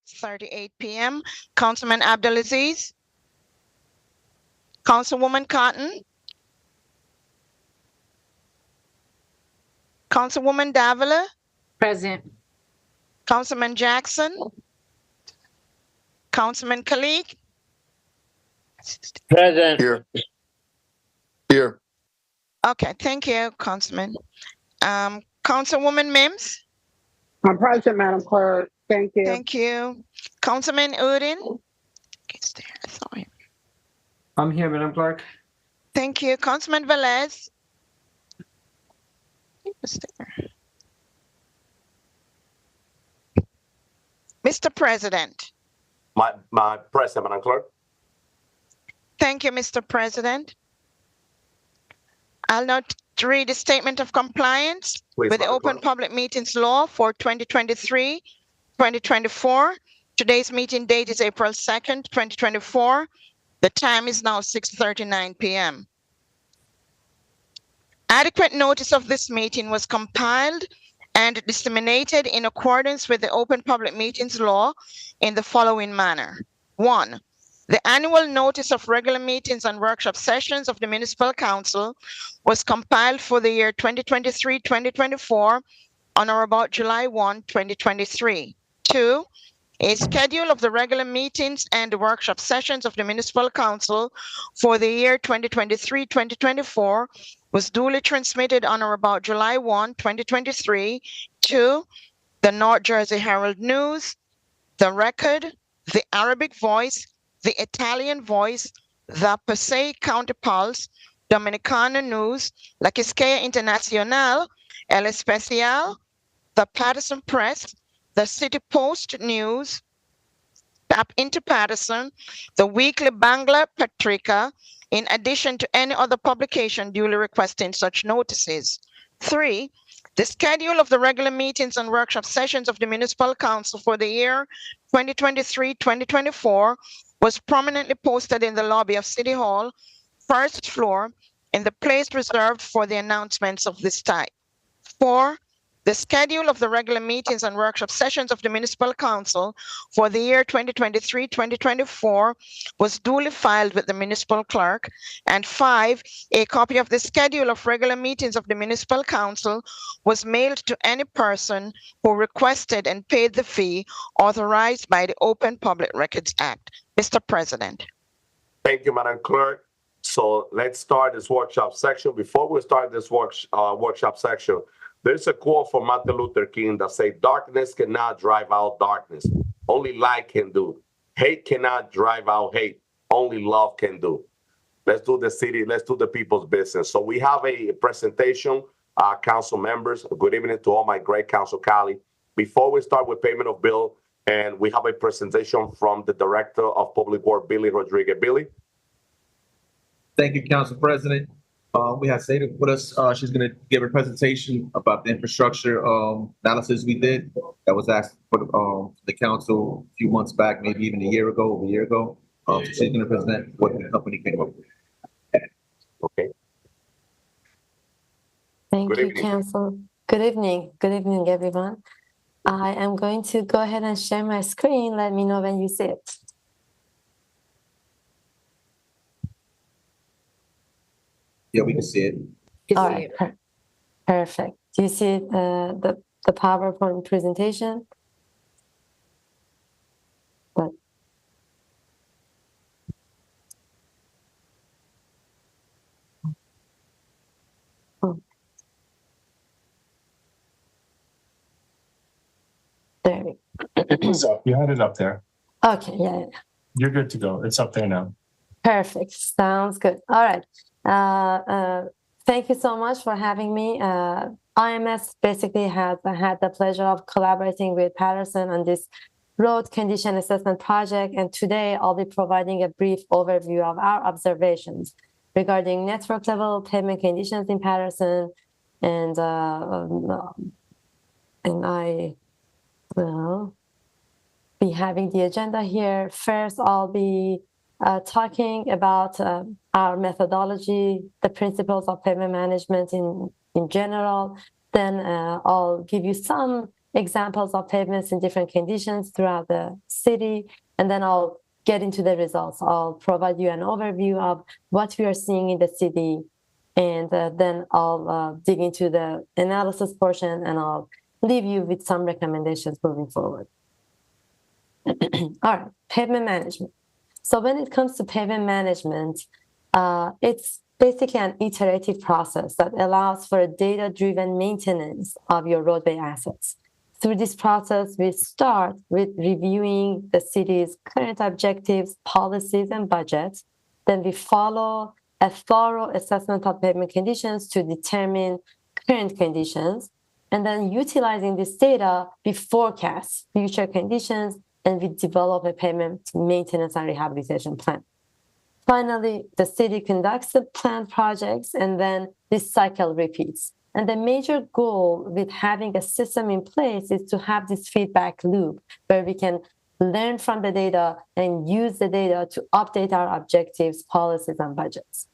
6:38 p.m. Councilman Abdelaziz. Councilwoman Cotton. Councilwoman Davila. Present. Councilman Jackson. Councilman Kalik. Present. Here. Here. Okay, thank you, Councilman. Councilwoman Mims. I'm present, Madam Clerk. Thank you. Thank you. Councilman Udin. He's there. I saw him. I'm here, Madam Clerk. Thank you. Councilman Velez. He was there. Mr. President. My President, Madam Clerk. Thank you, Mr. President. I'll now read the statement of compliance Please, with the Madam Open Clerk. Public Meetings Law for 2023-2024. Today's meeting date is April 2nd, 2024. The time is now 6:39 p.m. Adequate notice of this meeting was compiled and disseminated in accordance with the Open Public Meetings Law in the following manner. 1. The annual notice of regular meetings and workshop sessions of the Municipal Council was compiled for the year 2023-2024 on or about July 1, 2023. 2. A schedule of the regular meetings and workshop sessions of the Municipal Council for the year 2023-2024 was duly transmitted on or about July 1, 2023 to the North Jersey Herald News, the Record, the Arabic Voice, the Italian Voice, the Passaic County Pulse, Dominicana News, La Quisqueya Internacional, El Especial, the Paterson Press, the City Post News, Tap into Paterson, the Weekly Bangla Patrika, in addition to any other publication duly requesting such notices. 3. The schedule of the regular meetings and workshop sessions of the Municipal Council for the year 2023-2024 was prominently posted in the lobby of City Hall, first floor, in the place reserved for the announcements of this type. 4. The schedule of the regular meetings and workshop sessions of the Municipal Council for the year 2023-2024 was duly filed with the Municipal Clerk. And 5, a copy of the schedule of regular meetings of the Municipal Council was mailed to any person who requested and paid the fee authorized by the Open Public Records Act. Mr. President. Thank you, Madam Clerk. So let's start this workshop section. Before we start this workshop section, there's a quote from Martin Luther King that says, "Darkness cannot drive out darkness. Only light can do. Hate cannot drive out hate. Only love can do." Let's do the city. Let's do the people's business. So we have a presentation, council members. Good evening to all my great council colleagues. Before we start with payment of bill, and we have a presentation from the Director of Public Works, Billy Rodriguez. Billy. Thank you, Council President. We have Sada with us. She's going to give a presentation about the infrastructure analysis we did that was asked for the council a few months back, maybe even over a year ago. So she's going to present what the company came up with. Okay. Thank Good you, evening. Council. Good evening. Good evening, everyone. I am going to go ahead and share my screen. Let me know when you see it. Yeah, we can see it. All right, perfect. Do you see the PowerPoint presentation? But there we go. It was up. You had it up there. Okay, yeah. You're good to go. It's up there now. Perfect. Sounds good. All right. Thank you so much for having me. IMS basically had the pleasure of collaborating with Paterson on this road condition assessment project, and today I'll be providing a brief overview of our observations regarding network level pavement conditions in Paterson, and I will be having the agenda here. First, I'll be talking about our methodology, the principles of pavement management in general. Then I'll give you some examples of pavements in different conditions throughout the city, and then I'll get into the results. I'll provide you an overview of what we are seeing in the city, and then I'll dig into the analysis portion, and I'll leave you with some recommendations moving forward. All right, pavement management. So when it comes to pavement management, it's basically an iterative process that allows for a data-driven maintenance of your roadway assets. Through this process, we start with reviewing the city's current objectives, policies, and budgets. Then we follow a thorough assessment of pavement conditions to determine current conditions. And then utilizing this data, we forecast future conditions and we develop a pavement maintenance and rehabilitation plan. Finally, the city conducts the planned projects and then this cycle repeats. And the major goal with having a system in place is to have this feedback loop where we can learn from the data and use the data to update our objectives, policies, and budgets.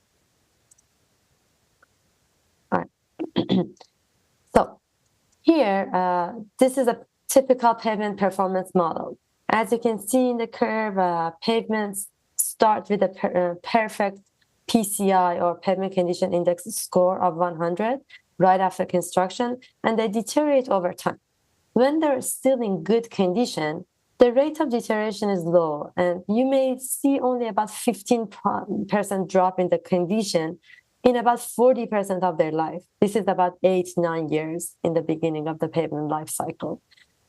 All right. So here, this is a typical pavement performance model. As you can see in the curve, pavements start with a perfect PCI or pavement condition index score of 100 right after construction, and they deteriorate over time. When they're still in good condition, the rate of deterioration is low, and you may see only about 15% drop in the condition in about 40% of their life. This is about 8-9 years in the beginning of the pavement life cycle.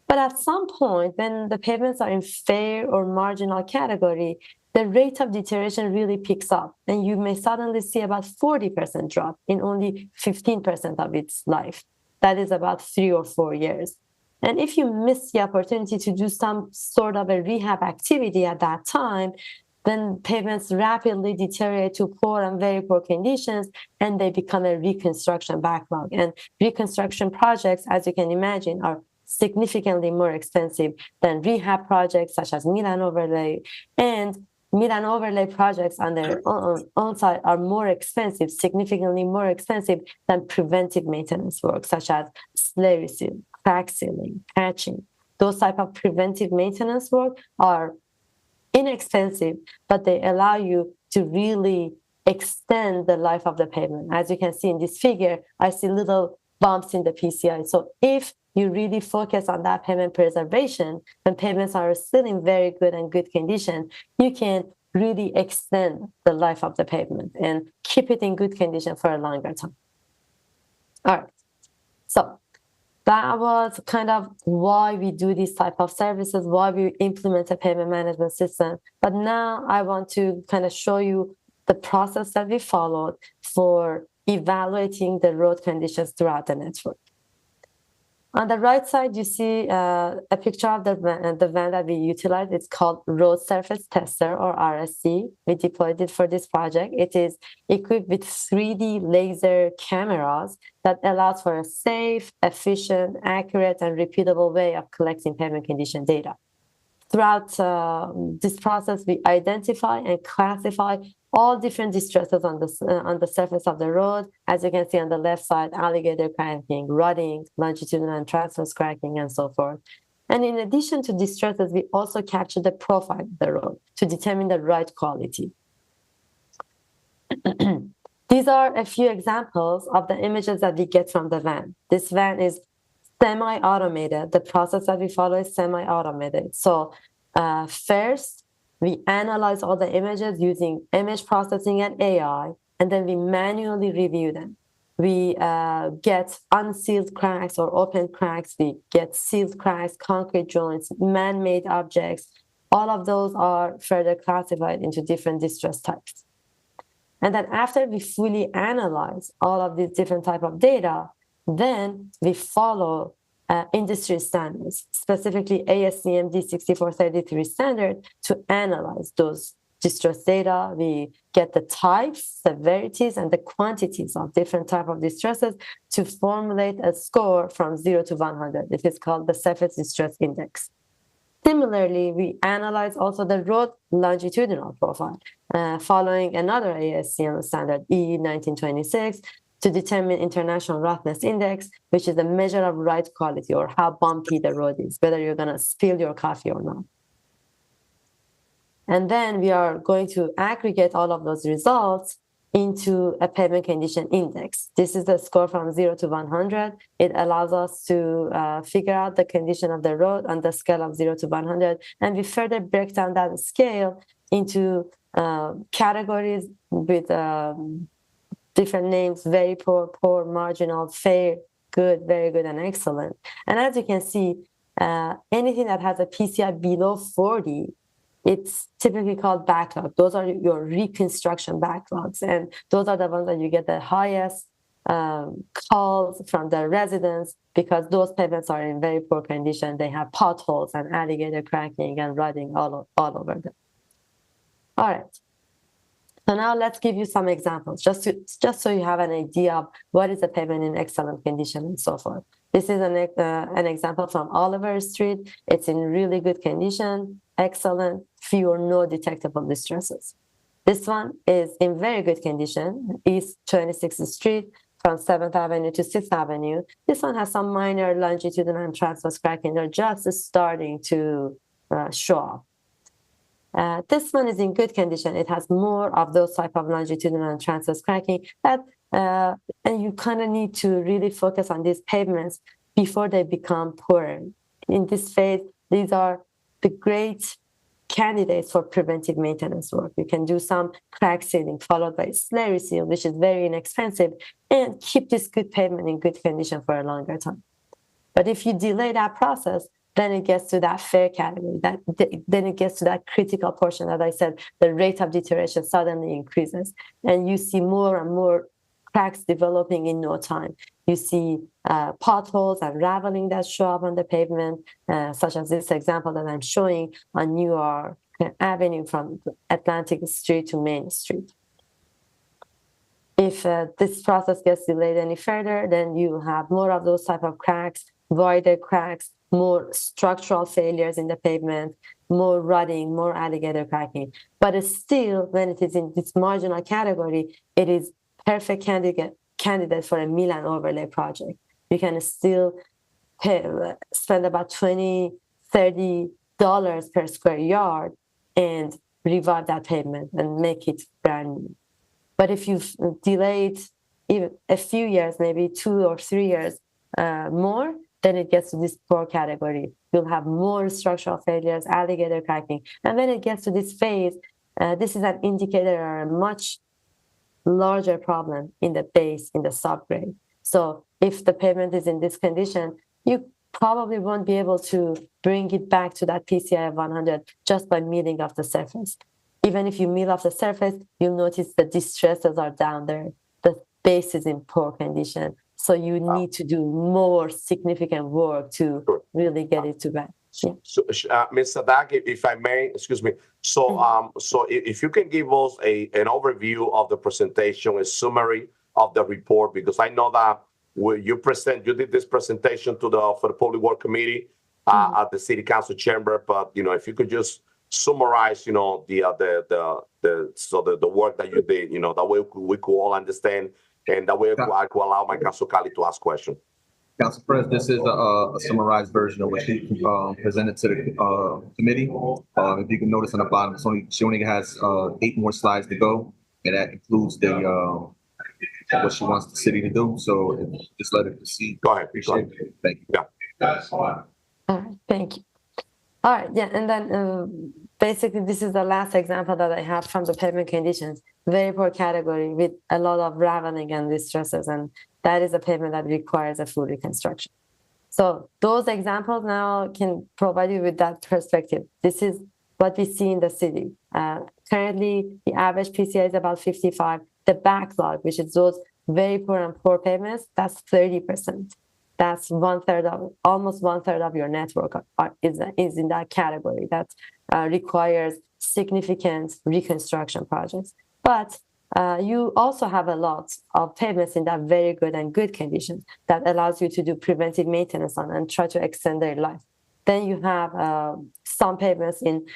But at some point, when the pavements are in fair or marginal category, the rate of deterioration really picks up, and you may suddenly see about 40% drop in only 15% of its life. That is about 3 or 4 years. And if you miss the opportunity to do some sort of a rehab activity at that time, then pavements rapidly deteriorate to poor and very poor conditions, and they become a reconstruction backlog. And reconstruction projects, as you can imagine, are significantly more expensive than rehab projects such as Milan overlay, and Milan overlay projects on their own side are more expensive, significantly more expensive than preventive maintenance work such as slurry seal, crack sealing, patching. Those type of preventive maintenance work are inexpensive, but they allow you to really extend the life of the pavement. As you can see in this figure, I see little bumps in the PCI. So if you really focus on that pavement preservation, when pavements are still in very good and good condition, you can really extend the life of the pavement and keep it in good condition for a longer time. All right, so that was kind of why we do these type of services, why we implement a pavement management system. But now I want to kind of show you the process that we followed for evaluating the road conditions throughout the network. On the right side, you see a picture of the van that we utilized. It's called Road Surface Tester, or RSC. We deployed it for this project. It is equipped with 3D laser cameras that allows for a safe, efficient, accurate, and repeatable way of collecting pavement condition data. Throughout this process, we identify and classify all different distresses on the surface of the road. As you can see on the left side, alligator cracking, rutting, longitudinal and transverse cracking, and so forth. And in addition to distresses, we also capture the profile of the road to determine the right quality. These are a few examples of the images that we get from the van. This van is semi-automated. The process that we follow is semi-automated. So first, we analyze all the images using image processing and AI, and then we manually review them. We get unsealed cracks or open cracks. We get sealed cracks, concrete joints, man-made objects. All of those are further classified into different distress types. And then after we fully analyze all of these different types of data, then we follow industry standards, specifically ASTM D6433 standard, to analyze those distress data. We get the types, severities, and the quantities of different types of distresses to formulate a score from 0 to 100. It is called the Surface Distress Index. Similarly, we analyze also the road longitudinal profile, following another ASTM standard, E1926, to determine international roughness index, which is a measure of ride quality or how bumpy the road is, whether you're going to spill your coffee or not. And then we are going to aggregate all of those results into a pavement condition index. This is the score from 0 to 100. It allows us to figure out the condition of the road on the scale of 0 to 100. And we further break down that scale into categories with different names: very poor, poor, marginal, fair, good, very good, and excellent. And as you can see, anything that has a PCI below 40, it's typically called backlog. Those are your reconstruction backlogs. And those are the ones that you get the highest calls from the residents, because those pavements are in very poor condition. They have potholes and alligator cracking and rotting all over them. All right. So now let's give you some examples, just so you have an idea of what is a pavement in excellent condition and so forth. This is an example from Oliver Street. It's in really good condition, excellent, few or no detectable distresses. This one is in very good condition, East 26th Street, from 7th Avenue to 6th Avenue. This one has some minor longitudinal and transverse cracking. They're just starting to show up. This one is in good condition. It has more of those type of longitudinal and transverse cracking, and you kind of need to really focus on these pavements before they become poorer. In this phase, these are the great candidates for preventive maintenance work. You can do some crack sealing followed by slurry seal, which is very inexpensive, and keep this good pavement in good condition for a longer time. But if you delay that process, then it gets to that fair category. Then it gets to that critical portion that I said, the rate of deterioration suddenly increases, and you see more and more cracks developing in no time. You see potholes and raveling that show up on the pavement, such as this example that I'm showing on New York Avenue from Atlantic Street to Main Street. If this process gets delayed any further, then you have more of those type of cracks, voided cracks, more structural failures in the pavement, more rotting, more alligator cracking. But it's still, when it is in this marginal category, it is perfect candidate for a mill and overlay project. You can still spend about $20-30 per square yard and revive that pavement and make it brand new. But if you've delayed even a few years, maybe 2 or 3 years more, then it gets to this poor category. You'll have more structural failures, alligator cracking. And when it gets to this phase, this is an indicator of a much larger problem in the base, in the subgrade. So if the pavement is in this condition, you probably won't be able to bring it back to that PCI of 100 just by milling off the surface. Even if you mill off the surface, you'll notice the distresses are down there. The base is in poor condition. So you need to do more significant work to really get it to back. Yeah. So, Ms. Sadak, if I may, excuse me. So, if you can give us an overview of the presentation, a summary of the report, because I know that you did this presentation for the Public Work Committee at the City Council chamber. But if you could just summarize, the work that you did, that way we could all understand, and that way I could allow my Council colleague to ask questions. Council President, this is a summarized version of what she presented to the committee. If you can notice on the bottom, she only has 8 more slides to go, and that includes what she wants the city to do. So just let it proceed. Go ahead. Appreciate it. Thank you. Yeah. All right, thank you. All right, yeah, and then basically this is the last example that I have from the pavement conditions. Very poor category with a lot of raveling and distresses, and that is a pavement that requires a full reconstruction. So those examples now can provide you with that perspective. This is what we see in the city. Currently, the average PCI is about 55. The backlog, which is those very poor and poor pavements, that's 30%. That's almost one third of your network is in that category. That requires significant reconstruction projects. But you also have a lot of pavements in that very good and good condition that allows you to do preventive maintenance on and try to extend their life. Then you have some pavements in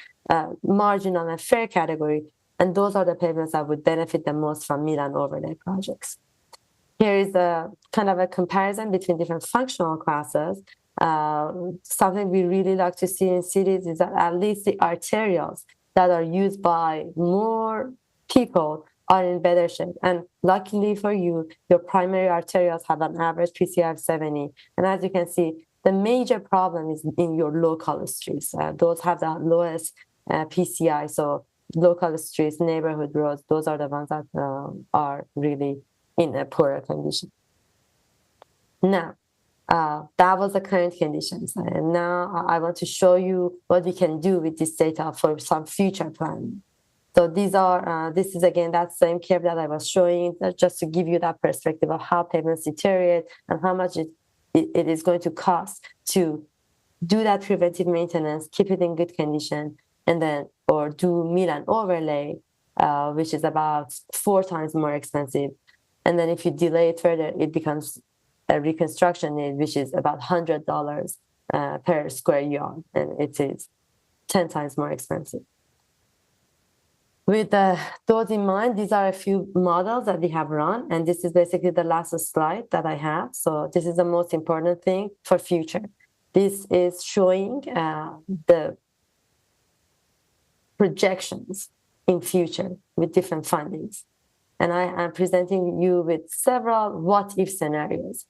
marginal and fair category, and those are the pavements that would benefit the most from mill and overlay projects. here is a kind of a comparison between different functional classes. Something we really like to see in cities is that at least the arterials that are used by more people are in better shape. And luckily for you, your primary arterials have an average PCI of 70. And as you can see, the major problem is in your local streets. Those have the lowest PCI. So local streets, neighborhood roads, those are the ones that are really in a poorer condition. Now, that was the current conditions. And now I want to show you what we can do with this data for some future planning. So these are, this is again, that same curve that I was showing, just to give you that perspective of how pavements deteriorate and how much it is going to cost to do that preventive maintenance, keep it in good condition, and then, or do mill and overlay, which is about 4 times more expensive. And then if you delay it further, it becomes a reconstruction need, which is about $100 per square yard, and it is 10 times more expensive. With those in mind, these are a few models that we have run, and this is basically the last slide that I have. So this is the most important thing for future. This is showing the projections in future with different fundings. And I am presenting you with several what-if scenarios.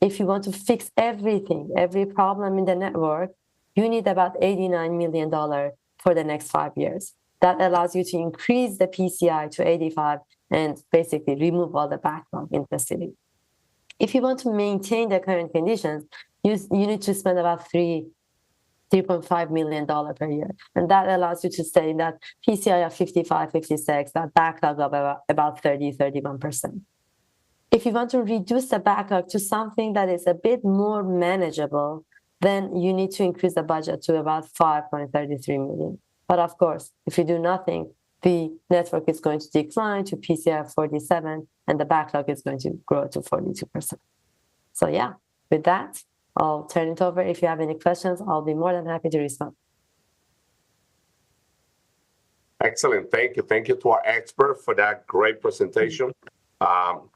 If you want to fix everything, every problem in the network, you need about $89 million for the next 5 years. That allows you to increase the PCI to 85 and basically remove all the backlog in the city. If you want to maintain the current conditions, you need to spend about $3.5 million per year. And that allows you to stay in that PCI of 55, 56, that backlog of about 30, 31%. If you want to reduce the backlog to something that is a bit more manageable, then you need to increase the budget to about 5.33 million. But of course, if you do nothing, the network is going to decline to PCI of 47, and the backlog is going to grow to 42%. So yeah, with that, I'll turn it over. If you have any questions, I'll be more than happy to respond. Excellent. Thank you. Thank you to our expert for that great presentation.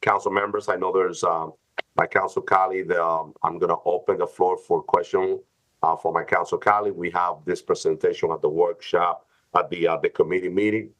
Council members, I know there's my council colleague. I'm going to open the floor for questions for my council colleague. We have this presentation at the workshop at the committee meeting,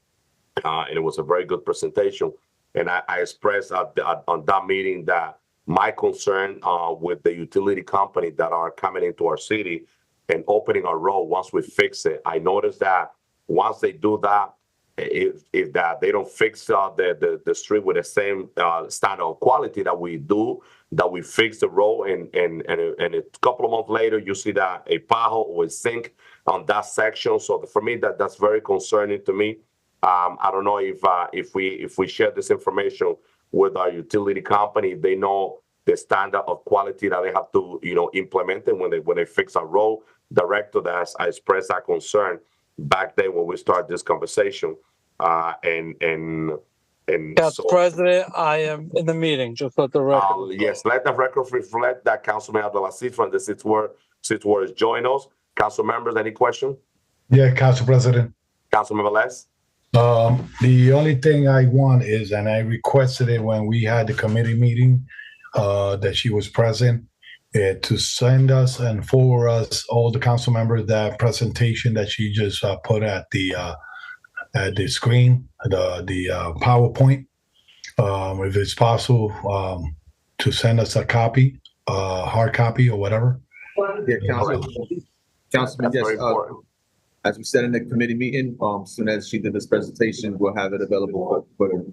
and it was a very good presentation. And I expressed on that meeting that my concern with the utility company that are coming into our city and opening our road once we fix it. I noticed that once they do that, if that they don't fix the street with the same standard of quality that we do, that we fix the road, and a couple of months later you see that a pothole or a sink on that section. So for me, that's very concerning to me. I don't know if we share this information with our utility company, they know the standard of quality that they have to implement it when they fix a road. Director, that I expressed that concern back then when we started this conversation. Council President, I am in the meeting. Just let the record. Yes, let the record reflect that Councilman Abdelaziz from the Sixth Ward join us. Council members, any question? Yeah, Council President. Councilman Les? The only thing I want is, and I requested it when we had the committee meeting, that she was present, to send us and forward us, all the council members, that presentation that she just put at the screen, the PowerPoint. If it's possible, to send us a copy, hard copy or whatever. Yeah, Councilman, yes. As we said in the committee meeting, as soon as she did this presentation, we'll have it available for the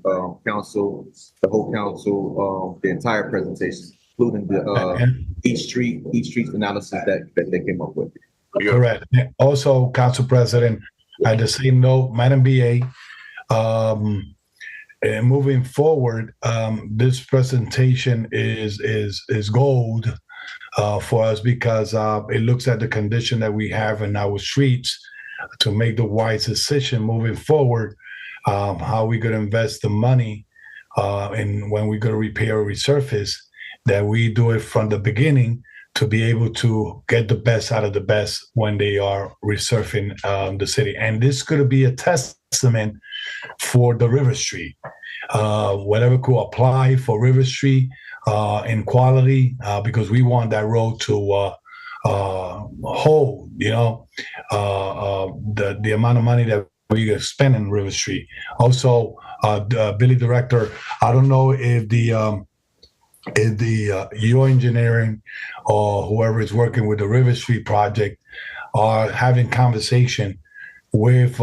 council, the whole council, the entire presentation, including the each street's analysis that they came up with. Correct. Also, Council President, at the same note, Madam BA, moving forward, this presentation is gold for us, because it looks at the condition that we have in our streets to make the wise decision moving forward, how we could invest the money and when we're going to repair or resurface, that we do it from the beginning to be able to get the best out of the best when they are resurfacing the city. And this could be a testament for the River Street. Whatever could apply for River Street in quality, because we want that road to hold, the amount of money that we spend in River Street. Also, Billy Director, I don't know if the your engineering or whoever is working with the River Street project are having conversation with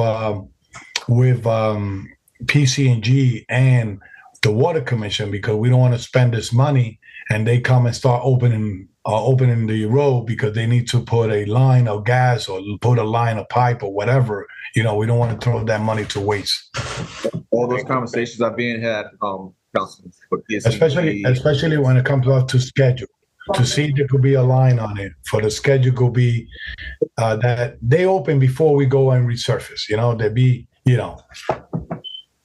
PCG and the Water Commission, because we don't want to spend this money and they come and start opening the road because they need to put a line of gas or put a line of pipe or whatever. We don't want to throw that money to waste. All those conversations are being had, Councilman. Especially when it comes out to schedule, to see if there could be a line on it for the schedule could be that they open before we go and resurface. There be,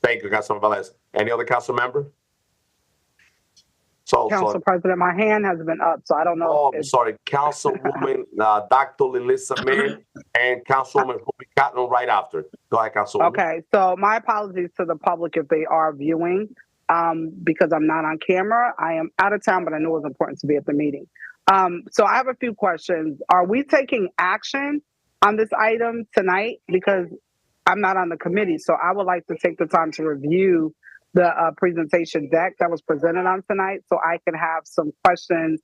Thank you, Councilman Velez. Any other council member? Council President, my hand has been up, so I don't know. Oh, I'm sorry. Councilwoman Dr. Lilissa Min and Councilwoman Ruby Cotton right after. Go ahead, Councilwoman. Okay, so my apologies to the public if they are viewing, because I'm not on camera. I am out of town, but I knew it was important to be at the meeting. So I have a few questions. Are we taking action on this item tonight? Because I'm not on the committee, so I would like to take the time to review the presentation deck that was presented on tonight, so I can have some questions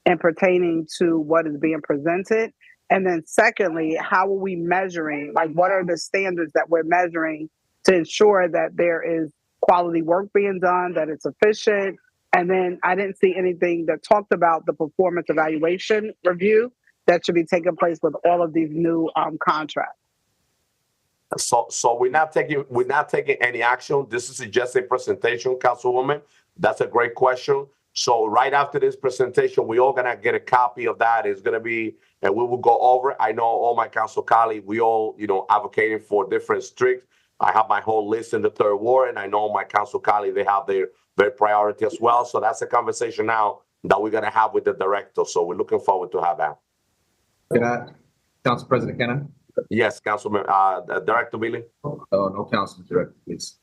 in pertaining to what is being presented. And then secondly, how are we measuring? Like, what are the standards that we're measuring to ensure that there is quality work being done, that it's efficient? And then I didn't see anything that talked about the performance evaluation review that should be taking place with all of these new contracts. So we're not taking any action. This is just a presentation, Councilwoman. That's a great question. So right after this presentation, we all gonna get a copy of that. It's gonna be, and we will go over. I know all my council colleagues, we all, advocating for different streets. I have my whole list in the third ward, and I know my council colleagues, they have their priority as well. So that's a conversation now that we're gonna have with the director. So we're looking forward to have that. Can I, Council President, can I? Yes, Councilman, Director Billy. No, Councilman Director, please.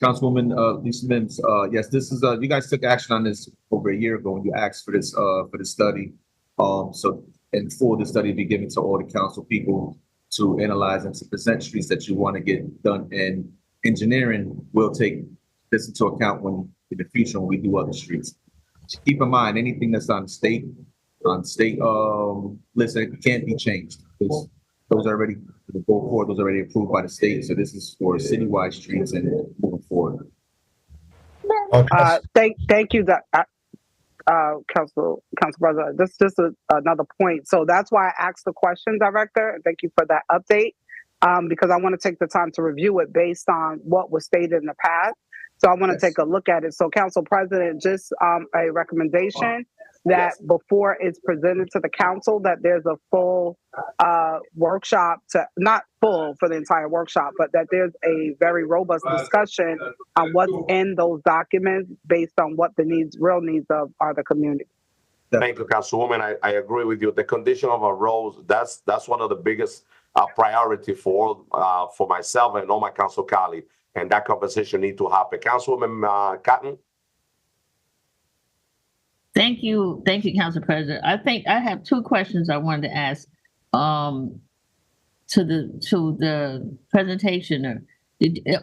Councilwoman Lisa Mims, yes, this is you guys took action on this over a year ago when you asked for this study. So in full, the study be given to all the council people to analyze and to present streets that you want to get done. And engineering will take this into account when in the future when we do other streets. Keep in mind anything that's on state list that can't be changed. Those already those already approved by the state. So this is for citywide streets and moving forward. Okay. Thank you, Council President. This is just another point. So that's why I asked the question, Director. Thank you for that update, because I want to take the time to review it based on what was stated in the past. So I want to take a look at it. So Council President, just a recommendation that before it's presented to the council, that there's a full workshop, not full for the entire workshop, but that there's a very robust discussion on what's in those documents based on what the real needs of are the community. Thank you, Councilwoman. I agree with you. The condition of our roads, that's one of the biggest priority for myself and all my council colleagues. And that conversation needs to happen. Councilwoman Cotton. Thank you, Council President. I think I have two questions I wanted to ask to the presentationer.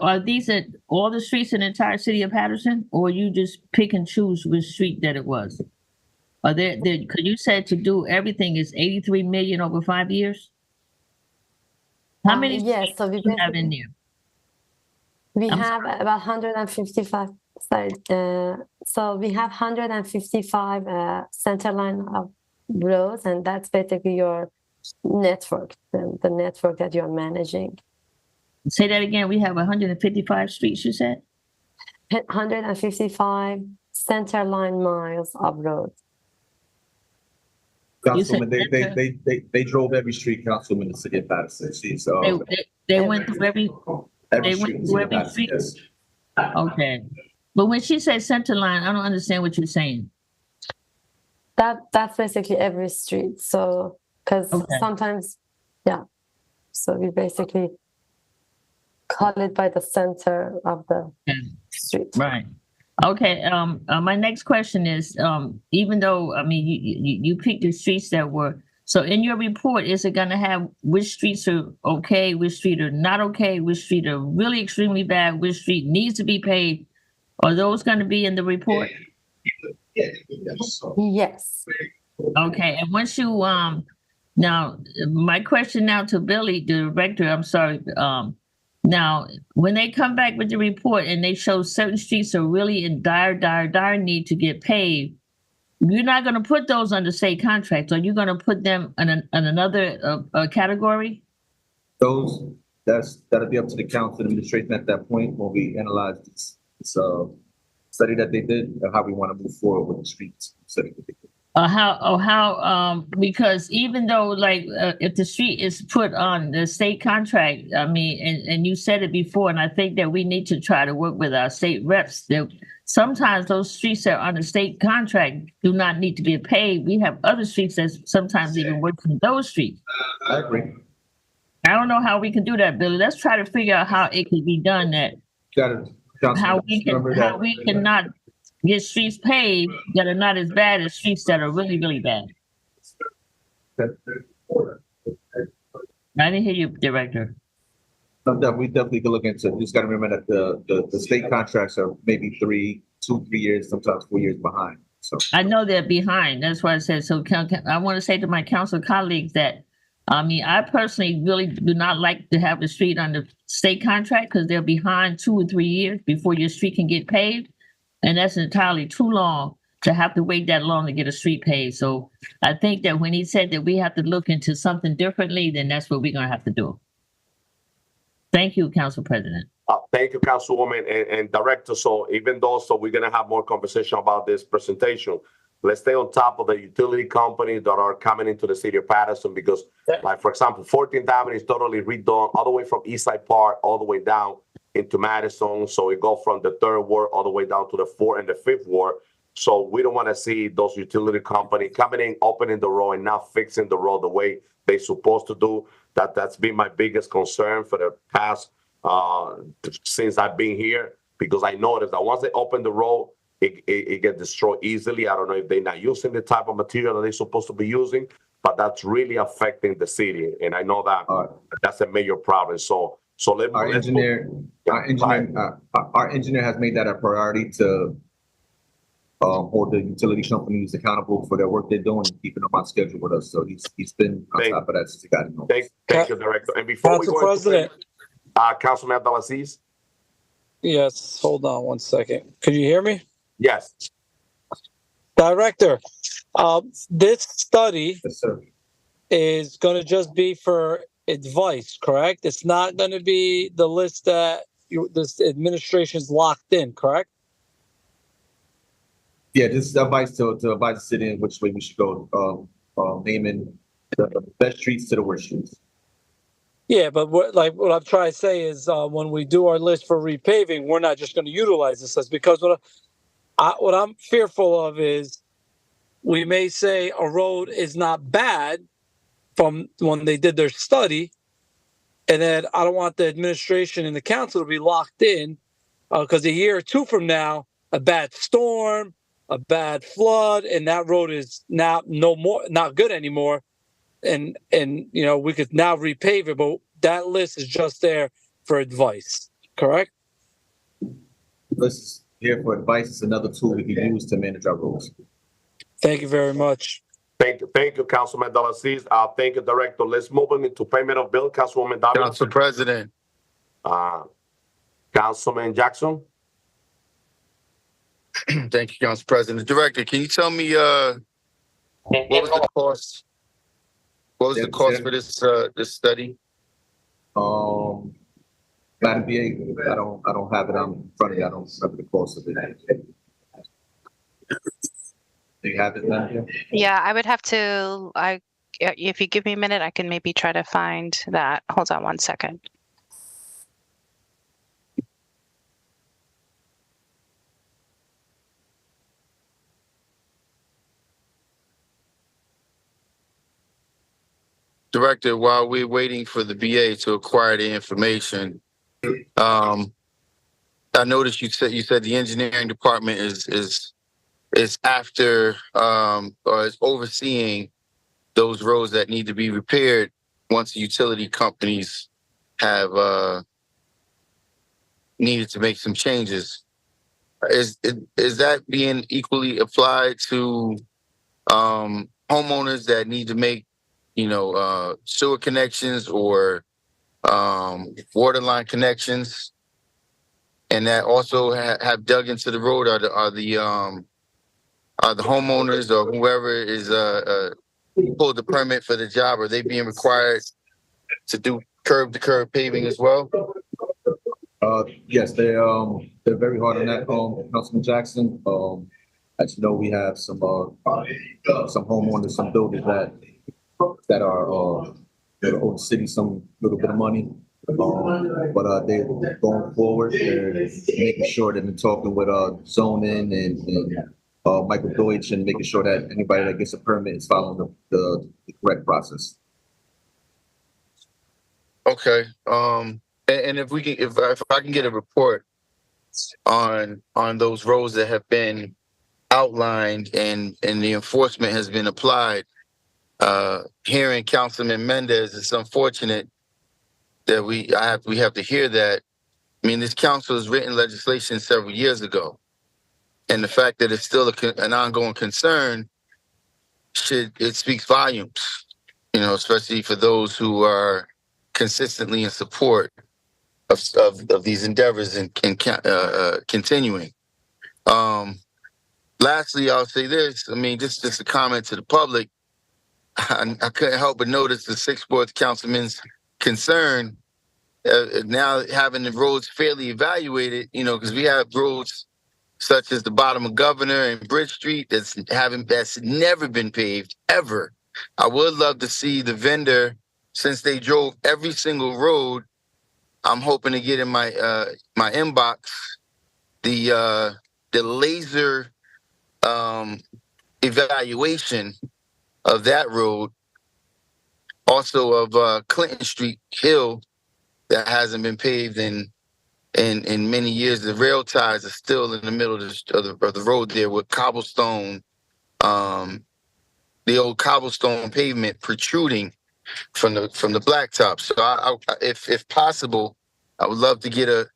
Are these at all the streets in the entire city of Paterson, or you just pick and choose which street that it was? Are there? Because you said to do everything is 83 million over 5 years. How many? Yes, so we have in there. We have about 155. Sorry, so we have 155 center line of roads, and that's basically your network, the network that you're managing. Say that again. We have 155 streets, you said? 155 center line miles of road. Councilman, they drove every street, Councilman, in the city of Paterson. They went through every street. Yes. Okay. But when she says center line, I don't understand what you're saying. That's basically every street. So, because sometimes, yeah. So we basically call it by the center of the Okay. street. Right. Okay. My next question is, even though, I mean, you picked the streets that were, so in your report, is it going to have which streets are okay, which street are not okay, which street are really extremely bad, which street needs to be paved? Are those going to be in the report? Yes. Okay. And once you, now, my question now to Billy, the director, I'm sorry, now, when they come back with the report and they show certain streets are really in dire need to get paved, you're not going to put those under state contracts. Are you going to put them in another category? That'll be up to the council administration at that point when we analyze this study that they did and how we want to move forward with the streets study that they did. Because even though if the street is put on the state contract, I mean, and you said it before, and I think that we need to try to work with our state reps that sometimes those streets that are on the state contract do not need to get paid. We have other streets that sometimes even worse than those streets. I agree. I don't know how we can do that, Billy. Let's try to figure out how it can be done how we cannot get streets paved that are not as bad as streets that are really, really bad. I didn't hear you, Director. We definitely can look into it. You just got to remember that the state contracts are maybe 2-3 years, sometimes 4 years behind. So I know they're behind. That's why I said, so I want to say to my council colleagues that, I mean, I personally really do not like to have the street under state contract because they're behind 2 or 3 years before your street can get paved. And that's entirely too long to have to wait that long to get a street paved. So I think that when he said that we have to look into something differently, then that's what we're going to have to do. Thank you, Council President. Thank you, Councilwoman and Director. So even though we're going to have more conversation about this presentation, let's stay on top of the utility companies that are coming into the city of Paterson because, like, for example, 14th Avenue is totally redone all the way from Eastside Park all the way down into Madison. So it go from the 3rd ward all the way down to the 4th and the 5th ward. So we don't want to see those utility companies coming in, opening the road and not fixing the road the way they're supposed to do. That's been my biggest concern for the past since I've been here, because I noticed that once they open the road, it gets destroyed easily. I don't know if they're not using the type of material that they're supposed to be using, but that's really affecting the city. And I know that that's a major problem. So our engineer has made that a priority to hold the utility companies accountable for their work they're doing and keeping them on schedule with us. So he's been on top of that since he got in. Thank you, Director. And before Council President. Councilman Abdelaziz? Yes, hold on one second. Can you hear me? Yes. Director, this study Yes, sir. is going to just be for advice, correct? It's not going to be the list that this administration's locked in, correct? Yeah, this is advice to advise the city in which way we should go, naming the best streets to the worst streets. Yeah, but what I'm trying to say is when we do our list for repaving, we're not just going to utilize this list, because what I'm fearful of is we may say a road is not bad from when they did their study, and then I don't want the administration and the council to be locked in because a year or two from now, a bad storm, a bad flood, and that road is now not good anymore. And we could now repave it, but that list is just there for advice, correct? This is here for advice. It's another tool we can use to manage our roads. Thank you very much. Thank you, Councilman Abdelaziz. Thank you, Director. Let's move on into payment of bill. Councilwoman Davila. Council President. Councilman Jackson. Thank you, Council President. Director, can you tell me what was the cost? What was the cost for this study? Madam BA, I don't have it in front of me. I don't remember the cost of it. Do you have it, Madam BA? Yeah, I would have to. If you give me a minute, I can maybe try to find that. Hold on one second. Director, while we're waiting for the BA to acquire the information, I noticed you said the engineering department is after or is overseeing those roads that need to be repaired once the utility companies have needed to make some changes. Is that being equally applied to homeowners that need to make, sewer connections or water line connections, and that also have dug into the road? Are the homeowners or whoever is pulled the permit for the job, are they being required to do curb to curb paving as well? Yes, they're very hard on that, Councilman Jackson. As you know, we have some homeowners, some builders that are that owe the city some little bit of money. But they're going forward. They're making sure that they're talking with zoning and Michael Deutsch, and making sure that anybody that gets a permit is following the correct process. Okay. And if I can get a report on those roads that have been outlined and the enforcement has been applied. Hearing Councilman Mendez, it's unfortunate that we have to hear that. I mean, this council has written legislation several years ago, and the fact that it's still an ongoing concern it speaks volumes. Especially for those who are consistently in support of these endeavors and continuing. Lastly, I'll say this. I mean, just a comment to the public. I couldn't help but notice the 6th Councilman's concern now having the roads fairly evaluated, because we have roads such as the bottom of Governor and Bridge Street that's never been paved, ever. I would love to see the vendor, since they drove every single road, I'm hoping to get in my my inbox the laser evaluation of that road, also of Clinton Street Hill that hasn't been paved in many years. The rail ties are still in the middle of the road there with cobblestone, the old cobblestone pavement protruding from the blacktop. So if possible, I would love to get a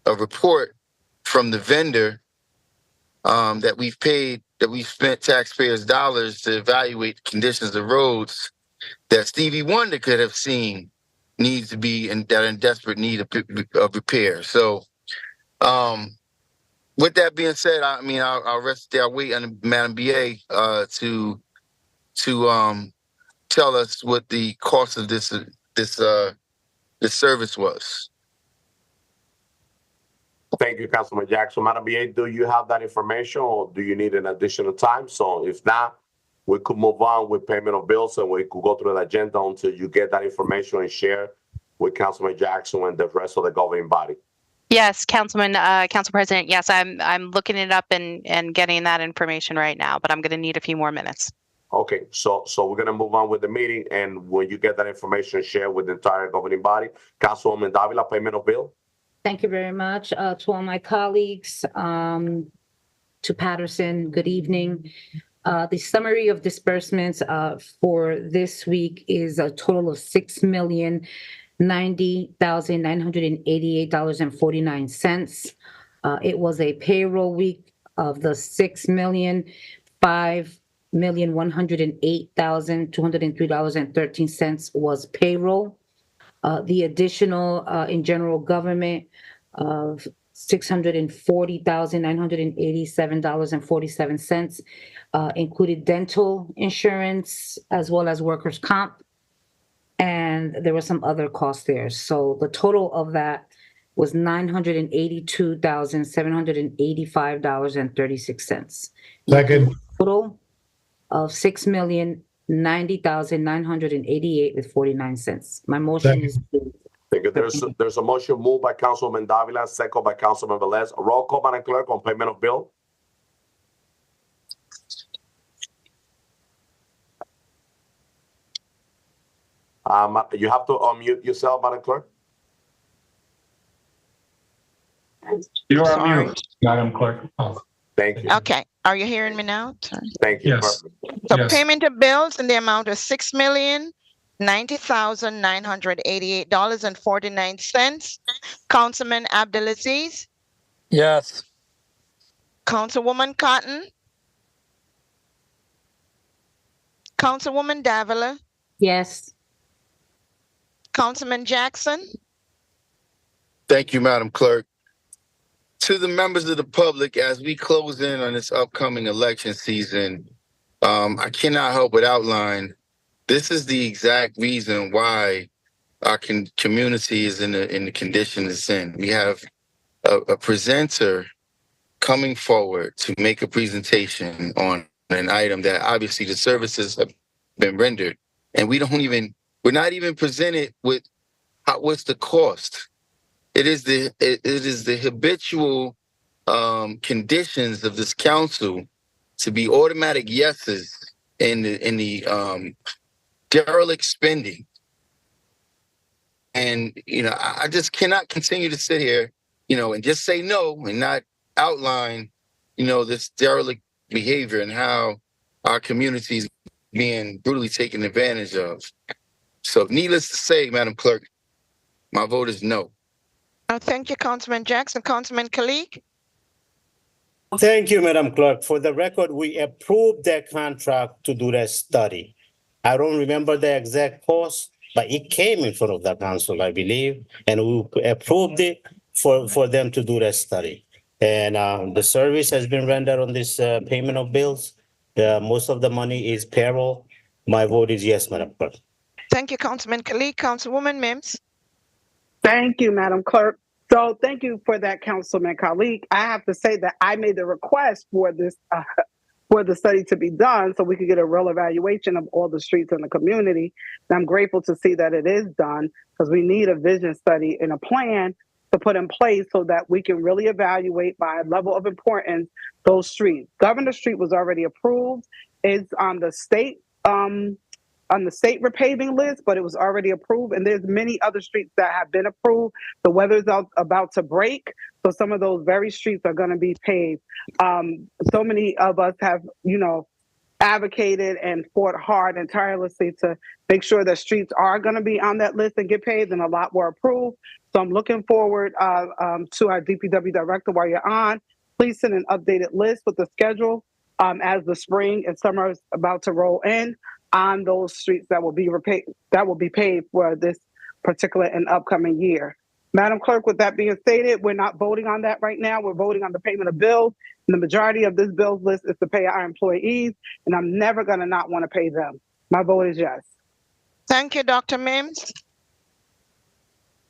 report from the vendor that we've spent taxpayers' dollars to evaluate the conditions of roads that Stevie Wonder could have seen needs to be in desperate need of repair. So, with that being said, I mean, I'll rest there. I'll wait on Madam BA to tell us what the cost of this service was. Thank you, Councilman Jackson. Madam BA, do you have that information, or do you need an additional time? So if not, we could move on with payment of bills, and we could go through the agenda until you get that information and share with Councilman Jackson and the rest of the governing body. Yes, Council President. Yes, I'm looking it up and getting that information right now, but I'm going to need a few more minutes. Okay, so we're going to move on with the meeting, and when you get that information, share with the entire governing body. Councilwoman Davila, payment of bill. Thank you very much to all my colleagues, to Paterson, good evening. The summary of disbursements for this week is a total of $6,090,988.49. It was a payroll week of the $6,501,803.13 was payroll. The additional in general government of $640,987.47 included dental insurance as well as workers' comp, and there were some other costs there. So the total of that was $982,785.36. Second. Total of $6,090,988.49. My motion is. Thank you. There's a motion moved by Councilman Davila, second by Councilman Velez. Roll call, Madam Clerk, on payment of bill. You have to unmute yourself, Madam Clerk. You're on Sorry. mute, Madam Clerk. Oh, Thank you. Okay. Are you hearing me now? Sorry. Thank you. yes, Perfect. So yes. payment of bills in the amount of $6,090,988.49. Councilman Abdelaziz, Yes. Councilwoman Cotton, Councilwoman Davila, Yes. Councilman Jackson, Thank you, Madam Clerk. To the members of the public, as we close in on this upcoming election season, I cannot help but outline this is the exact reason why our community is in the condition it's in. We have a presenter coming forward to make a presentation on an item that obviously the services have been rendered, and we're not even presented with what's the cost. It is the habitual conditions of this council to be automatic yeses in the derelict spending. And, I just cannot continue to sit here, and just say no and not outline, this derelict behavior and how our community is being brutally taken advantage of. So needless to say, Madam Clerk, my vote is no. Thank you, Councilman Jackson. Councilman Kalik? Thank you, Madam Clerk. For the record, we approved that contract to do that study. I don't remember the exact cost, but it came in front of the council, I believe, and we approved it for them to do that study. And the service has been rendered on this payment of bills. Most of the money is payroll. My vote is yes, Madam Clerk. Thank you, Councilman Kalik. Councilwoman Mims? Thank you, Madam Clerk. So thank you for that, Councilman Kalik. I have to say that I made the request for this, for the study to be done so we could get a real evaluation of all the streets in the community. And I'm grateful to see that it is done because we need a vision study and a plan to put in place so that we can really evaluate by level of importance those streets. Governor Street was already approved. It's on the state repaving list, but it was already approved. And there's many other streets that have been approved. The weather's about to break, so some of those very streets are going to be paved. So many of us have, advocated and fought hard and tirelessly to make sure that streets are going to be on that list and get paved, and a lot were approved. So I'm looking forward to our DPW director while you're on. Please send an updated list with the schedule as the spring and summer is about to roll in on those streets that will be paved for this particular and upcoming year. Madam Clerk, with that being stated, we're not voting on that right now. We're voting on the payment of bills. And the majority of this bills list is to pay our employees, and I'm never going to not want to pay them. My vote is yes. Thank you, Dr. Mims.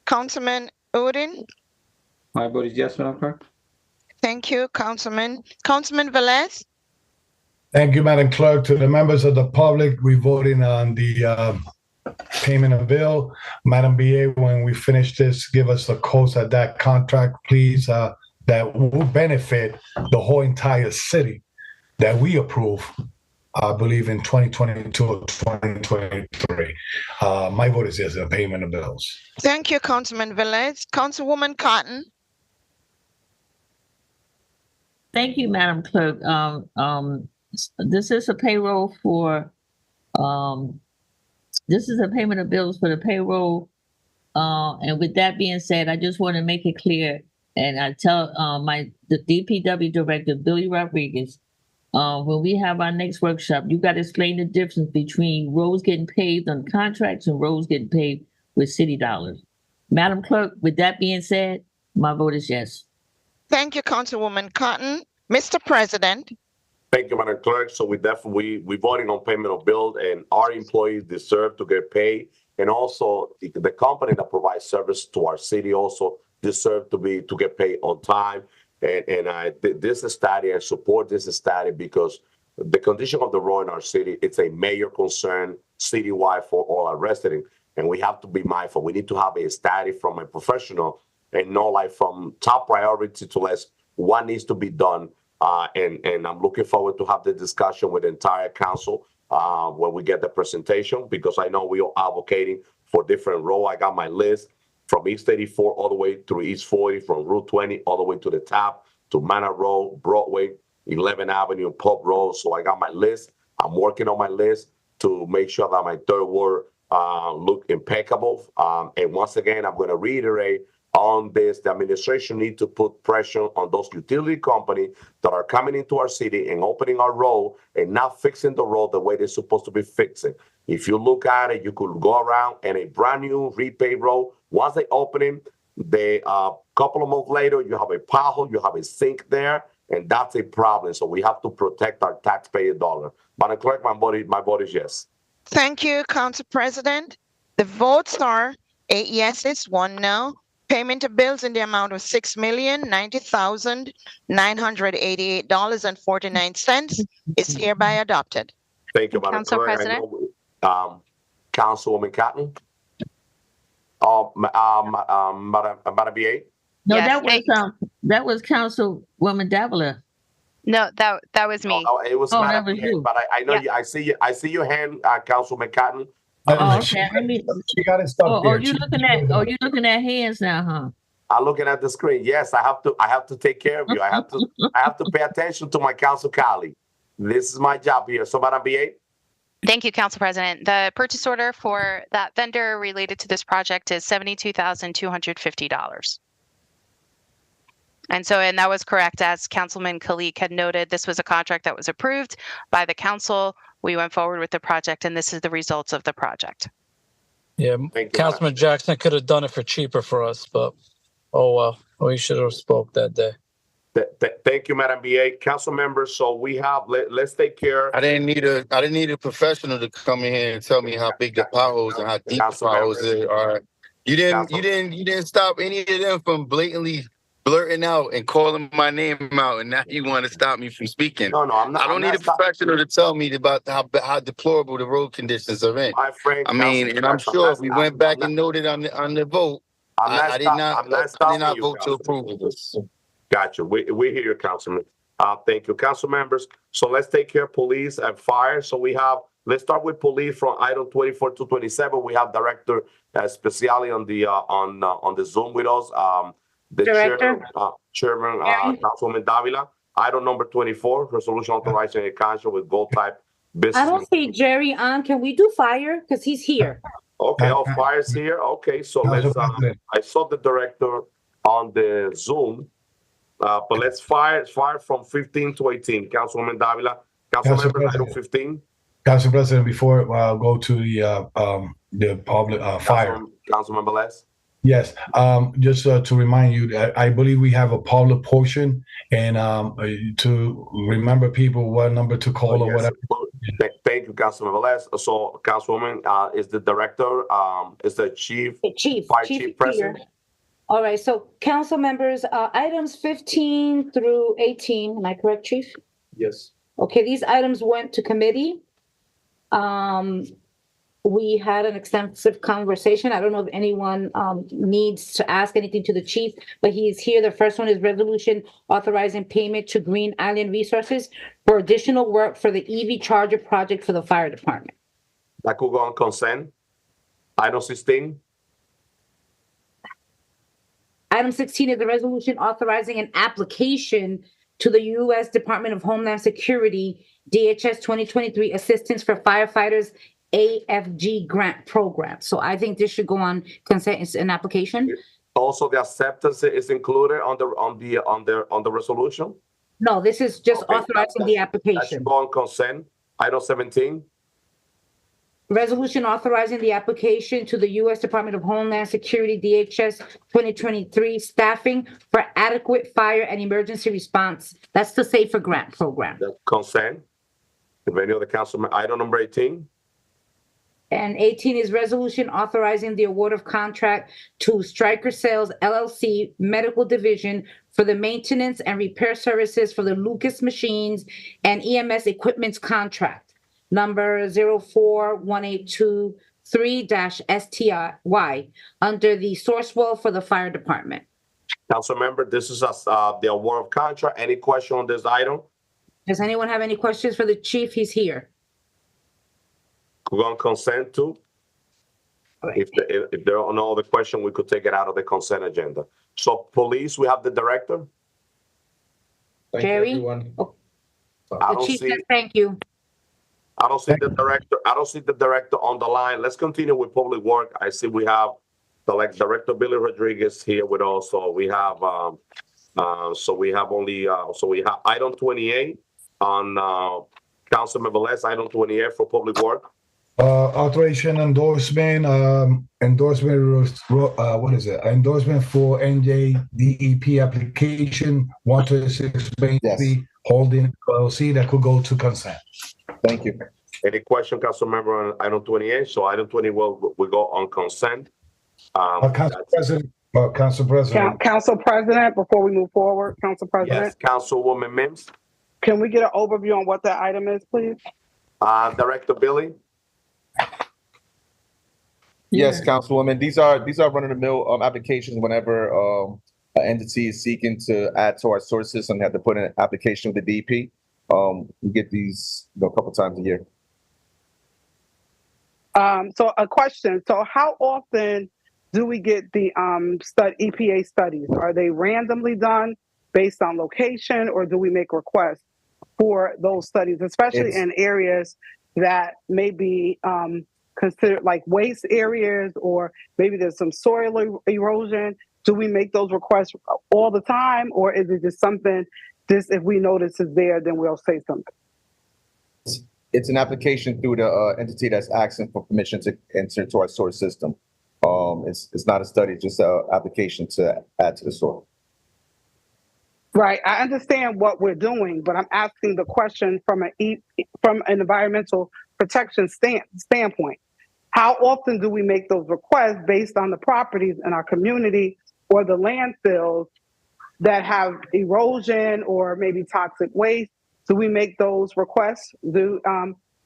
Councilman Udin? My vote is yes, Madam Clerk. Thank you, Councilman. Councilman Velez? Thank you, Madam Clerk. To the members of the public, we voting on the payment of bill. Madam BA, when we finish this, give us the cost of that contract, please. That will benefit the whole entire city that we approve, I believe, in 2022 or 2023. My vote is yes, the payment of bills. Thank you, Councilman Velez. Councilwoman Cotton? Thank you, Madam Clerk. This is a payroll for, this is a payment of bills for the payroll. And with that being said, I just want to make it clear, and I tell the DPW director, Billy Rodriguez, when we have our next workshop, you got to explain the difference between roads getting paved on contracts and roads getting paved with city dollars. Madam Clerk, with that being said, my vote is yes. Thank you, Councilwoman Cotton. Mr. President? Thank you, Madam Clerk. So we voting on payment of bill, and our employees deserve to get paid. And also the company that provides service to our city also deserve to get paid on time. And this study, I support this study because the condition of the road in our city, it's a major concern citywide for all our residents. And we have to be mindful. We need to have a study from a professional and not like from top priority to less what needs to be done. And I'm looking forward to have the discussion with the entire council when we get the presentation, because I know we are advocating for different roles. I got my list, from East 84 all the way through East 40, from Route 20 all the way to the top, to Manor Road, Broadway, 11th Avenue, Pope Road. So I got my list. I'm working on my list to make sure that my third ward look impeccable. And once again, I'm going to reiterate on this. The administration need to put pressure on those utility companies that are coming into our city and opening our road and not fixing the road the way they're supposed to be fixing. If you look at it, you could go around and a brand new repaved road. Once they open it, they couple of months later, you have a pothole, you have a sink there, and that's a problem. So we have to protect our taxpayer dollar. Madam Clerk, my vote is yes. Thank you, Council President. The votes are 8 yeses, 1 no. Payment of bills in the amount of $6,090,988.49 is hereby adopted. Thank you, Madam Council Clerk. President. Councilwoman Cotton. Madam BA. No, Yes, that was Councilwoman Davila. No, that was me. No, it was Oh, Madam that was BA, you. but I know Yeah. you. I see your hand, Councilman Cotton. Oh, She okay. got it stuck there. You looking at hands now, huh? I'm looking at the screen. Yes, I have to take care of you. I have to pay attention to my council colleague. This is my job here. So, Madam BA. Thank you, Council President. The purchase order for that vendor related to this project is $72,250. And that was correct. As Councilman Kalik had noted, this was a contract that was approved by the council. We went forward with the project, and this is the results of the project. Yeah, Councilman Jackson could have done it for cheaper for us, but oh well, we should have spoke that day. Thank you, Madam BA. Council members, so we have, let's take care. I didn't need a professional to come in here and tell me how big the potholes and how deep the potholes are. You didn't stop any of them from blatantly blurting out and calling my name out, and now you want to stop me from speaking. No, I'm not. I don't need a professional to tell me about how deplorable the road conditions are in. My friend, I mean, and I'm sure if we went back and noted on the vote, I did not vote to approve this. Gotcha. We hear you, Councilman. Thank you, Council members. So let's take care of police and fire. So let's start with police from item 24 to 27. We have Director Speciali on the Zoom with us. The Director? Chairman, Councilwoman Davila. Item number 24, resolution authorizing a contract with Gold Type Business. I don't see Jerry on. Can we do fire? Because he's here. Okay, fire's here. Okay, so let's. I saw the director on the Zoom, but let's fire from 15 to 18. Councilwoman Davila, Councilmember, item 15. Council President, before go to the public fire. Councilmember Les. Yes, just to remind you, I believe we have a public portion, and to remember people what number to call or whatever. Thank you, Councilmember Les. So, Councilwoman is the director, is the chief president. All right, so council members, items 15 through 18, am I correct, Chief? Yes. Okay, these items went to committee. We had an extensive conversation. I don't know if anyone needs to ask anything to the chief, but he is here. The first one is resolution authorizing payment to Green Island Resources for additional work for the EV charger project for the fire department. That could go on consent. Item 16. Item 16 is the resolution authorizing an application to the U.S. Department of Homeland Security, DHS 2023 Assistance for Firefighters AFG grant program. So I think this should go on consent. It's an application. Also, the acceptance is included on the resolution. No, this is just authorizing the application. That should go on consent. Item 17. Resolution authorizing the application to the U.S. Department of Homeland Security, DHS 2023 staffing for adequate fire and emergency response. That's the SAFER grant program. The consent. If any other councilman, item number 18. And 18 is resolution authorizing the award of contract to Stryker Sales LLC Medical Division for the maintenance and repair services for the Lucas Machines and EMS Equipments contract, number 041823-STY, under the Sourcewell for the fire department. Council member, this is the award of contract. Any question on this item? Does anyone have any questions for the chief? He's here. We're on consent too. If there are no other question, we could take it out of the consent agenda. So police, we have the director. Thank Jerry? you, everyone. I The don't chief see. says thank you. I don't see the director. I don't see the director on the line. Let's continue with public work. I see we have Director Billy Rodriguez here with us. So we have we have item 28 on Councilmember Les, item 28 for public work. Alteration endorsement, what is it? Endorsement for NJDEP application 126 Main Street Holding LLC that could go to consent. Thank you. Any question, Councilmember, on item 28? So item 20 will go on consent. Council President. Council President, before we move forward, Council President. Yes, Councilwoman Mims. Can we get an overview on what that item is, please? Director Billy. Yes, Councilwoman. These are run-of-the-mill applications. Whenever an entity is seeking to add to our source system, they have to put in an application with the DP. We get these a couple times a year. So a question. So how often do we get the EPA studies? Are they randomly done based on location, or do we make requests for those studies, especially in areas that may be considered like waste areas, or maybe there's some soil erosion? Do we make those requests all the time, or is it just something, just if we notice it's there, then we'll say something? It's an application through the entity that's asking for permission to enter to our source system. It's not a study, just an application to add to the soil. Right. I understand what we're doing, but I'm asking the question from an environmental protection standpoint. How often do we make those requests based on the properties in our community or the landfills that have erosion or maybe toxic waste? Do we make those requests, do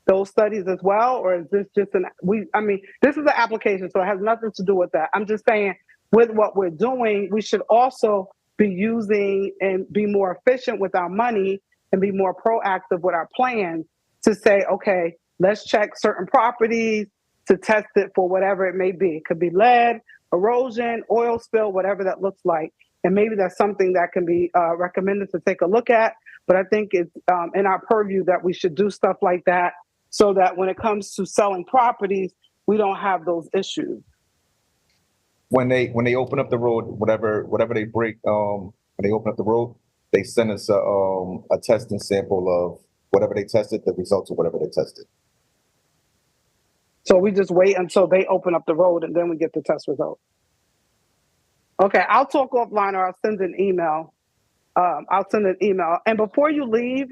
those studies as well? Or is this just this is an application, so it has nothing to do with that. I'm just saying, with what we're doing, we should also be using and be more efficient with our money and be more proactive with our plans to say, okay, let's check certain properties to test it for whatever it may be. It could be lead, erosion, oil spill, whatever that looks like. And maybe that's something that can be recommended to take a look at. But I think it's in our purview that we should do stuff like that so that when it comes to selling properties, we don't have those issues. When they open up the road, whatever they break, when they open up the road, they send us a testing sample of whatever they tested, the results of whatever they tested. So we just wait until they open up the road and then we get the test result. Okay, I'll talk offline, or I'll send an email. And before you leave,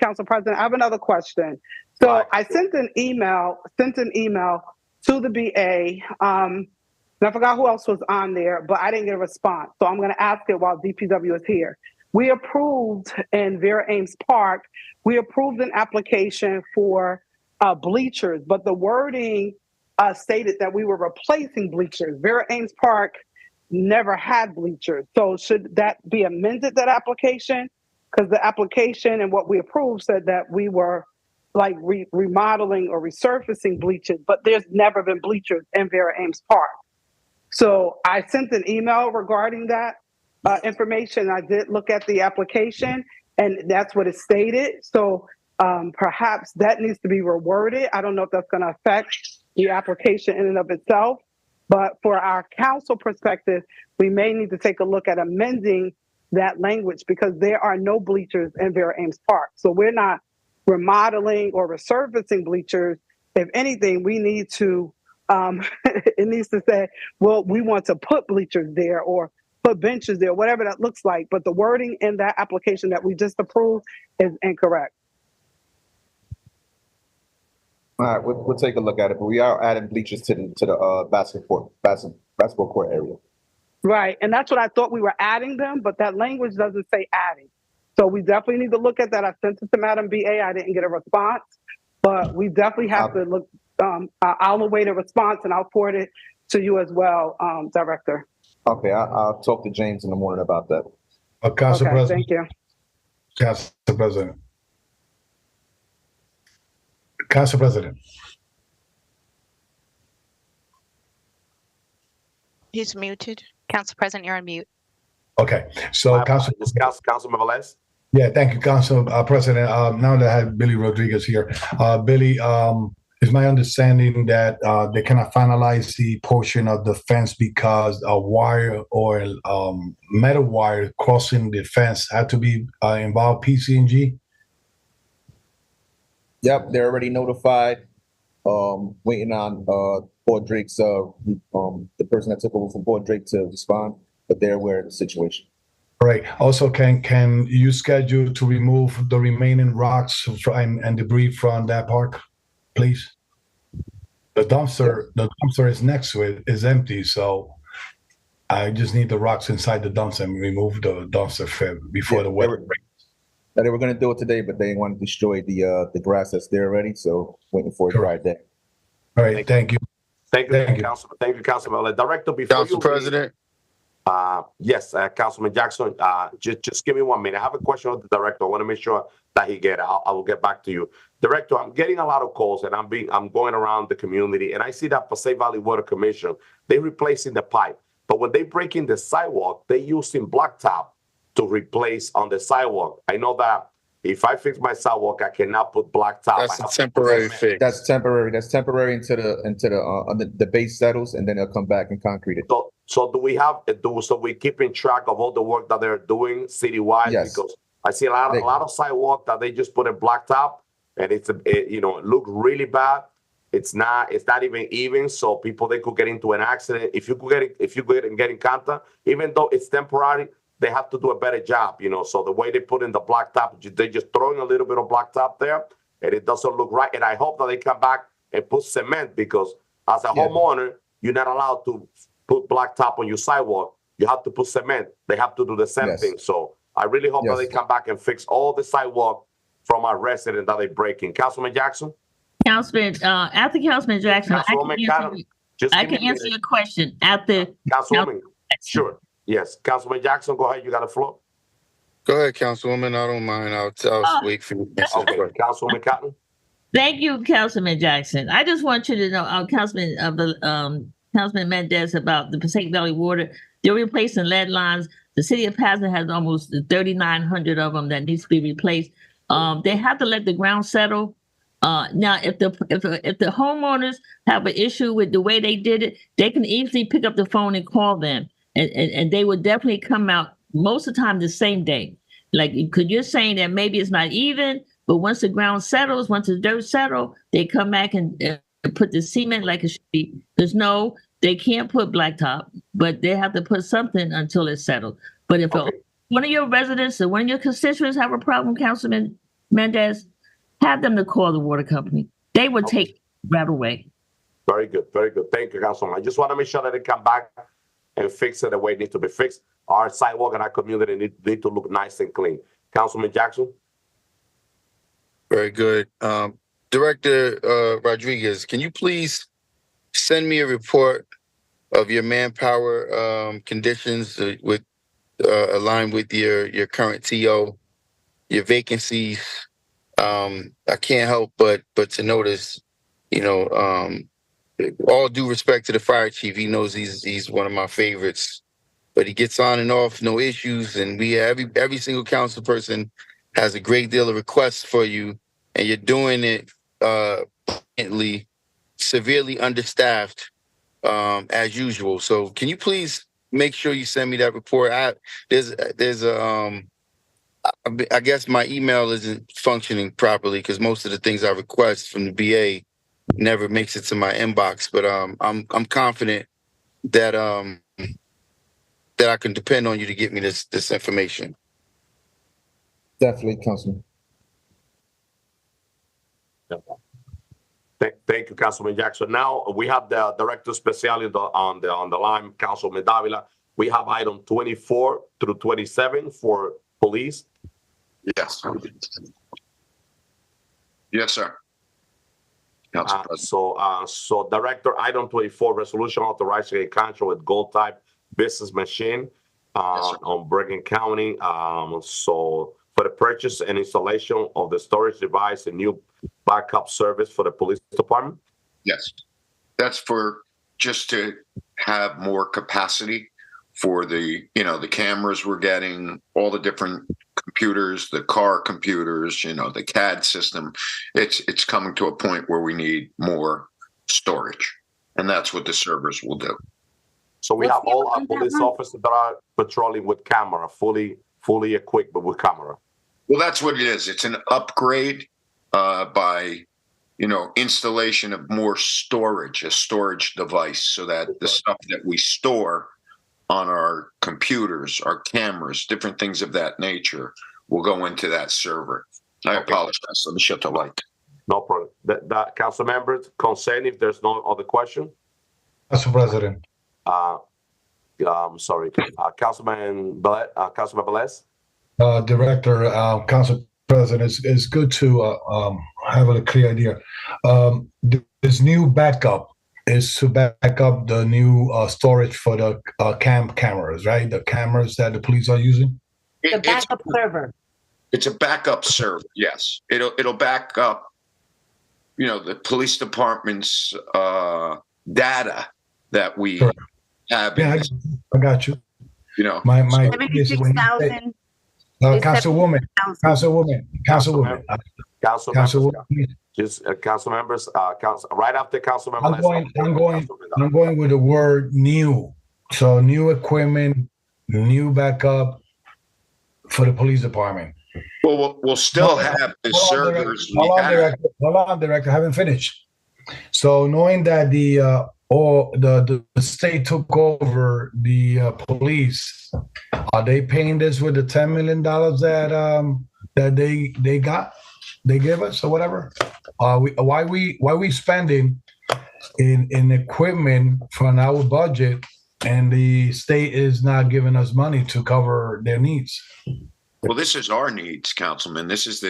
Council President, I have another question. So I sent an email to the BA. And I forgot who else was on there, but I didn't get a response. So I'm going to ask it while DPW is here. We approved in Vera Ames Park, we approved an application for bleachers, but the wording stated that we were replacing bleachers. Vera Ames Park never had bleachers. So should that be amended, that application? Because the application and what we approved said that we were like remodeling or resurfacing bleachers, but there's never been bleachers in Vera Ames Park. So I sent an email regarding that information. I did look at the application and that's what it stated. So perhaps that needs to be reworded. I don't know if that's going to affect the application in and of itself, but for our council perspective, we may need to take a look at amending that language because there are no bleachers in Vera Ames Park. So we're not remodeling or resurfacing bleachers. If anything, we need to it needs to say, well, we want to put bleachers there or put benches there, whatever that looks like. But the wording in that application that we just approved is incorrect. All right, we'll take a look at it, but we are adding bleachers to the basketball court area. Right, and that's what I thought we were adding them, but that language doesn't say adding. So we definitely need to look at that. I sent it to Madam BA. I didn't get a response, but we definitely have to look. I'll await a response and I'll forward it to you as well, Director. Okay, I'll talk to James in the morning about that. Council President. Thank you. Council President. Council President. He's muted. Council President, you're on mute. Okay, so Council. Councilman Velez. Yeah, thank you, Council President. Now that I have Billy Rodriguez here, Billy, it's my understanding that they cannot finalize the portion of the fence because a wire or metal wire crossing the fence had to be involved PCG. Yep, they're already notified. Waiting on Fort Drake's the person that took over from Fort Drake to respond, but they're aware of the situation. Right. Also, can you schedule to remove the remaining rocks and debris from that park, please? The dumpster is next to it, is empty, so I just need the rocks inside the dumpster and remove the dumpster before the weather breaks. They were going to do it today, but they want to destroy the grass that's there already, so waiting for it Friday. All right, thank you. Thank you, Councilman. Thank you, Councilman. Director, before Council President. Yes, Councilman Jackson, just give me 1 minute. I have a question of the director. I want to make sure that he get it. I will get back to you. Director, I'm getting a lot of calls and I'm going around the community and I see that Passaic Valley Water Commission, they replacing the pipe. But when they break in the sidewalk, they using blacktop to replace on the sidewalk. I know that if I fix my sidewalk, I cannot put blacktop. That's a temporary fix. That's temporary. That's temporary until the base settles, and then they'll come back and concrete it. So do we we keeping track of all the work that they're doing citywide? Yes. Because I see a lot of sidewalk that they just put in blacktop, and it look really bad. It's not even. So people, they could get into an accident. If you get in contact, even though it's temporary, they have to do a better job, So the way they put in the blacktop, they just throwing a little bit of blacktop there, and it doesn't look right. And I hope that they come back and put cement, because as a homeowner, you're not allowed to put blacktop on your sidewalk. You have to put cement. They have to do the same thing. So I really hope that they come back and fix all the sidewalk from our residents that they break in. Councilman Jackson? Councilman, after Councilman Jackson, I can answer your question after Councilwoman. Sure. Yes, Councilman Jackson, go ahead. You got the floor. Go ahead, Councilwoman. I don't mind. I'll wait for you. Okay, Councilwoman Cotton. Thank you, Councilman Jackson. I just want you to know, Councilman Mendez, about the Passaic Valley Water. They're replacing lead lines. The city of Paterson has almost 3,900 of them that needs to be replaced. They have to let the ground settle. Now, if the homeowners have an issue with the way they did it, they can easily pick up the phone and call them. And they would definitely come out most of the time the same day. Like, because you're saying that maybe it's not even, but once the ground settles, once the dirt settles, they come back and put the cement like it should be. They can't put blacktop, but they have to put something until it's settled. But if one of your residents or one of your constituents have a problem, Councilman Mendez, have them to call the water company. They would take it right away. Very good. Very good. Thank you, Councilman. I just want to make sure that they come back and fix it the way it needs to be fixed. Our sidewalk and our community need to look nice and clean. Councilman Jackson? Very good. Director Rodriguez, can you please send me a report of your manpower conditions aligned with your current TO, your vacancies? I can't help but to notice, all due respect to the fire chief, he knows he's one of my favorites, but he gets on and off, no issues. And we every single council person has a great deal of requests for you, and you're doing it severely understaffed as usual. So can you please make sure you send me that report? I guess my email isn't functioning properly because most of the things I request from the BA never makes it to my inbox, but I'm confident that that I can depend on you to get me this information. Definitely, Councilman. Thank you, Councilman Jackson. Now we have the Director Special on the line, Councilman Davila. We have item 24 through 27 for police. Yes. Yes, sir. So Director, item 24, resolution authorizing a contract with Gold Type Business Machine on Bergen County. So for the purchase and installation of the storage device and new backup service for the police department. Yes, that's for just to have more capacity for the, the cameras we're getting, all the different computers, the car computers, the CAD system. It's coming to a point where we need more storage, and that's what the servers will do. So we have all our police officers that are patrolling with camera, fully equipped, but with camera. Well, that's what it is. It's an upgrade by, installation of more storage, a storage device, so that the stuff that we store on our computers, our cameras, different things of that nature will go into that server. I apologize. Let me shut the light. No problem. The council members consent if there's no other question. Council President. Sorry, Councilman Velez. Director, Council President, it's good to have a clear idea. This new backup is to back up the new storage for the cameras, right? The cameras that the police are using. The backup server. It's a backup server. Yes, it'll back up, the police department's data that we have. Yeah, I got you. My 76,000. Councilwoman. Just council members. Right after council members. I'm going with the word new. So new equipment, new backup for the police department. Well, we'll still have the servers. Hold on, Director. I haven't finished. So knowing that the state took over the police, are they paying this with the $10 million that they gave us or whatever? Why we spending in equipment from our budget and the state is not giving us money to cover their needs? Well, this is our needs, Councilman. This is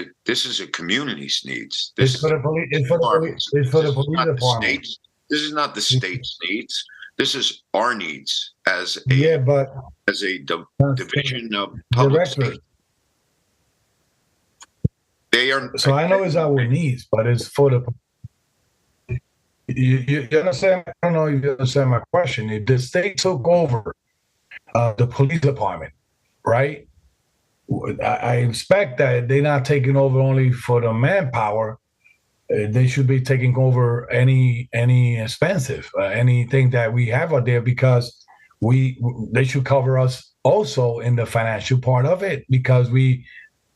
a community's needs. It's for the police. It's for the police department. This is not the state's needs. This is our needs as a division of public safety. They are. So I know it's our needs, but it's for the. You understand? I don't know if you understand my question. If the state took over the police department, right? I expect that they're not taking over only for the manpower. They should be taking over any expensive anything that we have out there, because they should cover us also in the financial part of it, because we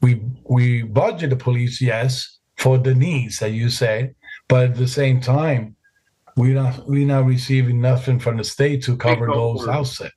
budget the police, yes, for the needs that you said, but at the same time we're not receiving nothing from the state to cover those outset.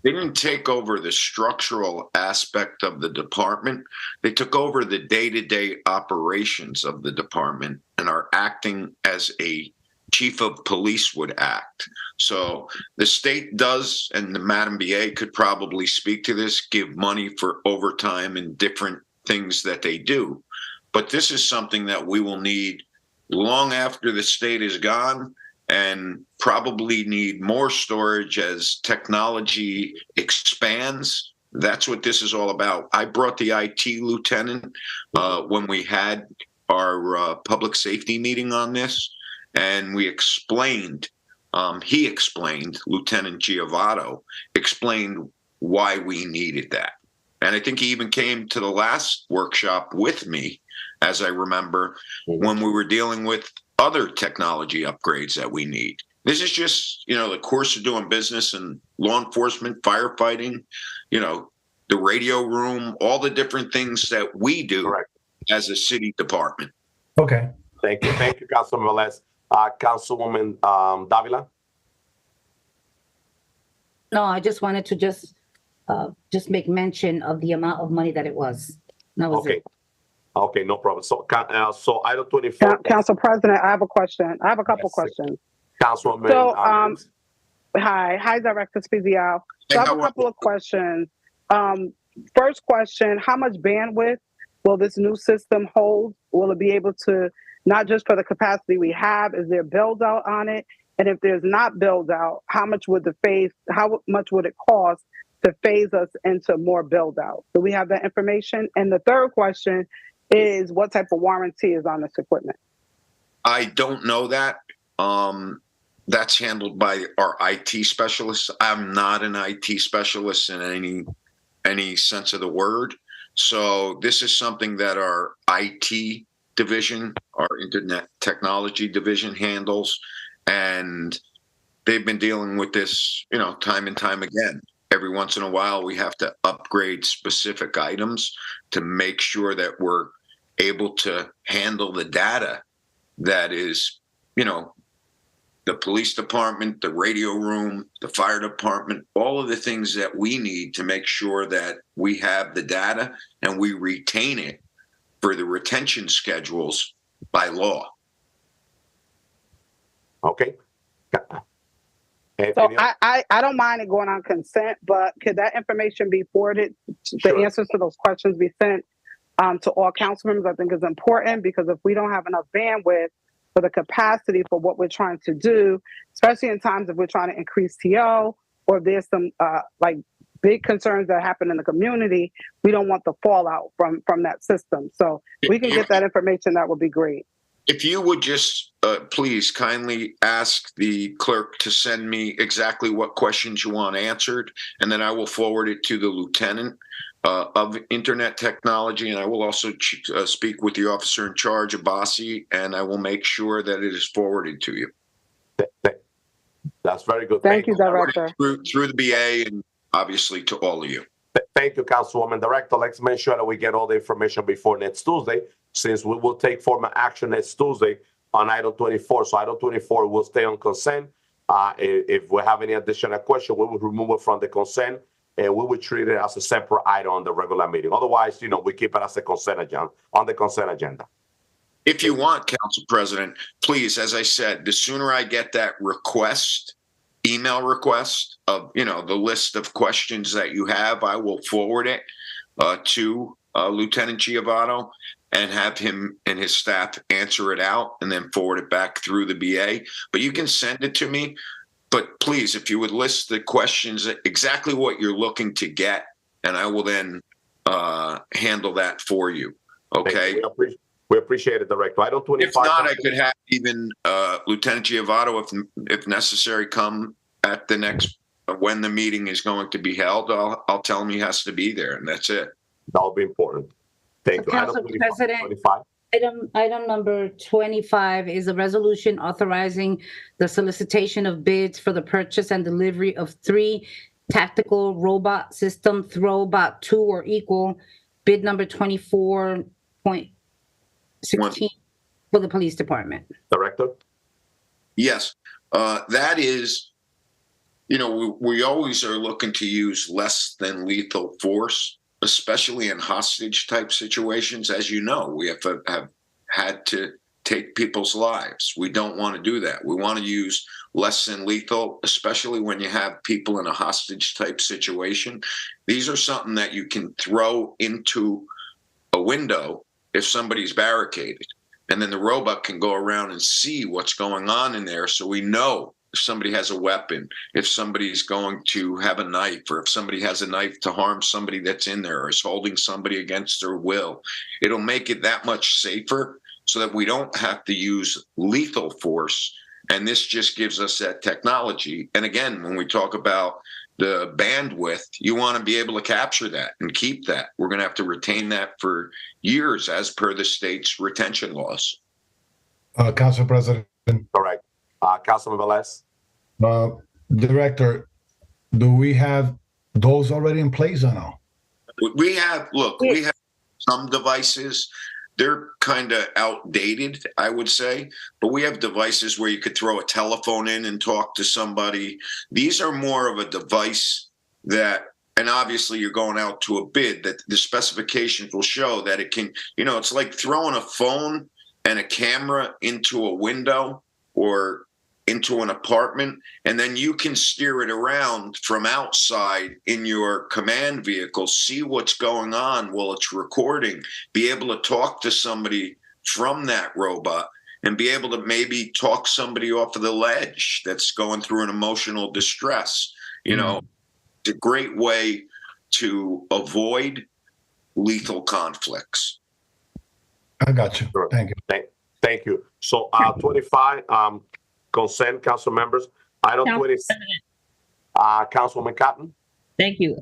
They didn't take over the structural aspect of the department. They took over the day-to-day operations of the department and are acting as a chief of police would act. So the state does, and the Madam BA could probably speak to this, give money for overtime and different things that they do. But this is something that we will need long after the state is gone, and probably need more storage as technology expands. That's what this is all about. I brought the IT lieutenant when we had our public safety meeting on this, and we explained, he explained, Lieutenant Giovanni explained why we needed that. And I think he even came to the last workshop with me, as I remember, when we were dealing with other technology upgrades that we need. This is just, the course of doing business and law enforcement, firefighting, the radio room, all the different things that we do as a city department. Okay. Thank you, Councilman Velez. Councilwoman Davila. No, I just wanted to just make mention of the amount of money that it was. That was it. Okay, no problem. So item 24. Council President, I have a question. I have a couple questions. Councilwoman. So, hi, Director Spezial. So I have a couple of questions. First question: how much bandwidth will this new system hold? Will it be able to, not just for the capacity we have, is there build out on it? And if there's not build out, how much would it cost to phase us into more build out? Do we have that information? And the third question is, what type of warranty is on this equipment? I don't know that. that's handled by our IT specialists. I'm not an IT specialist in any sense of the word. So this is something that our IT division, our internet technology division handles. And they've been dealing with this, time and time again. Every once in a while, we have to upgrade specific items to make sure that we're able to handle the data that is, the police department, the radio room, the fire department, all of the things that we need to make sure that we have the data and we retain it for the retention schedules by law. Okay. So I don't mind it going on consent, but could that information be forwarded, the answers to those questions be sent to all council members? I think is important, because if we don't have enough bandwidth for the capacity for what we're trying to do, especially in times if we're trying to increase TO, or if there's some like big concerns that happen in the community, we don't want the fallout from that system. So we can get that information, that would be great. If you would just please kindly ask the clerk to send me exactly what questions you want answered, and then I will forward it to the lieutenant of internet technology, and I will also speak with the officer in charge, Abbasi, and I will make sure that it is forwarded to you. That's very good. Thank you, Director. Through the BA and obviously to all of you. Thank you, Councilwoman. Director, let's make sure that we get all the information before next Tuesday, since we will take formal action next Tuesday on item 24. So item 24 will stay on consent. If we have any additional question, we will remove it from the consent, and we will treat it as a separate item on the regular meeting. Otherwise, we keep it as a consent agenda, on the consent agenda. If you want, Council President, please, as I said, the sooner I get that email request of, the list of questions that you have, I will forward it to Lieutenant Giovanni and have him and his staff answer it out and then forward it back through the BA. But you can send it to me. But please, if you would list the questions, exactly what you're looking to get, and I will then handle that for you. Okay. We appreciate it, Director. Item 25. If not, I could have even Lieutenant Giovanni, if necessary, come at the next when the meeting is going to be held. I'll tell him he has to be there, and that's it. That'll be important. Thank you. Council President, item number 25 is a resolution authorizing the solicitation of bids for the purchase and delivery of 3 tactical robot system Throwbot 2 or equal, bid number 24.16 for the police department. Director? Yes, that is, we always are looking to use less than lethal force, especially in hostage type situations. As you know, we have had to take people's lives. We don't want to do that. We want to use less than lethal, especially when you have people in a hostage type situation. These are something that you can throw into a window if somebody's barricaded, and then the robot can go around and see what's going on in there. So we know if somebody has a weapon, if somebody's going to have a knife, or if somebody has a knife to harm somebody that's in there or is holding somebody against their will. It'll make it that much safer so that we don't have to use lethal force. And this just gives us that technology. And again, when we talk about the bandwidth, you want to be able to capture that and keep that. We're going to have to retain that for years as per the state's retention laws. Council President. All right. Councilman Velez. Director, do we have those already in place or no? We have some devices. They're kind of outdated, I would say, but we have devices where you could throw a telephone in and talk to somebody. These are more of a device that, and obviously you're going out to a bid, that the specifications will show that it can, it's like throwing a phone and a camera into a window or into an apartment, and then you can steer it around from outside in your command vehicle, see what's going on while it's recording, be able to talk to somebody from that robot, and be able to maybe talk somebody off of the ledge that's going through an emotional distress. It's a great way to avoid lethal conflicts. I got you. Thank you. Thank you. So 25, consent, council members. Item Council 20, Councilwoman Cotton. Thank you.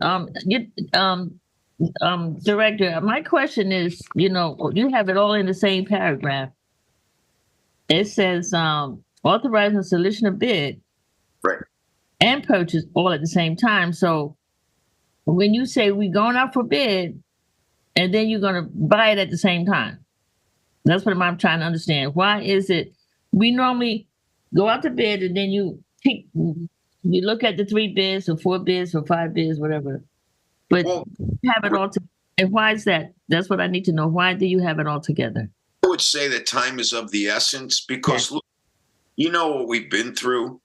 Director, my question is, you have it all in the same paragraph. It says, authorizing solicitation of bid. Right. And purchase all at the same time. So when you say we're going out for bid, and then you're going to buy it at the same time, that's what I'm trying to understand. Why is it we normally go out to bid and then you look at the 3 bids or 4 bids or 5 bids, whatever, but you have it all together. And why is that? That's what I need to know. Why do you have it all together? I would say that time is of the essence because look, you know what we've been through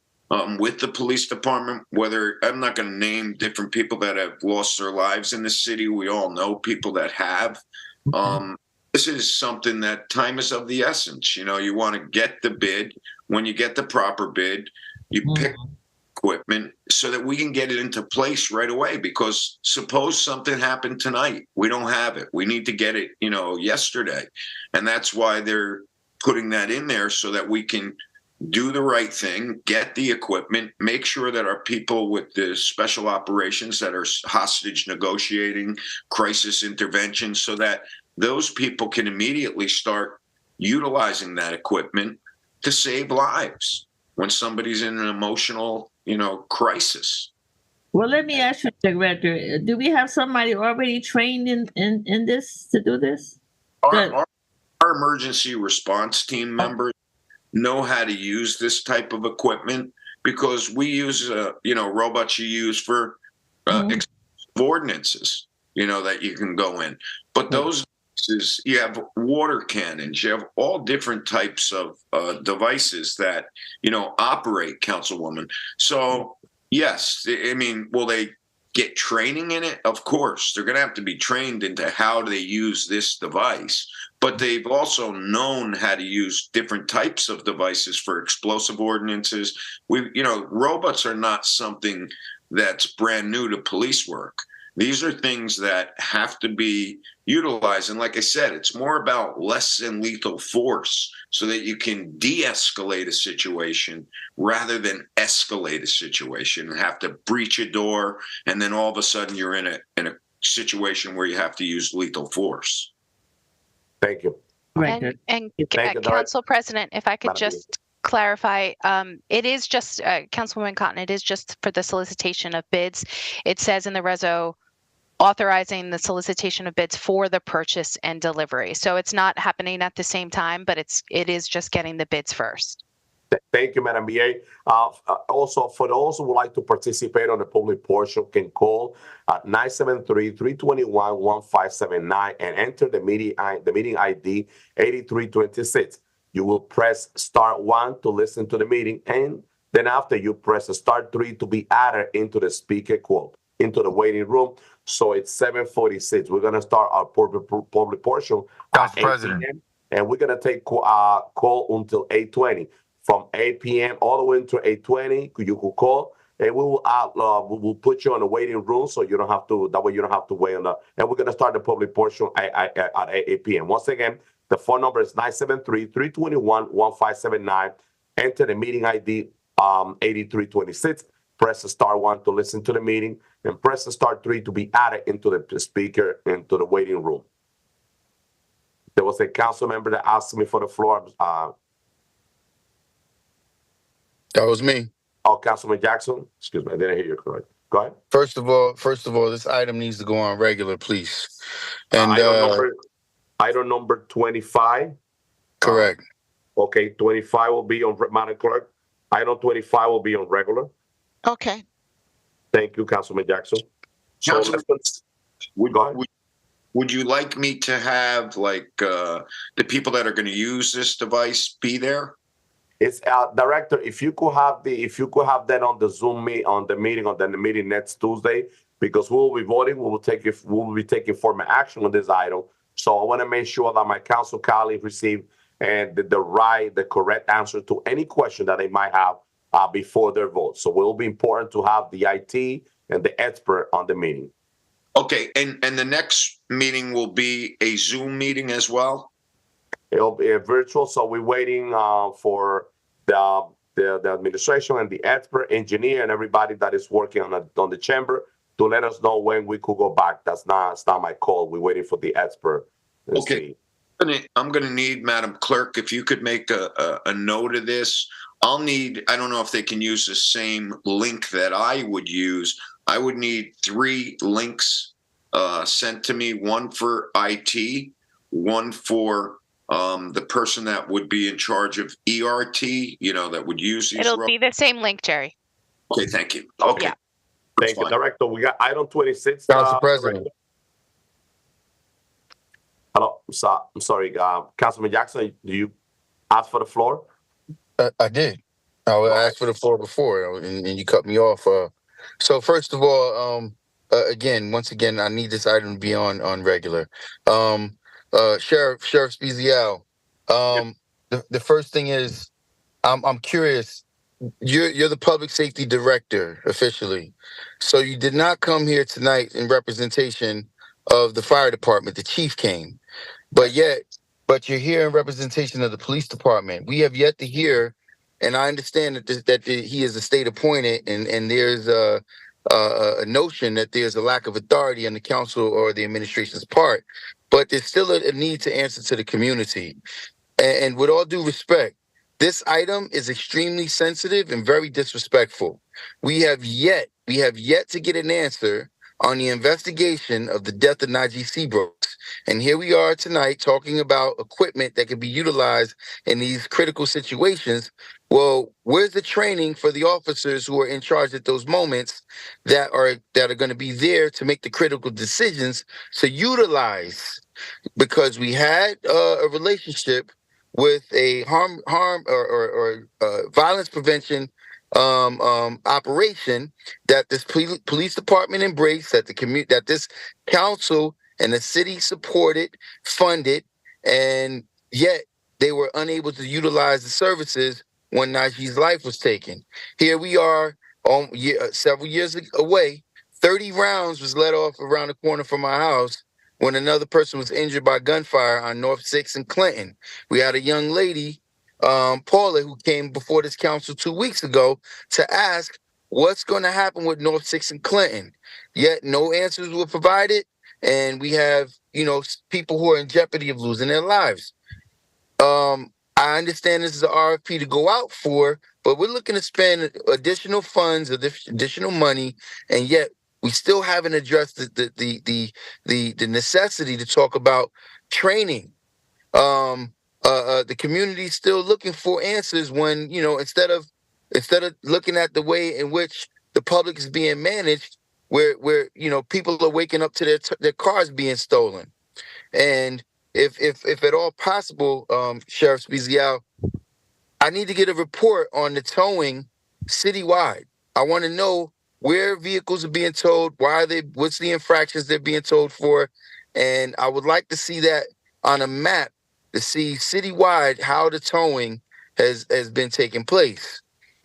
with the police department, whether I'm not going to name different people that have lost their lives in the city. We all know people that have. This is something that time is of the essence. You want to get the bid. When you get the proper bid, you pick equipment so that we can get it into place right away. Because suppose something happened tonight, we don't have it. We need to get it, yesterday. And that's why they're putting that in there so that we can do the right thing, get the equipment, make sure that our people with the special operations that are hostage negotiating, crisis intervention, so that those people can immediately start utilizing that equipment to save lives when somebody's in an emotional, crisis. Well, let me ask you, Director, do we have somebody already trained in this to do this? Our emergency response team members know how to use this type of equipment because we use, robots you use for ordinances, that you can go in. But those you have water cannons, you have all different types of devices that, operate, Councilwoman. So, yes, will they get training in it? Of course, they're going to have to be trained into how they use this device. But they've also known how to use different types of devices for explosive ordinances. Robots are not something that's brand new to police work. These are things that have to be utilized. And like I said, it's more about less than lethal force so that you can de-escalate a situation rather than escalate a situation and have to breach a door. And then all of a sudden you're in a situation where you have to use lethal force. Thank you. And Council President, if I could just clarify, it is just, Councilwoman Cotton, it is just for the solicitation of bids. It says in the reso, authorizing the solicitation of bids for the purchase and delivery. So it's not happening at the same time, but it is just getting the bids first. Thank you, Madam BA. Also, for those who would like to participate on the public portion, can call at 973-321-1579 and enter the meeting ID 8326. You will press star 1 to listen to the meeting, and then after you press star 3 to be added into the speaker quote, into the waiting room. So it's 7:46. We're going to start our public portion at 8 p.m. And we're going to take call until 8:20. From 8 p.m. all the way until 8:20, you could call, and we will put you on the waiting room so you don't have to. That way you don't have to wait on the. And we're going to start the public portion at 8 p.m. Once again, the phone number is 973-321-1579. Enter the meeting ID 8326. Press the star 1 to listen to the meeting, and press the star 3 to be added into the speaker into the waiting room. There was a council member that asked me for the floor. That was me. Oh, Councilman Jackson. Excuse me, I didn't hear you correct. Go ahead. First of all, this item needs to go on regular, please. And item number 25. Correct. Okay, 25 will be on Madam Clerk. Item 25 will be on regular. Okay. Thank you, Councilman Jackson. So would you like me to have the people that are going to use this device be there? It's Director. If you could have that on the Zoom meeting next Tuesday, because we will be voting. We will be taking formal action on this item. So I want to make sure that my council colleagues receive the correct answer to any question that they might have before their vote. So it will be important to have the IT and the expert on the meeting. Okay, and the next meeting will be a Zoom meeting as well? It'll be a virtual, so we're waiting for the the administration and the expert engineer and everybody that is working on the chamber to let us know when we could go back. It's not my call. We're waiting for the expert. Okay. I'm going to need, Madam Clerk, if you could make a note of this. I don't know if they can use the same link that I would use. I would need 3 links sent to me, one for IT, one for the person that would be in charge of ERT, that would use these. It'll be the same link, Jerry. Okay, thank you. Okay. Yeah. Thank you, Director. We got item 26. Council President. Director. Hello, I'm sorry, Councilman Jackson, do you ask for the floor? I did. I asked for the floor before, and you cut me off. So first of all, once again, I need this item to be on regular. Sheriff Spezial, the first thing is, I'm curious. You're the public safety director officially, so you did not come here tonight in representation of the fire department. The chief came, but you're here in representation of the police department. We have yet to hear, and I understand that he is a state appointed, and there's a notion that there's a lack of authority on the council or the administration's part, but there's still a need to answer to the community. And with all due respect, this item is extremely sensitive and very disrespectful. We have yet to get an answer on the investigation of the death of Najee Seabrooks. And here we are tonight talking about equipment that can be utilized in these critical situations. Well, where's the training for the officers who are in charge at those moments that are going to be there to make the critical decisions to utilize? Because we had a relationship with a harm or violence prevention operation that this police department embraced, that this council and the city supported, funded, and yet they were unable to utilize the services when Najee's life was taken. Here we are, several years away. 30 rounds was let off around the corner from my house when another person was injured by gunfire on North 6th and Clinton. We had a young lady, Paula, who came before this council 2 weeks ago to ask what's going to happen with North 6th and Clinton. Yet no answers were provided, and we have, people who are in jeopardy of losing their lives. I understand this is an RFP to go out for, but we're looking to spend additional funds, additional money, and yet we still haven't addressed the necessity to talk about training. The community is still looking for answers when, instead of looking at the way in which the public is being managed, where people are waking up to their cars being stolen. And if at all possible, Sheriff Spezial, I need to get a report on the towing citywide. I want to know where vehicles are being towed, what's the infractions they're being towed for, and I would like to see that on a map to see citywide how the towing has been taking place.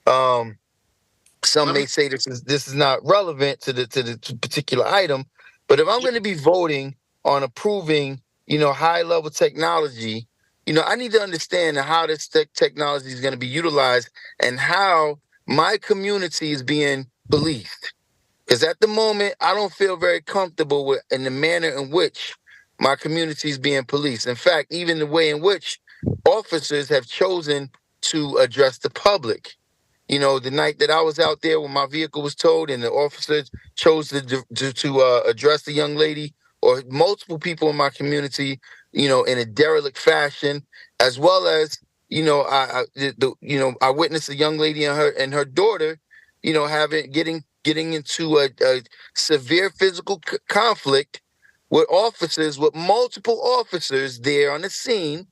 Some may say this is not relevant to the particular item, but if I'm going to be voting on approving, high level technology, I need to understand how this technology is going to be utilized and how my community is being policed. Because at the moment, I don't feel very comfortable in the manner in which my community is being policed. In fact, even the way in which officers have chosen to address the public. The night that I was out there when my vehicle was towed and the officers chose to address the young lady or multiple people in my community, in a derelict fashion, as well as, I witnessed a young lady and her daughter, getting into a severe physical conflict with multiple officers there on the scene,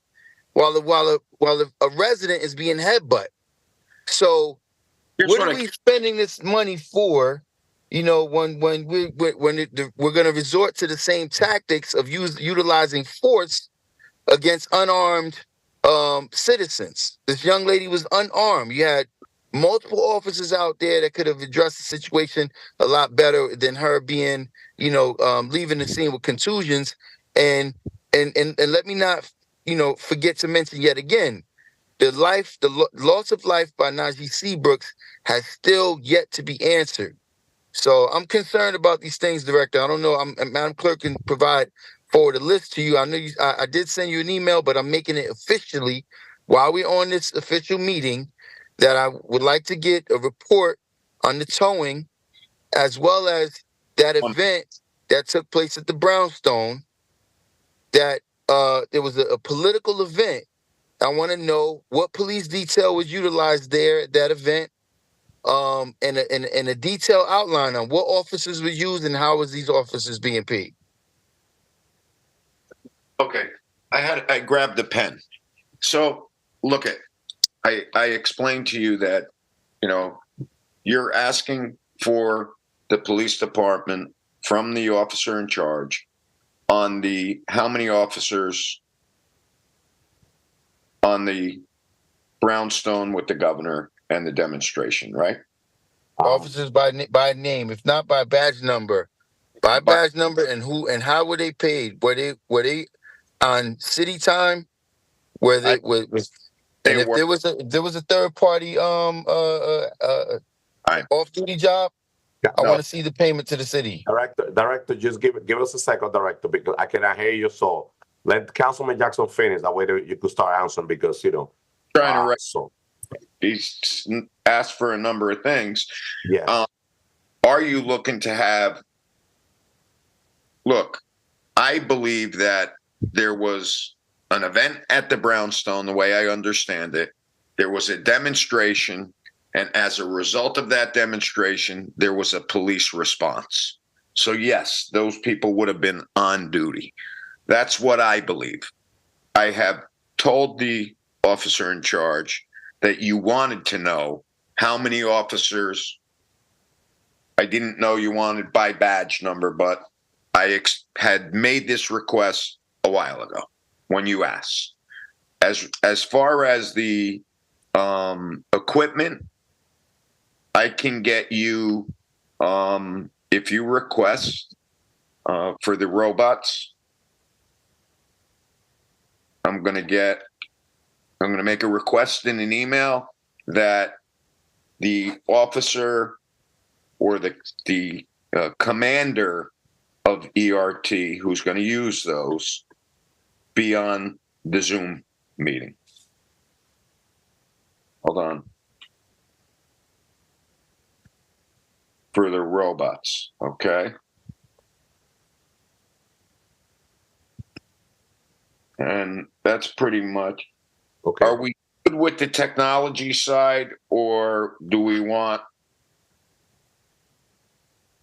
while a resident is being headbutt. So, what are we spending this money for? When we're going to resort to the same tactics of utilizing force against unarmed citizens. This young lady was unarmed. You had multiple officers out there that could have addressed the situation a lot better than her being, leaving the scene with contusions. And let me not, forget to mention yet again, loss of life by Najee Seabrooks has still yet to be answered. So I'm concerned about these things, Director. I don't know. Madam Clerk can forward a list to you. I know I did send you an email, but I'm making it officially while we're on this official meeting that I would like to get a report on the towing, as well as that event that took place at the Brownstone. That there was a political event. I want to know what police detail was utilized there at that event. And a detailed outline on what officers were used and how was these officers being paid. Okay, I grabbed the pen. So look I explained to you that, you're asking for the police department from the officer in charge on how many officers on the Brownstone with the governor and the demonstration, right? Officers by name, if not by badge number, and who and how were they paid? Were they on city time? Were they was and if there was a third party off duty job, I want to see the payment to the city. Director, just give us a second, Director, because I cannot hear you. So let Councilman Jackson finish. That way you could start answering because trying to he's asked for a number of things. Yeah. Are you looking to have? Look, I believe that there was an event at the Brownstone, the way I understand it. There was a demonstration, and as a result of that demonstration, there was a police response. So yes, those people would have been on duty. That's what I believe. I have told the officer in charge that you wanted to know how many officers. I didn't know you wanted by badge number, but I had made this request a while ago when you asked. As far as the equipment, I can get you, if you request for the robots, I'm going to make a request in an email that the officer or the commander of ERT who's going to use those be on the Zoom meeting. Hold on. For the robots, okay? And that's pretty much. Okay. Are we good with the technology side, or do we want?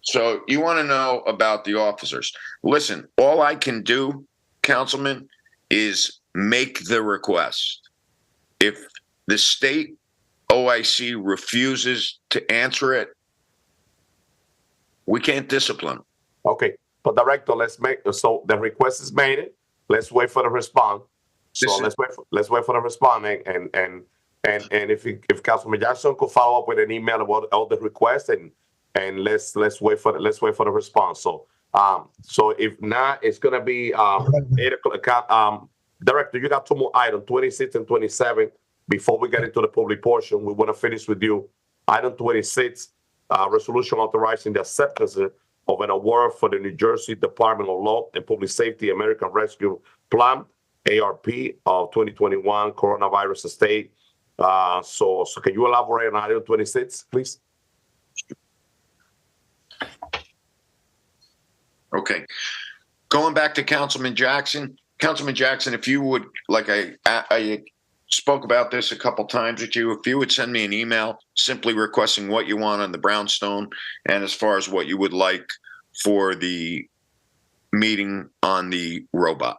So you want to know about the officers. Listen, all I can do, Councilman, is make the request. If the state OIC refuses to answer it, we can't discipline. Okay, but Director, so the request is made. Let's wait for the response. So let's wait for the response, and if Councilman Jackson could follow up with an email about all the requests, and let's wait for the response. So if not, it's gonna be 8 o'clock. Director, you got two more items, 26 and 27. Before we get into the public portion, we want to finish with you. Item 26, resolution authorizing the acceptance of an award for the New Jersey Department of Law and Public Safety American Rescue Plan, ARP of 2021 coronavirus state. So can you elaborate on item 26, please? Okay. Going back to Councilman Jackson, if you would, like I spoke about this a couple times with you, if you would send me an email simply requesting what you want on the Brownstone and as far as what you would like for the meeting on the robot.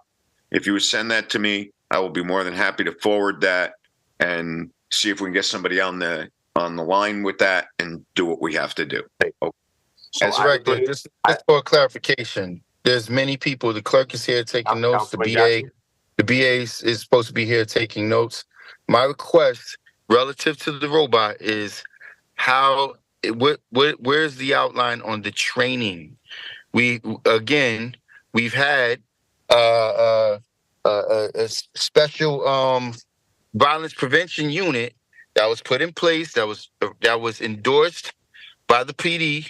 If you would send that to me, I will be more than happy to forward that and see if we can get somebody on the line with that and do what we have to do. Okay. That's right. Just for clarification, there's many people. The clerk is here taking notes. The BA is supposed to be here taking notes. My request relative to the robot is where's the outline on the training? We've had a special violence prevention unit that was put in place, that was endorsed by the PD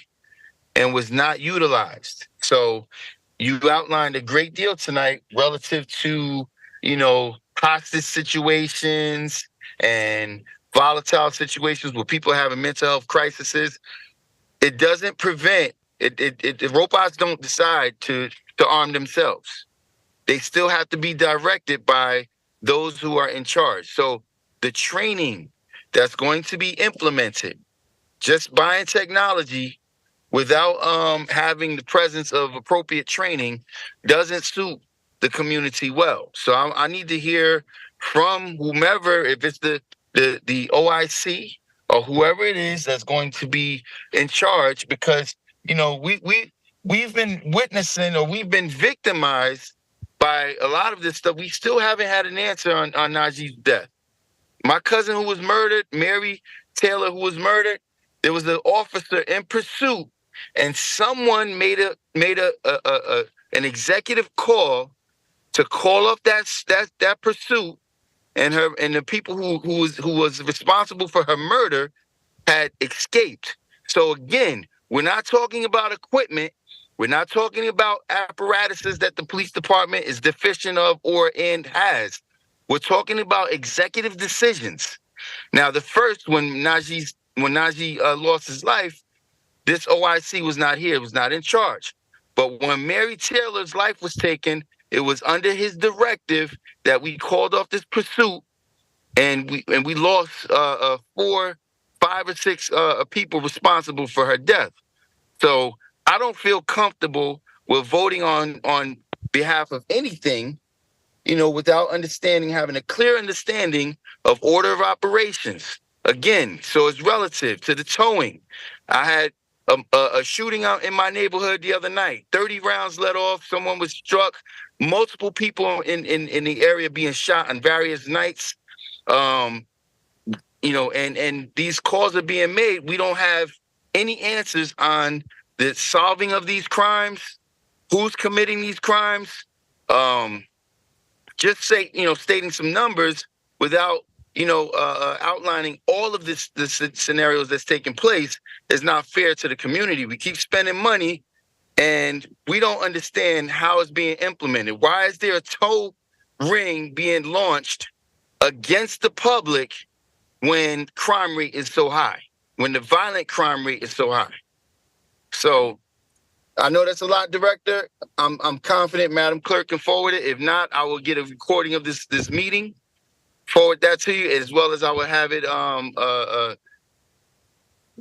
and was not utilized. So you outlined a great deal tonight relative to, hostage situations and volatile situations where people having mental health crises. It doesn't prevent the robots don't decide to arm themselves. They still have to be directed by those who are in charge. So the training that's going to be implemented, just buying technology without having the presence of appropriate training, doesn't suit the community well. So I need to hear from whomever, if it's the OIC or whoever it is that's going to be in charge, because we've been witnessing, or we've been victimized by a lot of this stuff. We still haven't had an answer on Najee's death. My cousin who was murdered, Mary Taylor, who was murdered, there was an officer in pursuit, and someone made an executive call to call off that pursuit, and the people who was responsible for her murder had escaped. So again, we're not talking about equipment. We're not talking about apparatuses that the police department is deficient of and has. We're talking about executive decisions. Now, the first, when Najee lost his life, this OIC was not here. It was not in charge. But when Mary Taylor's life was taken, it was under his directive that we called off this pursuit, and we lost 4, 5, or 6 people responsible for her death. So I don't feel comfortable with voting on behalf of anything, without having a clear understanding of order of operations. Again, so it's relative to the towing. I had a shooting out in my neighborhood the other night. 30 rounds let off. Someone was struck. Multiple people in the area being shot on various nights. And these calls are being made. We don't have any answers on the solving of these crimes, who's committing these crimes. Just stating some numbers without, outlining all of the scenarios that's taking place is not fair to the community. We keep spending money and we don't understand how it's being implemented. Why is there a tow ring being launched against the public when crime rate is so high, when the violent crime rate is so high? So I know that's a lot, Director. I'm confident Madam Clerk can forward it. If not, I will get a recording of this meeting, forward that to you, as well as I will have it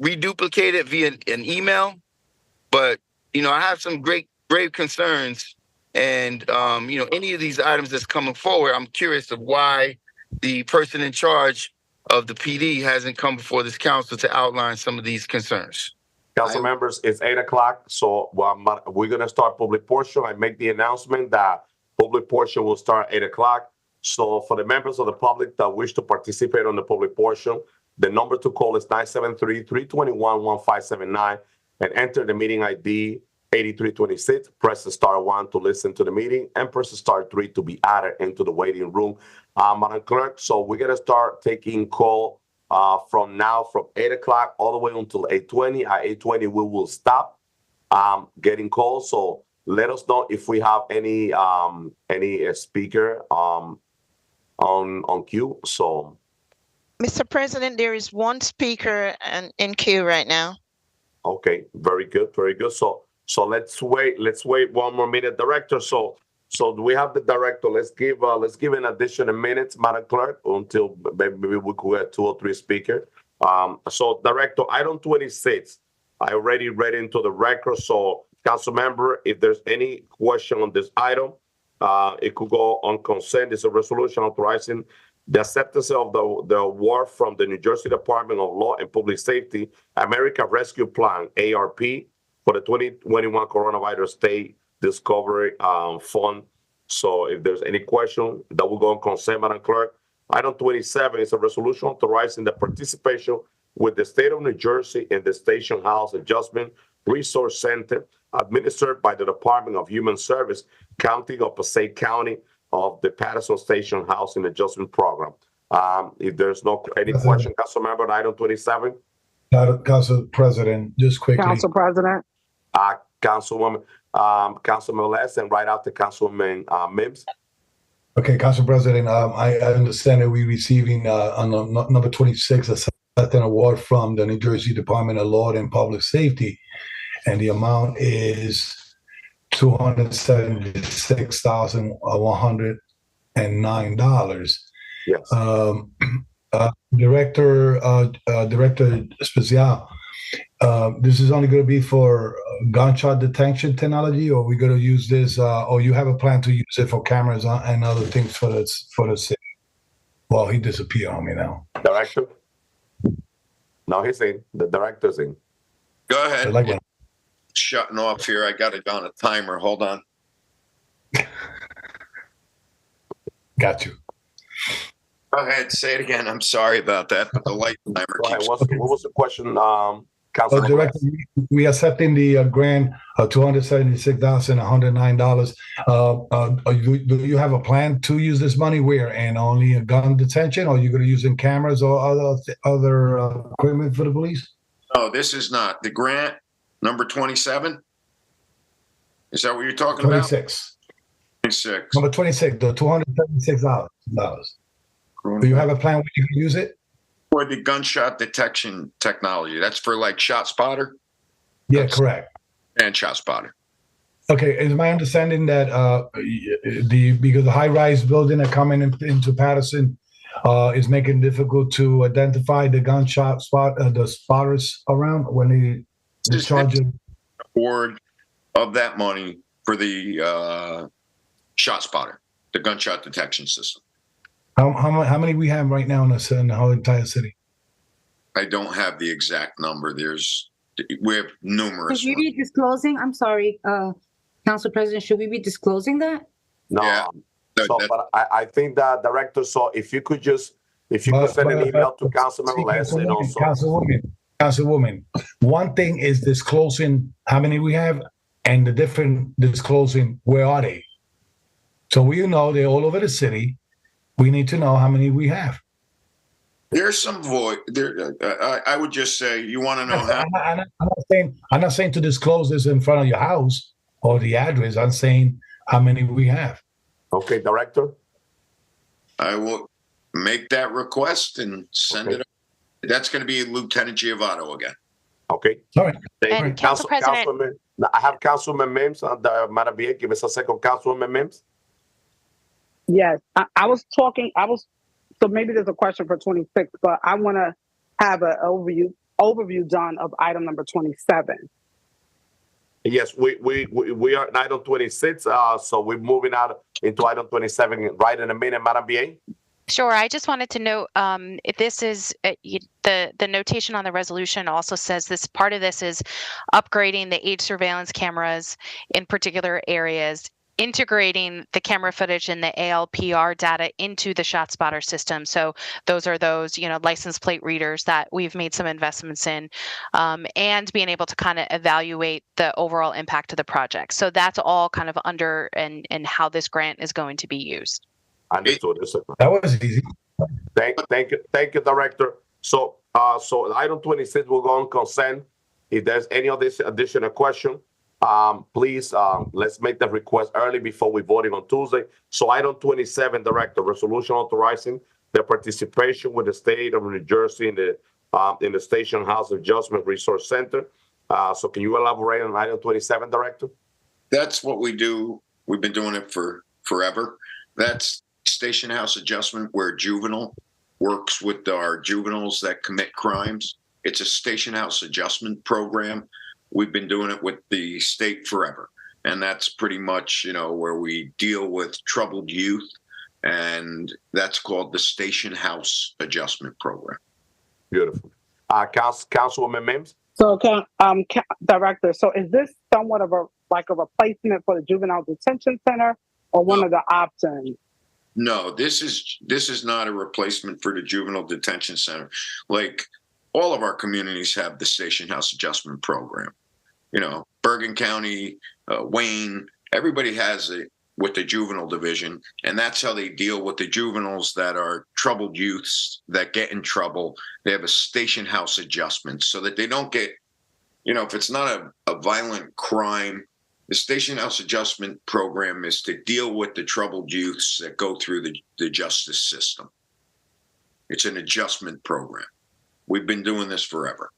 reduplicated via an email. But I have some grave concerns, and any of these items that's coming forward, I'm curious of why the person in charge of the PD hasn't come before this council to outline some of these concerns. Council members, it's 8 o'clock, so we're going to start public portion. I make the announcement that public portion will start 8 o'clock. So for the members of the public that wish to participate on the public portion, the number to call is 973-321-1579 and enter the meeting ID 8326. Press the star 1 to listen to the meeting and press the star 3 to be added into the waiting room. Madam Clerk, so we're going to start taking call from 8 o'clock all the way until 8:20. At 8:20, we will stop getting calls. So let us know if we have any speaker on queue. So, Mr. President, there is one speaker in queue right now. Okay, very good, very good. So let's wait one more minute, Director. So we have the director. Let's give an additional minutes, Madam Clerk, until maybe we could get 2 or 3 speakers. So Director, item 26, I already read into the record. So council member, if there's any question on this item, it could go on consent. It's a resolution authorizing the acceptance of the award from the New Jersey Department of Law and Public Safety America Rescue Plan, ARP, for the 2021 Coronavirus State Discovery Fund. So if there's any question, that will go on consent, Madam Clerk. Item 27 is a resolution authorizing the participation with the state of New Jersey in the Station House Adjustment Resource Center administered by the Department of Human Service, County of Passaic County, of the Paterson Station Housing Adjustment Program. If there's no any question, Council Member, on item 27. Council President, just quickly. Council President. Councilwoman, Councilman Les, and right after Councilwoman Mims. Okay, Council President, I understand that we're receiving on number 26 a certain award from the New Jersey Department of Law and Public Safety, and the amount is $276,109. Yes. Director Special, this is only going to be for gunshot detection technology, or we're going to use this, or you have a plan to use it for cameras and other things for the city? Well, he disappeared on me now. Director? No, he's in. The director's in. Go ahead. Shutting off here. I got it on a timer. Hold on. Got you. Go ahead. Say it again. I'm sorry about that, but the light timer keeps. What was the question, Councilman? Director, we accepting the grant of $276,109. Do you have a plan to use this money where, and only a gun detention, or are you going to use in cameras or other equipment for the police? No, this is not the grant number 27. Is that what you're talking 26. about? 26. Number 26, the $276. Do you have a plan where you can use it? For the gunshot detection technology. That's for like Shot Spotter? Yeah, correct. And Shot Spotter. Okay, it's my understanding that because the high-rise building that coming into Paterson is making it difficult to identify the gunshot the spotters around when they discharge it. Award of that money for the Shot Spotter, the gunshot detection system. How many we have right now in the whole entire city? I don't have the exact number. We have numerous. Should we be disclosing? I'm sorry, Council President. Should we be disclosing that? No. Yeah. But I think that Director. So if you could send an email to Councilman Les and also Councilwoman. One thing is disclosing how many we have, and the different disclosing where are they. So we know they're all over the city. We need to know how many we have. There's some void there. I would just say, you want to know how. I'm not saying to disclose this in front of your house or the address. I'm saying how many we have. Okay, Director. I will make that request and send it. That's going to be Lieutenant Giovanni again. Okay. All right. And Council President. I have Councilman Mims. Madam BA, give us a second, Councilman Mims. Yes, I was talking. So maybe there's a question for 26, but I want to have an overview done of item number 27. Yes, we are in item 26. So we're moving out into item 27 right in a minute, Madam BA. Sure. I just wanted to note if this is the notation on the resolution also says this part of this is upgrading the age surveillance cameras in particular areas, integrating the camera footage and the ALPR data into the ShotSpotter system. So those are those, license plate readers that we've made some investments in, and being able to kind of evaluate the overall impact of the project. So that's all kind of under and how this grant is going to be used. Understood. That was easy. Thank you, Director. So item 26 will go on consent. If there's any of this additional question, please let's make the request early before we voting on Tuesday. So item 27, Director, resolution authorizing the participation with the state of New Jersey in the Station House Adjustment Resource Center. So can you elaborate on item 27, Director? That's what we do. We've been doing it for forever. That's Station House Adjustment, where juvenile works with our juveniles that commit crimes. It's a Station House Adjustment program. We've been doing it with the state forever. And that's pretty much, where we deal with troubled youth. And that's called the Station House Adjustment Program. Beautiful. Councilwoman Mims? So, Director, so is this somewhat of a replacement for the Juvenile Detention Center or one of the options? No, this is not a replacement for the Juvenile Detention Center. Like, all of our communities have the Station House Adjustment Program. Bergen County, Wayne, everybody has with the juvenile division, and that's how they deal with the juveniles that are troubled youths that get in trouble. They have a station house adjustment so that they don't get, if it's not a violent crime, the station house adjustment program is to deal with the troubled youths that go through the justice system. It's an adjustment program. We've been doing this forever.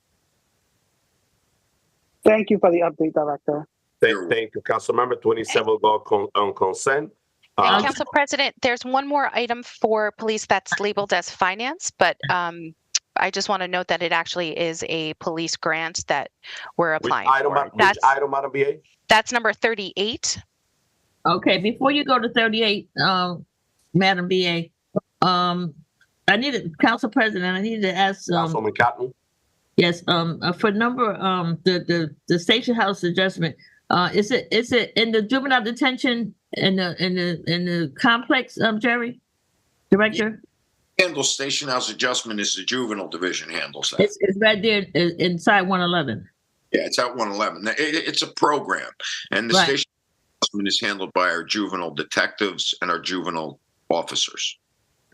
Thank you for the update, Director. Thank you, Councilmember. 27 will go on consent. And Council President, there's one more item for police that's labeled as finance, but I just want to note that it actually is a police grant that we're applying for. Which item, Madam BA? That's number 38. Okay, before you go to 38, Madam BA, Council President, I needed to ask. Councilman Cotton? Yes, for number, the station house adjustment, is it in the juvenile detention in the complex, Jerry, Director? Handle station house adjustment is the juvenile division handles that. It's right there inside 111. Yeah, it's at 111. It's a program, and the station adjustment is handled by our juvenile detectives and our juvenile officers.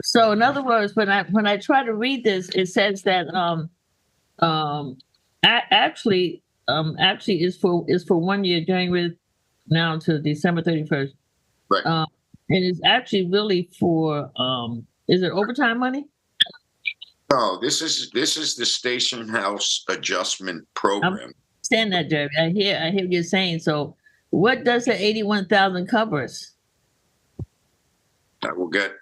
So, in other words, when I try to read this, it says that actually is for 1 year, January now to December 31st. Right. And it's actually really for is it overtime money? No, this is the station house adjustment program. I understand that, Jerry. I hear what you're saying. So, what does the 81,000 cover us? I will get.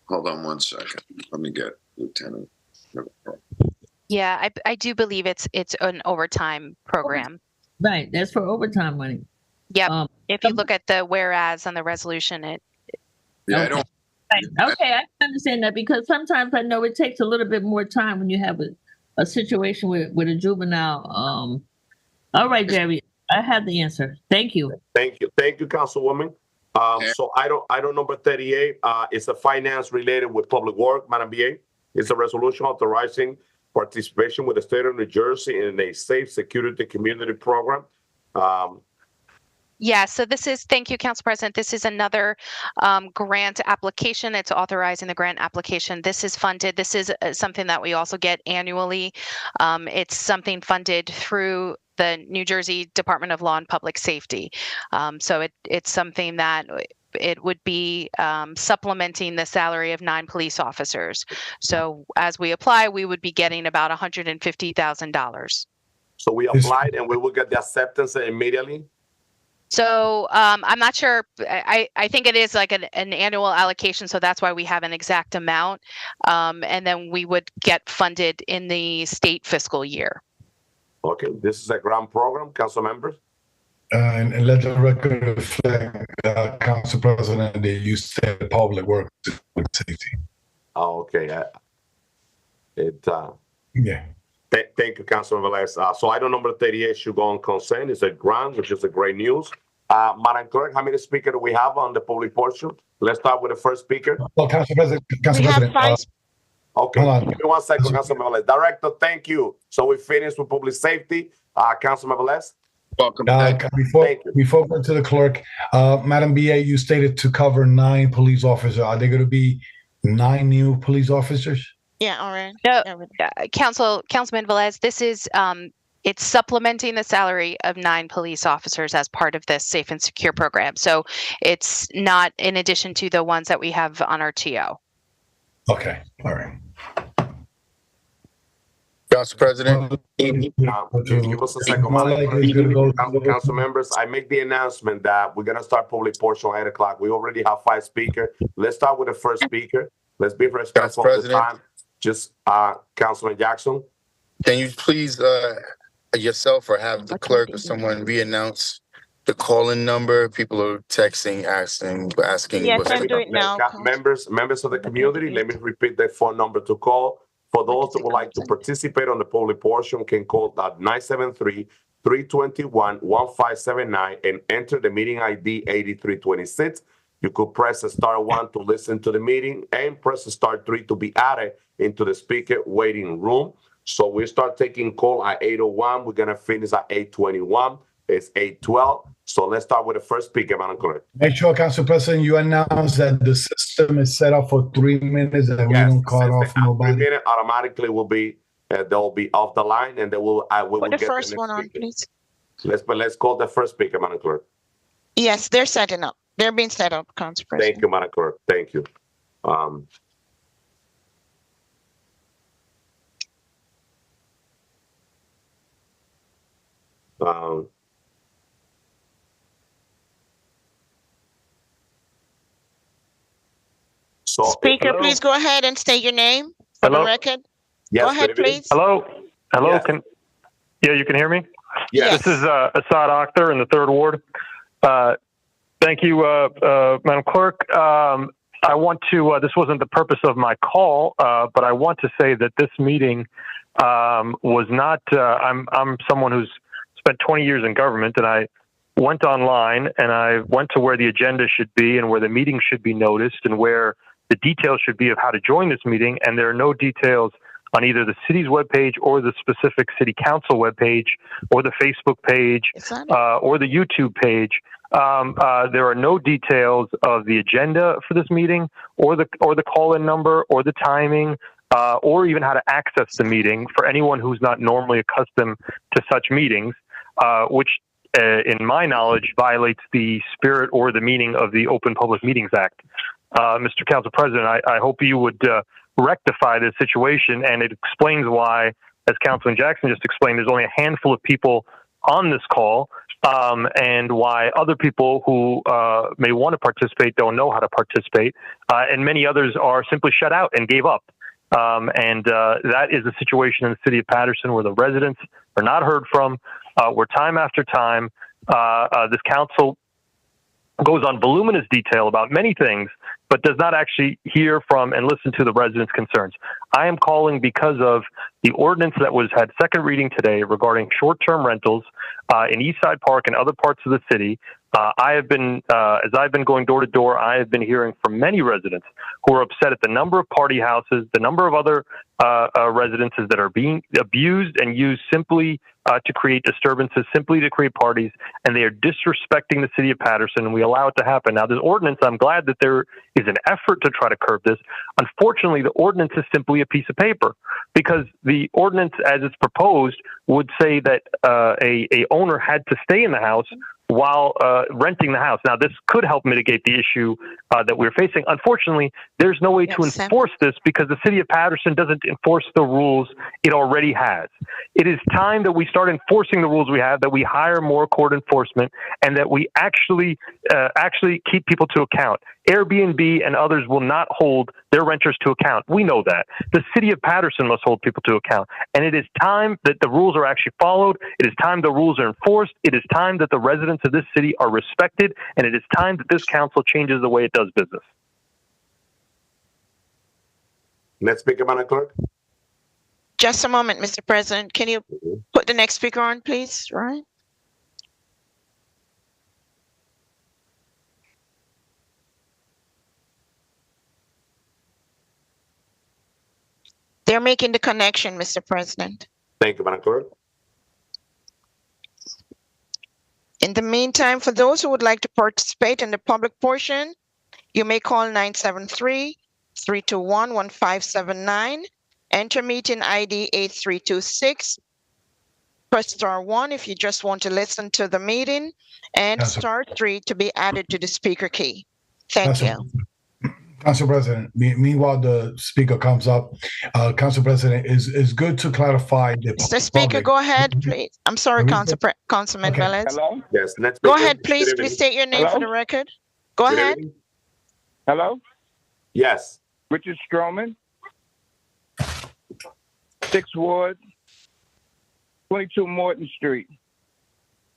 Hold on 1 second. Let me get Lieutenant. Yeah, I do believe it's an overtime program. Right, that's for overtime money. Yep. If you look at the whereas on the resolution, I don't. Right. Okay, I understand that because sometimes I know it takes a little bit more time when you have a situation with a juvenile. All right, Jerry, I have the answer. Thank you. Thank you, Councilwoman. So item number 38 is a finance related with public work, Madam BA. It's a resolution authorizing participation with the state of New Jersey in a safe security community program. Yeah, so thank you, Council President. This is another grant application. It's authorizing the grant application. This is funded. This is something that we also get annually. It's something funded through the New Jersey Department of Law and Public Safety. So it's something that it would be supplementing the salary of 9 police officers. So as we apply, we would be getting about $150,000. So we applied and we will get the acceptance immediately? So I'm not sure. I think it is like an annual allocation. So that's why we have an exact amount. And then we would get funded in the state fiscal year. Okay, this is a grant program, council members. And let the record reflect, Council President, that you said public works and safety. Oh, okay. Yeah. Thank you, Councilman Velez. So item number 38 should go on consent. It's a grant, which is a great news. Madam Clerk, how many speakers do we have on the public portion? Let's start with the first speaker. Well, Council President. Okay, give me 1 second, Councilman Velez. Director, thank you. So we finished with public safety. Councilman Velez. Welcome. Before going to the clerk, Madam BA, you stated to cover 9 police officers. Are there going to be 9 new police officers? Yeah, all right. No, Councilman Velez, this is it's supplementing the salary of 9 police officers as part of this safe and secure program. So it's not in addition to the ones that we have on our TO. Okay, all right. Council President. Give us a second. Council members, I make the announcement that we're going to start public portion at 8 o'clock. We already have 5 speakers. Let's start with the first speaker. Let's be respectful of the time. Just Councilman Jackson. Can you please yourself or have the clerk or someone re-announce the call-in number? People are texting, asking. Yeah, can do it now. Members of the community, let me repeat the phone number to call. For those that would like to participate on the public portion, can call at 973-321-1579 and enter the meeting ID 8326. You could press star 1 to listen to the meeting and press star 3 to be added into the speaker waiting room. So we start taking call at 8:01. We're going to finish at 8:21. It's 8:12. So let's start with the first speaker, Madam Clerk. Make sure, Council President, you announce that the system is set up for 3 minutes and we don't cut off nobody. 3 minutes automatically will be, they'll be off the line, and then we will Put the get first the next one on, speaker. please. Let's call the first speaker, Madam Clerk. Yes, they're setting up. They're being set up, Council President. Thank you, Madam Clerk. Thank you. So, Speaker, hello? please go ahead and state your name for the record. Yes, go ahead, please. Hello? Yes. Yeah, you can hear me? Yes. This is Assad Akhtar in the 3rd Ward. Thank you, Madam Clerk. I want to, this wasn't the purpose of my call, but I want to say that this meeting was not, I'm someone who's spent 20 years in government, and I went online and I went to where the agenda should be and where the meeting should be noticed and where the details should be of how to join this meeting. And there are no details on either the city's webpage or the specific city council webpage or the Facebook page or the YouTube page. There are no details of the agenda for this meeting or the call-in number or the timing or even how to access the meeting for anyone who's not normally accustomed to such meetings, which in my knowledge violates the spirit or the meaning of the Open Public Meetings Act. Mr. Council President, I hope you would rectify this situation, and it explains why, as Councilman Jackson just explained, there's only a handful of people on this call, and why other people who may want to participate don't know how to participate, and many others are simply shut out and gave up. And that is a situation in the city of Paterson where the residents are not heard from, where time after time this council goes on voluminous detail about many things, but does not actually hear from and listen to the residents' concerns. I am calling because of the ordinance that had second reading today regarding short-term rentals in Eastside Park and other parts of the city. I have been, as I've been going door to door, I have been hearing from many residents who are upset at the number of party houses, the number of other residences that are being abused and used simply to create disturbances, simply to create parties, and they are disrespecting the city of Paterson, and we allow it to happen. Now, this ordinance, I'm glad that there is an effort to try to curb this. Unfortunately, the ordinance is simply a piece of paper, because the ordinance, as it's proposed, would say that a owner had to stay in the house while renting the house. Now, this could help mitigate the issue that we're facing. Unfortunately, there's no way to enforce this because the city of Paterson doesn't enforce the rules it already has. It is time that we start enforcing the rules we have, that we hire more court enforcement, and that we actually keep people to account. Airbnb and others will not hold their renters to account. We know that. The city of Paterson must hold people to account. And it is time that the rules are actually followed. It is time the rules are enforced. It is time that the residents of this city are respected. And it is time that this council changes the way it does business. Next speaker, Madam Clerk. Just a moment, Mr. President. Can you put the next speaker on, please? Right. They're making the connection, Mr. President. Thank you, Madam Clerk. In the meantime, for those who would like to participate in the public portion, you may call 973-321-1579. Enter meeting ID 8326. Press *1 if you just want to listen to the meeting, and *3 to be added to the speaker key. Thank you. Council President, meanwhile the speaker comes up, Council President, is good to clarify the Mr. Speaker, go ahead, please. I'm sorry, Councilman Velez. Hello? Yes, next Go speaker. ahead, please. Please state your name for the record. Go ahead. Hello? Yes. Richard Stroman, 6th Ward, 22 Morton Street.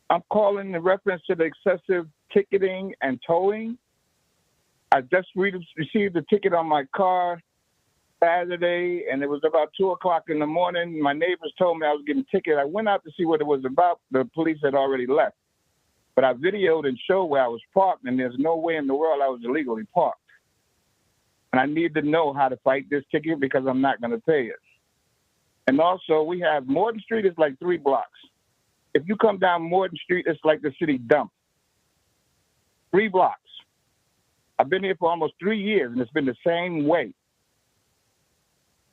I'm calling in reference to the excessive ticketing and towing. I just received a ticket on my car Saturday, and it was about 2 o'clock in the morning. My neighbors told me I was getting a ticket. I went out to see what it was about. The police had already left. But I videoed and showed where I was parked, and there's no way in the world I was illegally parked. And I need to know how to fight this ticket because I'm not going to pay it. And also, we have Morton Street is like 3 blocks. If you come down Morton Street, it's like the city dump. 3 blocks. I've been here for almost 3 years, and it's been the same way.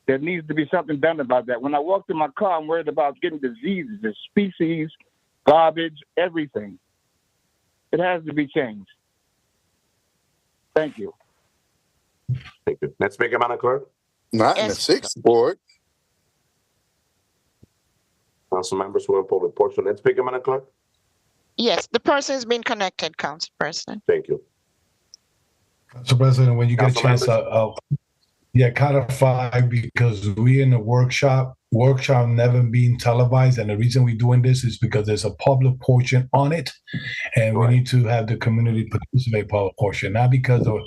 There needs to be something done about that. When I walk to my car, I'm worried about getting diseases, the species, garbage, everything. It has to be changed. Thank you. Thank you. Next speaker, Madam Clerk. Not in the 6th ward. Council members who are in public portion. Next speaker, Madam Clerk. Yes, the person has been connected, Council President. Thank you. Council President, when you get a Council chance, members? clarify, because we in the workshop never being televised, and the reason we're doing this is because there's a public portion on it, and we need to have the community participate public portion, not because of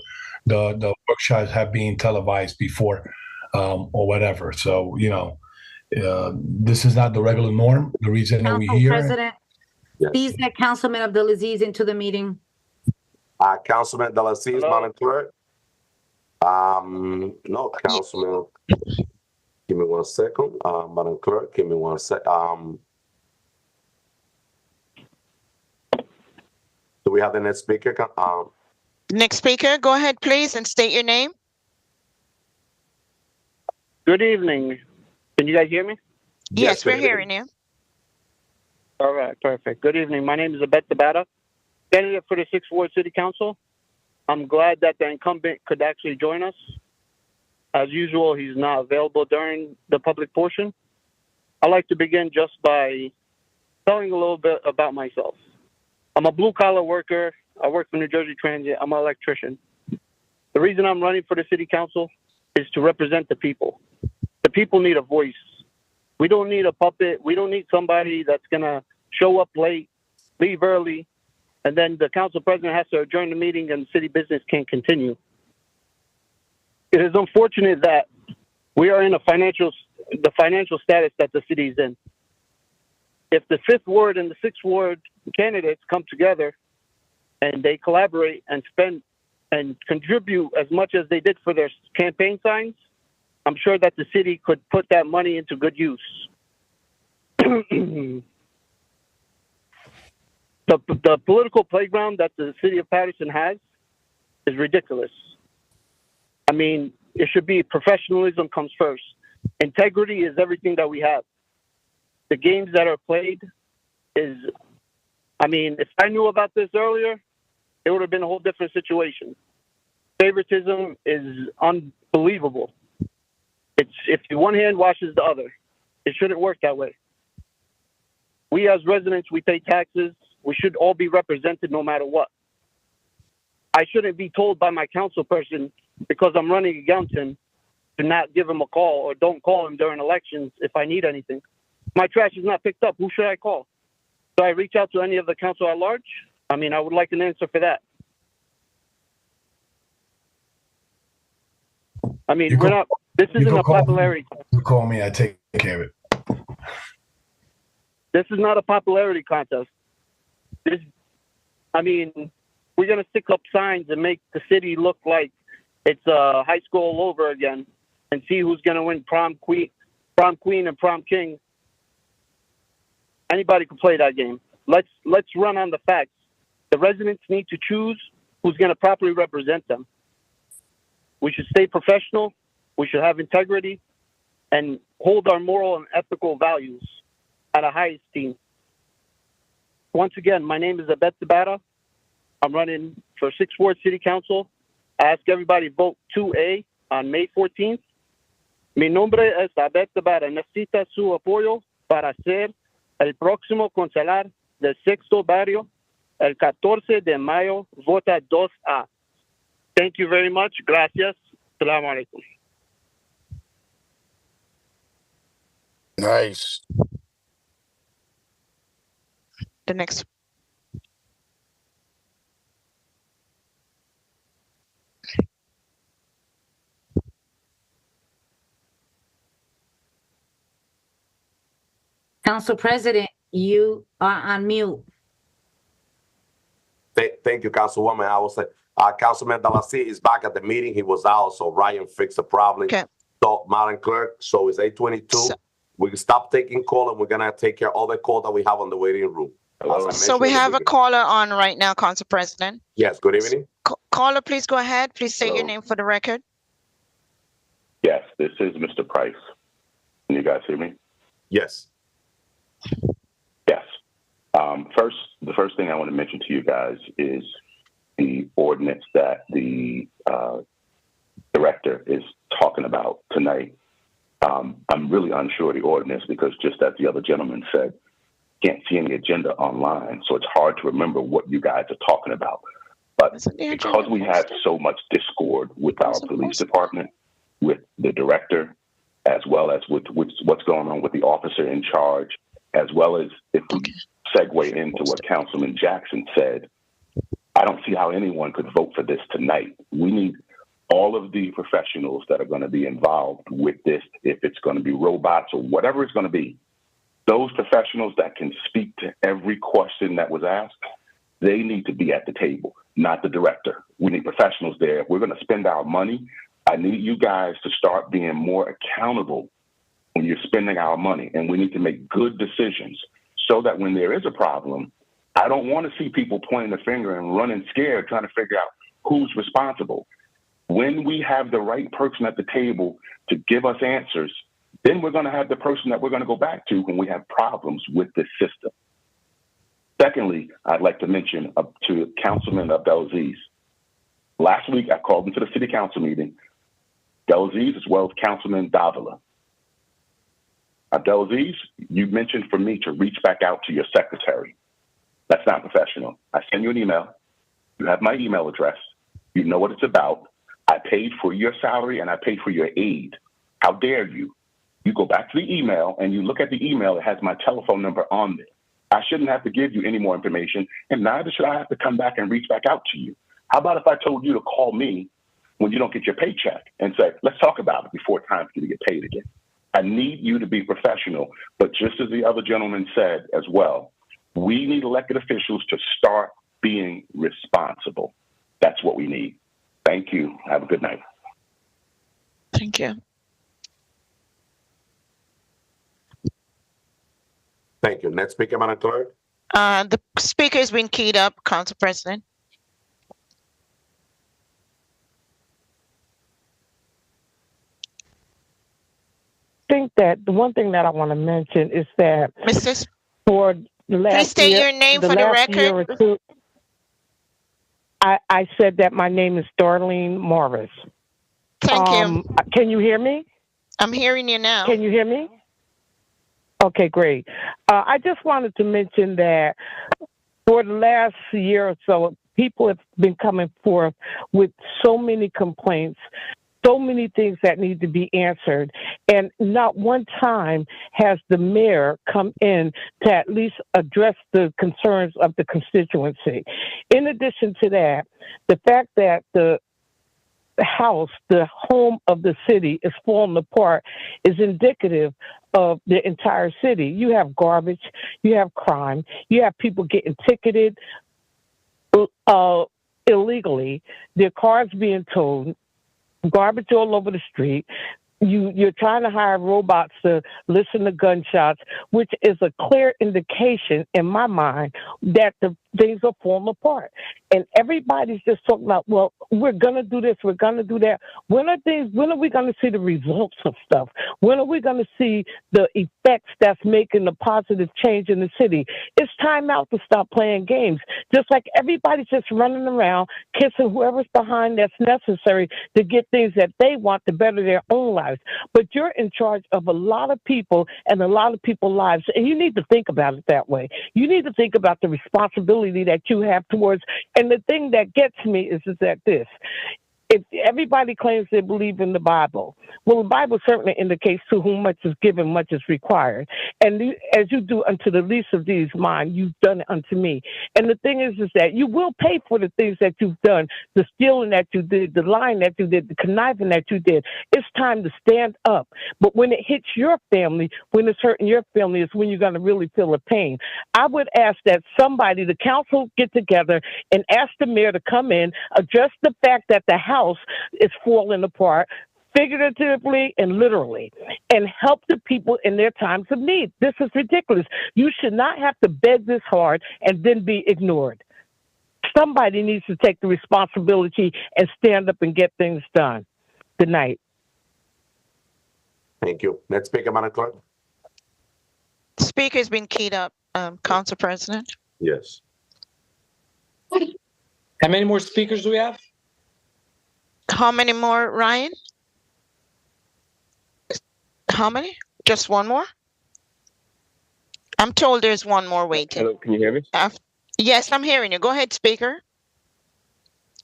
the workshops have been televised before or whatever. So this is not the regular norm. The reason that we're Council here. President, please let Councilman Abdulaziz into the meeting. Councilman Abdulaziz, Madam Clerk. No, Councilman. Give me 1 second. Madam Clerk, give me 1 sec. Do we have the next speaker? Next speaker, go ahead, please, and state your name. Good evening. Can you guys hear me? Yes, we're hearing you. All right, perfect. Good evening. My name is Abet Tabata, candidate for the 6th Ward City Council. I'm glad that the incumbent could actually join us. As usual, he's not available during the public portion. I'd like to begin just by telling a little bit about myself. I'm a blue-collar worker. I work for New Jersey Transit. I'm an electrician. The reason I'm running for the city council is to represent the people. The people need a voice. We don't need a puppet. We don't need somebody that's going to show up late, leave early, and then the council president has to adjourn the meeting and city business can't continue. It is unfortunate that we are in the financial status that the city is in. If the 5th Ward and the 6th Ward candidates come together and they collaborate and spend and contribute as much as they did for their campaign signs, I'm sure that the city could put that money into good use. The political playground that the city of Paterson has is ridiculous. I mean, it should be professionalism comes first. Integrity is everything that we have. The games that are played is, I mean, if I knew about this earlier, it would have been a whole different situation. Favoritism is unbelievable. It's if one hand washes the other. It shouldn't work that way. We as residents, we pay taxes. We should all be represented no matter what. I shouldn't be told by my council person because I'm running against him to not give him a call or don't call him during elections if I need anything. My trash is not picked up. Who should I call? Do I reach out to any of the council at large? I mean, I would like an answer for that. I mean, this isn't a popularity. You call me, I take care of it. This is not a popularity contest. I mean, we're going to stick up signs and make the city look like it's high school all over again and see who's going to win prom queen and prom king. Anybody can play that game. Let's run on the facts. The residents need to choose who's going to properly represent them. We should stay professional. We should have integrity and hold our moral and ethical values at a high esteem. Once again, my name is Abet Tabata. I'm running for 6th Ward City Council. I ask everybody vote 2A on May 14th. Mi nombre es Abet Tabata. Necesita su apoyo para ser el próximo consular del 6º barrio. El 14 de mayo, vota 2A. Thank you very much. Gracias. Assalamu alaikum. Nice. The next. Council President, you are on mute. Thank you, Councilwoman. I will say, Councilman Dalasi is back at the meeting. He was out, so Ryan fixed the problem. Okay. So, Madam Clerk, so it's 8:22. We stop taking call, and we're gonna take care of all the call that we have on the waiting room. So we have a caller on right now, Council President. Yes, good evening. Caller, please go ahead. Please say your Hello. name for the record. Yes, this is Mr. Price. Can you guys hear me? Yes. Yes. The first thing I want to mention to you guys is the ordinance that the director is talking about tonight. I'm really unsure of the ordinance because, just as the other gentleman said, can't see any agenda online, so it's hard to remember what you guys are talking about. But because we have so much discord with our police department, with the director, as well as with what's going on with the officer in charge, as well as if we segue into what Councilman Jackson said, I don't see how anyone could vote for this tonight. We need all of the professionals that are going to be involved with this, if it's going to be robots or whatever it's going to be, those professionals that can speak to every question that was asked, they need to be at the table, not the director. We need professionals there. If we're going to spend our money, I need you guys to start being more accountable when you're spending our money, and we need to make good decisions so that when there is a problem, I don't want to see people pointing the finger and running scared, trying to figure out who's responsible. When we have the right person at the table to give us answers, then we're going to have the person that we're going to go back to when we have problems with this system. Secondly, I'd like to mention to Councilman Abdelaziz. Last week, I called into the city council meeting, Abdelaziz as well as Councilman Davila. Abdelaziz, you mentioned for me to reach back out to your secretary. That's not professional. I send you an email. You have my email address. You know what it's about. I paid for your salary and I paid for your aid. How dare you? You go back to the email and you look at the email. It has my telephone number on there. I shouldn't have to give you any more information, and neither should I have to come back and reach back out to you. How about if I told you to call me when you don't get your paycheck and say, let's talk about it before it's time for you to get paid again? I need you to be professional, but just as the other gentleman said as well, we need elected officials to start being responsible. That's what we need. Thank you. Have a good night. Thank you. Thank you. Next speaker, Madam Clerk. The speaker has been keyed up, Council President. I think that the one thing that I want to mention is that Mrs. for the last Please state year, your name for the last year or record. two, I said that my name is Darlene Morris. Thank you. Can you hear me? I'm hearing you now. Can you hear me? Okay, great. I just wanted to mention that for the last year or so, people have been coming forth with so many complaints, so many things that need to be answered. And not one time has the mayor come in to at least address the concerns of the constituency. In addition to that, the fact that the house, the home of the city, is falling apart is indicative of the entire city. You have garbage, you have crime, you have people getting ticketed illegally, their cars being towed, garbage all over the street. You're trying to hire robots to listen to gunshots, which is a clear indication in my mind that the things are falling apart. And everybody's just talking about, well, we're going to do this, we're going to do that. When are we going to see the results of stuff? When are we going to see the effects that's making the positive change in the city? It's time out to stop playing games. Just like everybody's just running around, kissing whoever's behind that's necessary to get things that they want to better their own lives. But you're in charge of a lot of people and a lot of people's lives, and you need to think about it that way. You need to think about the responsibility that you have towards, and the thing that gets me is that this. If everybody claims they believe in the Bible, well, the Bible certainly indicates to whom much is given, much is required. And as you do unto the least of these mine, you've done it unto me. And the thing is that you will pay for the things that you've done, the stealing that you did, the lying that you did, the conniving that you did. It's time to stand up. But when it hits your family, when it's hurting your family, is when you're going to really feel the pain. I would ask that somebody, the council, get together and ask the mayor to come in, address the fact that the house is falling apart, figuratively and literally, and help the people in their times of need. This is ridiculous. You should not have to beg this hard and then be ignored. Somebody needs to take the responsibility and stand up and get things done. Good night. Thank you. Next speaker, Madam Clerk. Speaker's been keyed up, Council President. Yes. How many more speakers do we have? How many more, Ryan? How many? Just one more? I'm told there's one more waiting. Hello, can you hear me? Yes, I'm hearing you. Go ahead, speaker.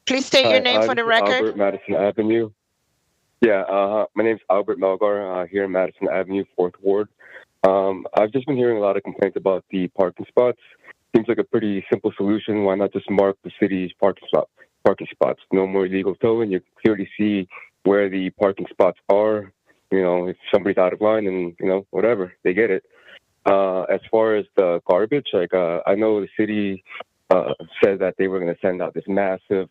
Please state your name for the record. Albert, Madison Avenue. Yeah, my name's Albert Melgar, here in Madison Avenue, 4th Ward. I've just been hearing a lot of complaints about the parking spots. Seems like a pretty simple solution. Why not just mark the city's parking spots? No more illegal towing. You clearly see where the parking spots are. You know, if somebody's out of line, and whatever, they get it. As far as the garbage, like I know the city said that they were going to send out this massive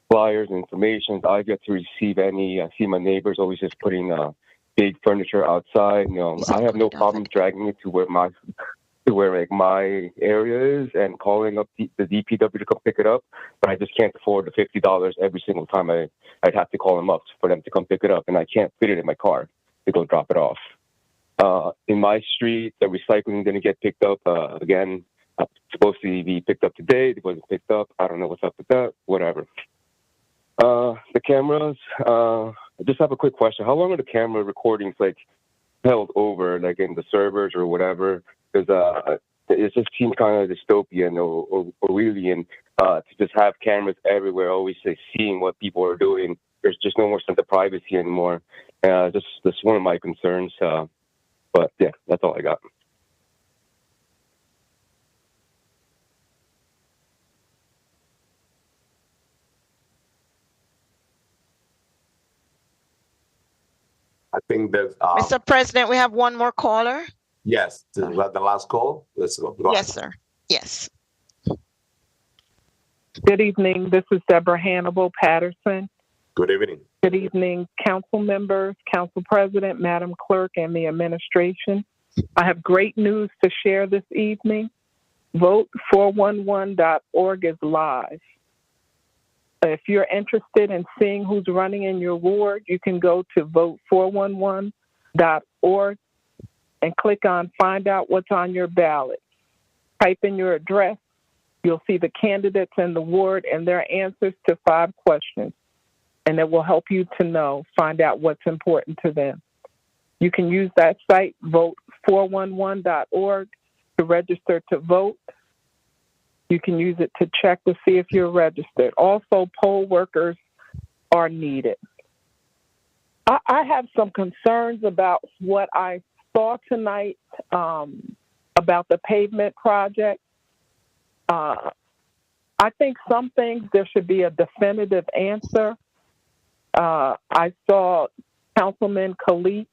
flyers and information. I get to receive any. I see my neighbors always just putting big furniture outside. I have no problem dragging it to where my area is and calling up the DPW to come pick it up, but I just can't afford the $50 every single time I'd have to call them up for them to come pick it up, and I can't fit it in my car to go drop it off. In my street, the recycling didn't get picked up. Again, it's supposed to be picked up today. It wasn't picked up. I don't know what's up with that. Whatever. The cameras, I just have a quick question. How long are the camera recordings held over, in the servers or whatever? Because it just seems kind of dystopian or Orwellian to just have cameras everywhere, always seeing what people are doing. There's just no more sense of privacy anymore. Just one of my concerns. But yeah, that's all I got. I think there's. Mr. President, we have one more caller. Yes, is that the last call? Let's go. Yes, sir. Yes. Good evening. This is Deborah Hannibal, Paterson. Good evening. Good evening, council members, council president, Madam Clerk, and the administration. I have great news to share this evening. Vote411.org is live. If you're interested in seeing who's running in your ward, you can go to vote411.org and click on Find Out What's on Your Ballot. Type in your address. You'll see the candidates in the ward and their answers to 5 questions. And it will help you to find out what's important to them. You can use that site, vote411.org, to register to vote. You can use it to check to see if you're registered. Also, poll workers are needed. I have some concerns about what I saw tonight about the pavement project. I think some things there should be a definitive answer. I saw Councilman Khalik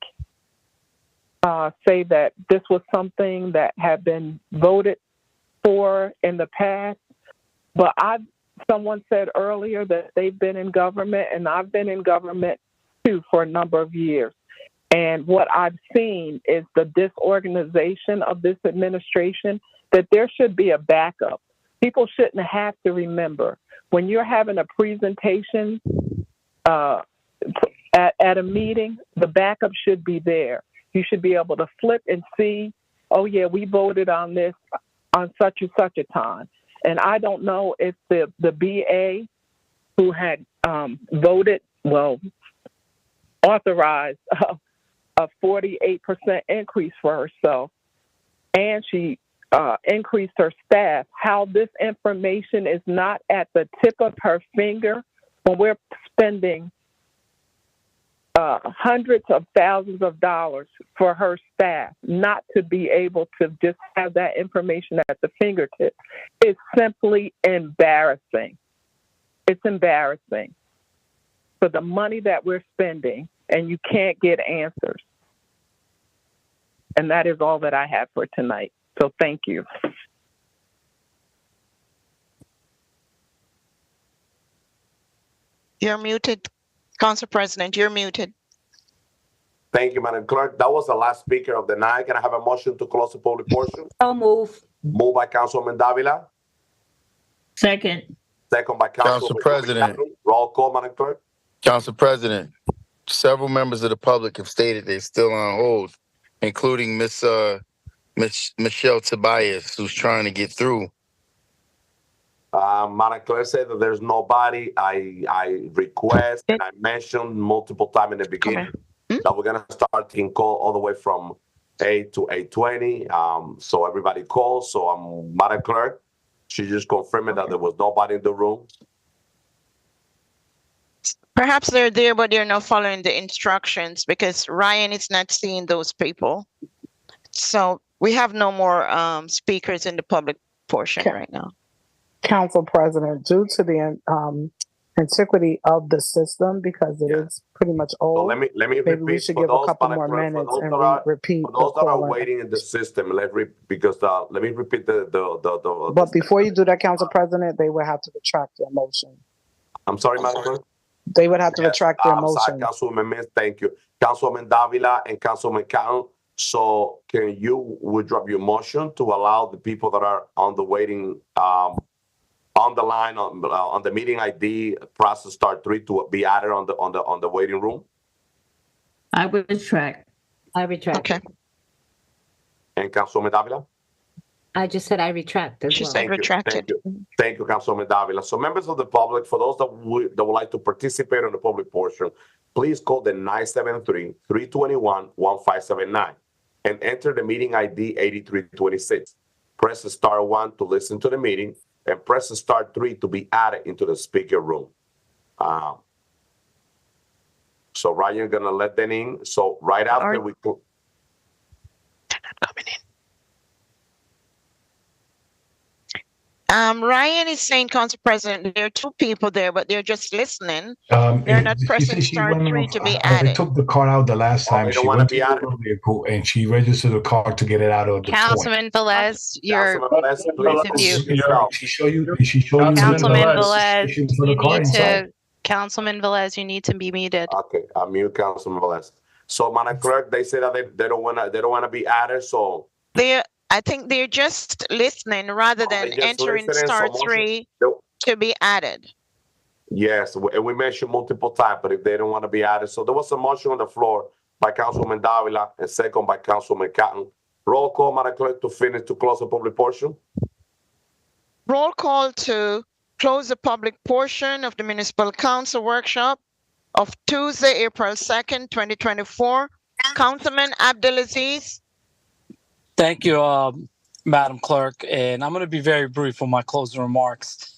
say that this was something that had been voted for in the past, but someone said earlier that they've been in government, and I've been in government too for a number of years. And what I've seen is the disorganization of this administration, that there should be a backup. People shouldn't have to remember. When you're having a presentation at a meeting, the backup should be there. You should be able to flip and see, oh yeah, we voted on this on such and such a time. And I don't know if the BA who had authorized a 48% increase for herself, and she increased her staff, how this information is not at the tip of her finger when we're spending hundreds of thousands of dollars for her staff, not to be able to just have that information at the fingertip. It's simply embarrassing. It's embarrassing for the money that we're spending, and you can't get answers. And that is all that I have for tonight. So thank you. You're muted, Council President, you're muted. Thank you, Madam Clerk. That was the last speaker of the night. Can I have a motion to close the public portion? So move. Moved by Councilwoman Davila, Second. second by Council Councilwoman President. McConnell. Roll call, Madam Clerk. Council President, several members of the public have stated they're still on hold, including Michelle Tobias, who's trying to get through. Madam Clerk said that there's nobody. I request, and I mentioned multiple times in the beginning that we're gonna start taking call all the way from 8 to 8:20. So everybody calls. So Madam Clerk, she just confirmed that there was nobody in the room. Perhaps they're there, but they're not following the instructions because Ryan is not seeing those people. So we have no more speakers in the public portion right now. Council President, due to the antiquity of the system, because it is pretty much old, So let me maybe repeat we should for give a those, couple Madam more Clerk, minutes for those and that are, repeat for the those that are call. waiting in the system. Let me repeat the. But before you do that, Council President, they would have to retract their motion. I'm sorry, Madam Clerk. They would have to retract their I'm sorry, motion. Councilwoman Miss. Thank you, Councilwoman Davila and Councilwoman McConnell. So can you withdraw your motion to allow the people that are on the waiting on the line on the meeting ID process start 3 to be added on the waiting room? I would retract. I retract. Okay. And Councilwoman Davila? I just said I retract as well. Thank you. Thank you, Councilwoman Davila. So members of the public, for those that would like to participate in the public portion, please call the 973-321-1579 and enter the meeting ID 8326. Press star 1 to listen to the meeting and press star 3 to be added into the speaker room. So Ryan gonna let them in. So right after we go. They're not coming in. Ryan is saying, Council President, there are 2 people there, but they're just listening. They're not pressing star 3 to be They added. took the car out the last time. they don't She wanna went be to added? the vehicle and she registered the car to get it out of the point. Councilman Velez, you're please. She show you. She showed you. Councilman the Velez, registration for the you car need inside. to, Councilman Velez, you need to be muted. Okay, I'm mute, Councilman Velez. So, Madam Clerk, they say that they don't wanna be added. So I think they're just listening rather than just entering listening, star so motion- 3 to be added. yes, we mentioned multiple times, but if they don't want to be added, so there was a motion on the floor by Councilwoman Davila and second by Councilwoman Cotton. Roll call, Madam Clerk, to close the public portion. Roll call to close the public portion of the Municipal Council workshop of Tuesday, April 2nd, 2024. Councilman Abdelaziz. Thank you, Madam Clerk, and I'm going to be very brief on my closing remarks.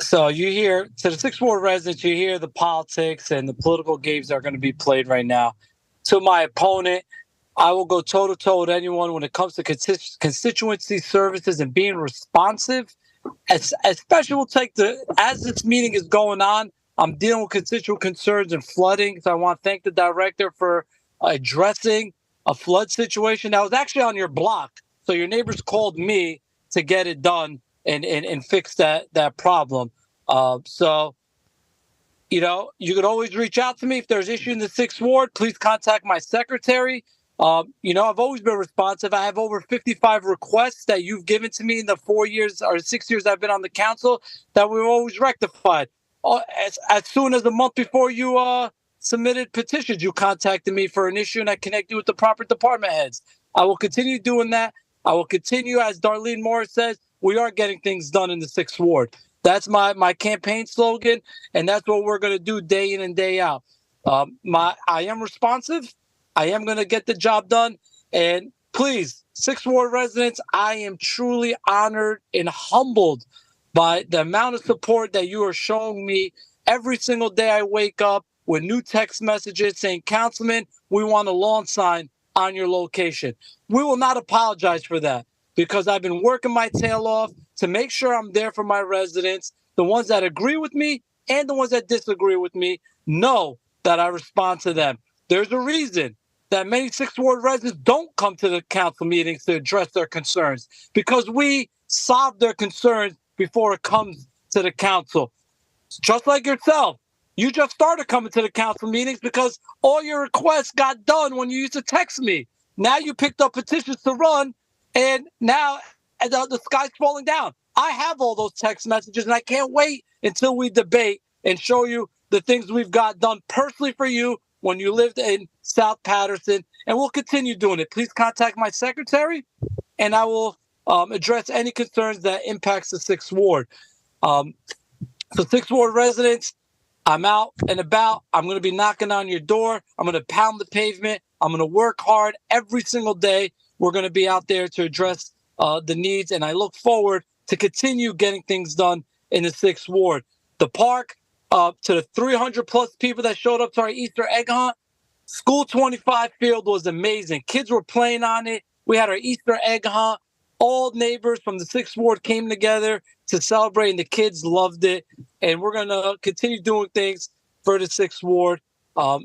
So you hear, to the 6th Ward residents, you hear the politics and the political games that are going to be played right now. To my opponent, I will go toe-to-toe with anyone when it comes to constituency services and being responsive. Especially we'll take as this meeting is going on, I'm dealing with constituent concerns and flooding. So I want to thank the director for addressing a flood situation that was actually on your block. So your neighbors called me to get it done and fix that problem. So, you know, you could always reach out to me if there's issue in the 6th Ward. Please contact my secretary. You know, I've always been responsive. I have over 55 requests that you've given to me in the 4 years or 6 years I've been on the council that we've always rectified. As soon as a month before you submitted petitions, you contacted me for an issue and I connected you with the proper department heads. I will continue doing that. I will continue, as Darlene Morris says, we are getting things done in the 6th Ward. That's my campaign slogan, and that's what we're going to do day in and day out. I am responsive. I am going to get the job done. And please, 6th Ward residents, I am truly honored and humbled by the amount of support that you are showing me every single day I wake up with new text messages saying, Councilman, we want a lawn sign on your location. We will not apologize for that because I've been working my tail off to make sure I'm there for my residents. The ones that agree with me and the ones that disagree with me know that I respond to them. There's a reason that many 6th Ward residents don't come to the council meetings to address their concerns because we solve their concerns before it comes to the council. Just like yourself, You just started coming to the council meetings because all your requests got done when you used to text me. Now you picked up petitions to run, and now the sky's falling down. I have all those text messages, and I can't wait until we debate and show you the things we've got done personally for you when you lived in South Paterson, and we'll continue doing it. Please contact my secretary, and I will address any concerns that impacts the 6th Ward. So 6th Ward residents, I'm out and about. I'm going to be knocking on your door. I'm going to pound the pavement. I'm going to work hard every single day. We're going to be out there to address the needs, and I look forward to continue getting things done in the 6th Ward. The park, to the 300 plus people that showed up to our Easter egg hunt, School 25 field was amazing. Kids were playing on it. We had our Easter egg hunt. All neighbors from the 6th Ward came together to celebrate, and the kids loved it. And we're going to continue doing things for the 6th Ward.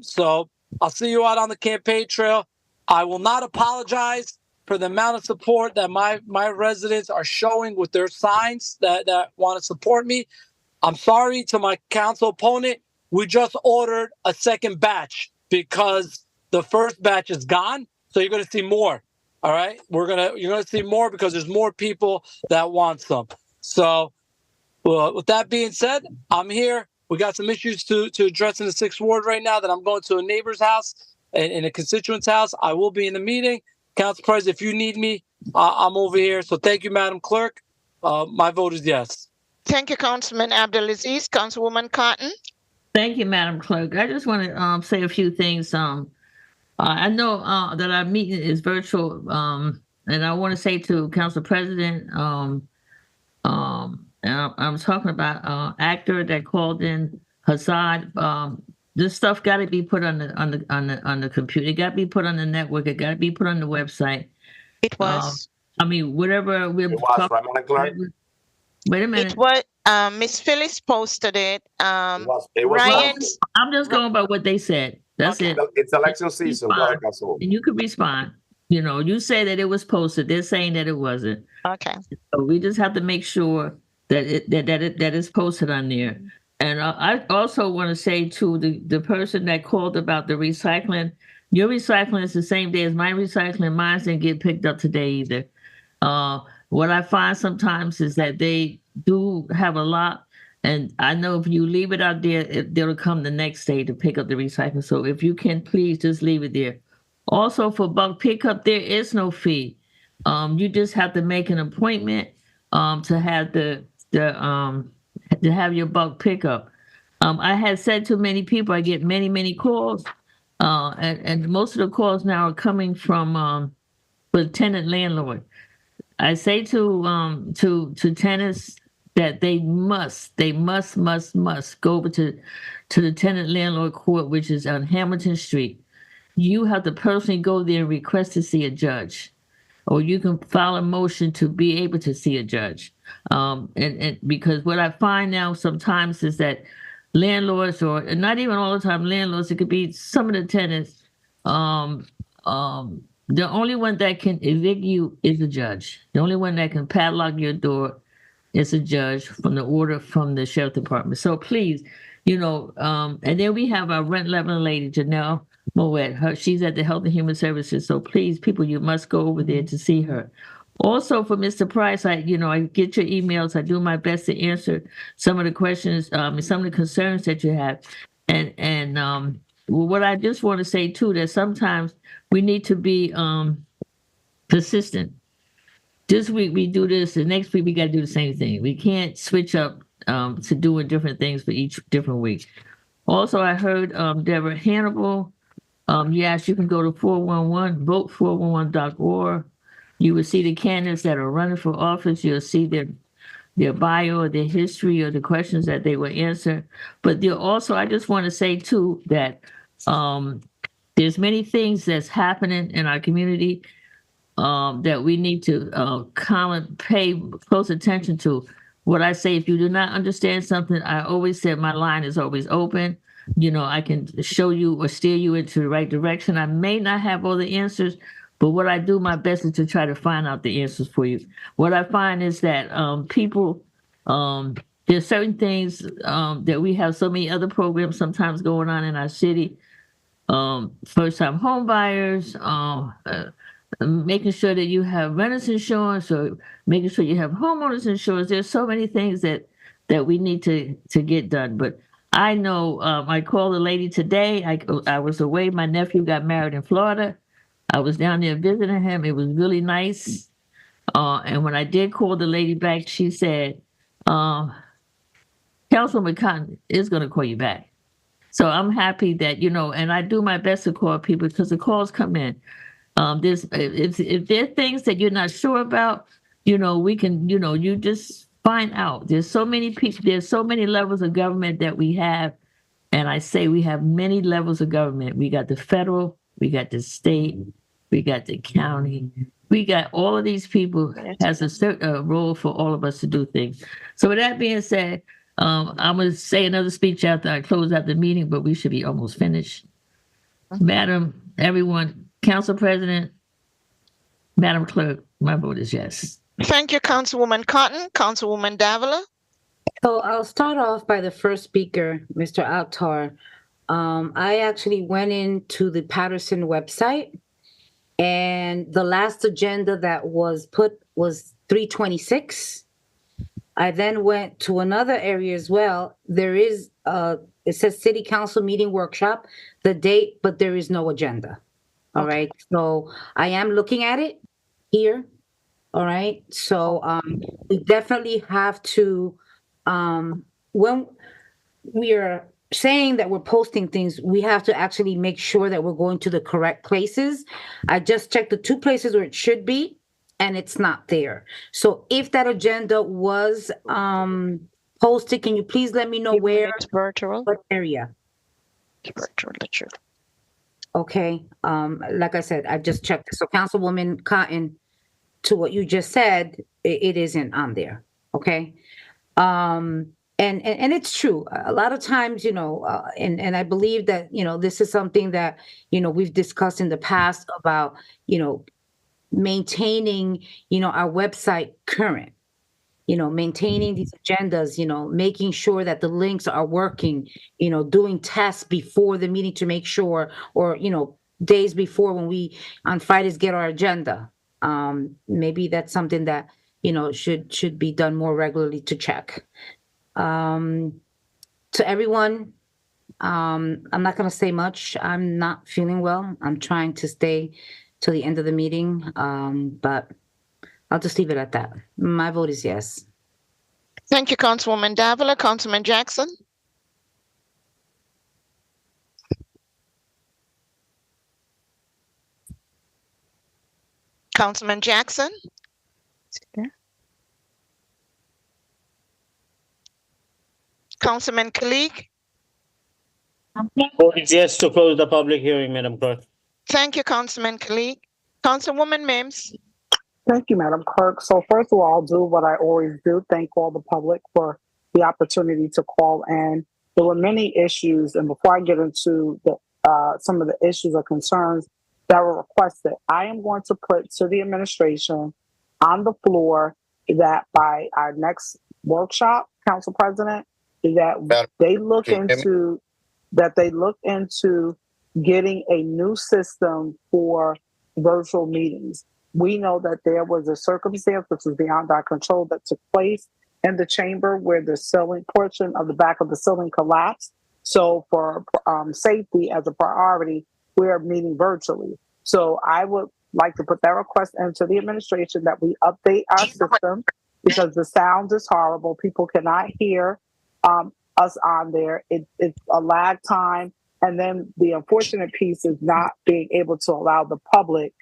So I'll see you out on the campaign trail. I will not apologize for the amount of support that my residents are showing with their signs that want to support me. I'm sorry to my council opponent. We just ordered a second batch because the first batch is gone. So you're going to see more. All right. You're going to see more because there's more people that want some. So with that being said, I'm here. We got some issues to address in the 6th Ward right now that I'm going to a neighbor's house and in a constituent's house. I will be in the meeting. Council President, if you need me, I'm over here. So thank you, Madam Clerk. My vote is yes. Thank you, Councilman Abdelaziz. Councilwoman Cotton. Thank you, Madam Clerk. I just want to say a few things. I know that our meeting is virtual, and I want to say to Council President, and I'm talking about actor that called in Hassad. This stuff got to be put on the computer. It got to be put on the network. It got to be put on the website. It was. I mean, whatever we're talking. Wait a minute. It was. Miss Phyllis posted it. It was Ryan. I'm just going by what they said. That's it. It's election season. Go ahead, Councilwoman. And you could respond. You know, you say that it was posted. They're saying that it wasn't. Okay. So we just have to make sure that it's posted on there. And I also want to say to the person that called about the recycling, your recycling is the same day as my recycling. Mine didn't get picked up today either. What I find sometimes is that they do have a lot. And I know if you leave it out there, they'll come the next day to pick up the recycling. So if you can, please just leave it there. Also, for bulk pickup, there is no fee. You just have to make an appointment to have to have your bulk pickup. I had said to many people, I get many calls, and most of the calls now are coming from the tenant landlord. I say to tenants that they must go over to the tenant landlord court, which is on Hamilton Street. You have to personally go there and request to see a judge, or you can file a motion to be able to see a judge. And because what I find now sometimes is that landlords, or not even all the time landlords, it could be some of the tenants, the only one that can evict you is a judge. The only one that can padlock your door is a judge from the order from the sheriff department. So please, and then we have our rent leveling lady, Janelle Moet. She's at the Health and Human Services. So please, people, you must go over there to see her. Also for Mr. Price, I get your emails. I do my best to answer some of the questions, and some of the concerns that you have. And what I just want to say too, that sometimes we need to be persistent. This week we do this, the next week we got to do the same thing. We can't switch up to doing different things for each different week. Also, I heard Deborah Hannibal. Yes, you can go to 411, vote411.org. You will see the candidates that are running for office. You'll see their bio or their history or the questions that they will answer. But I just want to say too that there's many things that's happening in our community that we need to pay close attention to. What I say, if you do not understand something, I always said my line is always open. I can show you or steer you into the right direction. I may not have all the answers, but what I do my best is to try to find out the answers for you. What I find is that people there's certain things that we have so many other programs sometimes going on in our city. First-time home buyers, making sure that you have renters insurance, or making sure you have homeowners insurance. There's so many things that we need to get done. But I know I called a lady today. I was away. My nephew got married in Florida. I was down there visiting him. It was really nice. And when I did call the lady back, she said, Councilwoman Cotton is going to call you back. So I'm happy that, and I do my best to call people because the calls come in. If there are things that you're not sure about, we can, you just find out. There's so many people, there's so many levels of government that we have. And I say we have many levels of government. We got the federal, we got the state, we got the county. We got all of these people has a certain role for all of us to do things. So with that being said, I'm going to say another speech after I close out the meeting, but we should be almost finished. Madam, everyone, Council President, Madam Clerk, my vote is yes. Thank you, Councilwoman Cotton. Councilwoman Davila. So I'll start off by the first speaker, Mr. Altar. I actually went into the Paterson website, and the last agenda that was put was 326. I then went to another area as well. There is, it says City Council meeting workshop, the date, but there is no agenda. All right. So I am looking at it here. All right. So we definitely have to, when we are saying that we're posting things, we have to actually make sure that we're going to the correct places. I just checked the 2 places where it should be, and it's not there. So if that agenda was posted, can you please let me know where? It's virtual. What area? It's virtual. Okay. Like I said, I just checked. So Councilwoman Cotton, to what you just said, it isn't on there. Okay. And it's true. A lot of times, and I believe that, this is something that, we've discussed in the past about, maintaining, our website current, maintaining these agendas, making sure that the links are working, doing tests before the meeting to make sure, or, days before when we on Fridays get our agenda. Maybe that's something that, should be done more regularly to check. To everyone, I'm not going to say much. I'm not feeling well. I'm trying to stay till the end of the meeting, but I'll just leave it at that. My vote is yes. Thank you, Councilwoman Davila. Councilman Jackson. Councilman Jackson. Councilman Kalik. Vote is yes to close the public hearing, Madam Clerk. Thank you, Councilman Kalik. Councilwoman Mims. Thank you, Madam Clerk. So first of all, I'll do what I always do. Thank all the public for the opportunity to call in. There were many issues, and before I get into the some of the issues or concerns that were requested, I am going to put to the administration on the floor that by our next workshop, Council President, that they look into getting a new system for virtual meetings. We know that there was a circumstance which was beyond our control that took place in the chamber where the ceiling portion of the back of the ceiling collapsed. So for safety as a priority, we're meeting virtually. So I would like to put that request into the administration that we update our system because the sound is horrible. People cannot hear us on there. It's a lag time. And then the unfortunate piece is not being able to allow the public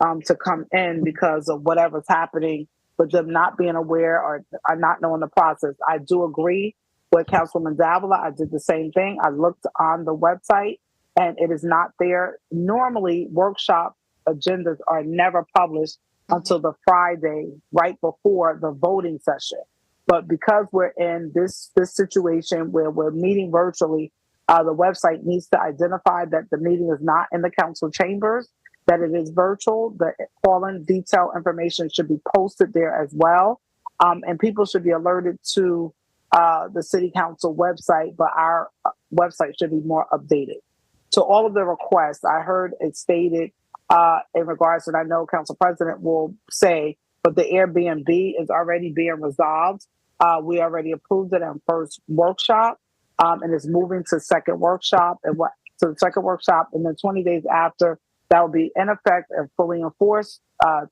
to come in because of whatever's happening, but them not being aware or not knowing the process. I do agree with Councilwoman Davila. I did the same thing. I looked on the website and it is not there. Normally, workshop agendas are never published until the Friday right before the voting session. But because we're in this situation where we're meeting virtually, the website needs to identify that the meeting is not in the council chambers, that it is virtual. The call-in detail information should be posted there as well. And people should be alerted to the city council website, but our website should be more updated. To all of the requests, I heard it stated in regards, and I know Council President will say, but the Airbnb is already being resolved. We already approved it in first workshop, and it's moving to second workshop, and then 20 days after, that will be in effect and fully enforced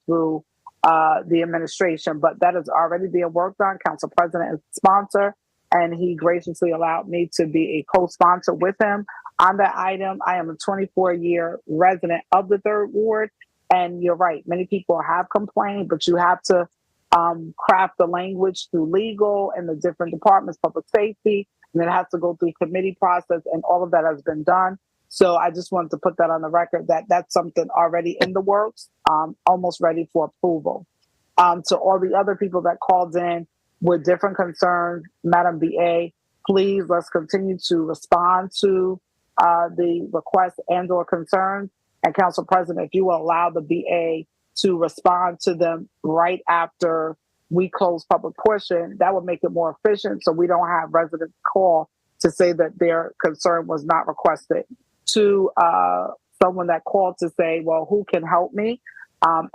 through the administration. But that is already being worked on. Council President is sponsor, and he graciously allowed me to be a co-sponsor with him on that item. I am a 24-year resident of the Third Ward, and you're right, many people have complained, but you have to craft the language through legal and the different departments, public safety, and it has to go through committee process, and all of that has been done. So I just wanted to put that on the record that that's something already in the works, almost ready for approval. To all the other people that called in with different concerns, Madam BA, please let's continue to respond to the requests and or concerns. And Council President, if you will allow the BA to respond to them right after we close public portion, that would make it more efficient so we don't have residents call to say that their concern was not requested. To someone that called to say, well, who can help me?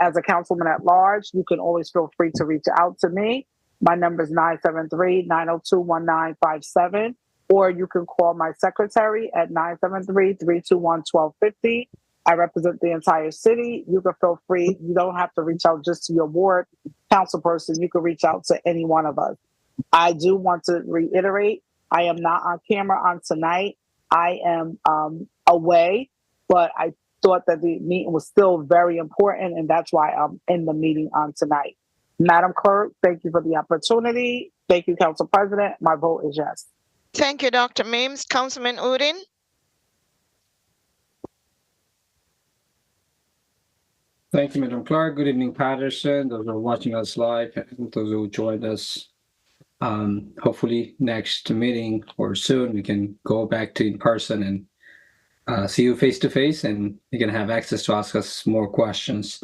As a councilman at large, you can always feel free to reach out to me. My number is 973-902-1957, or you can call my secretary at 973-321-1250. I represent the entire city. You can feel free. You don't have to reach out just to your ward council person. You can reach out to any one of us. I do want to reiterate, I am not on camera on tonight. I am away, but I thought that the meeting was still very important, and that's why I'm in the meeting on tonight. Madam Clerk, thank you for the opportunity. Thank you, Council President. My vote is yes. Thank you, Dr. Mims. Councilman Udin? Thank you, Madam Clerk. Good evening, Paterson, those who are watching us live, and those who joined us. Hopefully next meeting or soon we can go back to in person and see you face to face, and you can have access to ask us more questions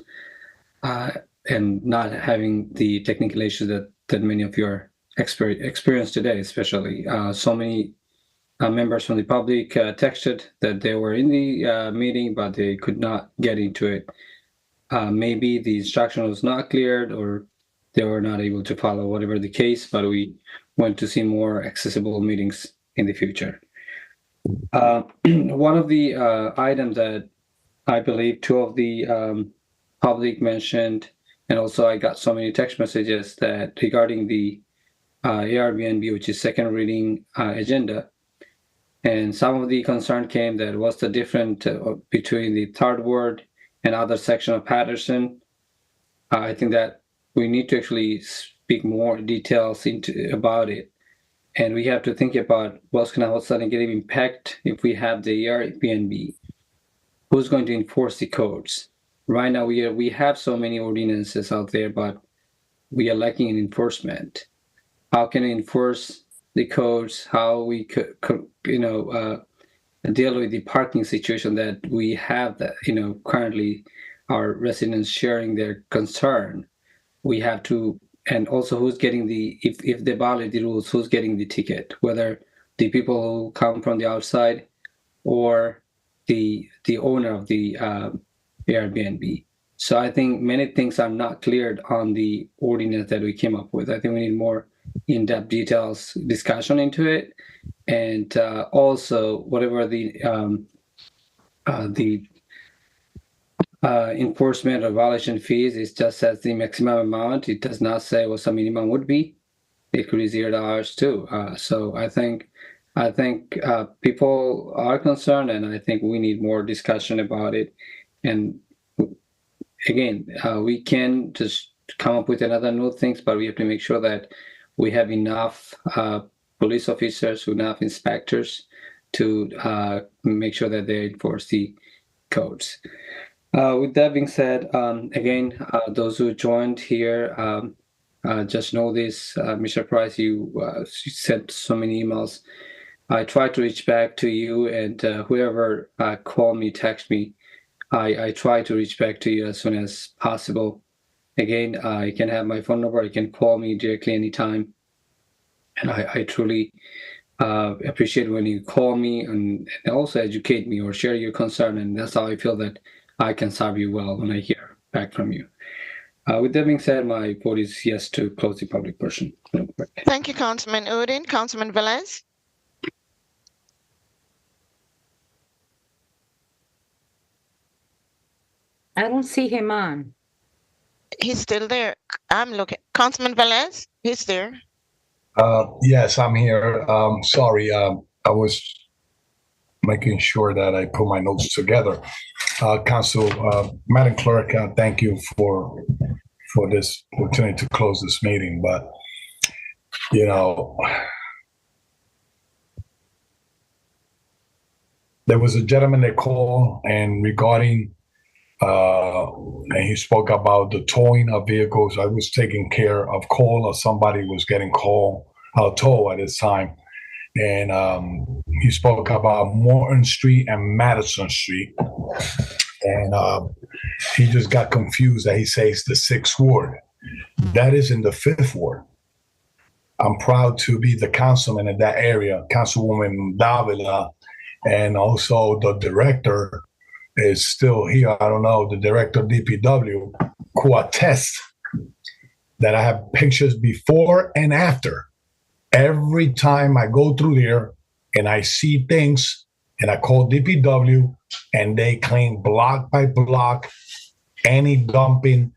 and not having the technical issues that many of you are experienced today, especially. So many members from the public texted that they were in the meeting, but they could not get into it. Maybe the instruction was not cleared, or they were not able to follow, whatever the case, but we want to see more accessible meetings in the future. One of the items that I believe two of the public mentioned, and also I got so many text messages that regarding the Airbnb, which is second reading agenda, and some of the concern came that what's the difference between the Third Ward and other section of Paterson. I think that we need to actually speak more details about it. And we have to think about what's going to have a negative impact if we have the Airbnb. Who's going to enforce the codes? Right now, we have so many ordinances out there, but we are lacking in enforcement. How can we enforce the codes? How we could deal with the parking situation that we have that, currently our residents sharing their concern. We have to, and also who's getting if they violate the rules, who's getting the ticket, whether the people who come from the outside or the owner of the Airbnb. So I think many things are not cleared on the ordinance that we came up with. I think we need more in-depth details discussion into it. And also, whatever the enforcement or violation fees is just as the maximum amount. It does not say what the minimum would be. It could be $0 too. So I think people are concerned, and I think we need more discussion about it. And again, we can just come up with another new things, but we have to make sure that we have enough police officers, enough inspectors to make sure that they enforce the codes. With that being said, again, those who joined here, just know this, Mr. Price, you sent so many emails. I tried to reach back to you, and whoever call me, text me, I try to reach back to you as soon as possible. Again, you can have my phone number. You can call me directly anytime. And I truly appreciate when you call me and also educate me or share your concern. And that's how I feel that I can serve you well when I hear back from you. With that being said, my vote is yes to close the public portion. Thank you, Councilman Udin. Councilman Velez? I don't see him on. He's still there. I'm looking. Councilman Velez? He's there. Yes, I'm here. Sorry, I was making sure that I put my notes together. Madam Clerk, thank you for this opportunity to close this meeting. But, you know, there was a gentleman that called and regarding, and he spoke about the towing of vehicles. I was taking care of call, or somebody was getting tow at this time. And he spoke about Morton Street and Madison Street. And he just got confused that he says the 6th ward. That is in the 5th ward. I'm proud to be the councilman in that area, Councilwoman Davila, and also the director is still here. I don't know, the director of DPW, who attests that I have pictures before and after. Every time I go through there and I see things and I call DPW and they clean block by block, any dumping,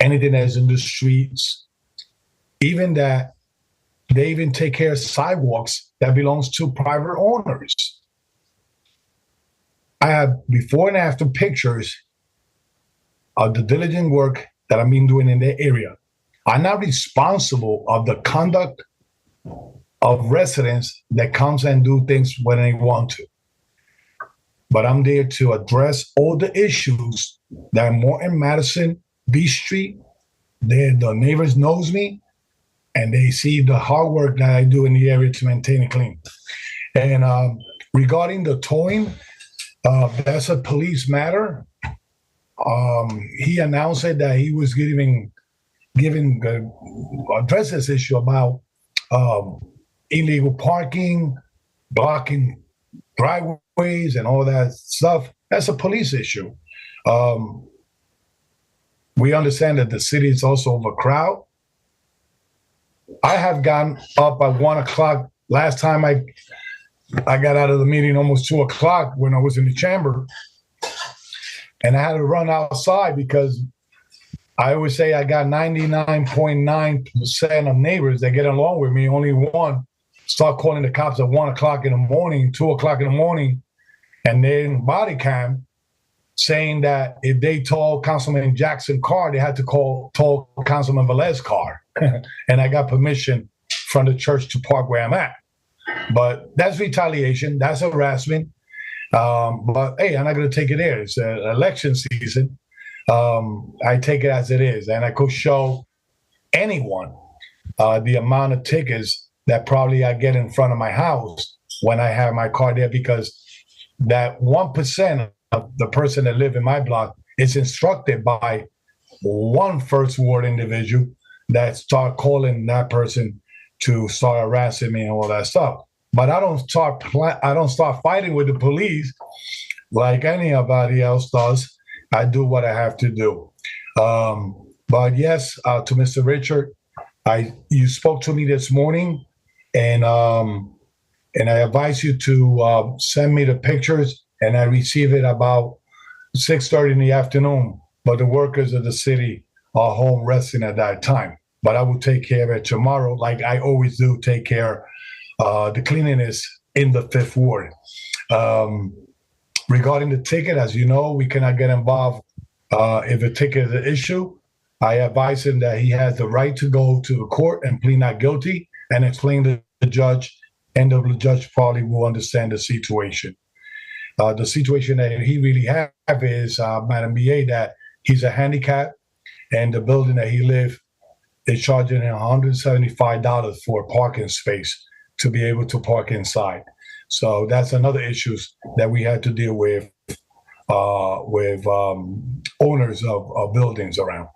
anything that's in the streets, even that they even take care of sidewalks that belongs to private owners. I have before and after pictures of the diligent work that I've been doing in the area. I'm not responsible of the conduct of residents that comes and do things when they want to. But I'm there to address all the issues that Morton, Madison, B Street, the neighbors knows me, and they see the hard work that I do in the area to maintain it clean. And regarding the towing, that's a police matter. He announced it that he was address this issue about illegal parking, blocking driveways, and all that stuff. That's a police issue. We understand that the city is also overcrowded. I have gotten up at 1 o'clock. Last time I got out of the meeting almost 2 o'clock when I was in the chamber, and I had to run outside because I always say I got 99.9% of neighbors that get along with me. Only one start calling the cops at 1 o'clock in the morning, 2 o'clock in the morning, and then body cam saying that if they told Councilman Jackson car, they had to tow Councilman Velez car. And I got permission from the church to park where I'm at. But that's retaliation. That's harassment. But hey, I'm not going to take it there. It's an election season. I take it as it is. And I could show anyone the amount of tickets that probably I get in front of my house when I have my car there, because that 1% of the person that live in my block is instructed by one first ward individual that start calling that person to start harassing me and all that stuff. But I don't start fighting with the police like anybody else does. I do what I have to do. But yes, to Mr. Richard, you spoke to me this morning, and I advise you to send me the pictures, and I receive it about 6:30 in the afternoon. But the workers of the city are home resting at that time. But I will take care of it tomorrow, like I always do. Take care the cleanliness in the 5th ward. Regarding the ticket, as you know, we cannot get involved if a ticket is an issue. I advise him that he has the right to go to the court and plead not guilty and explain to the judge, and the judge probably will understand the situation. The situation that he really have is, Madam BA, that he's a handicap, and the building that he lives is charging him $175 for a parking space to be able to park inside. So that's another issue that we had to deal with owners of buildings around.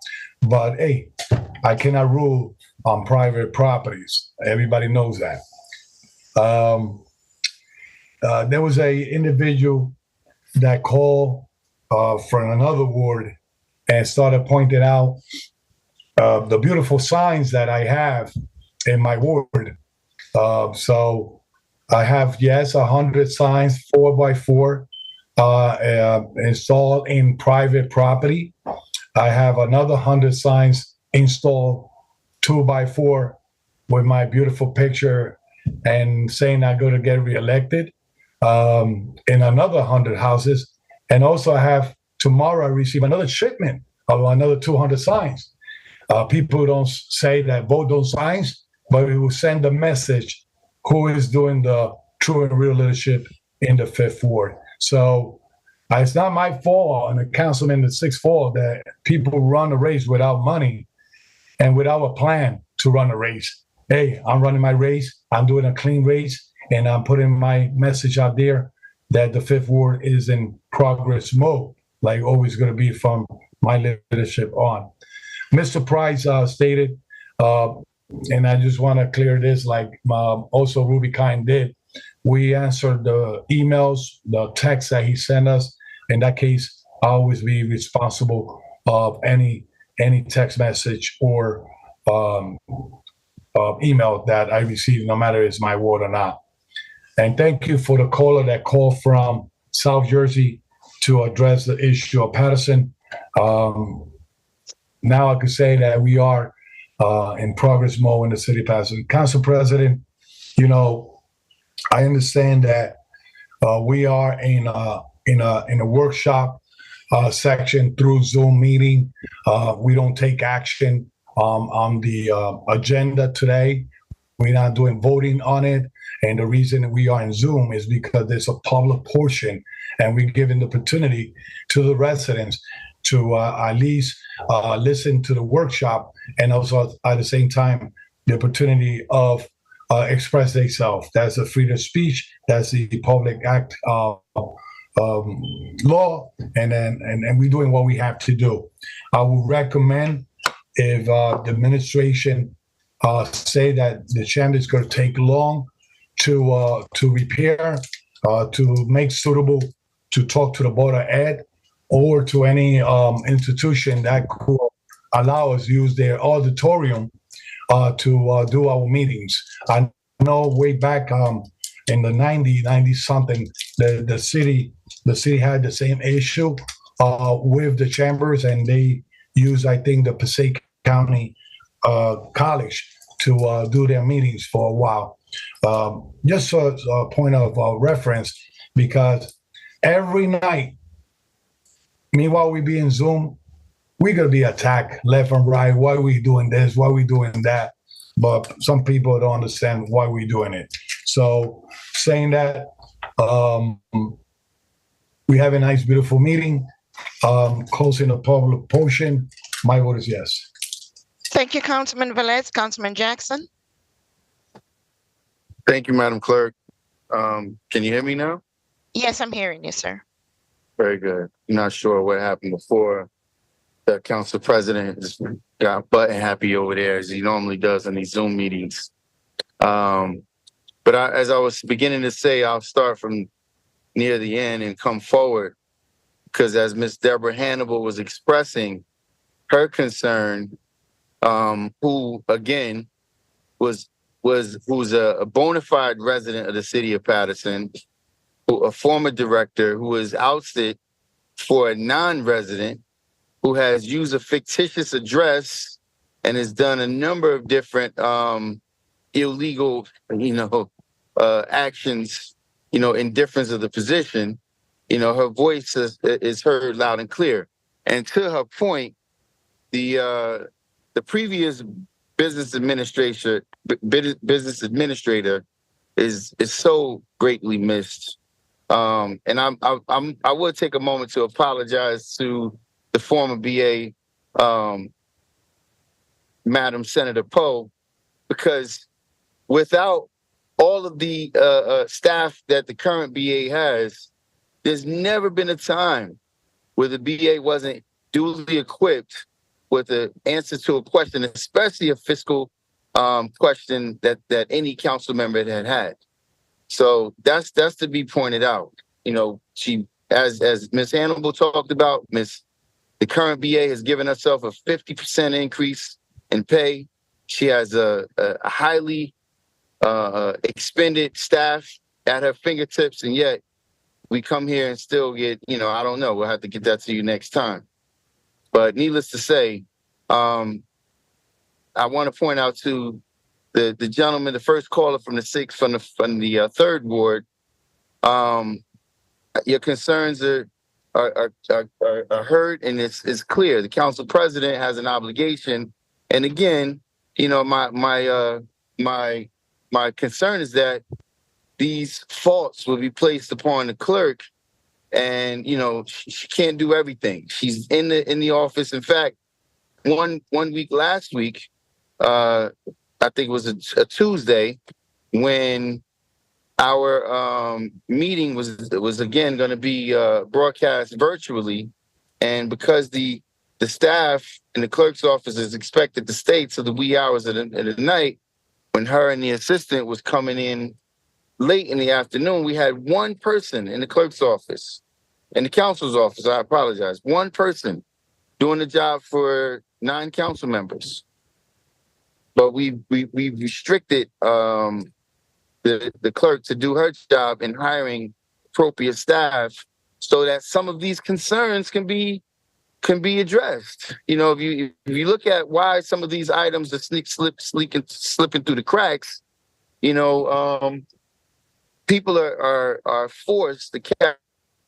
But hey, I cannot rule on private properties. Everybody knows that. There was a individual that called from another ward and started pointing out the beautiful signs that I have in my ward. So I have, yes, 100 signs, 4x4, installed in private property. I have another 100 signs installed 2x4 with my beautiful picture and saying I'm going to get reelected in another 100 houses. And also I have tomorrow I receive another shipment of another 200 signs. People don't say that vote those signs, but we will send a message who is doing the true and real leadership in the Fifth Ward. So it's not my fault and the councilman in the Sixth Ward that people run a race without money and without a plan to run a race. Hey, I'm running my race. I'm doing a clean race, and I'm putting my message out there that the Fifth Ward is in progress mode, like always going to be from my leadership on. Mr. Price stated, and I just want to clear this, like also Ruby Kind did. We answered the emails, the texts that he sent us. In that case, I'll always be responsible of any text message or email that I receive, no matter it's my ward or not. And thank you for the caller that called from South Jersey to address the issue of Paterson. Now I can say that we are in progress mode in the city of Paterson. Council President, I understand that we are in a workshop section through Zoom meeting. We don't take action on the agenda today. We're not doing voting on it. And the reason we are in Zoom is because there's a public portion and we're giving the opportunity to the residents to at least listen to the workshop and also at the same time the opportunity of express themselves. That's the freedom of speech. That's the Public Act law, and we're doing what we have to do. I would recommend if the administration say that the chamber is going to take long to repair, to make suitable, to talk to the Board of Ed or to any institution that could allow us to use their auditorium to do our meetings. I know way back in the 90 something, the city had the same issue with the chambers, and they used, I think, the Passaic County College to do their meetings for a while. Just a point of reference, because every night, meanwhile we be in Zoom, we're going to be attacked left and right. Why are we doing this? Why are we doing that? But some people don't understand why we're doing it. So saying that, we have a nice, beautiful meeting. Closing the public portion, my vote is yes. Thank you, Councilman Velez. Councilman Jackson? Thank you, Madam Clerk. Can you hear me now? Yes, I'm hearing you, sir. Very good. Not sure what happened before. The council president just got button happy over there, as he normally does in these Zoom meetings. But as I was beginning to say, I'll start from near the end and come forward, because as Ms. Deborah Hannibal was expressing her concern, who again who's a bona fide resident of the city of Paterson, a former director who was ousted for a non-resident, who has used a fictitious address and has done a number of different illegal, actions, in difference of the position. Her voice is heard loud and clear. And to her point, the previous business administrator is so greatly missed. And I would take a moment to apologize to the former BA, Madam Senator Poe, because without all of the staff that the current BA has, there's never been a time where the BA wasn't duly equipped with an answer to a question, especially a fiscal question that any council member had. So that's to be pointed out. You know, she, as Ms. Hannibal talked about, the current BA has given herself a 50% increase in pay. She has a highly expended staff at her fingertips, and yet we come here and still get, I don't know. We'll have to get that to you next time. But needless to say, I want to point out to the gentleman, the first caller from the sixth, from the third ward. Your concerns are heard, and it's clear. The council president has an obligation, and again, my concern is that these faults will be placed upon the clerk, and she can't do everything. She's in the office. In fact, one week last week, I think it was a Tuesday, when our meeting was again going to be broadcast virtually, and because the staff in the clerk's office is expected to stay till the wee hours of the night, when her and the assistant was coming in late in the afternoon, we had one person in the clerk's office, in the council's office. I apologize. One person doing the job for 9 council members, but we restricted the clerk to do her job in hiring appropriate staff, so that some of these concerns can be addressed. If you look at why some of these items are slipping through the cracks, people are forced to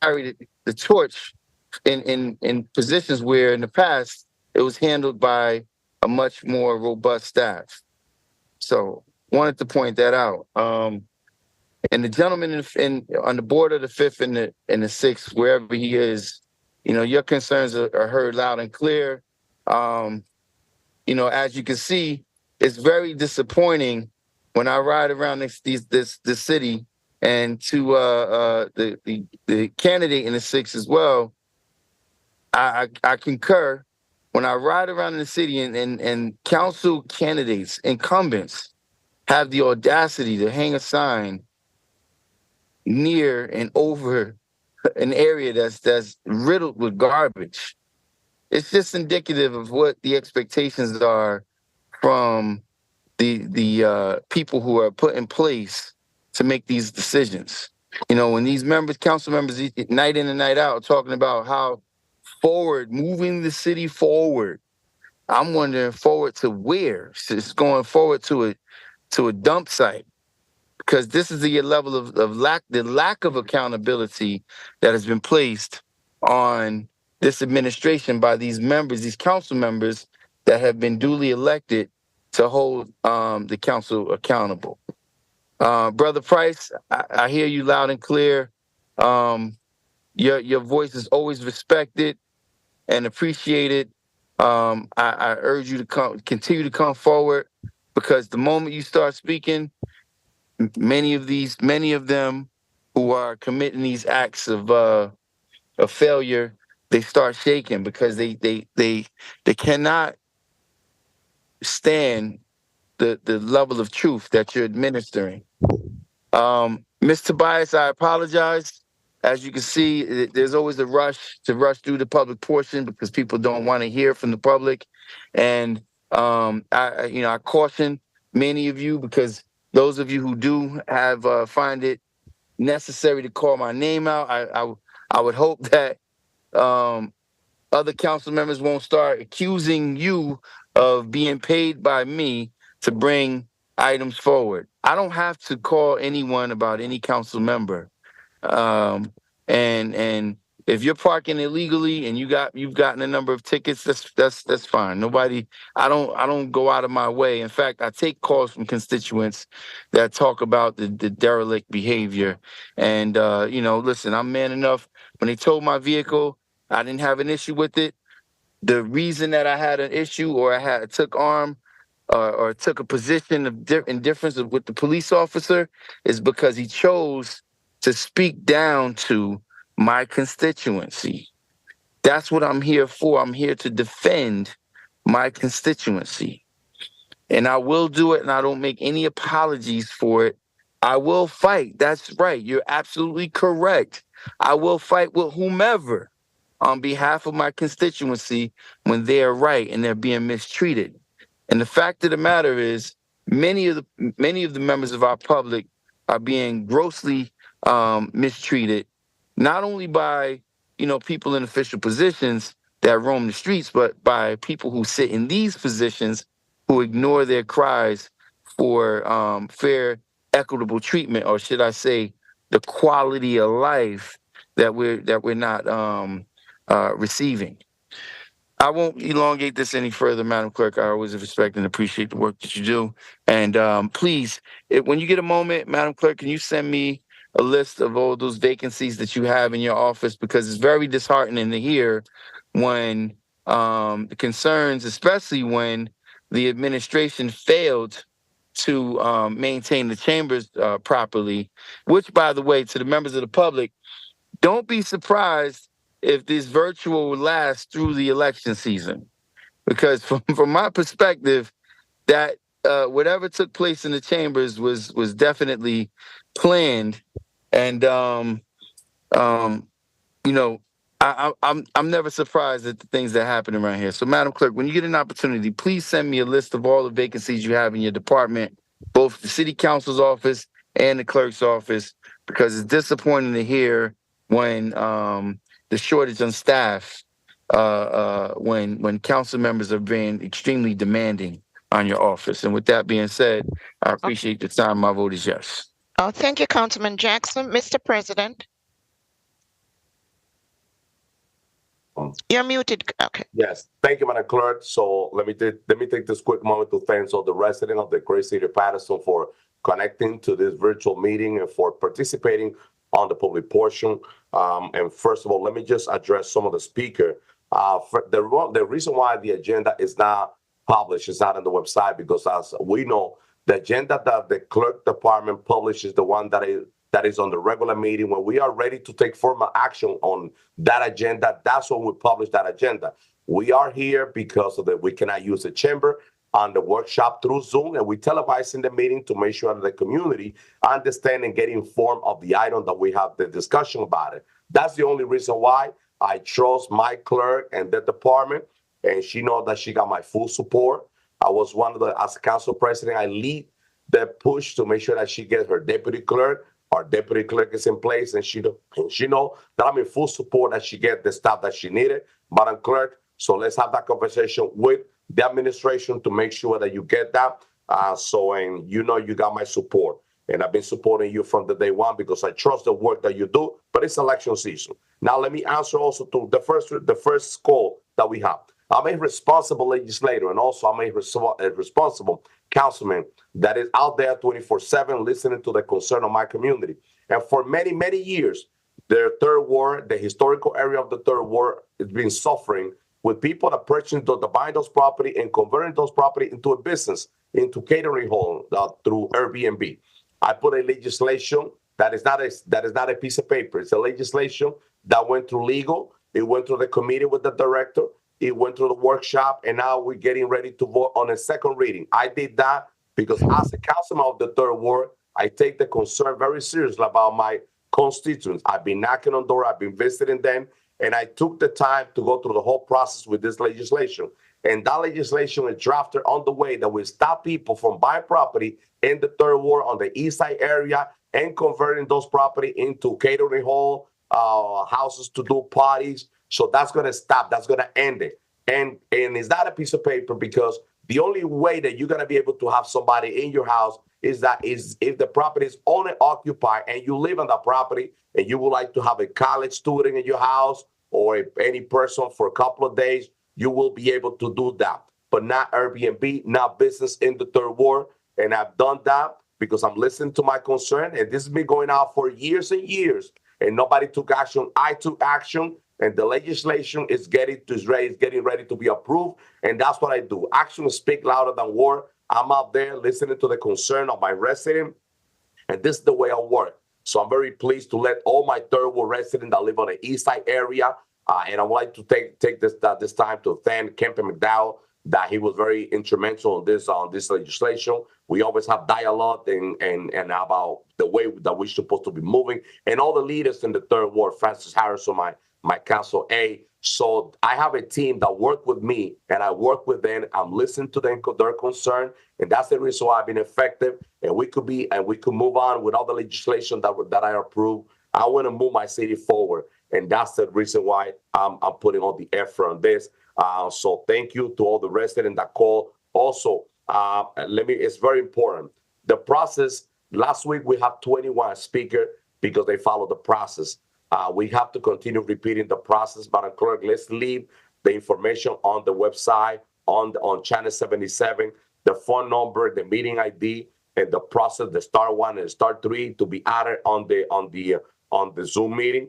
carry the torch in positions where in the past it was handled by a much more robust staff. So wanted to point that out. And the gentleman on the board of the 5th and the 6th, wherever he is, your concerns are heard loud and clear. As you can see, it's very disappointing when I ride around this city, and to the candidate in the 6th as well. I concur. When I ride around in the city and council candidates, incumbents, have the audacity to hang a sign near and over an area that's riddled with garbage, it's just indicative of what the expectations are from the people who are put in place to make these decisions. When these council members, night in and night out, are talking about how moving the city forward, I'm wondering forward to where? It's going forward to a dump site, because this is the level of the lack of accountability that has been placed on this administration by these council members that have been duly elected to hold the council accountable. Brother Price, I hear you loud and clear. Your voice is always respected and appreciated. I urge you to continue to come forward, because the moment you start speaking, many of them who are committing these acts of failure, they start shaking, because they cannot stand the level of truth that you're administering. Ms. Tobias, I apologize. As you can see, there's always a rush through the public portion, because people don't want to hear from the public. And I caution many of you, because those of you who do find it necessary to call my name out, I would hope that other council members won't start accusing you of being paid by me to bring items forward. I don't have to call anyone about any council member. And if you're parking illegally and you've gotten a number of tickets, that's fine. I don't go out of my way. In fact, I take calls from constituents that talk about the derelict behavior. And listen, I'm man enough. When they towed my vehicle, I didn't have an issue with it. The reason that I had an issue, or I took arm, or took a position of indifference with the police officer, is because he chose to speak down to my constituency. That's what I'm here for. I'm here to defend my constituency. and I will do it, and I don't make any apologies for it. I will fight. That's right. You're absolutely correct. I will fight with whomever on behalf of my constituency when they are right and they're being mistreated. And the fact of the matter is, many of the members of our public are being grossly mistreated, not only by people in official positions that roam the streets, but by people who sit in these positions who ignore their cries for fair, equitable treatment, or should I say, the quality of life that we're not receiving. I won't elongate this any further, Madam Clerk. I always respect and appreciate the work that you do. And please, when you get a moment, Madam Clerk, can you send me a list of all those vacancies that you have in your office? Because it's very disheartening to hear when the concerns, especially when the administration failed to maintain the chambers properly, which, by the way, to the members of the public, don't be surprised if this virtual lasts through the election season, because from my perspective, that whatever took place in the chambers was definitely planned, and I'm never surprised at the things that happen around here. So, Madam Clerk, when you get an opportunity, please send me a list of all the vacancies you have in your department, both the City Council's office and the Clerk's office, because it's disappointing to hear when the shortage on staff, when council members are being extremely demanding on your office. And with that being said, I appreciate the time. My vote is yes. Oh, thank you, Councilman Jackson. Mr. President. You're muted. Okay. Yes, thank you, Madam Clerk. So let me take this quick moment to thank all the residents of the great city of Paterson for connecting to this virtual meeting and for participating on the public portion. And first of all, let me just address some of the speaker. The reason why the agenda is not published, it's not on the website, because as we know, the agenda that the clerk department publishes, the one that is on the regular meeting, when we are ready to take formal action on that agenda, that's when we publish that agenda. We are here because of that we cannot use the chamber on the workshop through Zoom, and we televising the meeting to make sure that the community understand and get informed of the item that we have the discussion about it. That's the only reason why I trust my clerk and the department, and she knows that she got my full support. I was as a council president, I lead the push to make sure that she gets her deputy clerk. Our deputy clerk is in place, and she know that I'm in full support that she get the stuff that she needed, Madam Clerk. So let's have that conversation with the administration to make sure that you get that. And you got my support, and I've been supporting you from the day one because I trust the work that you do. But it's election season. Now let me answer also to the first call that we have. I'm a responsible legislator, and also I'm a responsible councilman that is out there 24/7 listening to the concern of my community. And for many, many years, the third ward, the historical area of the third ward, has been suffering with people that purchasing buying those property and converting those property into a business, into catering hall through Airbnb. I put a legislation that is not a piece of paper. It's a legislation that went through legal. It went through the committee with the director. It went through the workshop, and now we're getting ready to vote on a second reading. I did that because as a councilman of the third ward, I take the concern very seriously about my constituents. I've been knocking on doors, I've been visiting them, and I took the time to go through the whole process with this legislation. And that legislation is drafted on the way that will stop people from buying property in the third ward on the east side area and converting those property into catering hall, houses to do parties. So that's going to stop. That's going to end it. And it's not a piece of paper, because the only way that you're going to be able to have somebody in your house is if the property is owner occupied and you live on that property and you would like to have a college student in your house or any person for a couple of days, you will be able to do that. But not Airbnb, not business in the third ward. And I've done that because I'm listening to my concern. And this has been going on for years and years. And nobody took action. I took action. And the legislation is getting ready to be approved. And that's what I do. Action speak louder than word. I'm out there listening to the concern of my resident. And this is the way I work. So I'm very pleased to let all my third ward residents that live on the east side area. And I would like to take this time to thank Kemp and McDowell, that he was very instrumental on this legislation. We always have dialogue and about the way that we're supposed to be moving, and all the leaders in the third ward, Francis Harrison, my council A. So I have a team that work with me, and I work with them. I'm listening to them, their concern, and that's the reason why I've been effective. And we could move on with all the legislation that I approve. I want to move my city forward, and that's the reason why I'm putting all the effort on this. So thank you to all the residents that call. Also, it's very important. The process, last week we have 21 speakers because they follow the process. We have to continue repeating the process, Madam Clerk. Let's leave the information on the website, on channel 77, the phone number, the meeting ID, and the process, the star 1 and star 3 to be added on the Zoom meeting.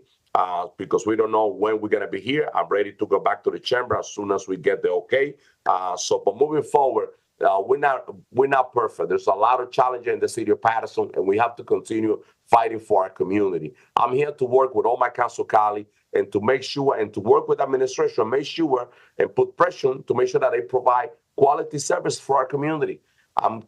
Because we don't know when we're going to be here. I'm ready to go back to the chamber as soon as we get the okay. But moving forward, we're not perfect. There's a lot of challenges in the city of Paterson, and we have to continue fighting for our community. I'm here to work with all my council colleagues and to make sure, and to work with administration, make sure and put pressure to make sure that they provide quality service for our community.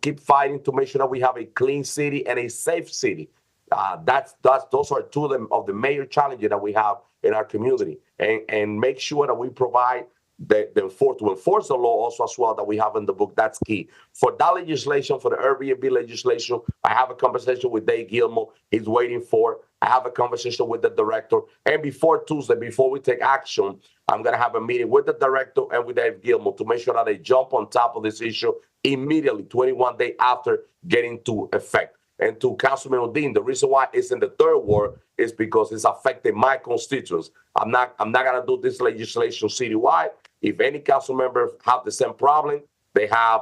Keep fighting to make sure that we have a clean city and a safe city. Those are two of the major challenges that we have in our community, and make sure that we provide to enforce the law also as well that we have in the book. That's key. For that legislation, for the Airbnb legislation, I have a conversation with Dave Gilmore. He's waiting for. I have a conversation with the director. And before Tuesday, before we take action, I'm going to have a meeting with the director and with Dave Gilmore to make sure that they jump on top of this issue immediately, 21 days after getting to effect. And to Councilman Odin, the reason why it's in the third ward is because it's affecting my constituents. I'm not gonna do this legislation citywide. If any council member have the same problem, they have,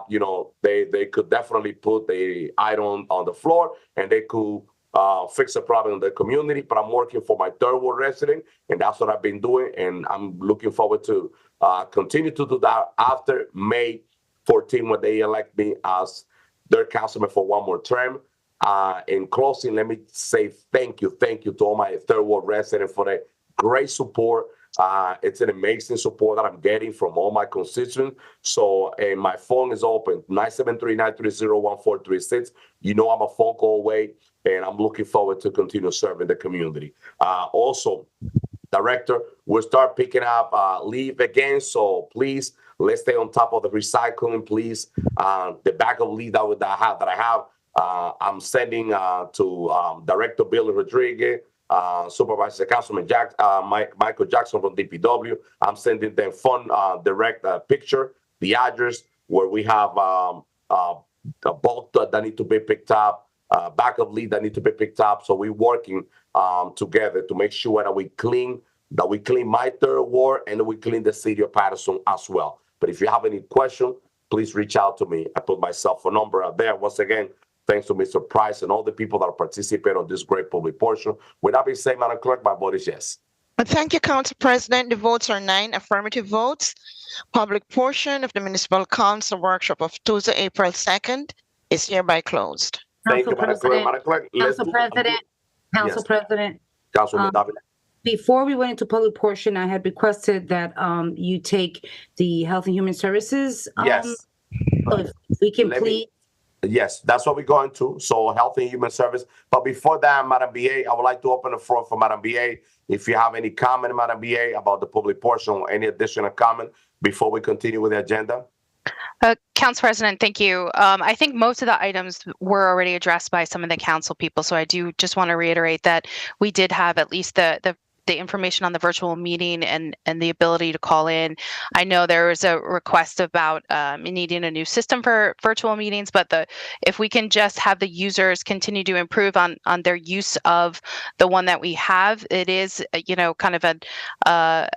they could definitely put the item on the floor and they could fix the problem in the community. But I'm working for my third ward resident, and that's what I've been doing. And I'm looking forward to continue to do that after May 14 when they elect me as their councilman for one more term. In closing, let me say thank you to all my third ward residents for the great support. It's an amazing support that I'm getting from all my constituents. So, and my phone is open, 973-930-1436. I'm a phone call away, and I'm looking forward to continue serving the community. Also, Director, we'll start picking up leave again. So please, let's stay on top of the recycling, please. The bag of leave that I have, I'm sending to Director Billy Rodriguez, Supervisor Councilman Michael Jackson from DPW. I'm sending them direct picture, the address where we have a bulk that need to be picked up, bag of lead that need to be picked up. So we're working together to make sure that we clean my third ward and that we clean the city of Paterson as well. But if you have any question, please reach out to me. I put my cell phone number out there. Once again, thanks to Mr. Price and all the people that participate on this great public portion. With that being said, Madam Clerk, my vote is yes. Thank you, Council President. The votes are 9 affirmative votes. Public portion of the Municipal Council workshop of Tuesday, April 2nd is hereby closed. Thank you, Madam Clerk. Madam Clerk, Council President. Councilman David. Before we went into public portion, I had requested that you take the Health and Human Services. Yes. So if we can please. Yes, that's what we're going to. So Health and Human Service. But before that, Madam BA, I would like to open the floor for Madam BA. If you have any comment, Madam BA, about the public portion or any additional comment before we continue with the agenda. Council President, thank you. I think most of the items were already addressed by some of the council people. So I do just want to reiterate that we did have at least the information on the virtual meeting and the ability to call in. I know there was a request about needing a new system for virtual meetings, but if we can just have the users continue to improve on their use of the one that we have, it is kind of a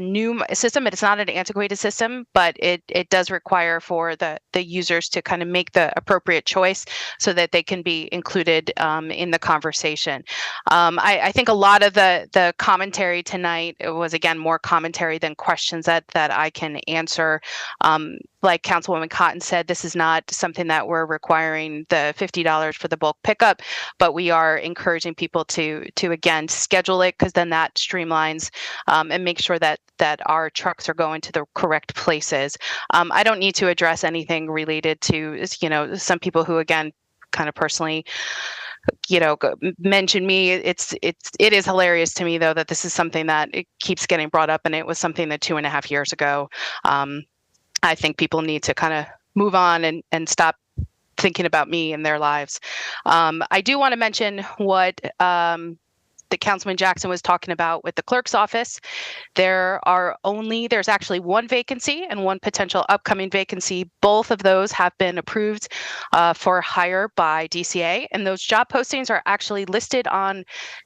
new system. It's not an antiquated system, but it does require for the users to kind of make the appropriate choice so that they can be included in the conversation. I think a lot of the commentary tonight, it was again more commentary than questions that I can answer. Like Councilwoman Cotton said, this is not something that we're requiring the $50 for the bulk pickup, but we are encouraging people to again schedule it, because then that streamlines and make sure that our trucks are going to the correct places. I don't need to address anything related to, some people who again kind of personally mention me. It is hilarious to me though that this is something that it keeps getting brought up, and it was something that 2.5 years ago. I think people need to kind of move on and stop thinking about me and their lives. I do want to mention what that Councilman Jackson was talking about with the clerk's office. There's actually one vacancy and one potential upcoming vacancy. Both of those have been approved for hire by DCA, and those job postings are actually listed on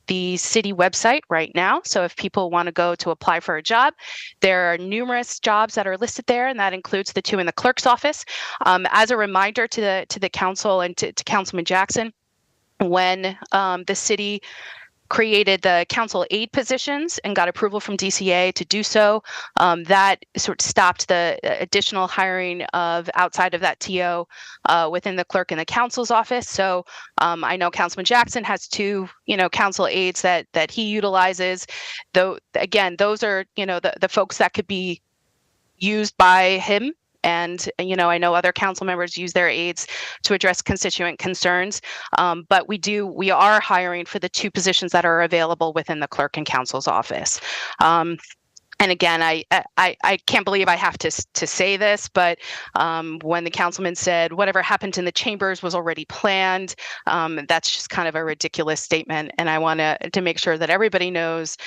the city website right now. So if people want to go to apply for a job, there are numerous jobs that are listed there, and that includes the two in the clerk's office. As a reminder to the council and to Councilman Jackson, when the city created the council aide positions and got approval from DCA to do so, that sort of stopped the additional hiring of outside of that TO within the clerk and the council's office. So I know Councilman Jackson has two, council aides that he utilizes. Though again, those are, the folks that could be used by him. And, I know other council members use their aides to address constituent concerns, but we are hiring for the two positions that are available within the clerk and council's office. And again, I can't believe I have to say this, but when the councilman said whatever happened in the chambers was already planned, that's just kind of a ridiculous statement. And I want to make sure that everybody knows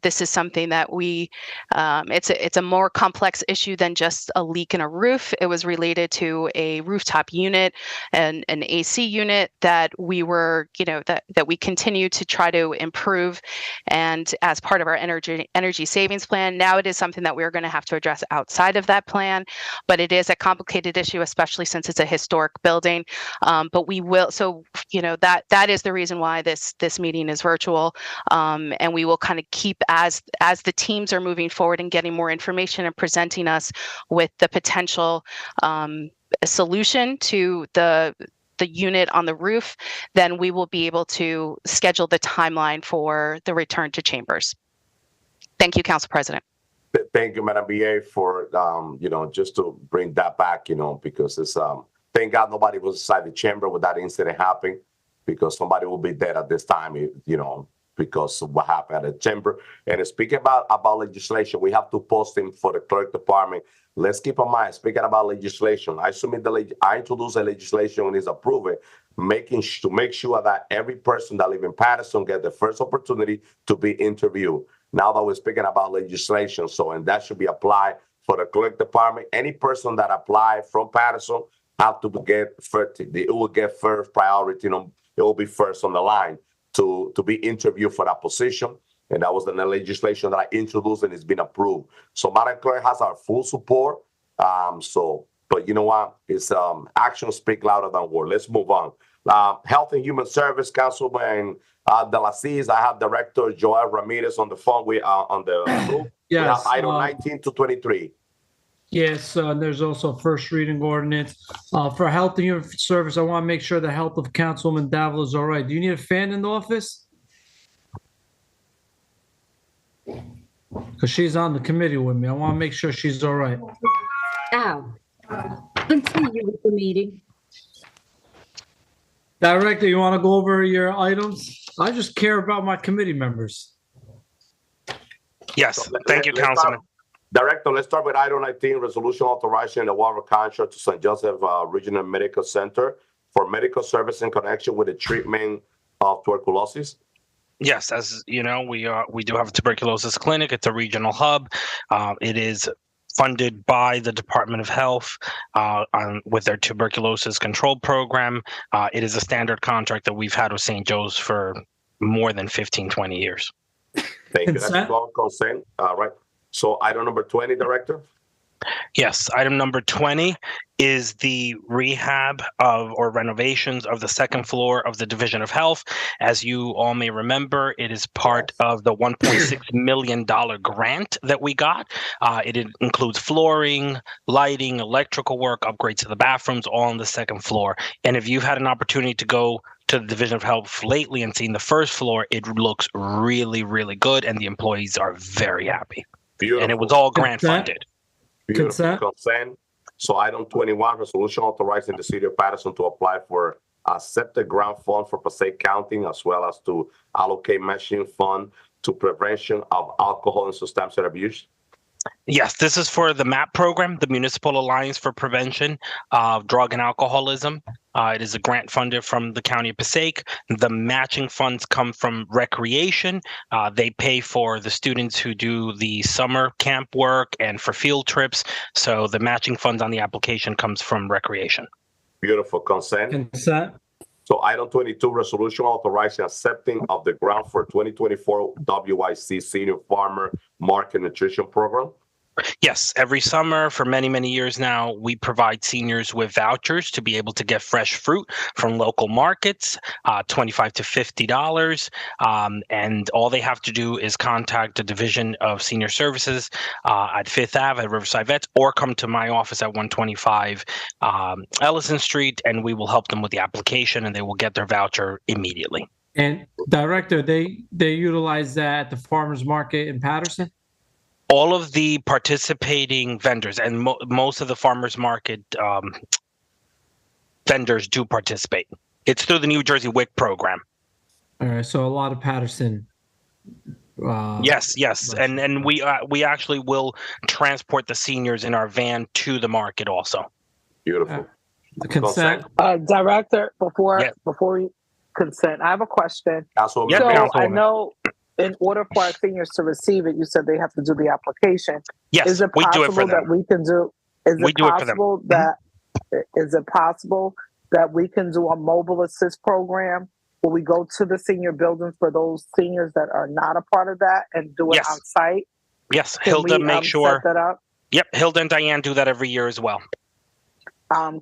this is something that it's a more complex issue than just a leak in a roof. It was related to a rooftop unit and an AC unit that we were, that we continue to try to improve. And as part of our energy savings plan, now it is something that we're going to have to address outside of that plan, but it is a complicated issue, especially since it's a historic building. But we will, so that is the reason why this meeting is virtual, and we will kind of keep as the teams are moving forward and getting more information and presenting us with the potential solution to the unit on the roof, then we will be able to schedule the timeline for the return to chambers. Thank you, Council President. Thank you, Madam BA, for just to bring that back, because it's thank God nobody was inside the chamber when that incident happened, because somebody will be dead at this time, because of what happened at the chamber. And speaking about legislation, we have to post him for the clerk department. Let's keep in mind, speaking about legislation, I introduce a legislation when it's approved, to make sure that every person that lives in Paterson get the first opportunity to be interviewed. Now that we're speaking about legislation, and that should be applied for the clerk department. Any person that apply from Paterson have to get first. It will get first priority. It will be first on the line to be interviewed for that position. And that was the legislation that I introduced, and it's been approved. So Madam Clerk has our full support. But you know what? It's actions speak louder than words. Let's move on. Health and Human Service, Councilman De La Cis. I have Director Joel Ramirez on the phone. We are on the group. Yes, we have item 19 to 23. Yes, there's also a first reading ordinance. For Health and Human Service, I want to make sure the health of Councilwoman Davila is all right. Do you need a fan in the office? Because she's on the committee with me. I want to make sure she's all right. Continue with the meeting. Director, you want to go over your items? I just care about my committee members. Yes, thank you, Councilman. Director, let's start with item 19, resolution authorizing the award of contract to St. Joseph Regional Medical Center for medical service in connection with the treatment of tuberculosis. Yes, as you know, we do have a tuberculosis clinic. It's a regional hub. It is funded by the Department of Health with their tuberculosis control program. It is a standard contract that we've had with St. Joe's for more than 15, 20 years. Thank you. That's consent. All right. So item number 20, Director. Yes, item number 20 is the rehab of or renovations of the second floor of the Division of Health. As you all may remember, it is part of the $1.6 million grant that we got. It includes flooring, lighting, electrical work, upgrades to the bathrooms, all on the second floor. And if you've had an opportunity to go to the Division of Health lately and seen the first floor, it looks really, really good, and the employees are very happy. Beautiful. And it was all grant funded. Beautiful. Consent. So item 21, resolution authorizing the city of Paterson to apply for a septic grant fund for Passaic County, as well as to allocate matching fund to prevention of alcohol and substance abuse. Yes, this is for the MAP program, the Municipal Alliance for Prevention of Drug and Alcoholism. It is a grant funded from the County of Passaic. The matching funds come from recreation. They pay for the students who do the summer camp work and for field trips. So the matching funds on the application comes from recreation. Beautiful. Consent. So item 22, resolution authorizing accepting of the grant for 2024 WIC Senior Farmer Market Nutrition Program. Yes, every summer for many, many years now, we provide seniors with vouchers to be able to get fresh fruit from local markets, $25 to $50. And all they have to do is contact the Division of Senior Services at Fifth Ave at Riverside Vets, or come to my office at 125 Ellison Street, and we will help them with the application, and they will get their voucher immediately. And Director, they utilize that at the farmers market in Paterson? All of the participating vendors and most of the farmers market vendors do participate. It's through the New Jersey WIC program. All right, so a lot of Paterson. Yes, and we actually will transport the seniors in our van to the market also. Beautiful. The consent. Director, before we consent, I have a question. So I know, in order for our seniors to receive it, you said they have to do the application. Yes, is it we do it for possible that them. we can do? Is it possible that we can do a mobile assist program where we go to the senior buildings for those seniors that are not a part of that and do it on site? Yes, Can Hilda we, make sure. set that up? Yep, Hilda and Diane do that every year as well.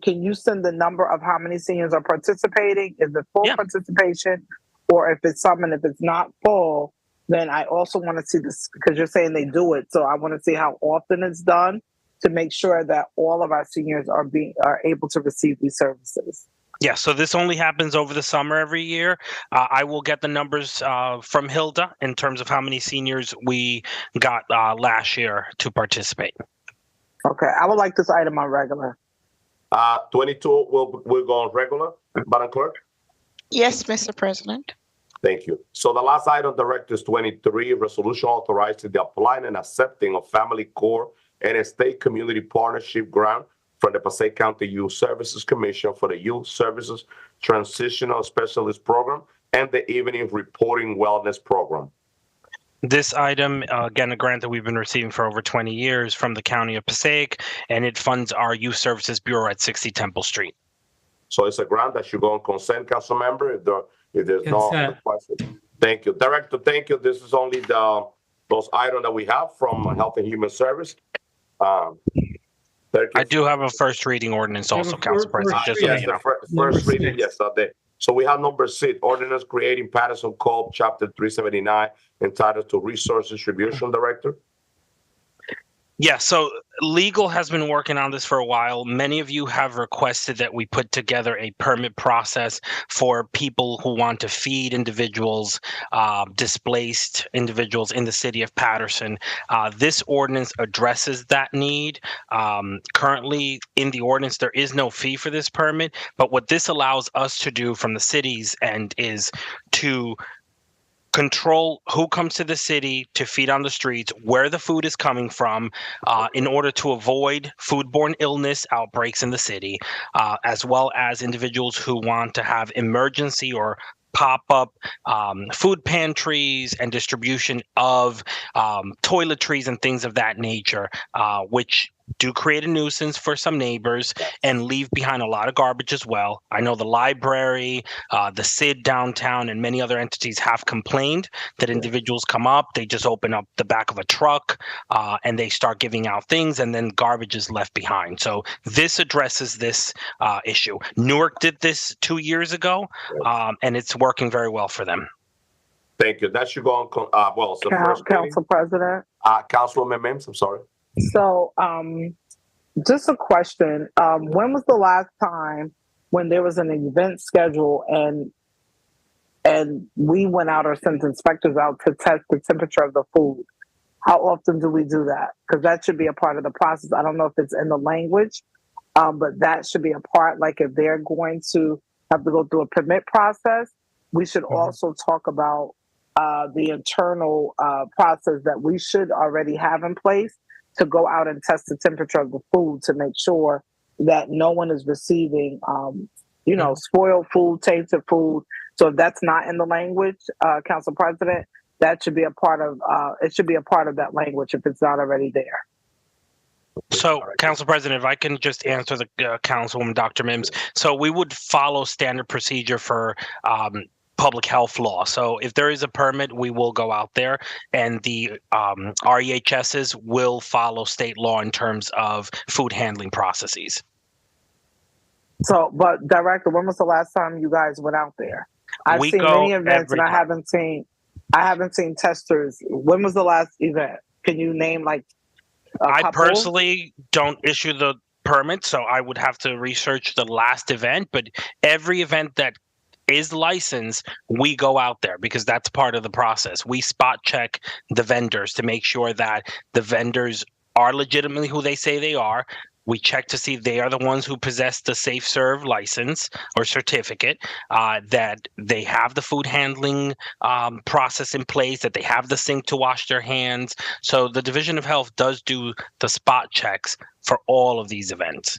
Can you send the number of how many seniors are participating? Is it full participation? Or if it's some and if it's not full, then I also want to see this, because you're saying they do it. So I want to see how often it's done to make sure that all of our seniors are able to receive these services. Yeah, so this only happens over the summer every year. I will get the numbers from Hilda in terms of how many seniors we got last year to participate. Okay, I would like this item on regular. 22 will go on regular, Madam Clerk. Yes, Mr. President. Thank you. So the last item, Director, is 23, resolution authorizing the applying and accepting of Family Core and a State Community Partnership Grant from the Passaic County Youth Services Commission for the Youth Services Transitional Specialist Program and the Evening Reporting Wellness Program. This item, again, a grant that we've been receiving for over 20 years from the County of Passaic, and it funds our Youth Services Bureau at 60 Temple Street. So it's a grant that should go on consent, Council Member, if there's no question. Thank you. Director, thank you. This is only those items that we have from Health and Human Service. I do have a first reading ordinance also, Council President. Just so you know. First reading, yes. So we have number 6, ordinance creating Paterson Code, Chapter 379, entitled to Resource Distribution, Director. Yeah, so legal has been working on this for a while. Many of you have requested that we put together a permit process for people who want to feed individuals, displaced individuals in the city of Paterson. This ordinance addresses that need. Currently in the ordinance, there is no fee for this permit, but what this allows us to do from the city's end is to control who comes to the city to feed on the streets, where the food is coming from, in order to avoid foodborne illness outbreaks in the city, as well as individuals who want to have emergency or pop-up food pantries and distribution of toiletries and things of that nature, which do create a nuisance for some neighbors and leave behind a lot of garbage as well. I know the library, the SID downtown, and many other entities have complained that individuals come up, they just open up the back of a truck, and they start giving out things, and then garbage is left behind. So this addresses this issue. Newark did this 2 years ago, and it's working very well for them. Thank you. That should go on. Well, so first, Council President. Councilwoman Mims, I'm sorry. So, just a question. When was the last time when there was an event schedule and we went out or sent inspectors out to test the temperature of the food? How often do we do that? Because that should be a part of the process. I don't know if it's in the language, but that should be a part. Like if they're going to have to go through a permit process, we should also talk about the internal process that we should already have in place to go out and test the temperature of the food to make sure that no one is receiving, spoiled food, tainted food. So if that's not in the language, Council President, that should be a part of, it should be a part of that language if it's not already there. So, Council President, if I can just answer the Councilwoman Dr. Mims. So we would follow standard procedure for public health law. So if there is a permit, we will go out there, and the REHSs will follow state law in terms of food handling processes. So, but Director, when was the last time you guys went out there? I've seen many events, and I haven't seen testers. When was the last event? Can you name like a I couple? personally don't issue the permit, so I would have to research the last event. But every event that is licensed, we go out there because that's part of the process. We spot check the vendors to make sure that the vendors are legitimately who they say they are. We check to see if they are the ones who possess the Safe Serve license or certificate, that they have the food handling process in place, that they have the sink to wash their hands. So the Division of Health does do the spot checks for all of these events.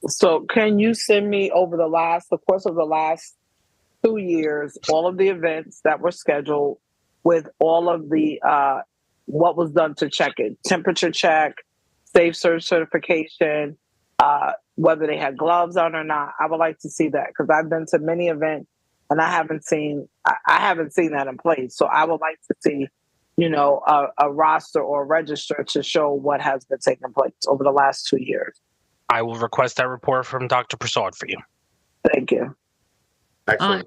So can you send me over the course of the last 2 years, all of the events that were scheduled with all of the, what was done to check it, temperature check, Safe Serve certification, whether they had gloves on or not? I would like to see that because I've been to many events and I haven't seen that in place. So I would like to see, a roster or a register to show what has been taking place over the last 2 years. I will request that report from Dr. Prasad for you. Thank you. Excellent.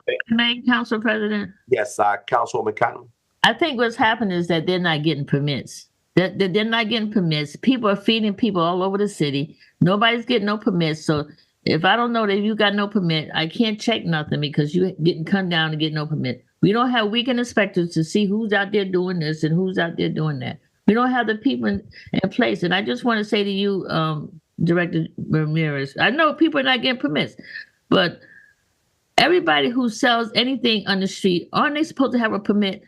Council President? Yes, Councilwoman Cotton. I think what's happened is that they're not getting permits. They're not getting permits. People are feeding people all over the city. Nobody's getting no permits. So if I don't know that you got no permit, I can't check nothing because you didn't come down and get no permit. We don't have weekend inspectors to see who's out there doing this and who's out there doing that. We don't have the people in place. And I just want to say to you, Director Ramirez, I know people are not getting permits, but everybody who sells anything on the street, aren't they supposed to have a permit?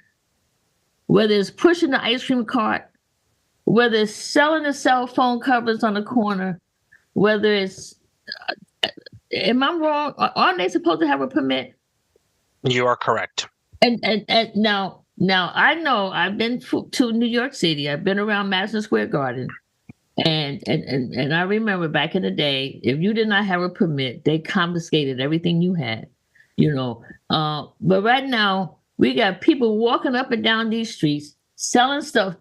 Whether it's pushing the ice cream cart, whether it's selling the cell phone covers on the corner, whether it's, am I wrong? Aren't they supposed to have a permit? You are correct. And now I know I've been to New York City. I've been around Madison Square Garden. And I remember back in the day, if you did not have a permit, they confiscated everything you had, But right now, we got people walking up and down these streets, selling stuff,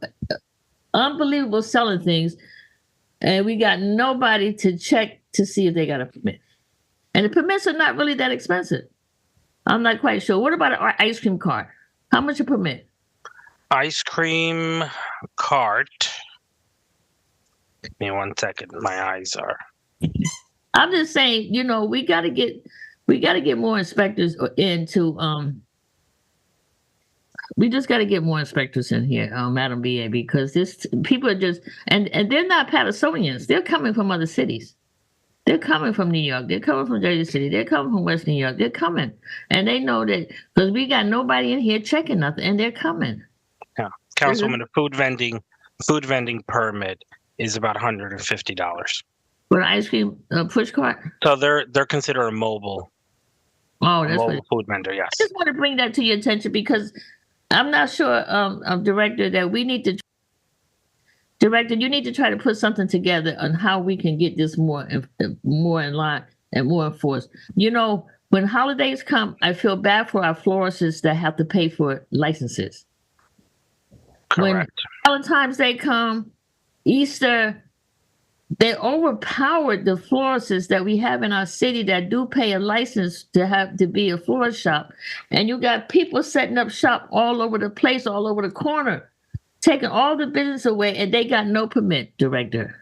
unbelievable selling things, and we got nobody to check to see if they got a permit. And the permits are not really that expensive. I'm not quite sure. What about an ice cream cart? How much a permit? Ice cream cart. Give me 1 second. My eyes are. I'm just saying, we got to get more inspectors into. We just got to get more inspectors in here, Madam BA, because people are just and they're not Patersonians. They're coming from other cities. They're coming from New York. They're coming from Jersey City. They're coming from West New York. They're coming, and they know that because we got nobody in here checking nothing, and they're coming. Yeah, Councilwoman, a food vending permit is about $150. For an ice cream push cart. So they're considered a mobile. Oh, that's mobile food vendor. Yes. I just want to bring that to your attention because I'm not sure, Director, that we need to. Director, you need to try to put something together on how we can get this more in line and more enforced. You know, when holidays come, I feel bad for our florists that have to pay for licenses. Correct. When Valentine's Day come, Easter, they overpowered the florists that we have in our city that do pay a license to be a florist shop. And you got people setting up shop all over the place, all over the corner, taking all the business away, and they got no permit, Director.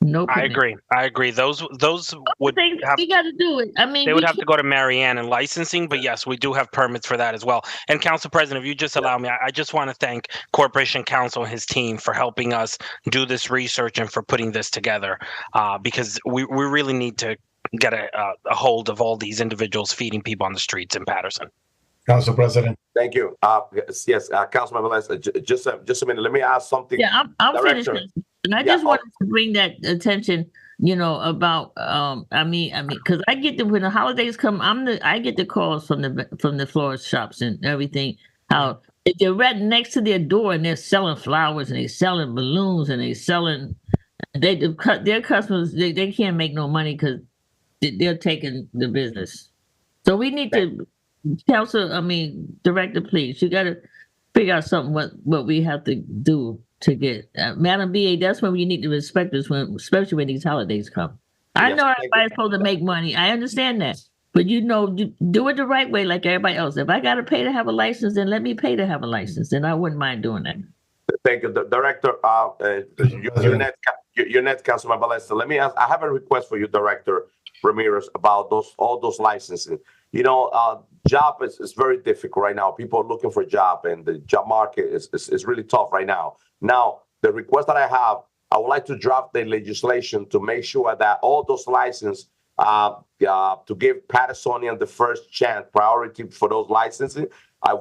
No permit. I agree. Those would have, we got to do it. I mean, they would have to go to Marianne and licensing, but yes, we do have permits for that as well. And Council President, if you just allow me, I just want to thank Corporation Counsel and his team for helping us do this research and for putting this together, because we really need to get a hold of all these individuals feeding people on the streets in Paterson. Council President. Thank you. Yes, Councilman Velez, just a minute. Let me ask something. Yeah, I'm finished. And I just wanted to bring that attention, you know, about I mean, because I get when the holidays come, I get the calls from the florist shops and everything. How if they're right next to their door and they're selling flowers and they're selling balloons and they're selling, their customers they can't make no money because they're taking the business. So we need to, Director, please, you got to figure out something what we have to do to get Madam BA. That's when we need to respect us, especially when these holidays come. I know everybody's supposed to make money. I understand that, but you know, do it the right way, like everybody else. If I got to pay to have a license, then let me pay to have a license, and I wouldn't mind doing that. Thank you, Director. Your next, Councilman Velez. Let me ask. I have a request for you, Director Ramirez, about all those licensing. You know, job is very difficult right now. People are looking for a job, and the job market is really tough right now. Now, the request that I have, I would like to draft the legislation to make sure that all those licenses, to give Patersonian the first chance, priority for those licensing.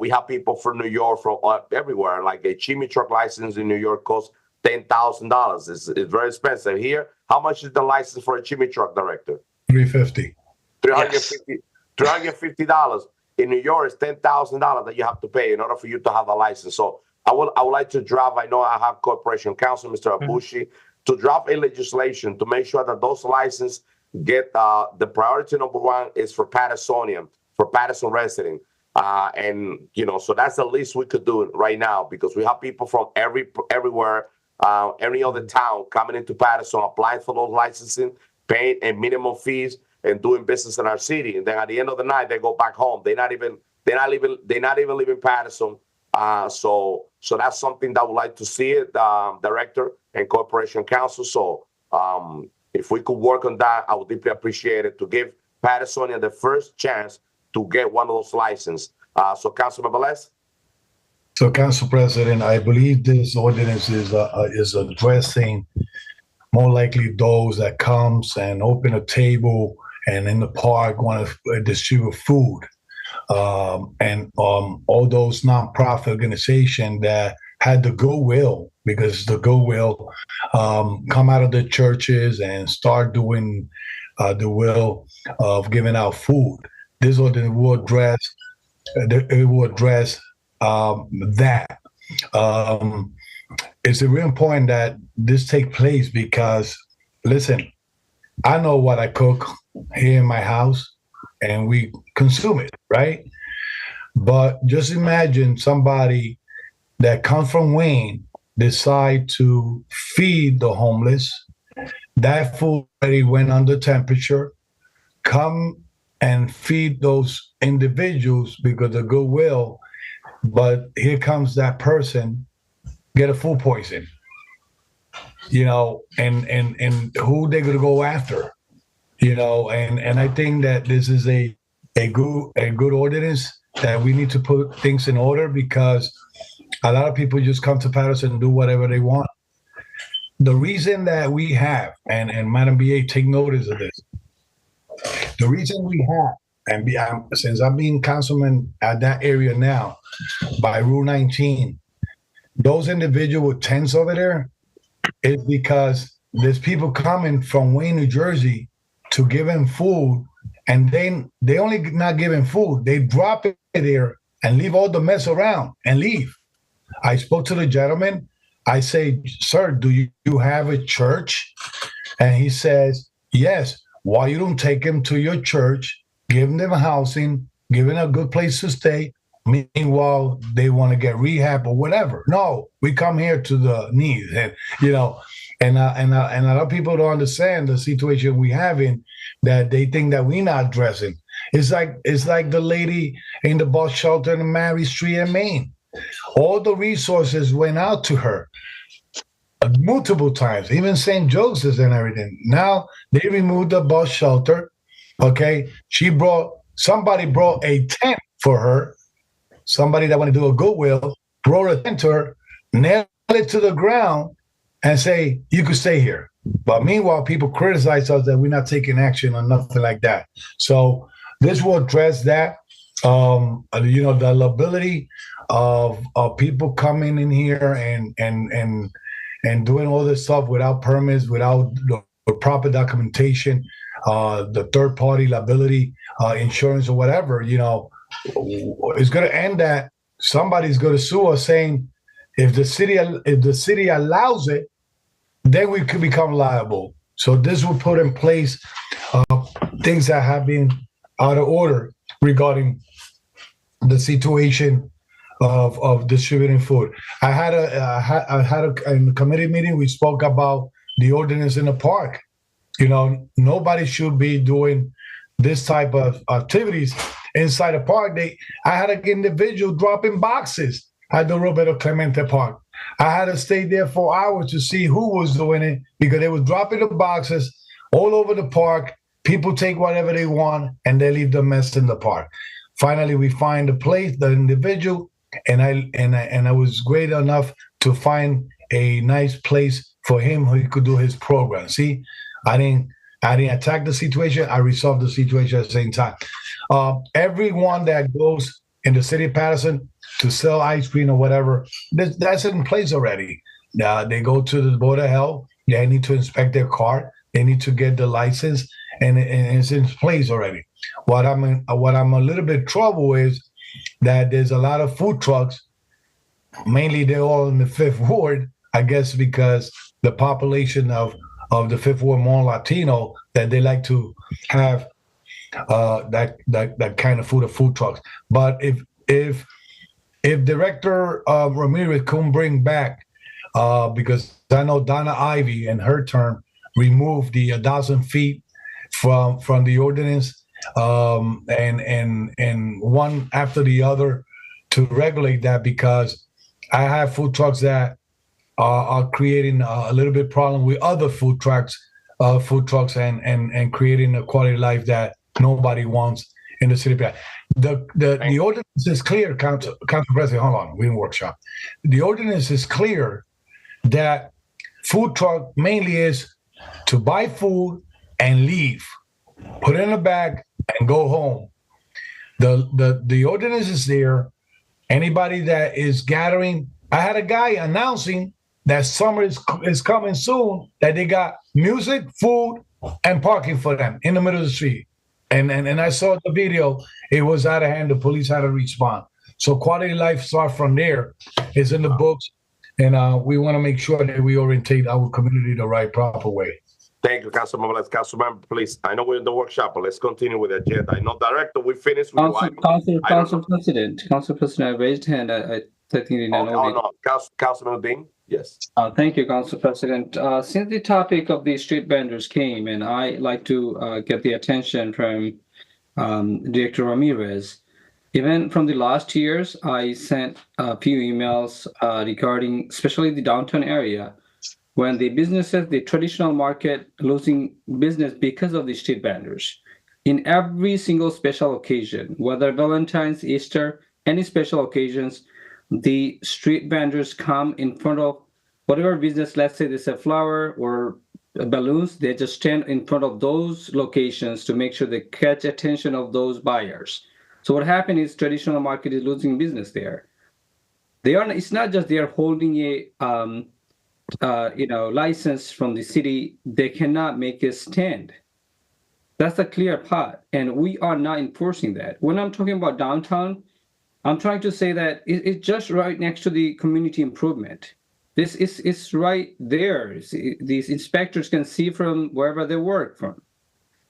We have people from New York, from everywhere. Like a chimney truck license in New York costs $10,000. It's very expensive. Here, how much is the license for a chimney truck, Director? $350. $350. In New York, it's $10,000 that you have to pay in order for you to have a license. So I would like to draft, I know I have Corporation Counsel, Mr. Abushi, to draft a legislation to make sure that those licenses get the priority number one is for Patersonian, for Paterson resident. And, you know, so that's the least we could do right now, because we have people from everywhere, every other town coming into Paterson, applying for those licensing, paying a minimum fees, and doing business in our city. And then at the end of the night, they go back home. They're not even leaving Paterson. So that's something that I would like to see it, Director and Corporation Counsel. So if we could work on that, I would deeply appreciate it, to give Paterson the first chance to get one of those licenses. So Councilman Velez. So, Council President, I believe this ordinance is addressing more likely those that comes and open a table and in the park want to distribute food. And all those nonprofit organizations that had the goodwill, because the goodwill come out of the churches and start doing the will of giving out food. This ordinance will address that. It's real important that this take place, because, listen, I know what I cook here in my house, and we consume it, right? But just imagine somebody that comes from Wayne decide to feed the homeless. That food already went under temperature. Come and feed those individuals because of goodwill. But here comes that person, get a food poison, you know, and who they're gonna go after, you know, and I think that this is a good ordinance, that we need to put things in order, because a lot of people just come to Paterson and do whatever they want. The reason that we have, and Madam BA, take notice of this, the reason we have, and since I'm being councilman at that area now, by Rule 19, those individual tents over there is because there's people coming from Wayne, New Jersey to give them food, and they only not giving food, they drop it there and leave all the mess around and leave. I spoke to the gentleman I say, sir, do you have a church? And he says, yes. Why you don't take him to your church, give them housing, give them a good place to stay? Meanwhile, they want to get rehab or whatever. No, we come here to the needs, and and a lot of people don't understand the situation we have in that they think that we're not addressing. It's like the lady in the bus shelter in Mary Street in Maine. All the resources went out to her multiple times, even St. Joseph's and everything. Now they removed the bus shelter. Okay, somebody brought a tent for her. Somebody that want to do a goodwill brought a tent to her, nailed it to the ground, and say you could stay here. But meanwhile, people criticize us that we're not taking action or nothing like that. So this will address that. The liability of people coming in here and doing all this stuff without permits, without the proper documentation, the third party liability, insurance or whatever, it's going to end that somebody's going to sue us saying if the city allows it, then we could become liable. So this will put in place things that have been out of order regarding the situation of distributing food. I had in the committee meeting, we spoke about the ordinance in the park. Nobody should be doing this type of activities inside a park. I had an individual dropping boxes at the Roberto Clemente Park. I had to stay there for hours to see who was doing it because they were dropping the boxes all over the park. People take whatever they want and they leave the mess in the park. Finally, we find the place, the individual, and I was great enough to find a nice place for him who he could do his program. See, I didn't attack the situation. I resolved the situation at the same time. Everyone that goes in the city of Paterson to sell ice cream or whatever, that's in place already. They go to the Board of Health. They need to inspect their car. They need to get the license, and it's in place already. What I'm a little bit trouble is that there's a lot of food trucks. Mainly, they're all in the Fifth Ward, I guess, because the population of the Fifth Ward more Latino, that they like to have that kind of food trucks. But if Director Ramirez couldn't bring back, because I know Donna Ivy in her term removed the 1,000 feet from the ordinance, and one after the other to regulate that, because I have food trucks that are creating a little bit problem with other food trucks and creating a quality of life that nobody wants in the city. The ordinance is clear, Council President. Hold on, we in workshop. The ordinance is clear that food truck mainly is to buy food and leave, put it in a bag and go home. The ordinance is there. Anybody that is gathering, I had a guy announcing that summer is coming soon, that they got music, food, and parking for them in the middle of the street. And I saw the video. It was out of hand. The police had to respond. So quality of life starts from there. It's in the books. And we want to make sure that we orientate our community the right, proper way. Thank you, Councilmember. Councilmember, please. I know we're in the workshop, but let's continue with the agenda. I know, Director, we finished with Council President, I raised hand. I think you know. Oh, no. Councilmember Dean? Yes. Thank you, Council President. Since the topic of the street vendors came, and I like to get the attention from Director Ramirez, even from the last years, I sent a few emails regarding especially the downtown area, when the businesses, the traditional market, losing business because of the street vendors. In every single special occasion, whether Valentine's, Easter, any special occasions, the street vendors come in front of whatever business. Let's say they sell flower or balloons, they just stand in front of those locations to make sure they catch attention of those buyers. So what happened is traditional market is losing business there. It's not just they are holding a license from the city, they cannot make a stand. That's a clear part, and we are not enforcing that. When I'm talking about downtown, I'm trying to say that it's just right next to the community improvement. This is right there. These inspectors can see from wherever they work from.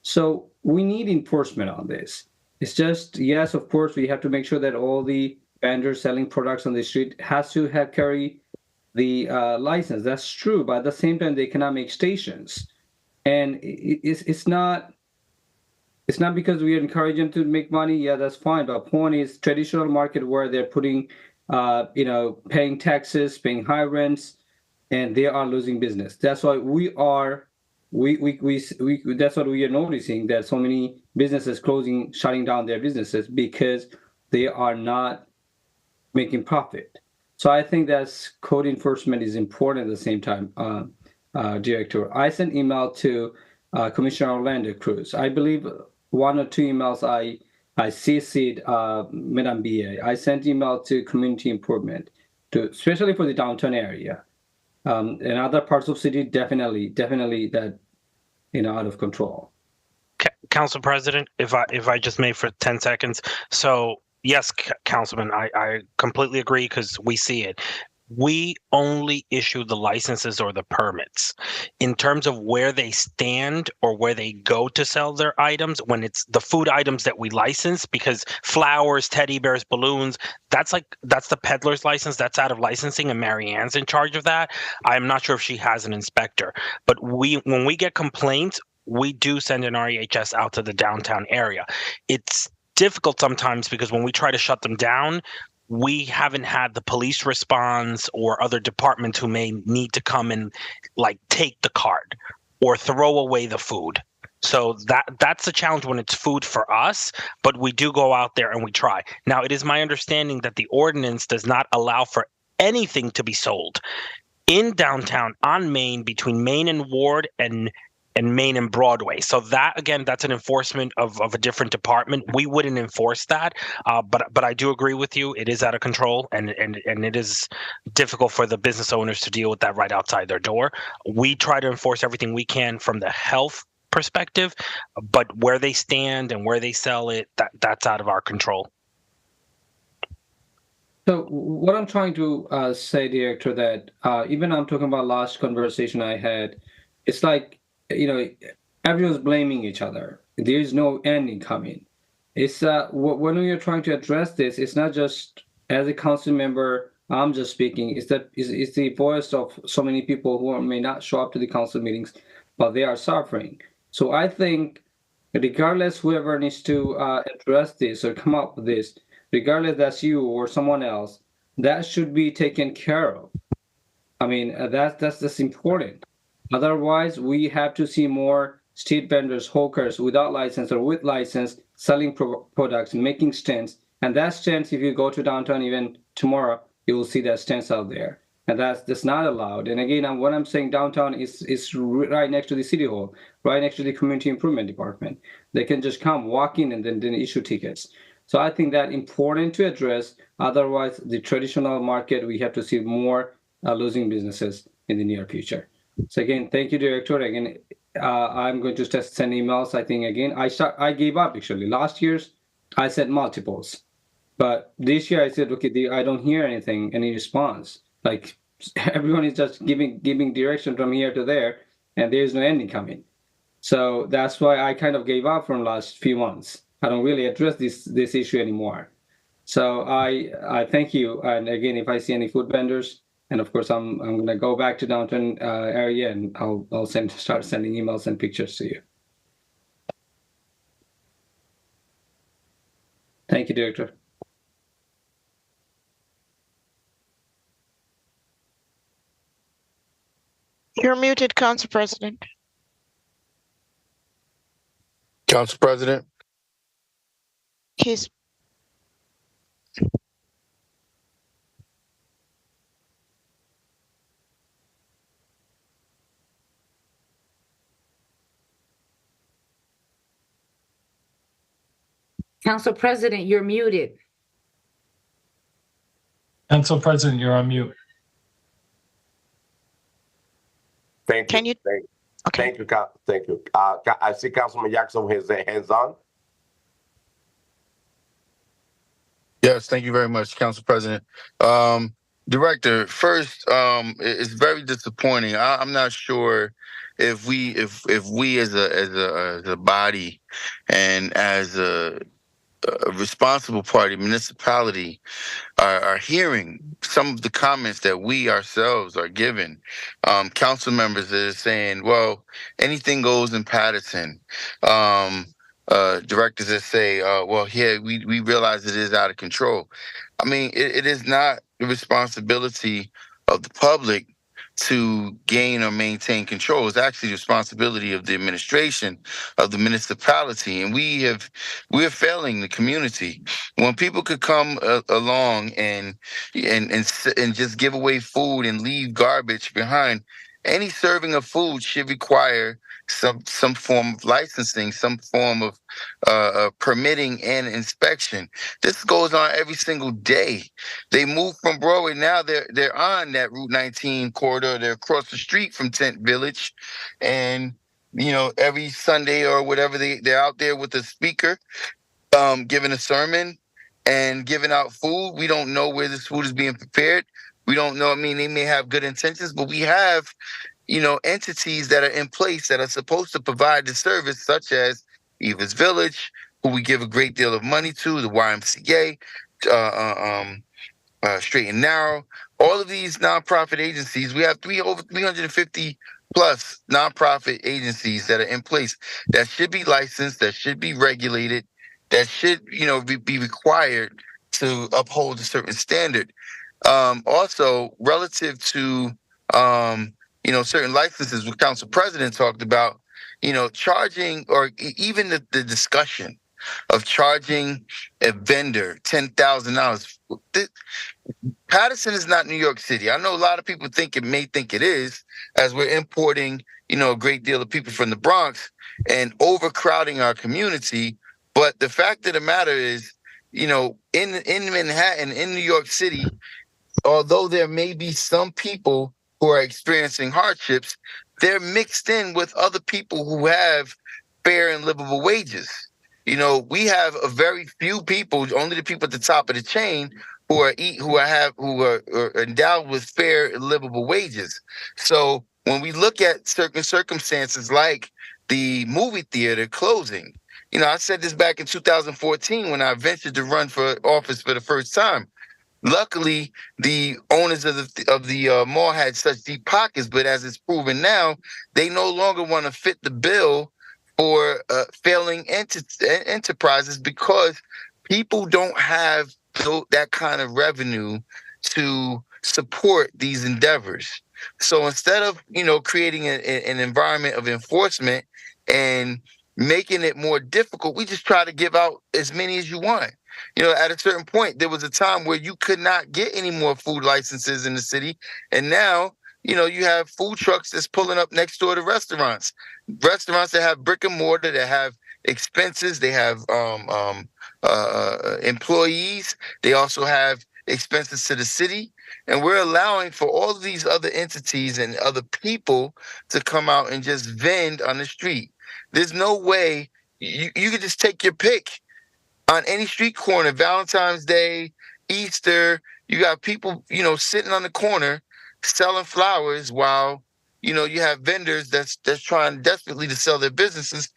So we need enforcement on this. It's just, yes, of course, we have to make sure that all the vendors selling products on the street has to carry the license. That's true, but at the same time, they cannot make stations. And it's not because we encourage them to make money. Yeah, that's fine. But point is, traditional market where they're putting, paying taxes, paying high rents, and they are losing business. That's why that's what we are noticing, that so many businesses closing, shutting down their businesses because they are not making profit. So I think that code enforcement is important at the same time, Director. I sent email to Commissioner Orlando Cruz. I believe one or two emails I CC'd Madam BA. I sent email to community improvement, especially for the downtown area. And other parts of city, definitely that, out of control. Council President, if I just may for 10 seconds. So yes, Councilman, I completely agree because we see it. We only issue the licenses or the permits. In terms of where they stand or where they go to sell their items, when it's the food items that we license, because flowers, teddy bears, balloons, that's the peddler's license, that's out of licensing, and Mary Ann's in charge of that. I'm not sure if she has an inspector, but when we get complaints, we do send an REHS out to the downtown area. It's difficult sometimes because when we try to shut them down, we haven't had the police response or other departments who may need to come and take the card or throw away the food. So that's the challenge when it's food for us, but we do go out there and we try. Now, it is my understanding that the ordinance does not allow for anything to be sold in downtown on Main, between Main and Ward and Main and Broadway. So that, again, that's an enforcement of a different department. We wouldn't enforce that, but I do agree with you. It is out of control, and it is difficult for the business owners to deal with that right outside their door. We try to enforce everything we can from the health perspective, but where they stand and where they sell it, that's out of our control. So what I'm trying to say, Director, that even I'm talking about last conversation I had, it's like, everyone's blaming each other. There is no ending coming. It's when we are trying to address this, it's not just as a council member, I'm just speaking. It's the voice of so many people who may not show up to the council meetings, but they are suffering. So I think, regardless, whoever needs to address this or come up with this, regardless that's you or someone else, that should be taken care of. I mean, that's important. Otherwise, we have to see more street vendors, hawkers without license or with license selling products and making stands. And that stands, if you go to downtown even tomorrow, you will see that stands out there. And that's not allowed. And again, what I'm saying, downtown is right next to the city hall, right next to the community improvement department. They can just come, walk in, and then issue tickets. So I think that's important to address. Otherwise, the traditional market, we have to see more losing businesses in the near future. So again, thank you, Director. Again, I'm going to just send emails. I think again, I gave up actually. Last year's, I sent multiples, but this year I said, okay, I don't hear any response. Like everyone is just giving direction from here to there, and there is no ending coming. So that's why I kind of gave up from last few months. I don't really address this issue anymore. So I thank you. And again, if I see any food vendors. And of course, I'm going to go back to downtown area, and I'll start sending emails and pictures to you. Thank you, Director. You're muted, Council President. Council President. He's. Council President, you're muted. Council President, you're on mute. Thank you. Can you? Thank you. Thank you. I see Councilman Jackson with his hands on. Yes, thank you very much, Council President. Director, first, it's very disappointing. I'm not sure if we as a body and as a responsible party, municipality, are hearing some of the comments that we ourselves are giving. Council members that are saying, well, anything goes in Paterson. Directors that say, well, yeah, we realize it is out of control. I mean, it is not the responsibility of the public to gain or maintain control. It's actually the responsibility of the administration of the municipality, and we're failing the community. When people could come along and just give away food and leave garbage behind, any serving of food should require some form of licensing, some form of permitting and inspection. This goes on every single day. They moved from Broadway. Now they're on that Route 19 corridor. They're across the street from Tent Village, and every Sunday or whatever they're out there with a speaker, giving a sermon and giving out food. We don't know where this food is being prepared. We don't know. I mean, they may have good intentions, but we have entities that are in place that are supposed to provide the service, such as Eva's Village, who we give a great deal of money to, the YMCA, Straight and Narrow, all of these nonprofit agencies. We have over 350 plus nonprofit agencies that are in place that should be licensed, that should be regulated, that should be required to uphold a certain standard. Also, relative to certain licenses, what Council President talked about, charging, or even the discussion of charging a vendor $10,000. Paterson is not New York City. I know a lot of people may think it is, as we're importing, a great deal of people from the Bronx and overcrowding our community. But the fact of the matter is, in Manhattan, in New York City, although there may be some people who are experiencing hardships, they're mixed in with other people who have fair and livable wages. We have a very few people, only the people at the top of the chain, who are endowed with fair and livable wages. So when we look at certain circumstances like the movie theater closing, I said this back in 2014 when I ventured to run for office for the first time. Luckily, the owners of the mall had such deep pockets, but as it's proven now, they no longer want to fit the bill for failing enterprises because people don't have that kind of revenue to support these endeavors. So instead of creating an environment of enforcement and making it more difficult, we just try to give out as many as you want. At a certain point, there was a time where you could not get any more food licenses in the city. And now, you have food trucks that's pulling up next door to restaurants that have brick and mortar, that have expenses. They have employees. They also have expenses to the city. And we're allowing for all of these other entities and other people to come out and just vend on the street. There's no way you could just take your pick on any street corner, Valentine's Day, Easter. You got people, sitting on the corner selling flowers while, you have vendors that's trying desperately to sell their businesses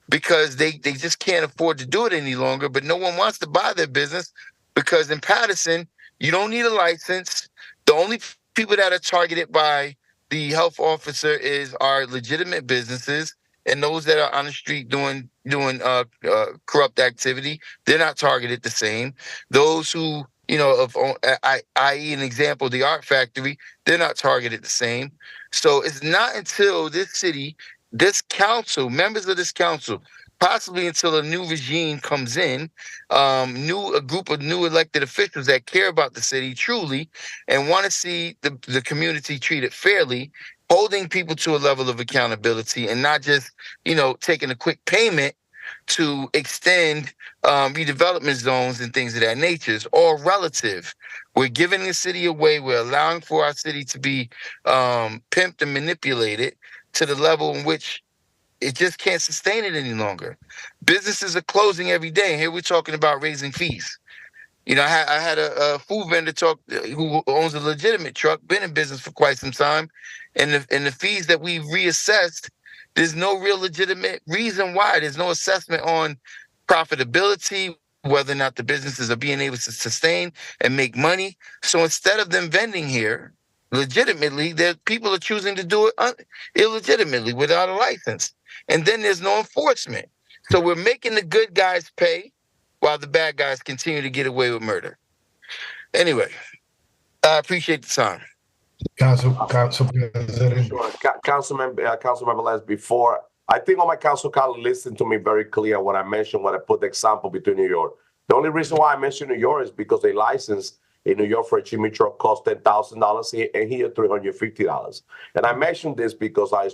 because they just can't afford to do it any longer. But no one wants to buy their business because in Paterson, you don't need a license. The only people that are targeted by the health officer are legitimate businesses, and those that are on the street doing corrupt activity, they're not targeted the same. Those who, i.e. an example, the art factory, they're not targeted the same. So it's not until this city, this council, members of this council, possibly until a new regime comes in, a group of new elected officials that care about the city truly and want to see the community treated fairly, holding people to a level of accountability and not just, taking a quick payment to extend redevelopment zones and things of that nature. Is all relative. We're giving the city away. We're allowing for our city to be pimped and manipulated to the level in which it just can't sustain it any longer. Businesses are closing every day. And here we're talking about raising fees. You know, I had a food vendor talk who owns a legitimate truck, been in business for quite some time, and the fees that we've reassessed, there's no real legitimate reason why. There's no assessment on profitability, whether or not the businesses are being able to sustain and make money. So instead of them vending here legitimately, people are choosing to do it illegitimately without a license. And then there's no enforcement. So we're making the good guys pay while the bad guys continue to get away with murder. Anyway, I appreciate the time. Council President. Sure. Councilmember Les, before, I think all my council colleagues listened to me very clear when I mentioned, when I put the example between New York. The only reason why I mentioned New York is because a license in New York for a chimney truck costs $10,000 and here $350. And I mentioned this because I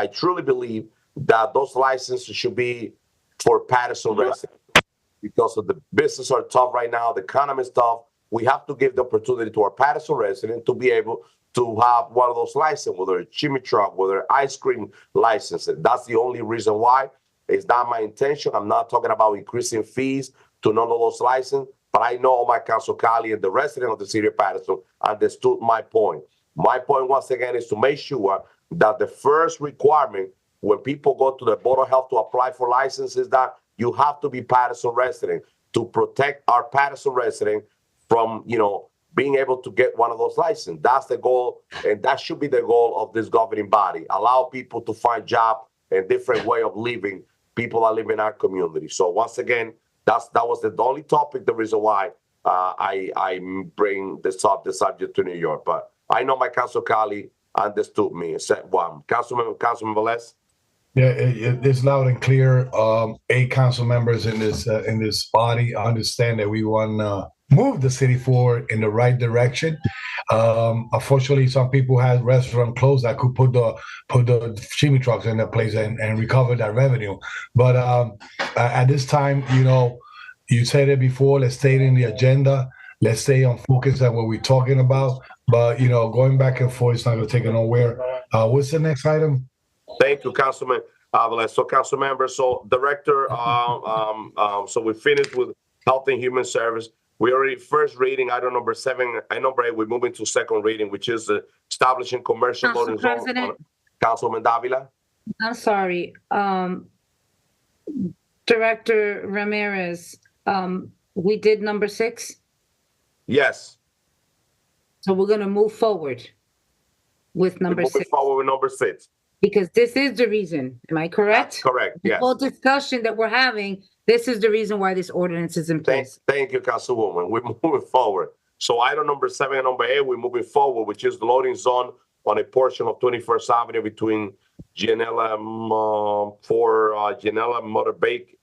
truly believe that those licenses should be for Paterson residents. Because of the business are tough right now, the economy is tough. We have to give the opportunity to our Paterson resident to be able to have one of those licenses, whether a chimney truck, whether ice cream license. That's the only reason why. It's not my intention. I'm not talking about increasing fees to none of those licenses, but I know my council colleague and the resident of the city of Paterson understood my point. My point, once again, is to make sure that the first requirement when people go to the Board of Health to apply for licenses, that you have to be Paterson resident to protect our Paterson resident from, being able to get one of those licenses. That's the goal, and that should be the goal of this governing body. Allow people to find jobs and different way of living, people that live in our community. So once again, that was the only topic, the reason why I bring the subject to New York. But I know my council colleague understood me. Councilman Les? Yeah, it's loud and clear. 8 council members in this body understand that we want to move the city forward in the right direction. Unfortunately, some people had restaurant closed that could put the chimney trucks in their place and recover that revenue. But at this time, you said it before. Let's stay in the agenda. Let's stay on focus on what we're talking about. But going back and forth is not going to take it nowhere. What's the next item? Thank you, Councilman Avalos. So, council members, so director, so we finished with Health and Human Service. We already first reading item number 7, item number 8. We're moving to second reading, which is establishing commercial loading zone. Councilman Davila. I'm sorry, Director Ramirez. We did number 6. Yes. So we're going to move forward with number 6. Moving forward with number 6. Because this is the reason, am I correct? That's correct, yes. The whole discussion that we're having, this is the reason why this ordinance is in place. Thank you, Councilwoman. We're moving forward. So item number 7 and number 8, we're moving forward, which is the loading zone on a portion of 21st Avenue between Gianella Motor Bake.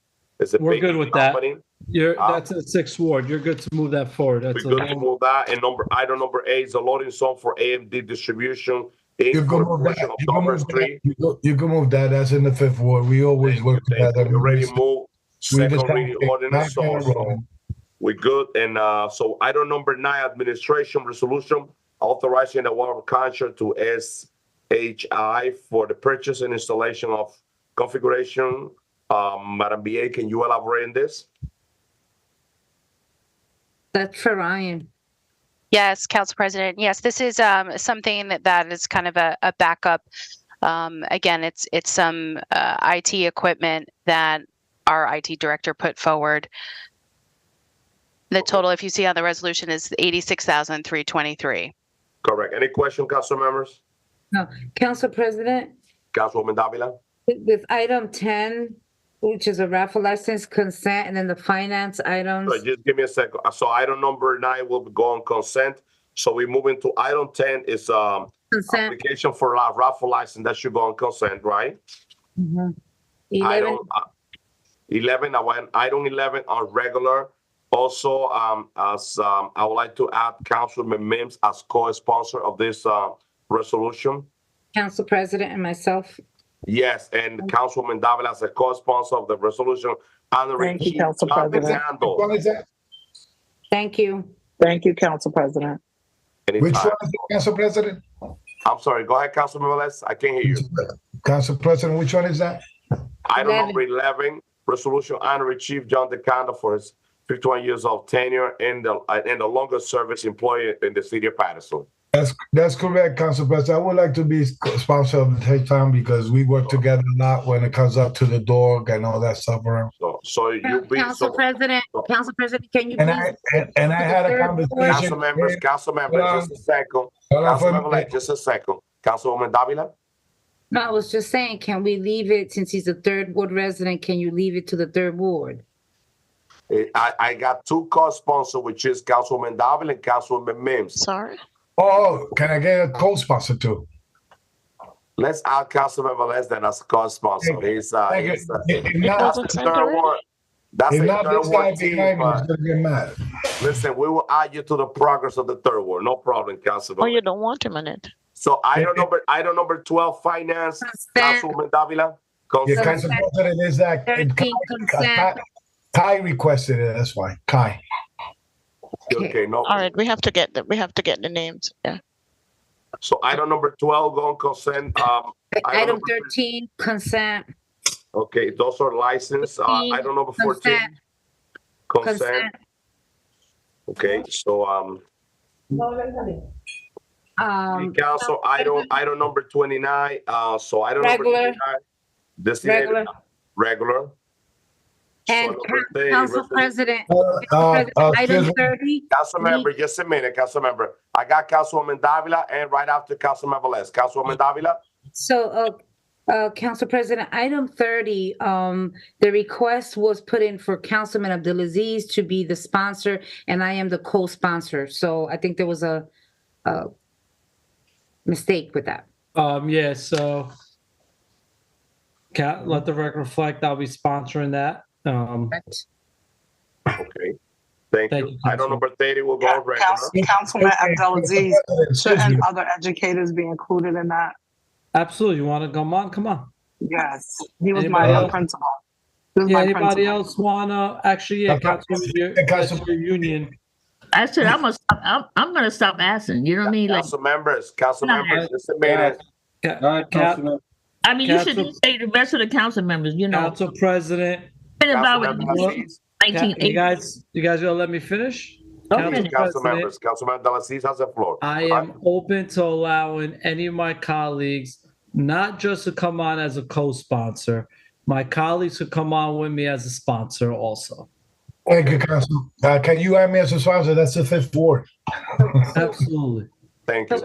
We're good with company. That. That's a 6th ward. You're good to move that forward. That's we're good to move that. And item number 8 is the loading zone for AMD distribution. You can move that. You can move that. That's in the 5th ward. We always work together. We already moved second reading ordinance. So we're good. And so item number 9, administration resolution authorizing the water contract to SHI for the purchase and installation of configuration. Madam BA, can you elaborate on this? That's for Ryan. Yes, Council President. Yes, this is something that is kind of a backup. Again, it's some IT equipment that our IT director put forward. The total, if you see on the resolution, is $86,323. Correct. Any question, council members? No. Council President? Councilwoman Davila? With item 10, which is a raffle license, consent, and then the finance items. So just give me a second. So item number 9 will go on consent. So we move into item 10 is consent. Application for a raffle license. That should go on consent, right? Mm-hmm. 11, item 11 on regular. Also, I would like to add Councilman Mims as co-sponsor of this resolution. Council President and myself. Yes, and Councilwoman Davila as a co-sponsor of the resolution. Thank you, Council President. Thank you. Thank you, Council President. Anytime. Which one is it, Council President? I'm sorry. Go ahead, Councilman Velez. I can't hear you. Council President, which one is that? Item number 11, resolution honoring Chief John DeCando for his 51 years of tenure, and the longest service employee in the city of Paterson. That's correct, Council President. I would like to be sponsor of the take time because we work together a lot when it comes up to the dog and all that stuff around. So you be Council President, can you And please? I had a conversation. Council members, just a second. Just a second. Councilwoman Davila. No, I was just saying, can we leave it, since he's a third ward resident, can you leave it to the third ward? I got two co-sponsors, which is Councilwoman Davila and Councilwoman Mims. Sorry. Oh, can I get a co-sponsor too? Let's add Councilman Velez then as a co-sponsor. That's the third ward. That's the third ward team. Listen, we will add you to the progress of the third ward. No problem, Councilman. Oh, you don't want him in it. So item number 12, finance, Councilwoman Davila. Yeah, Council President is that Kai requested it. That's why Kai. Okay, no. All right, we have to get the names. Yeah. So item number 12 go on consent. Item 13, consent. Okay, those are licensed. Item number 14, consent. Okay, so council item number 29. So item number 29. This is regular. And Council President, item 30. Council member, just a minute, Council member. I got Councilwoman Davila and right after Councilman Velez. Councilwoman Davila. So, Council President, item 30, the request was put in for Councilman Abdulaziz to be the sponsor, and I am the co-sponsor. So I think there was a mistake with that. Yeah, so let the record reflect, I'll be sponsoring that. Okay. Thank you. Item number 30 will go regular. Councilman Abdelaziz, shouldn't other educators be included in that? Absolutely. You want to come on? Come on. Yes. He was my principal. Anybody else want to actually, Council Union? I said I'm gonna stop asking. You know what I mean? Council members, just a minute. I mean, you should just say the rest of the council members. You know, Council President. You guys gonna let me finish? Council members, Councilman Abdulaziz has the floor. I am open to allowing any of my colleagues, not just to come on as a co-sponsor, my colleagues could come on with me as a sponsor also. Thank you, Council. Can you add me as a sponsor? That's the 5th ward. Absolutely. Thank you.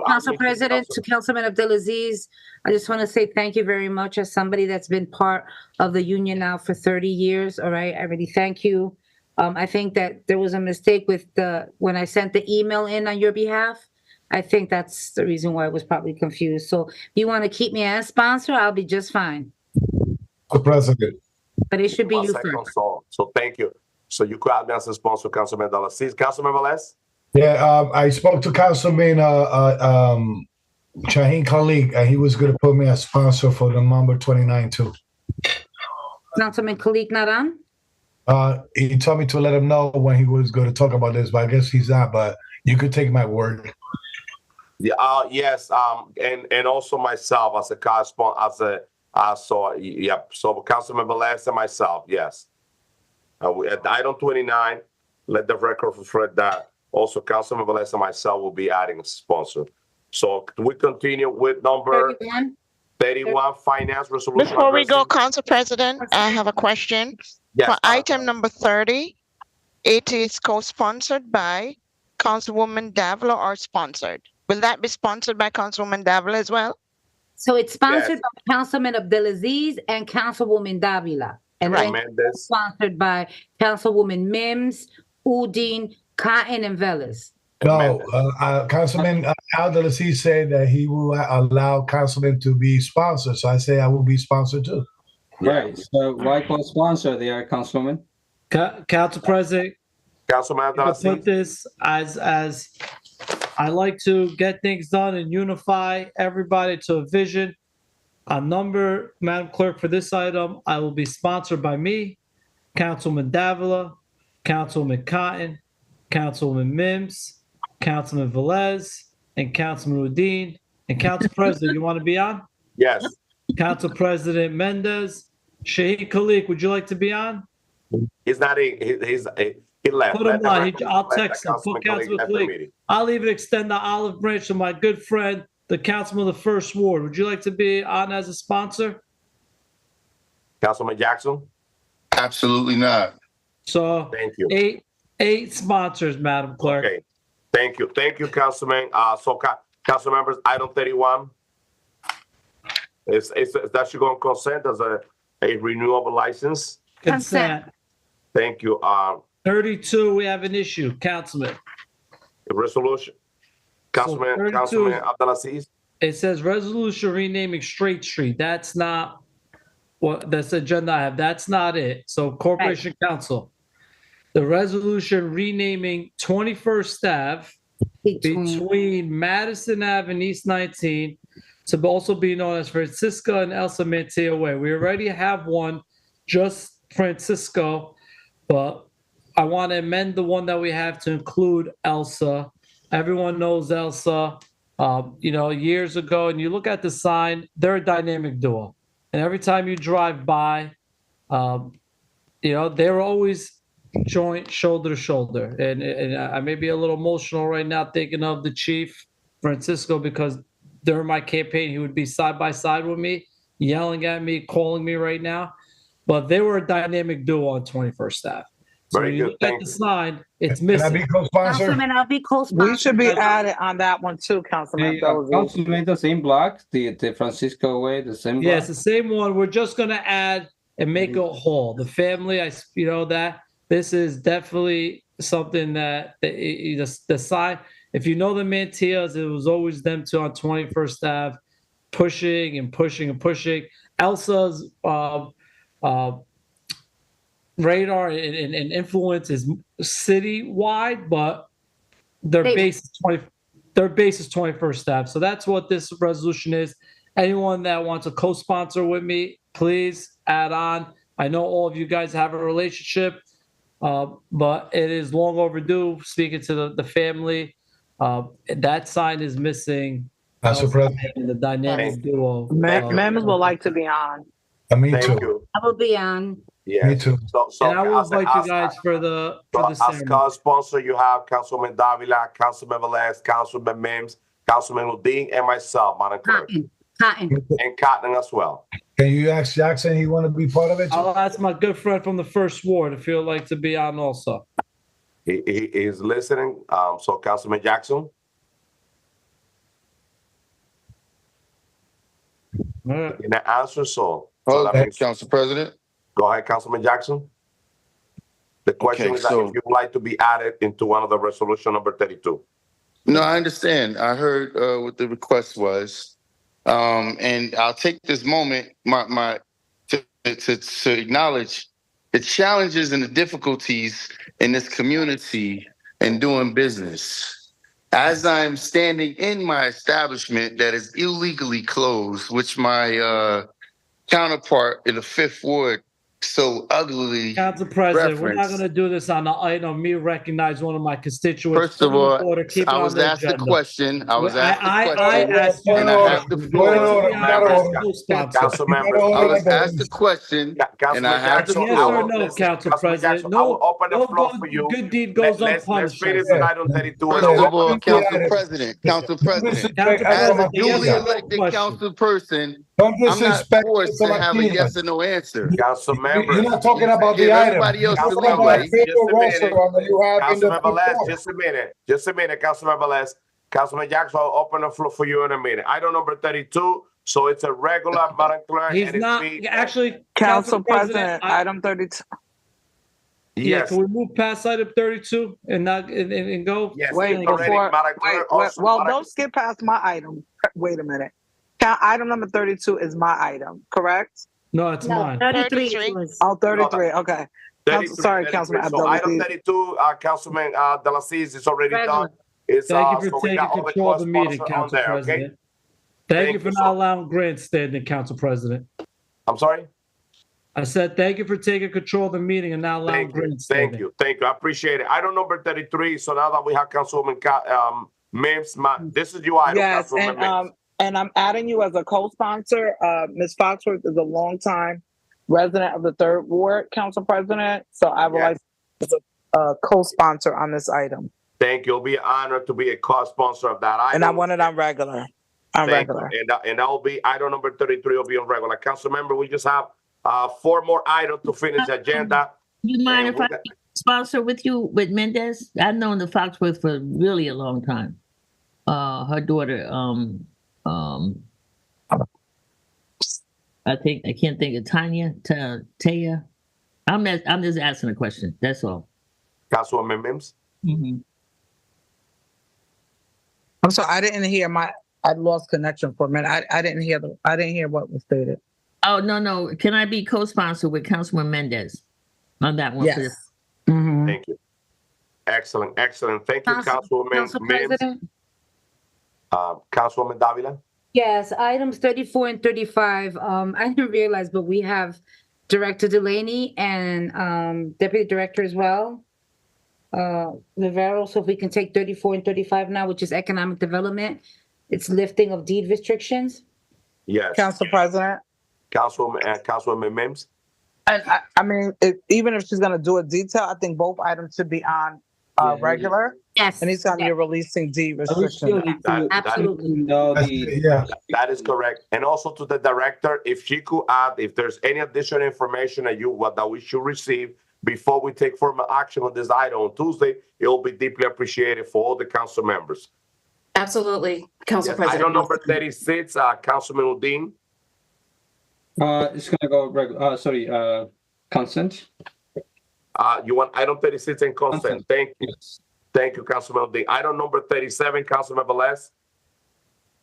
Council President, to Councilman Abdulaziz, I just want to say thank you very much as somebody that's been part of the union now for 30 years. All right, I really thank you. I think that there was a mistake with when I sent the email in on your behalf. I think that's the reason why I was probably confused. So if you want to keep me as sponsor, I'll be just fine. The President. But it should be you first. So thank you. So you could add me as a sponsor, Councilman Abdulaziz. Councilman Velez? Yeah, I spoke to Councilman Shaheen Khalid, and he was going to put me as sponsor for the number 29 too. Councilman Khalid not on? He told me to let him know when he was going to talk about this, but I guess he's not. But you could take my word. Yeah. Yes. And also myself as a correspondent, So Councilman Velez and myself. Yes. At item 29, let the record reflect that. Also, Councilman Velez and myself will be adding a sponsor. So we continue with number 31, finance resolution. Before we go, Council President, I have a question. Yes, for item number 30, it is co-sponsored by Councilwoman Davila or sponsored. Will that be sponsored by Councilwoman Davila as well? So it's sponsored by Councilman Abdulaziz and Councilwoman Davila. And then sponsored by Councilwoman Mims, Udine, Cotton, and Velez. No, Councilman Abdulaziz said that he will allow Councilman to be sponsored. So I say I will be sponsored too. Right. So why co-sponsor there, Councilwoman? Council President, Councilman Abdulaziz. Put this as I like to get things done and unify everybody to a vision. A number, Madam Clerk, for this item, I will be sponsored by me, Councilman Davila, Councilman Cotton, Councilwoman Mims, Councilman Velez, and Councilman Udine. And Council President, you want to be on? Yes. Council President Mendez. Shaheen Khalid, would you like to be on? He's not in. He left. Put him on. I'll Let text him. Put Councilman left the Kalik. meeting. I'll even extend the olive branch to my good friend, the councilman of the first ward. Would you like to be on as a sponsor? Councilman Jackson? Absolutely not. So thank you. Eight sponsors, Madam Clerk. Okay. Thank you. Thank you, Councilman. Council members, item 31. That should go on consent as a renewable license. Consent. Thank you. 32, we have an issue, Councilman. Resolution. Councilman Abdelaziz. It says resolution renaming Straight Street. That's not what that's the agenda I have. That's not it. So Corporation Council. The resolution renaming 21st Ave between Madison Ave and East 19 to also be known as Francisco and Elsa Mantilla Way. We already have one, just Francisco, but I want to amend the one that we have to include Elsa. Everyone knows Elsa. Years ago, and you look at the sign, they're a dynamic duo. And every time you drive by, they're always joint shoulder to shoulder. And I may be a little emotional right now thinking of the chief, Francisco, because during my campaign, he would be side by side with me, yelling at me, calling me right now. But they were a dynamic duo on 21st Ave. So when you look at the sign, it's missing. Can I be co-sponsor? Councilman, I'll be co-sponsor. We should be added on that one too, Councilman. Councilman, the same block, the Francisco Way, the same block. Yeah, it's the same one. We're just gonna add and make it whole. The family, that this is definitely something that the sign. If you know the Mantillas, it was always them two on 21st Ave, pushing and pushing and pushing. Elsa's radar and influence is citywide, but their base is 21st Ave. So that's what this resolution is. Anyone that wants a co-sponsor with me, please add on. I know all of you guys have a relationship, but it is long overdue. Speaking to the family, that sign is missing. Council President. The dynamic duo. Members would like to be on. Me Thank too. you. I will be on. Yeah. Me too. So And I will invite you guys for the as ceremony. co-sponsor, you have Councilman Davila, Councilman Velez, Councilman Mims, Councilman Ludin, and myself, Madam Clerk. Cotton. And Cotton as well. Can you ask Jackson he want to be part of it? I'll ask my good friend from the first ward if he'd like to be on also. He is listening. So Councilman Jackson. All right. In the answer, Council President. Go ahead, Councilman Jackson. The question is that if you'd like to be added into one of the resolution number 32. No, I understand. I heard what the request was. And I'll take this moment to acknowledge the challenges and the difficulties in this community in doing business. As I'm standing in my establishment that is illegally closed, which my counterpart in the Fifth Ward so uglily Council President, referenced. we're not going to do this on the item. Me recognize one of my constituents. First of all, I was asked the question. I was asked the question. And I have the floor. I was asked the question. And I have the Yes or no, Council President? I will open the floor for you. Good deed goes unpunished. Let's finish with item 32. First of all, Council President, as a duly elected council person, I'm not forced to have a yes or no answer. Council member, you're not talking about the item. Everybody else You're talking about a federal restaurant that you have in the Councilmember Les, just a minute, Councilmember Les. Councilman Jackson, I'll open the floor for you in a minute. Item number 32. So it's a regular, Madam Clerk. He's not actually Council President. Item 32. Yes. Yeah, can we move past item 32 and not and go? Yes. Wait, don't skip past my item. Wait a minute. Item number 32 is my item, correct? No, it's mine. 33. Oh, 33. Okay. Sorry, Councilman So item 32, Councilman Abdelaziz is already done. Thank you for taking control of the meeting, Council President. Okay? Thank you for not allowing grandstanding, Council President. I'm sorry? I said thank you for taking control of the meeting and not allowing grandstanding. Thank you. I appreciate it. Item number 33. So now that we have Councilwoman Mims, this is your item, yes, Councilwoman Mims. And I'm adding you as a co-sponsor. Ms. Foxworth is a long time resident of the 3rd Ward, Council President. So I would like to co-sponsor on this item. Thank you. It'll be an honor to be a co-sponsor of that item. And I want it on regular. Thank you. And that will be item number 33 will be on regular. Council member, we just have 4 more items to finish the agenda. You mind if I sponsor with you with Mendez? I've known the Foxworth for really a long time. Her daughter, I can't think of Taya. I'm just asking a question. That's all. Councilwoman Mims. I'm sorry, I didn't hear I lost connection for a minute. I didn't hear what was stated. Oh, no. Can I be co-sponsor with Councilman Mendez on that one? Yes. Thank you. Excellent. Thank you, Councilwoman Mims. Councilwoman Davila. Yes, items 34 and 35. I didn't realize, but we have Director Delaney and Deputy Director as well. Rivero, so if we can take 34 and 35 now, which is economic development. It's lifting of deed restrictions. Yes. Council President. Councilwoman Mims. And I mean, even if she's going to do a detail, I think both items should be on regular. Yes. Anytime you're releasing deed restrictions. Absolutely. That is correct. And also to the director, if she could add, if there's any additional information that we should receive before we take formal action on this item on Tuesday, it will be deeply appreciated for all the council members. Absolutely, Council President. Item number 36, Councilman Udine. It's gonna go regular. Consent. You want item 36 and consent? Thank you. Thank you, Councilman Udine. Item number 37, Councilman Velez.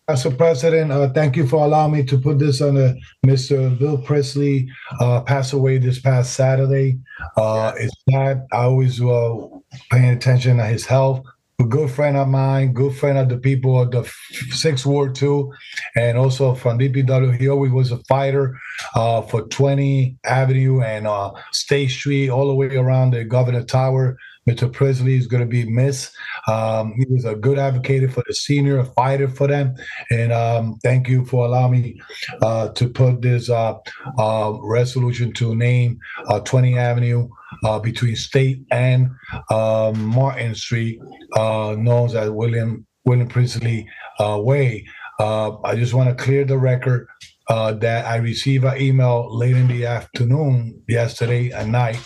Council President, thank you for allowing me to put this on Mr. Bill Presley passed away this past Saturday. It's sad. I always paying attention to his health. A good friend of mine, good friend of the people of the 6th Ward too, and also from DPW. He always was a fighter for 20 Avenue and State Street, all the way around the Governor Tower. Mr. Presley is going to be missed. He was a good advocate for the senior, a fighter for them. And thank you for allowing me to put this resolution to name 20 Avenue between State and Martin Street, known as William Presley Way. I just want to clear the record that I received an email late in the afternoon yesterday at night.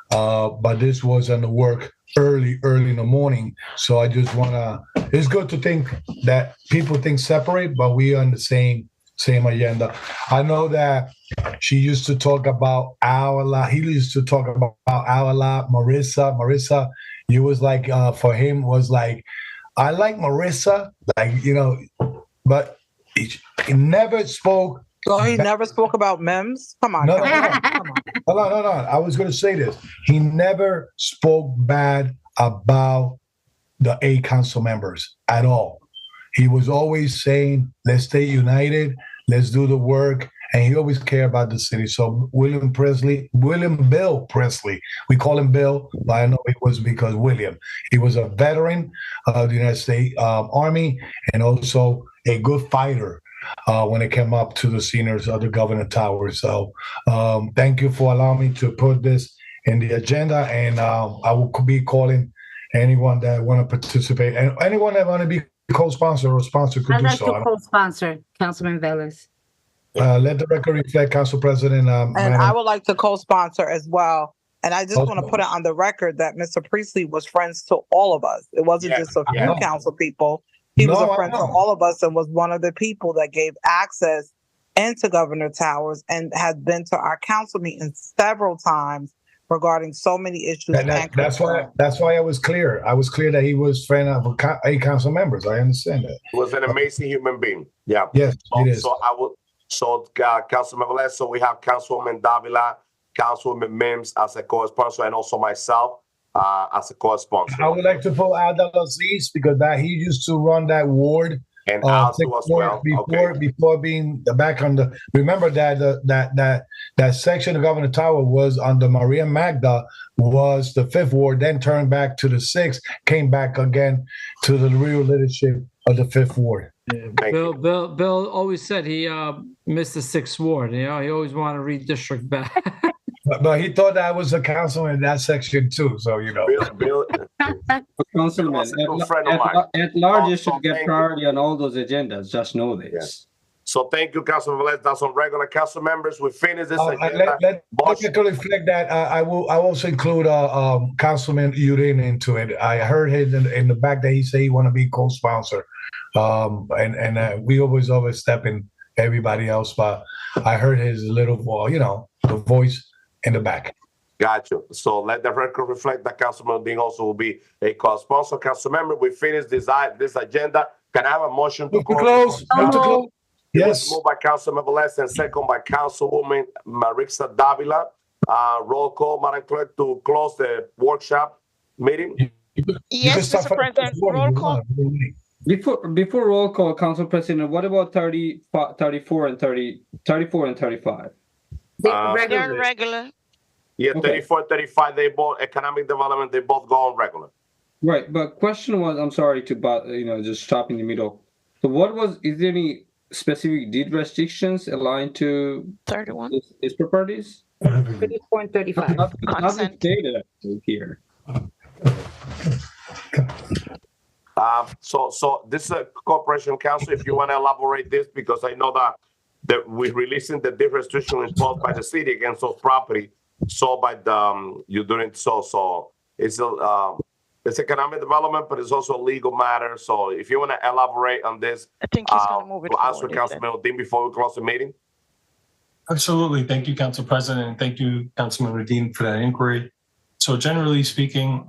But this was on the work early in the morning. So I just want to, it's good to think that people think separate, but we are on the same agenda. I know that she used to talk about our lot. He used to talk about our lot, Marissa, you was like, for him was like, I like Marissa, like, but he never spoke. So he never spoke about MEMS? Come on. No. I was going to say this. He never spoke bad about the 8 council members at all. He was always saying, let's stay united, let's do the work. And he always cared about the city. So William Bill Presley, we call him Bill, but I know it was because William. He was a veteran of the United States Army and also a good fighter when it came up to the seniors of the Governor Tower. So thank you for allowing me to put this in the agenda, and I will be calling anyone that want to participate, and anyone that want to be co-sponsor or sponsor could I'd do like so. to co-sponsor, Councilman Velez. Let the record reflect, Council President. And I would like to co-sponsor as well. And I just want to put it on the record that Mr. Priestley was friends to all of us. It wasn't just a few council people. He was a friend to all of us and was one of the people that gave access into Governor Towers and has been to our council meetings several times regarding so many issues. That's why I was clear. I was clear that he was friend of 8 council members. I understand that. He was an amazing human being. Yeah. Yes, it is. Councilman Velez, so we have Councilwoman Davila, Councilwoman Mims as a co-sponsor, and also myself as a co-sponsor. I would like to put Adel Aziz because he used to run that ward. And also as well. Before being back on the, remember that section of Governor Tower was under Maria Magda, was the 5th ward, then turned back to the 6th, came back again to the real leadership of the 5th ward. Bill always said he missed the 6th ward. You know, he always wanted to redistrict back. But he thought I was a councilman in that section too. So you know, Bill, Councilman, at large, should get priority on all those agendas. Just know this. Yes. So thank you, Councilman Velez. That's on regular council members. We finished this agenda. Let me reflect that I will also include Councilman Udine into it. I heard him in the back that he said he want to be co-sponsor, and we always overstep in everybody else, but I heard his little the voice in the back. Gotcha. So let the record reflect that Councilman Udine also will be a co-sponsor. Council member, we finished this agenda. Can I have a motion to close? It was moved by Councilman Velez and second by Councilwoman Marixa Davila. Roll call, Madam Clerk, to close the workshop meeting. Yes, Mr. President. Roll call. Before roll call, Council President, what about 34 and 35? They're regular. Yeah, Okay. 34, 35, they both, economic development, they both go on regular. Right, but question was, I'm sorry to just stop in the middle. So is there any specific deed restrictions aligned to 31 these properties? 34 and 35. Nothing stated here. So this is a corporation council. If you want to elaborate this, because I know that we're releasing the deed restriction imposed by the city against those property. So by you're doing so it's economic development, but it's also a legal matter. So if you want to elaborate on this, I think he's going to move it to answer forward. Councilman Udine before we close the meeting. Absolutely. Thank you, Council President, and thank you, Councilman Udine, for that inquiry. So generally speaking,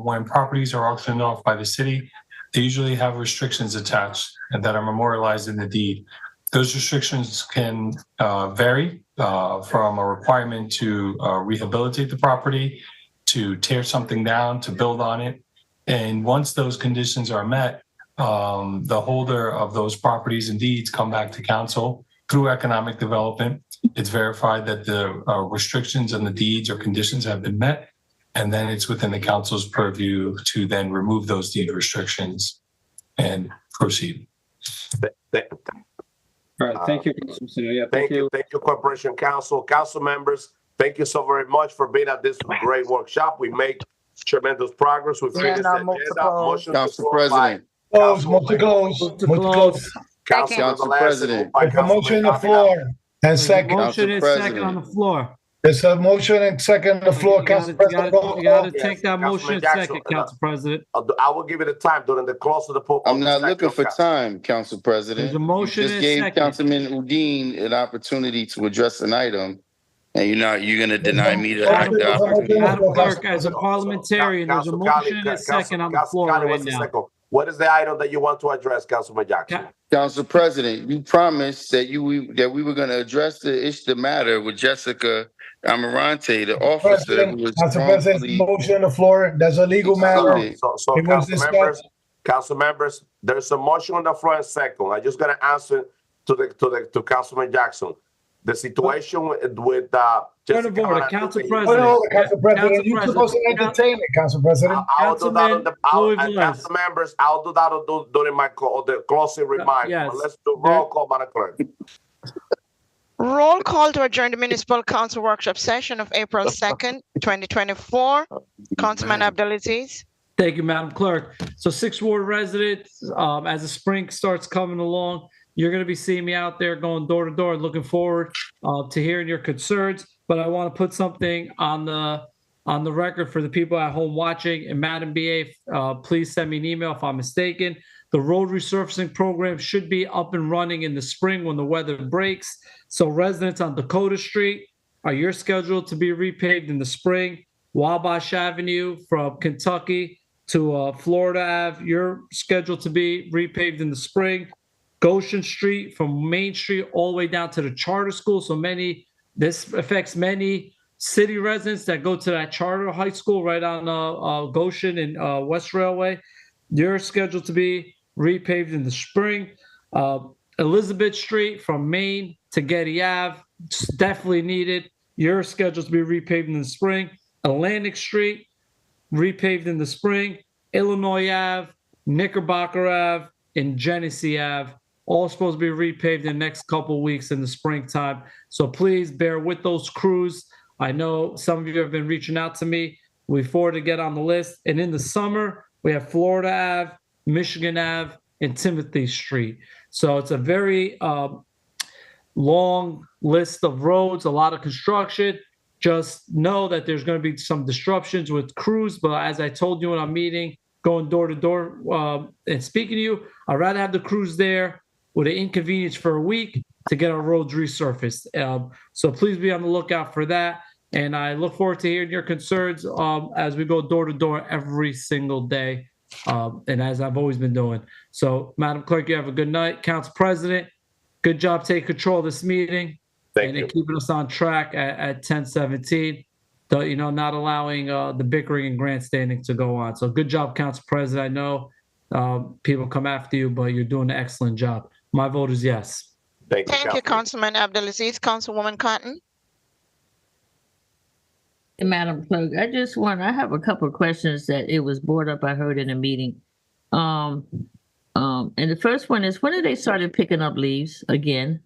when properties are auctioned off by the city, they usually have restrictions attached and that are memorialized in the deed. Those restrictions can vary from a requirement to rehabilitate the property, to tear something down, to build on it. And once those conditions are met, the holder of those properties and deeds come back to council through economic development. It's verified that the restrictions and the deeds or conditions have been met. And then it's within the council's purview to then remove those deed restrictions and proceed. All right, thank you, Councilman. Yeah, thank you, Corporation Council. Council members, thank you so very much for being at this great workshop. We make tremendous progress. We finished the agenda. Motion Council President. Motion to close. Council President. There's a motion on the floor and second. Motion is second on the floor. There's a motion and second on the floor, Council President. You got to take that motion second, Council President. I will give you the time during the close of the poll. I'm not looking for time, Council President. There's a motion You just and gave second. Councilman Udine an opportunity to address an item, and you're going to deny me the opportunity. Madam Clerk, as a parliamentarian, there's a motion and a second on the floor right now. What is the item that you want to address, Councilman Jackson? Council President, you promised that we were going to address the matter with Jessica Amarante, the officer who was Council President, motion on the floor. There's a legal matter. So council members, there's a motion on the floor and second. I just gotta answer to Councilman Jackson. The situation with Point of order, Council President. Council President, you're supposed to entertain it, Council President. I'll do that on council members. I'll do that during the closing remarks. Yes. But let's do roll call, Madam Clerk. Roll call to adjourn the municipal council workshop session of April 2nd, 2024. Councilman Abdelaziz. Thank you, Madam Clerk. So 6th Ward residents, as the spring starts coming along, you're going to be seeing me out there going door to door and looking forward to hearing your concerns. But I want to put something on the record for the people at home watching. And Madam BA, please send me an email if I'm mistaken. The road resurfacing program should be up and running in the spring when the weather breaks. So residents on Dakota Street, you're scheduled to be repaved in the spring. Wabash Avenue from Kentucky to Florida Ave, you're scheduled to be repaved in the spring. Goshen Street from Main Street all the way down to the charter school. So this affects many city residents that go to that charter high school right on Goshen and West Railway. You're scheduled to be repaved in the spring. Elizabeth Street from Main to Getty Ave, definitely needed. You're scheduled to be repaved in the spring. Atlantic Street, repaved in the spring. Illinois Ave, Knickerbocker Ave, and Genesee Ave, all supposed to be repaved in the next couple of weeks in the springtime. So please bear with those crews. I know some of you have been reaching out to me. We forward to get on the list. And in the summer, we have Florida Ave, Michigan Ave, and Timothy Street. So it's a very long list of roads, a lot of construction. Just know that there's going to be some disruptions with crews. But as I told you in our meeting, going door to door and speaking to you, I'd rather have the crews there with an inconvenience for a week to get our roads resurfaced. So please be on the lookout for that. And I look forward to hearing your concerns as we go door to door every single day, and as I've always been doing. So, Madam Clerk, you have a good night. Council President, good job taking control of this meeting and keeping us on track at 10:17. Not allowing the bickering and grandstanding to go on. So, good job, Council President. I know people come after you, but you're doing an excellent job. My vote is yes. Thank you, Councilman Abdelaziz. Councilwoman Cotton. Madam Clerk, I have a couple of questions that it was brought up, I heard in a meeting. And the first one is, when did they started picking up leaves again?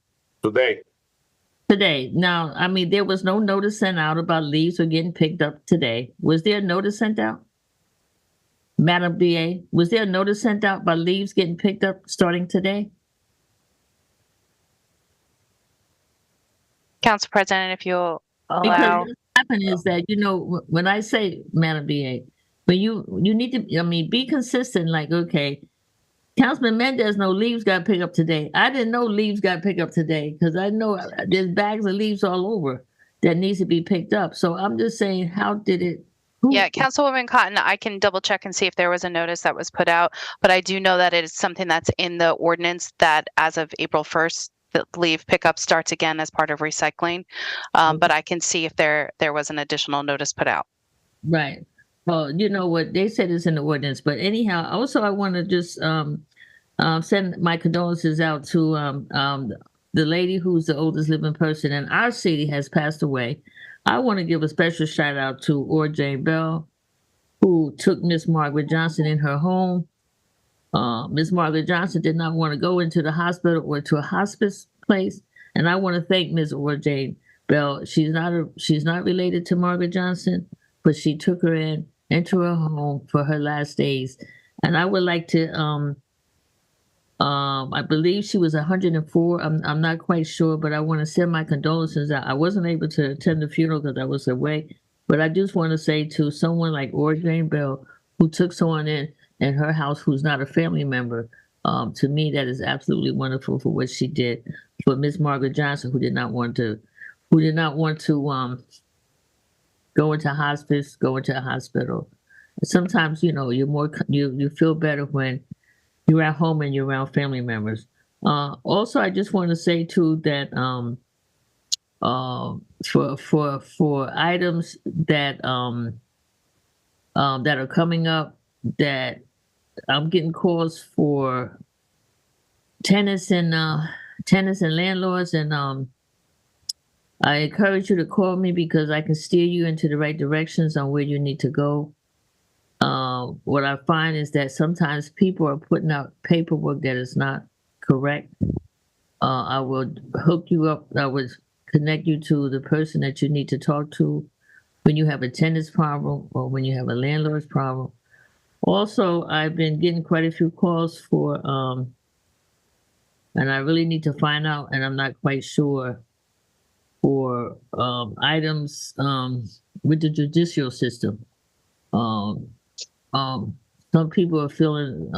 Today. Now, I mean, there was no notice sent out about leaves were getting picked up today. Was there a notice sent out? Madam BA, was there a notice sent out about leaves getting picked up starting today? Council President, if you'll allow. Because what happened is that, when I say, Madam BA, but you need to, be consistent, like, okay, Councilman Mendez know leaves got picked up today. I didn't know leaves got picked up today because I know there's bags of leaves all over that needs to be picked up. So I'm just saying, how did it? Yeah, Councilwoman Cotton, I can double check and see if there was a notice that was put out, but I do know that it is something that's in the ordinance that as of April 1st, the leave pickup starts again as part of recycling. But I can see if there was an additional notice put out. Right. Well, you know what, they said it's in the ordinance, but anyhow, also I want to just send my condolences out to the lady who's the oldest living person in our city has passed away. I want to give a special shout out to Jane Bell, who took Miss Margaret Johnson in her home. Miss Margaret Johnson did not want to go into the hospital or to a hospice place, and I want to thank Miss Jane Bell. She's not related to Margaret Johnson, but she took her into her home for her last days. And I would like to, I believe she was 104. I'm not quite sure, but I want to send my condolences out. I wasn't able to attend the funeral because I was away, but I just want to say to someone like Jane Bell, who took someone in her house who's not a family member, to me, that is absolutely wonderful for what she did. For Miss Margaret Johnson, who did not want to go into hospice, go into a hospital. Sometimes, you feel better when you're at home and you're around family members. Also, I just want to say too that for items that that are coming up, that I'm getting calls for tenants and landlords, and I encourage you to call me because I can steer you into the right directions on where you need to go. What I find is that sometimes people are putting out paperwork that is not correct. I will hook you up. I would connect you to the person that you need to talk to when you have a tenant's problem or when you have a landlord's problem. Also, I've been getting quite a few calls for, and I really need to find out, and I'm not quite sure, for items with the judicial system. Some people are feeling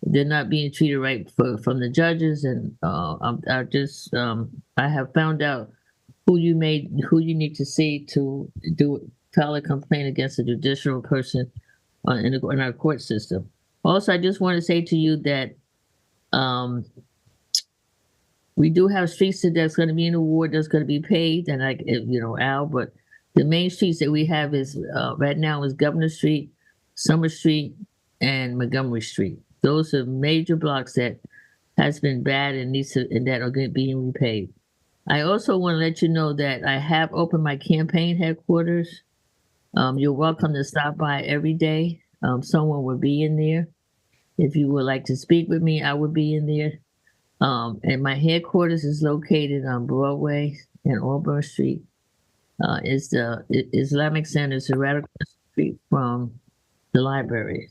they're not being treated right from the judges, and I have found out who you need to see to file a complaint against a judicial person in our court system. Also, I just want to say to you that we do have streets that's going to be in the ward that's going to be paved, and Al, but the main streets that we have is right now is Governor Street, Summer Street, and Montgomery Street. Those are major blocks that has been bad and that are being repaved. I also want to let you know that I have opened my campaign headquarters. You're welcome to stop by every day. Someone will be in there. If you would like to speak with me, I will be in there. And my headquarters is located on Broadway and Auburn Street. Is the Islamic Center is right across the street from the library.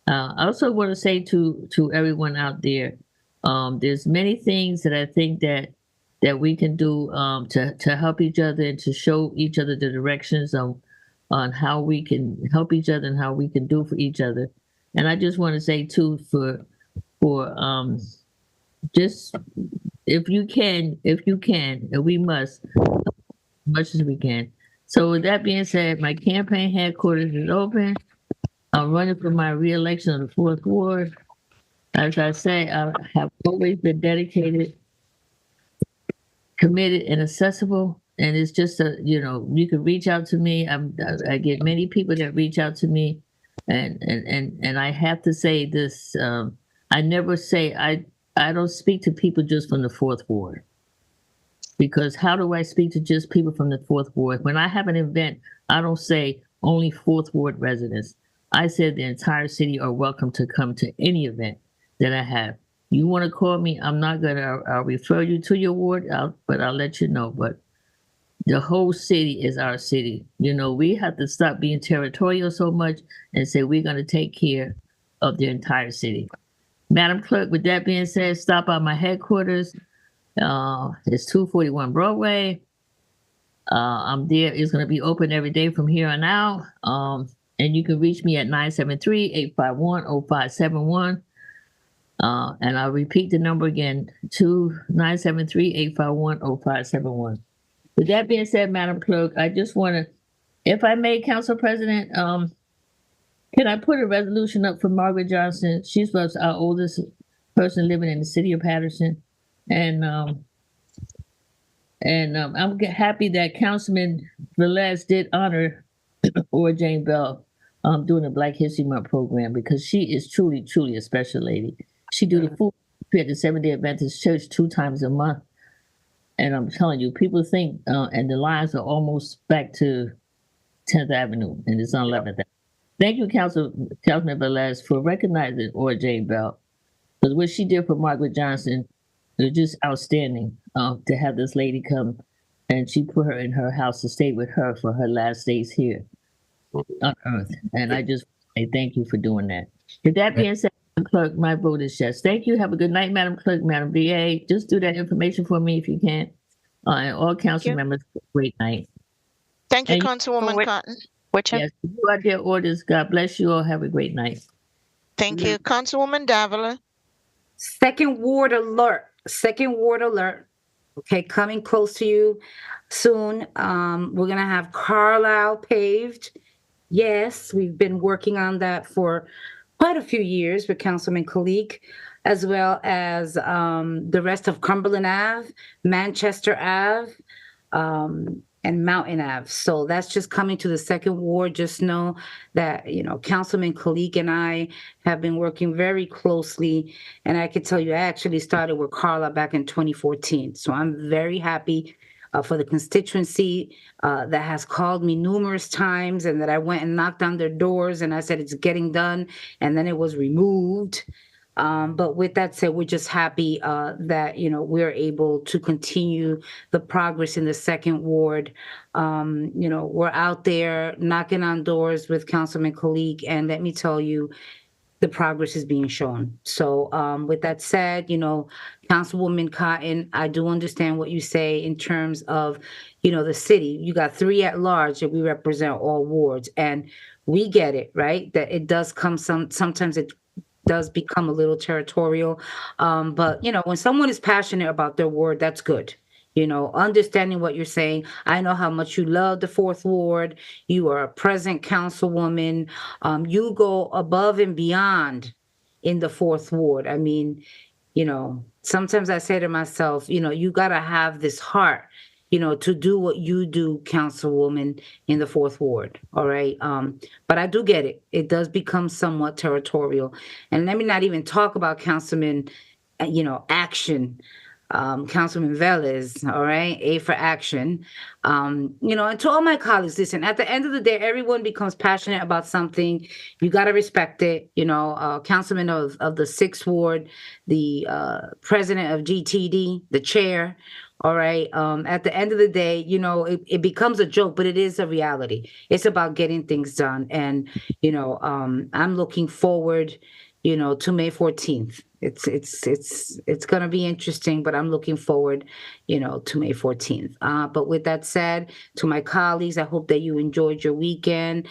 I also want to say to everyone out there, there's many things that I think that we can do to help each other and to show each other the directions on how we can help each other and how we can do for each other. And I just want to say too, for just if you can, and we must, as much as we can. So with that being said, my campaign headquarters is open. I'm running for my re-election on the 4th Ward. As I say, I have always been dedicated, committed, and accessible. And it's just you can reach out to me. I get many people that reach out to me, and I have to say this. I never say I don't speak to people just from the 4th Ward, because how do I speak to just people from the 4th Ward? When I have an event, I don't say only 4th Ward residents. I said the entire city are welcome to come to any event that I have. You want to call me, I'm not going to, I'll refer you to your ward, but I'll let you know. But the whole city is our city. We have to stop being territorial so much and say we're going to take care of the entire city. Madam Clerk, with that being said, stop by my headquarters. It's 241 Broadway. I'm there. It's going to be open every day from here on out. And you can reach me at 973-851-0571. And I'll repeat the number again, 973-851-0571. With that being said, Madam Clerk, I just want to, if I may, Council President, can I put a resolution up for Margaret Johnson? She's our oldest person living in the city of Paterson. And I'm happy that Councilman Velez did honor or Jane Bell doing the Black History Month program, because she is truly, truly a special lady. She do the food at the Seventh-day Adventist Church 2 times a month. And I'm telling you, people think, and the lines are almost back to 10th Avenue, and it's on 11th Avenue. Thank you, Councilman Velez, for recognizing Ora Jane Bell, because what she did for Margaret Johnson was just outstanding. To have this lady come, and she put her in her house to stay with her for her last days here on Earth. And I just say thank you for doing that. With that being said, Madam Clerk, my vote is yes. Thank you. Have a good night, Madam Clerk, Madam VA. Just do that information for me if you can. And all council members, great night. Thank you, Councilwoman Cotton. Yes, you are their orders. God bless you all. Have a great night. Thank you. Councilwoman Davila. Second ward alert. Okay, coming close to you soon. We're going to have Carlisle paved. Yes, we've been working on that for quite a few years with Councilman Kalik, as well as the rest of Cumberland Ave, Manchester Ave, and Mountain Ave. So that's just coming to the second ward. Just know that, Councilman Kalik and I have been working very closely. And I can tell you, I actually started with Carla back in 2014. So I'm very happy for the constituency that has called me numerous times, and that I went and knocked on their doors and I said, it's getting done. And then it was removed. But with that said, we're just happy that, we're able to continue the progress in the second ward. We're out there knocking on doors with Councilman Kalik, and let me tell you, the progress is being shown. So with that said, Councilwoman Cotton, I do understand what you say in terms of, the city. You got 3 at large that we represent all wards, and we get it, right? That it does come sometimes it does become a little territorial. But, when someone is passionate about their ward, that's good. Understanding what you're saying. I know how much you love the 4th Ward. You are a present councilwoman. You go above and beyond in the 4th Ward. I mean, sometimes I say to myself, you got to have this heart, to do what you do, councilwoman, in the 4th Ward. All right. But I do get it. It does become somewhat territorial. And let me not even talk about Councilman, action. Councilman Velez, all right, A for action. And to all my colleagues, listen, at the end of the day, everyone becomes passionate about something. You got to respect it. Councilman of the 6th Ward, the president of GTD, the chair, all right. At the end of the day, it becomes a joke, but it is a reality. It's about getting things done. And, I'm looking forward, to May 14th. It's going to be interesting, but I'm looking forward, to May 14th. But with that said, to my colleagues, I hope that you enjoyed your weekend.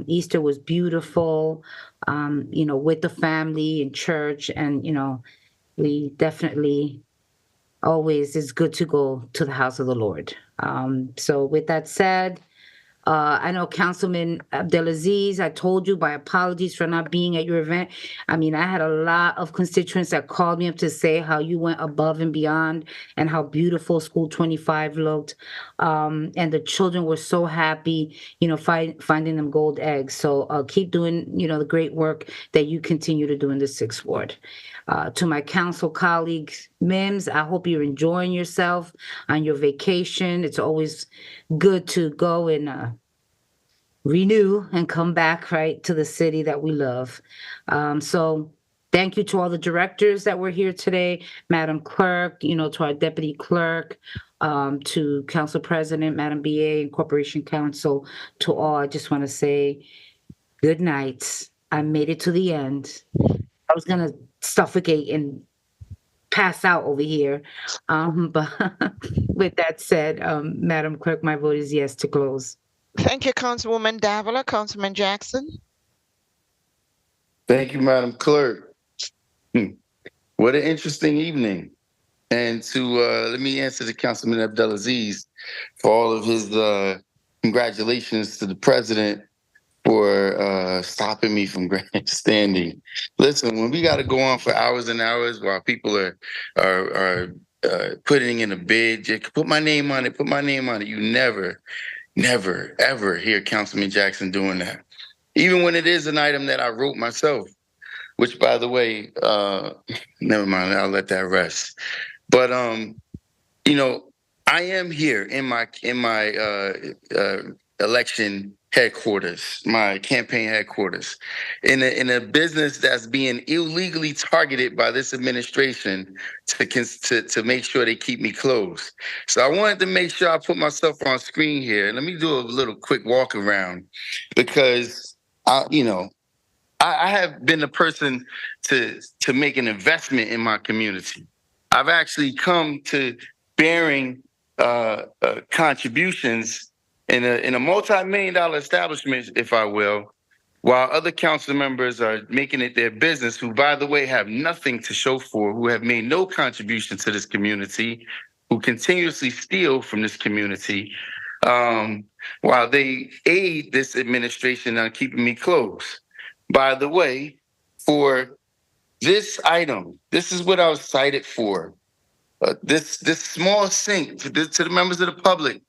Easter was beautiful, with the family and church. And, we definitely always is good to go to the house of the Lord. So with that said, I know Councilman Abdelaziz, I told you, my apologies for not being at your event. I mean, I had a lot of constituents that called me up to say how you went above and beyond and how beautiful School 25 looked. And the children were so happy, finding them gold eggs. So keep doing, the great work that you continue to do in the 6th Ward. To my council colleagues, Mims, I hope you're enjoying yourself on your vacation. It's always good to go and renew and come back right to the city that we love. So thank you to all the directors that were here today, Madam Clerk, to our Deputy Clerk, to Council President, Madam BA, and Corporation Council. To all, I just want to say good night. I made it to the end. I was gonna suffocate and pass out over here. But with that said, Madam Clerk, my vote is yes to close. Thank you, Councilwoman Davila. Councilman Jackson. Thank you, Madam Clerk. What an interesting evening. And let me answer to Councilman Abdelaziz for all of his congratulations to the president for stopping me from grandstanding. Listen, when we got to go on for hours and hours while people are putting in a bid, you put my name on it, put my name on it. You never, ever hear Councilman Jackson doing that. Even when it is an item that I wrote myself, which, by the way, never mind, I'll let that rest. But I am here in my election headquarters, my campaign headquarters, in a business that's being illegally targeted by this administration to make sure they keep me closed. So I wanted to make sure I put myself on screen here. Let me do a little quick walk around because I have been a person to make an investment in my community. I've actually come to bearing contributions in a multi-million-dollar establishment, if I will, while other council members are making it their business, who, by the way, have nothing to show for, who have made no contribution to this community, who continuously steal from this community, while they aid this administration on keeping me close. By the way, for this item, this is what I was cited for. This small sink to the members of the public.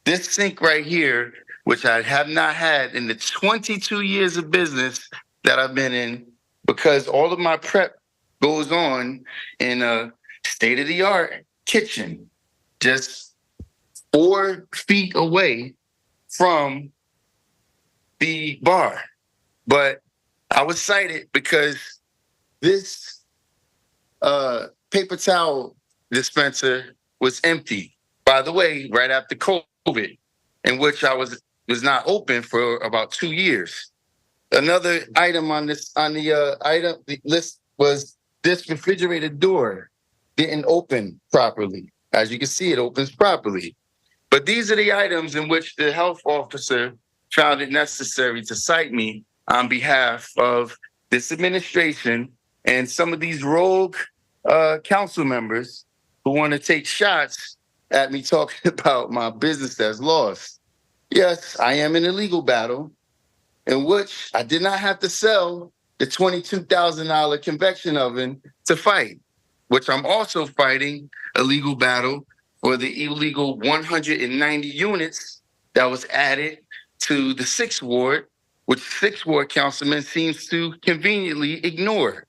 This sink right here, which I have not had in the 22 years of business that I've been in, because all of my prep goes on in a state-of-the-art kitchen, just 4 feet away from the bar. But I was cited because this paper towel dispenser was empty. By the way, right after COVID, in which I was not open for about 2 years. Another item on the list was this refrigerator door didn't open properly. As you can see, it opens properly. But these are the items in which the health officer found it necessary to cite me on behalf of this administration and some of these rogue council members who want to take shots at me talking about my business that's lost. Yes, I am in a legal battle in which I did not have to sell the $22,000 convection oven to fight, which I'm also fighting a legal battle for the illegal 190 units that was added to the 6th Ward, which 6th Ward councilman seems to conveniently ignore.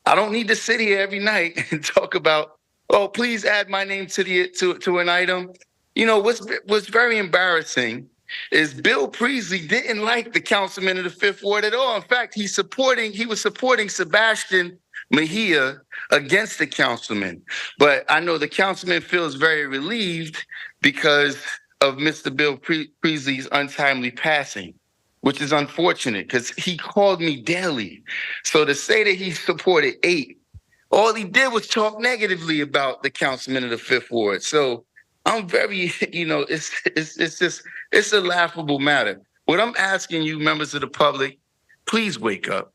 I don't need to sit here every night and talk about oh, please add my name to to an item. You know, what's very embarrassing is Bill Priestley didn't like the councilman of the Fifth Ward at all. In fact, he was supporting Sebastian Mejia against the councilman. But I know the councilman feels very relieved because of Mr. Bill Priestley's untimely passing, which is unfortunate because he called me daily. So to say that he supported 8, all he did was talk negatively about the councilman of the Fifth Ward. So I'm very, it's a laughable matter. What I'm asking you, members of the public, please wake up.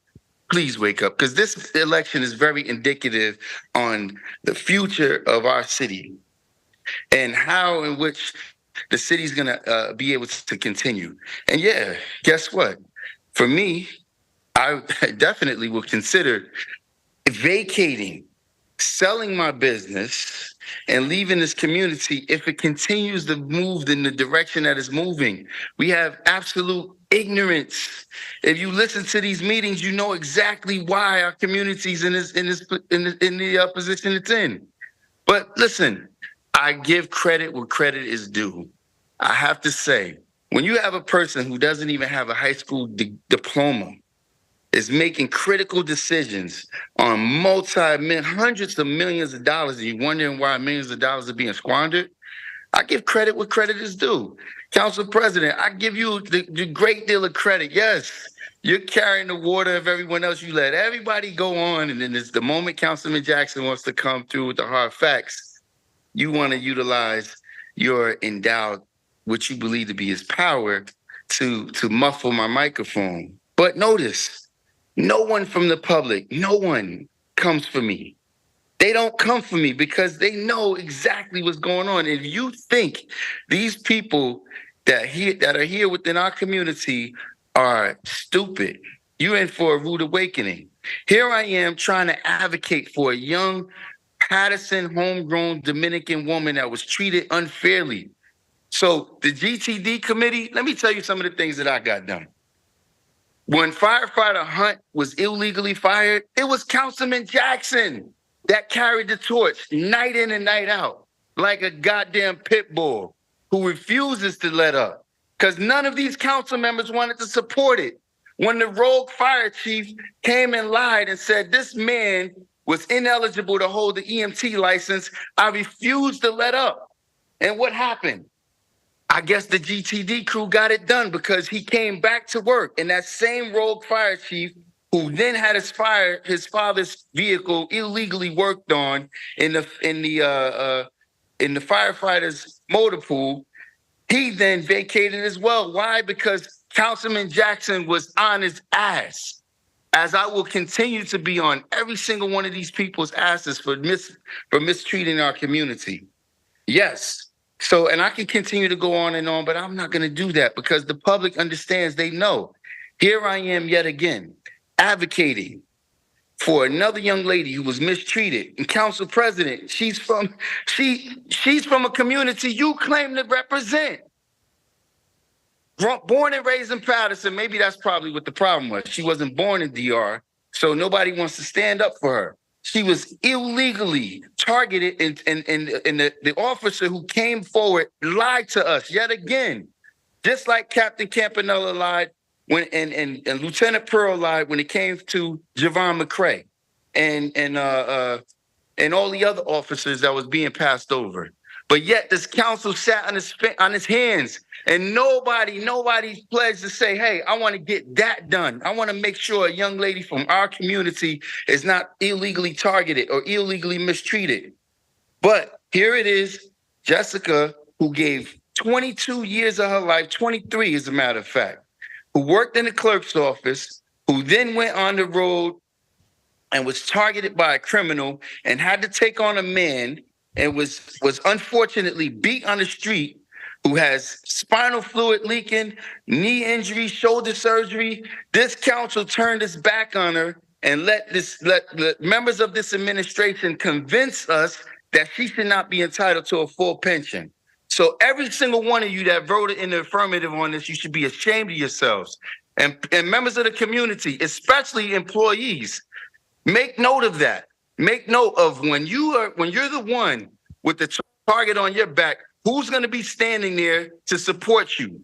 Please wake up, because this election is very indicative on the future of our city and how in which the city's going to be able to continue. And yeah, guess what? For me, I definitely will consider vacating, selling my business, and leaving this community if it continues to move in the direction that it's moving. We have absolute ignorance. If you listen to these meetings, you know exactly why our community's in the position it's in. But listen, I give credit where credit is due. I have to say, when you have a person who doesn't even have a high school diploma, is making critical decisions on hundreds of millions of dollars, and you're wondering why millions of dollars are being squandered, I give credit where credit is due. Council President, I give you the great deal of credit. Yes, you're carrying the water of everyone else. You let everybody go on, and then it's the moment Councilman Jackson wants to come through with the hard facts, you want to utilize your endowed, what you believe to be his power, to muffle my microphone. But notice, no one from the public, no one comes for me. They don't come for me because they know exactly what's going on. If you think these people that are here within our community are stupid, you're in for a rude awakening. Here I am trying to advocate for a young Paterson homegrown Dominican woman that was treated unfairly. So the GTD committee, let me tell you some of the things that I got done. When firefighter Hunt was illegally fired, it was Councilman Jackson that carried the torch night in and night out like a goddamn pit bull who refuses to let up because none of these council members wanted to support it. When the rogue fire chief came and lied and said this man was ineligible to hold the EMT license, I refused to let up. And what happened? I guess the GTD crew got it done because he came back to work, and that same rogue fire chief who then had his father's vehicle illegally worked on in the firefighter's motor pool, he then vacated as well. Why? Because Councilman Jackson was on his ass, as I will continue to be on every single one of these people's asses for mistreating our community. Yes. So, and I can continue to go on and on, but I'm not going to do that because the public understands. They know. Here I am yet again, advocating for another young lady who was mistreated. And Council President, she's from a community you claim to represent. Born and raised in Paterson, maybe that's probably what the problem was. She wasn't born in DR, so nobody wants to stand up for her. She was illegally targeted, and the officer who came forward lied to us yet again, just like Captain Campanella lied and Lieutenant Pearl lied when it came to Javon McCray and all the other officers that was being passed over. But yet this council sat on his hands, and nobody pledged to say, hey, I want to get that done. I want to make sure a young lady from our community is not illegally targeted or illegally mistreated. But here it is, Jessica, who gave 22 years of her life, 23 as a matter of fact, who worked in the clerk's office, who then went on the road and was targeted by a criminal and had to take on a man and was unfortunately beat on the street, who has spinal fluid leaking, knee injury, shoulder surgery. This council turned its back on her and let the members of this administration convince us that she should not be entitled to a full pension. So every single one of you that voted in the affirmative on this, you should be ashamed of yourselves. And members of the community, especially employees, make note of that. make note of when you're the one with the target on your back, who's going to be standing there to support you.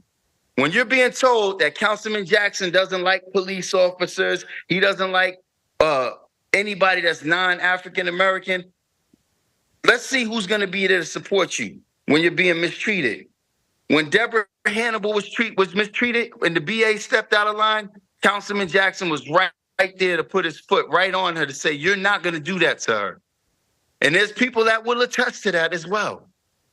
When you're being told that Councilman Jackson doesn't like police officers, he doesn't like anybody that's non-African American, let's see who's going to be there to support you when you're being mistreated. When Deborah Hannibal was mistreated and the BA stepped out of line, Councilman Jackson was right there to put his foot right on her to say, you're not going to do that to her. And there's people that will attest to that as well.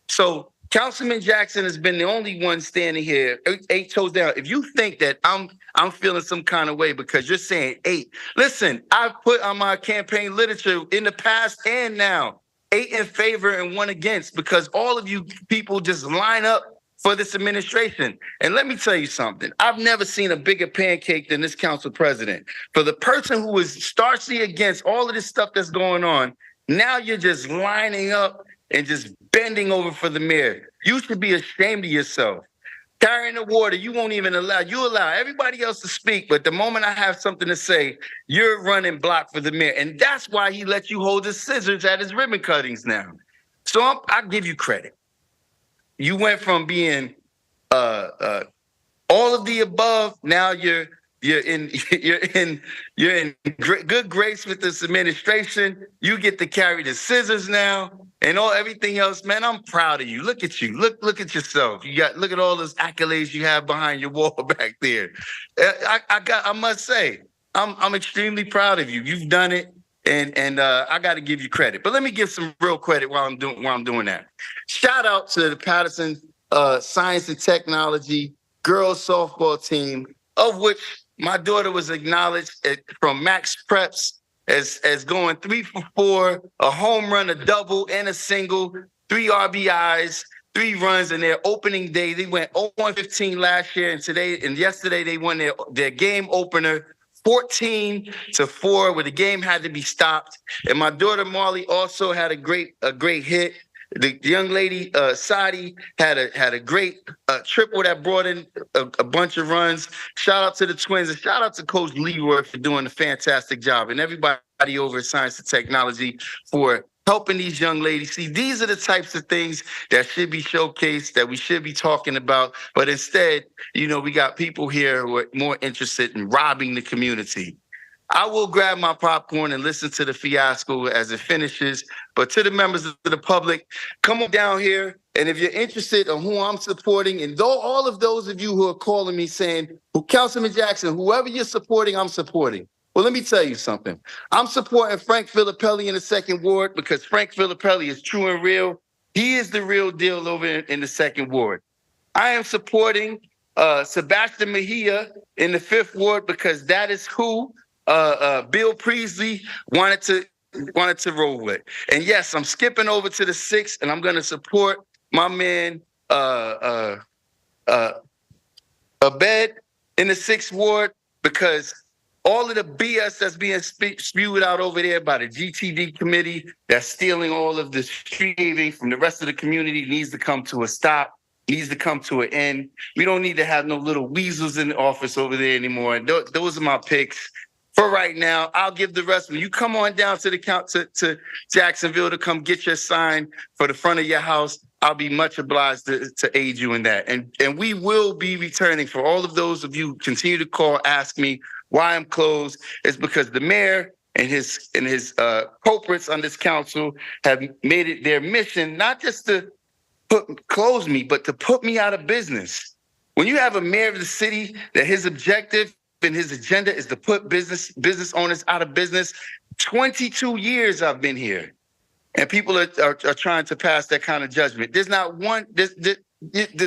So Councilman Jackson has been the only one standing here, 8 toes down. If you think that I'm feeling some kind of way because you're saying 8, listen, I've put on my campaign literature in the past and now 8 in favor and 1 against, because all of you people just line up for this administration. And let me tell you something. I've never seen a bigger pancake than this council president. For the person who is starkly against all of this stuff that's going on, now you're just lining up and just bending over for the mayor. You should be ashamed of yourself. Carrying the water, you won't even allow everybody else to speak, but the moment I have something to say, you're running block for the mayor. And that's why he lets you hold his scissors at his ribbon cuttings now. So I'll give you credit. You went from being all of the above, now you're in good grace with this administration. You get to carry the scissors now and everything else. Man, I'm proud of you. Look at you. Look at yourself. Look at all those accolades you have behind your wall back there. I must say, I'm extremely proud of you. You've done it, and I got to give you credit. But let me give some real credit while I'm doing that. Shout out to the Paterson Science and Technology girls softball team, of which my daughter was acknowledged from Max Preps as going 3 for 4, a home run, a double, and a single, 3 RBIs, 3 runs in their opening day. They went 0-15 last year, and yesterday they won their game opener 14-4, where the game had to be stopped. And my daughter Marley also had a great hit. The young lady Sadi had a great triple that brought in a bunch of runs. Shout out to the Twins, and shout out to Coach Leroy for doing a fantastic job, and everybody over at Science and Technology for helping these young ladies. See, these are the types of things that should be showcased, that we should be talking about. But instead, we got people here who are more interested in robbing the community. I will grab my popcorn and listen to the fiasco as it finishes. But to the members of the public, come on down here. And if you're interested in who I'm supporting, and all of those of you who are calling me saying, Councilman Jackson, whoever you're supporting, I'm supporting. Well, let me tell you something. I'm supporting Frank Filippelli in the 2nd Ward because Frank Filippelli is true and real. He is the real deal over in the 2nd Ward. I am supporting Sebastian Mejia in the 5th Ward because that is who Bill Priestley wanted to roll with. And yes, I'm skipping over to the 6th, and I'm going to support my man Abed in the 6th Ward because all of the BS that's being spewed out over there by the GTD committee that's stealing all of the street paving from the rest of the community needs to come to a stop, needs to come to an end. We don't need to have no little weasels in the office over there anymore. And those are my picks. For right now, I'll give the rest. When you come on down to Jacksonville to come get your sign for the front of your house, I'll be much obliged to aid you in that. And we will be returning. For all of those of you who continue to call, ask me why I'm closed. It's because the mayor and his culprits on this council have made it their mission not just to close me, but to put me out of business. When you have a mayor of the city that his objective and his agenda is to put business owners out of business, 22 years I've been here, and people are trying to pass that kind of judgment. There's not one.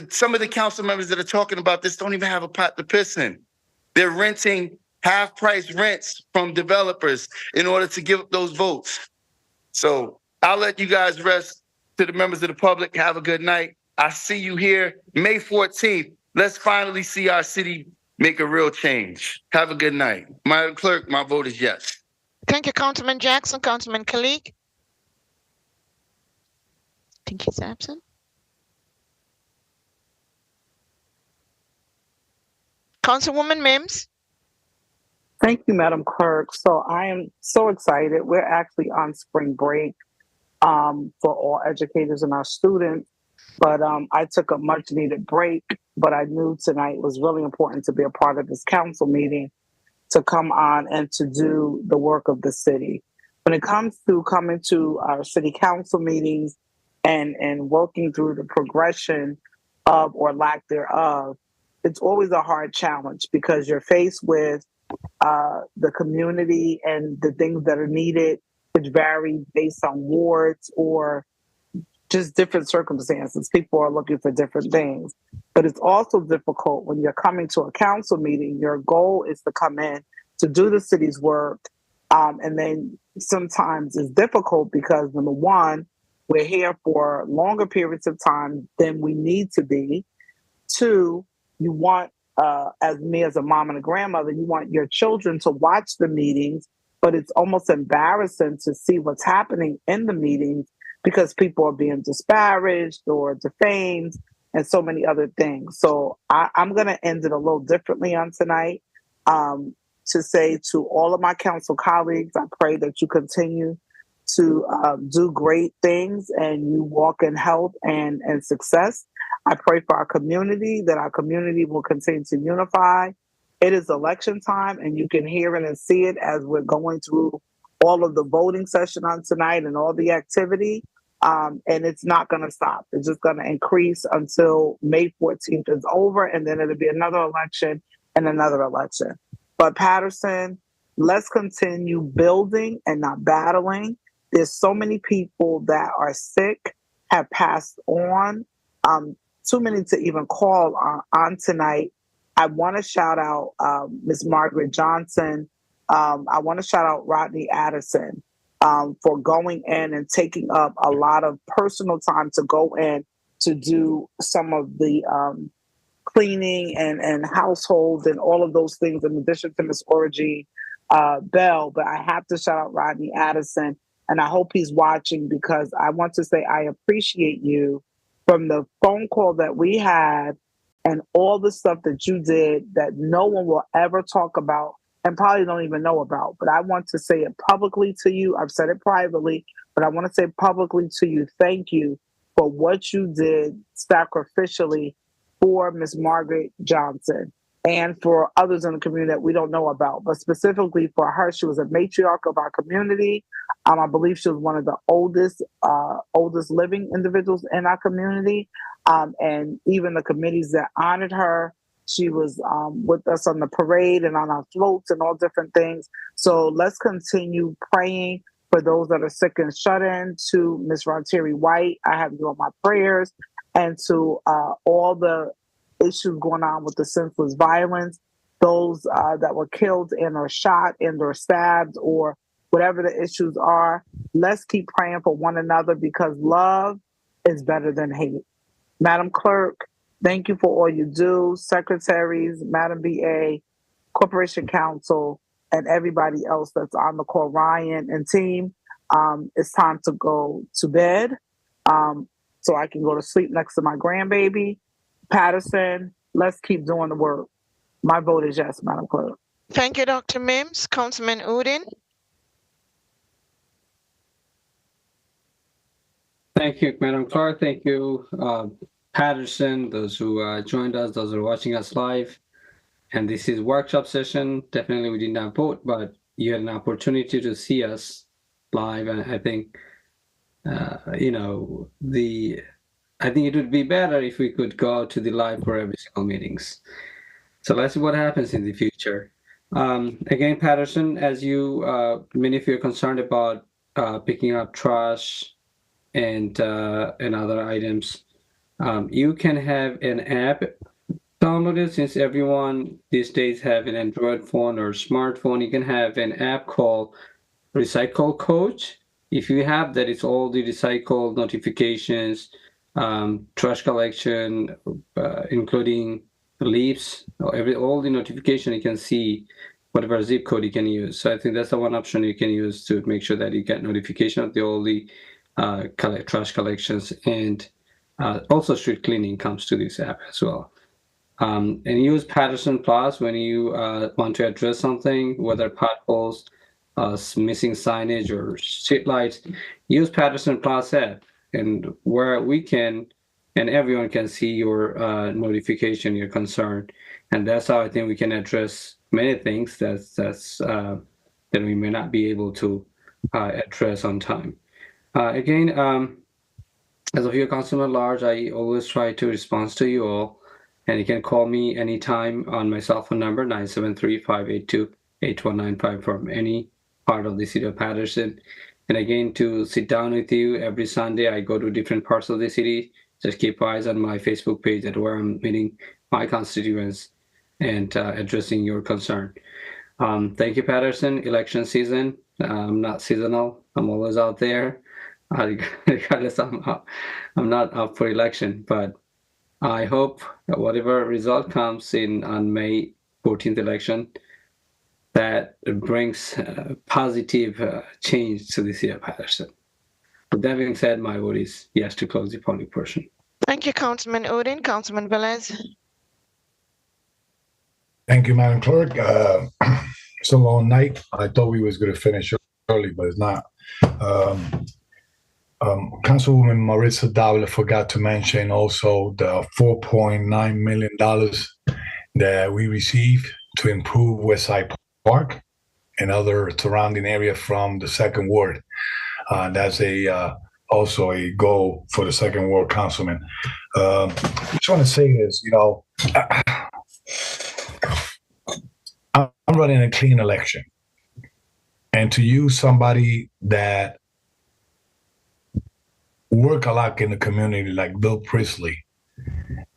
Some of the council members that are talking about this don't even have a pot to piss in. They're renting half-price rents from developers in order to give up those votes. So I'll let you guys rest. To the members of the public, have a good night. I see you here May 14th. Let's finally see our city make a real change. Have a good night. Madam Clerk, my vote is yes. Thank you, Councilman Jackson. Councilman Kalik? I think he's absent. Councilwoman Mims? Thank you, Madam Clerk. So I am so excited. We're actually on spring break for all educators and our students. But I took a much needed break, but I knew tonight was really important to be a part of this council meeting, to come on and to do the work of the city. When it comes to coming to our city council meetings and working through the progression of or lack thereof, it's always a hard challenge because you're faced with the community and the things that are needed, which vary based on wards or just different circumstances. People are looking for different things. But it's also difficult when you're coming to a council meeting. Your goal is to come in to do the city's work. And then sometimes it's difficult because, number one, we're here for longer periods of time than we need to be. Two, you want, as me as a mom and a grandmother, you want your children to watch the meetings, but it's almost embarrassing to see what's happening in the meetings because people are being disparaged or defamed and so many other things. So I'm going to end it a little differently on tonight, to say to all of my council colleagues, I pray that you continue to do great things and you walk in health and success. I pray for our community, that our community will continue to unify. It is election time, and you can hear it and see it as we're going through all of the voting session on tonight and all the activity. And it's not going to stop. It's just going to increase until May 14th is over, and then it'll be another election and another election. But Paterson, let's continue building and not battling. There's so many people that are sick, have passed on, too many to even call on tonight. I want to shout out Ms. Margaret Johnson. I want to shout out Rodney Addison for going in and taking up a lot of personal time to go in to do some of the cleaning and household and all of those things, in addition to Ms. Orgy Bell. But I have to shout out Rodney Addison, and I hope he's watching, because I want to say I appreciate you from the phone call that we had and all the stuff that you did that no one will ever talk about and probably don't even know about. But I want to say it publicly to you. I've said it privately, but I want to say publicly to you, thank you for what you did sacrificially for Ms. Margaret Johnson and for others in the community that we don't know about. But specifically for her, she was a matriarch of our community. I believe she was one of the oldest living individuals in our community. And even the committees that honored her, she was with us on the parade and on our floats and all different things. So let's continue praying for those that are sick and shut in. To Ms. Ronterry White, I have you on my prayers. And to all the issues going on with the senseless violence, those that were killed and or shot and or stabbed or whatever the issues are, let's keep praying for one another, because love is better than hate. Madam Clerk, thank you for all you do. Secretaries, Madam BA, Corporation Counsel, and everybody else that's on the call, Ryan and team. It's time to go to bed so I can go to sleep next to my grandbaby. Paterson, let's keep doing the work. My vote is yes, Madam Clerk. Thank you, Dr. Mims. Councilman Udin. Thank you, Madam Clerk. Thank you, Paterson, those who joined us, those who are watching us live. And this is workshop session. Definitely we did not vote, but you had an opportunity to see us live. And I think, I think it would be better if we could go to the live for every single meetings. So let's see what happens in the future. Again, Paterson, as you, many of you are concerned about picking up trash and other items, you can have an app downloaded. Since everyone these days have an Android phone or smartphone, you can have an app called Recycle Coach. If you have that, it's all the recycle notifications, trash collection, including leaves, all the notification. You can see whatever zip code you can use. So I think that's the one option you can use to make sure that you get notification of all the trash collections, and also street cleaning comes to this app as well. And use Paterson Plus when you want to address something, whether potholes, missing signage, or street lights. Use Paterson Plus app, and where we can, and everyone can see your notification, your concern, and that's how I think we can address many things that we may not be able to address on time. Again, as a viewer consumer at large, I always try to respond to you all, and you can call me anytime on my cell phone number, 973-582-8195, from any part of the city of Paterson. And again, to sit down with you every Sunday, I go to different parts of the city. Just keep eyes on my Facebook page at where I'm meeting my constituents and addressing your concern. Thank you, Paterson. Election season. I'm not seasonal. I'm always out there. Regardless, I'm not up for election, but I hope that whatever result comes in on May 14th election, that it brings positive change to the city of Paterson. With that being said, my vote is yes to close the public portion. Thank you, Councilman Udine. Councilman Velez. Thank you, Madam Clerk. It's a long night. I thought we was going to finish early, but it's not. Councilwoman Marissa Davila forgot to mention also the $4.9 million that we received to improve Westside Park and other surrounding area from the second ward. That's also a goal for the second ward councilman. I just want to say this, I'm running a clean election, and to use somebody that work a lot in the community like Bill Priestley,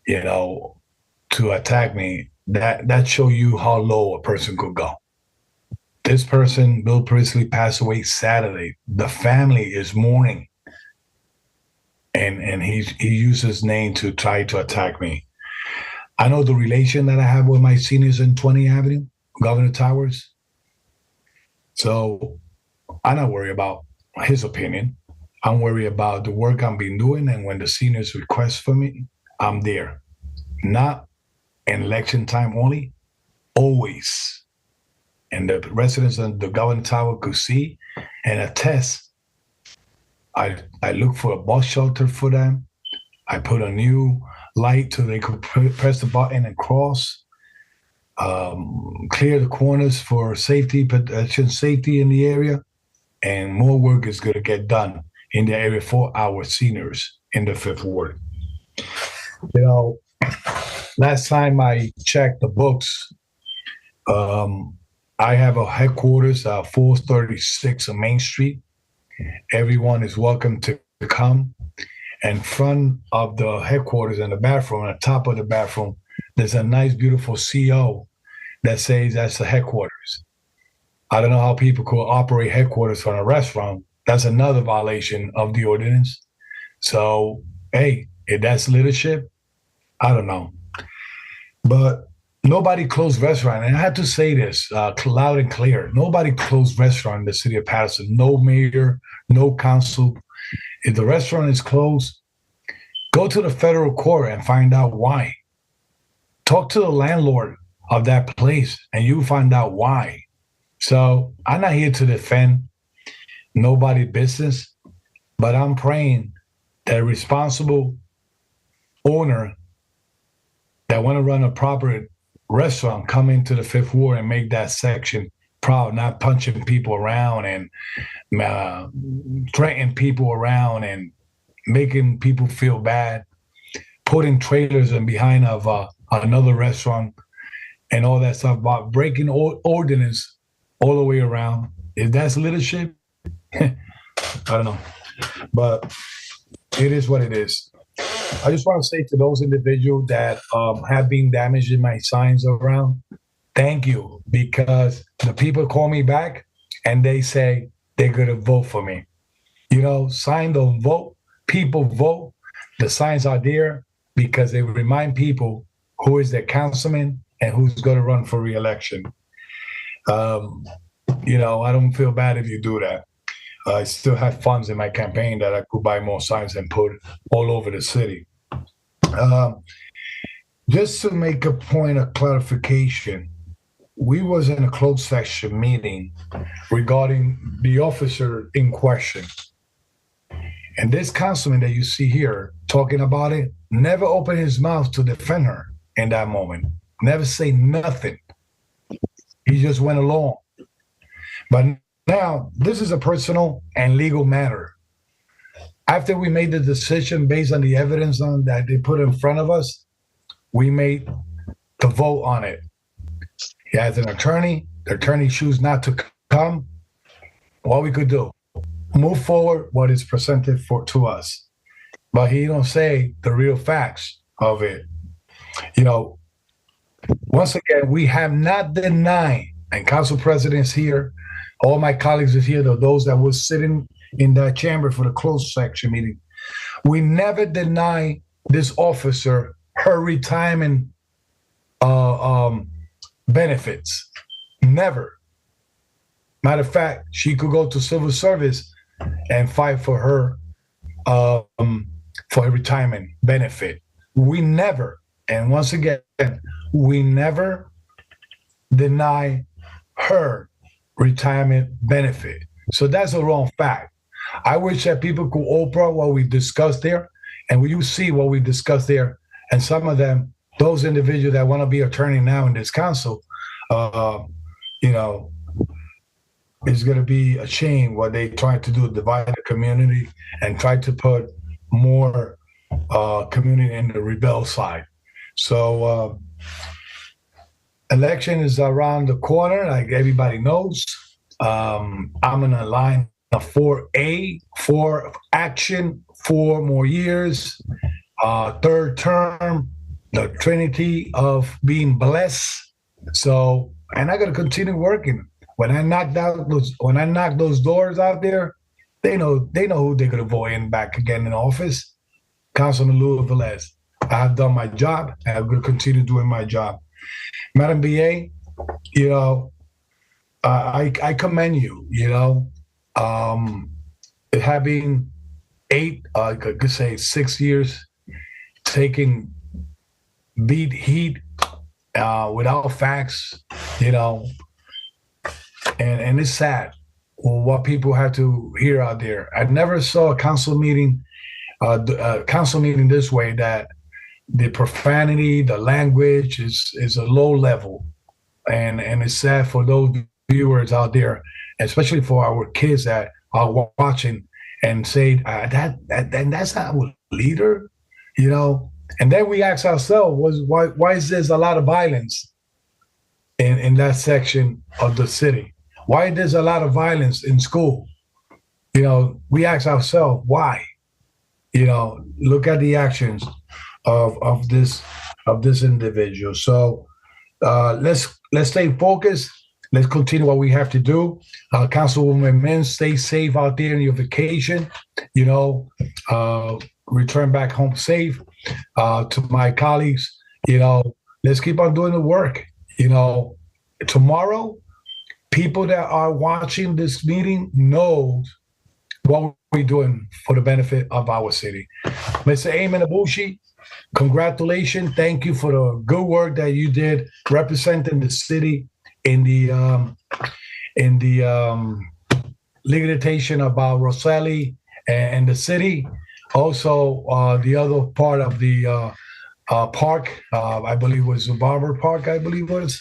to attack me, that show you how low a person could go. This person, Bill Priestley, passed away Saturday. The family is mourning, and he used his name to try to attack me. I know the relation that I have with my seniors in 20th Avenue, Governor Towers. So I'm not worried about his opinion. I'm worried about the work I've been doing, and when the seniors request for me, I'm there. Not in election time only, always. And the residents of the Governor Tower could see and attest. I look for a bus shelter for them. I put a new light so they could press the button and cross. Clear the corners for safety, pedestrian safety in the area, and more work is going to get done in the area for our seniors in the Fifth Ward. Last time I checked the books, I have a headquarters, 436 on Main Street. Everyone is welcome to come. In front of the headquarters and the bathroom, on the top of the bathroom, there's a nice, beautiful CO that says that's the headquarters. I don't know how people could operate headquarters from a restaurant. That's another violation of the ordinance. So, hey, if that's leadership, I don't know. But nobody closed restaurant. And I have to say this loud and clear. Nobody closed restaurant in the city of Paterson. No mayor, no council. If the restaurant is closed, go to the federal court and find out why. Talk to the landlord of that place and you find out why. So I'm not here to defend nobody's business, but I'm praying that a responsible owner that want to run a proper restaurant come into the Fifth Ward and make that section proud, not punching people around and threatening people around and making people feel bad, putting trailers in behind of another restaurant and all that stuff, about breaking ordinance all the way around. If that's leadership, I don't know. But it is what it is. I just want to say to those individuals that have been damaging my signs around, thank you, because the people call me back and they say they're going to vote for me. Sign don't vote, people vote. The signs are there because they remind people who is their councilman and who's going to run for re-election. I don't feel bad if you do that. I still have funds in my campaign that I could buy more signs and put all over the city. Just to make a point of clarification, we was in a closed session meeting regarding the officer in question. And this councilman that you see here talking about it never opened his mouth to defend her in that moment. Never say nothing. He just went along. But now this is a personal and legal matter. After we made the decision based on the evidence that they put in front of us, we made the vote on it. He has an attorney. The attorney choose not to come. What we could do, move forward what is presented to us. But he don't say the real facts of it. You know, once again, we have not denied, and Council President's here, all my colleagues is here, those that were sitting in that chamber for the closed section meeting. We never deny this officer her retirement benefits. Never. Matter of fact, she could go to civil service and fight for her retirement benefit. We never, and once again, we never deny her retirement benefit. So that's a wrong fact. I wish that people could open what we discussed there, and when you see what we discussed there, and some of them, those individuals that want to be attorney now in this council, you know, it's going to be a shame what they try to do, divide the community and try to put more community in the rebel side. So election is around the corner, like everybody knows. I'm in a line of 4A, for action, 4 more years, third term, the trinity of being blessed. So, and I got to continue working. When I knock those doors out there, they know who they're gonna vote in back again in office. Councilman Louis Velez. I have done my job, and I'm gonna continue doing my job. Madam BA, you know, I commend you. You know, having 6 years taking beat heat without facts, you know. And it's sad what people have to hear out there. I never saw a council meeting this way, that the profanity, the language is a low level. And it's sad for those viewers out there, especially for our kids that are watching and say, that's not a leader, you know? And then we ask ourselves, why is there a lot of violence in that section of the city? Why there's a lot of violence in school? You know, we ask ourselves why. You know, look at the actions of this individual. So let's stay focused. Let's continue what we have to do. Councilwoman Min, stay safe out there in your vacation. You know, return back home safe. To my colleagues, you know, let's keep on doing the work. You know, tomorrow, people that are watching this meeting know what we're doing for the benefit of our city. Mr. Ayman Abushi, congratulations. Thank you for the good work that you did representing the city in the litigation about Rosselli and the city. Also, the other part of the park, I believe was the Barber Park, I believe was.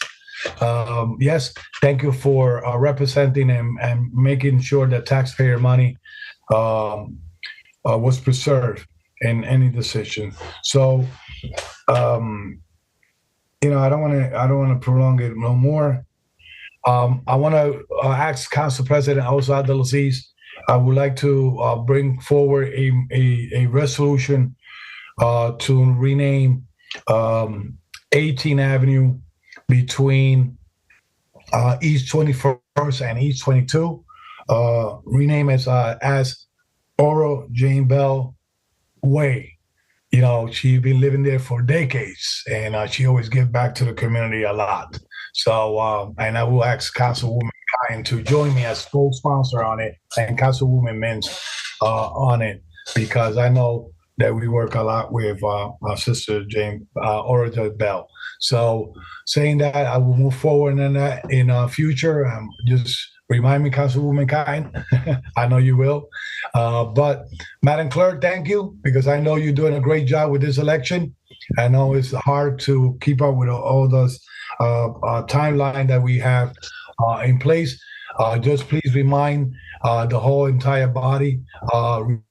Yes, thank you for representing and making sure that taxpayer money was preserved in any decision. So, you know, I don't want to prolong it no more. I want to ask Council President Jose de los Cis. I would like to bring forward a resolution to rename 18th Avenue between East 21st and East 22, rename as Oro Jane Bell Way. You know, she's been living there for decades, and she always gives back to the community a lot. So, and I will ask Councilwoman Kine to join me as co-sponsor on it, and Councilwoman Mintz on it, because I know that we work a lot with our sister James Orator Bell. So saying that, I will move forward in that in future. Just remind me, Councilwoman Kine. I know you will. But Madam Clerk, thank you, because I know you're doing a great job with this election. I know it's hard to keep up with all those timeline that we have in place. Just please remind the whole entire body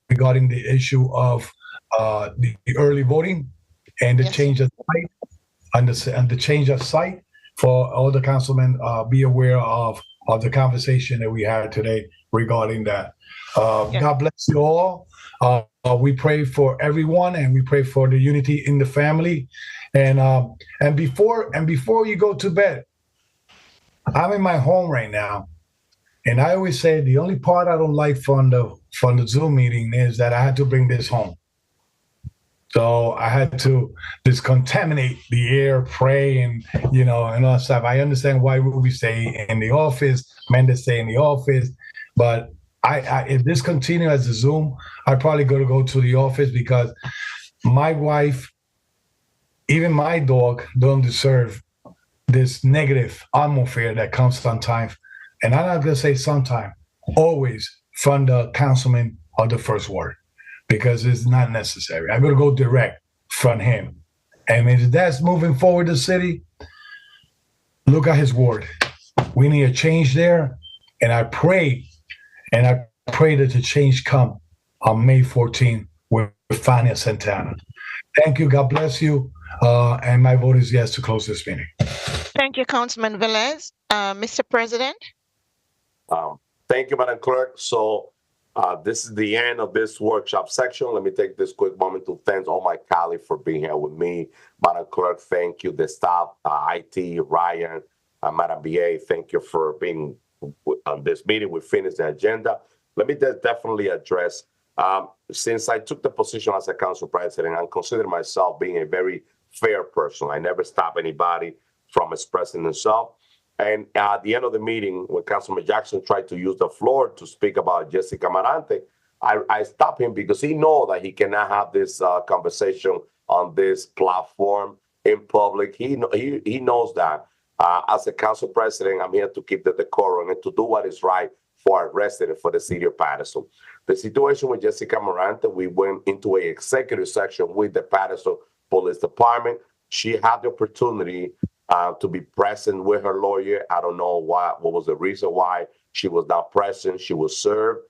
regarding the issue of the early voting and the change of site and the change of site for all the councilmen be aware of the conversation that we had today regarding that. God bless you all. We pray for everyone, and we pray for the unity in the family. And before you go to bed, I'm in my home right now, and I always say the only part I don't like from the Zoom meeting is that I had to bring this home. So I had to discontaminate the air, pray, and and all that stuff. I understand why we stay in the office, men that stay in the office, but if this continues as a Zoom, I probably gotta go to the office, because my wife, even my dog, don't deserve this negative atmosphere that comes sometimes. And I'm not gonna say sometime, always from the councilman of the first ward, because it's not necessary. I'm gonna go direct from him. And if that's moving forward the city, look at his ward. We need a change there. And I pray that the change come on May 14th with Fania Santana. Thank you. God bless you. And my vote is yes to close this meeting. Thank you, Councilman Velez. Mr. President? Thank you, Madam Clerk. So this is the end of this workshop section. Let me take this quick moment to thank all my colleagues for being here with me. Madam Clerk, thank you. The staff, IT, Ryan, Madam BA, thank you for being on this meeting. We finished the agenda. Let me definitely address, since I took the position as a council president, I consider myself being a very fair person. I never stop anybody from expressing themselves. And at the end of the meeting, when Councilman Jackson tried to use the floor to speak about Jessica Marante, I stopped him because he knows that he cannot have this conversation on this platform in public. He knows that. As a council president, I'm here to keep the decorum and to do what is right for our residents, for the city of Paterson. The situation with Jessica Marante, we went into an executive session with the Paterson Police Department. She had the opportunity to be present with her lawyer. I don't know what was the reason why she was not present. She was served.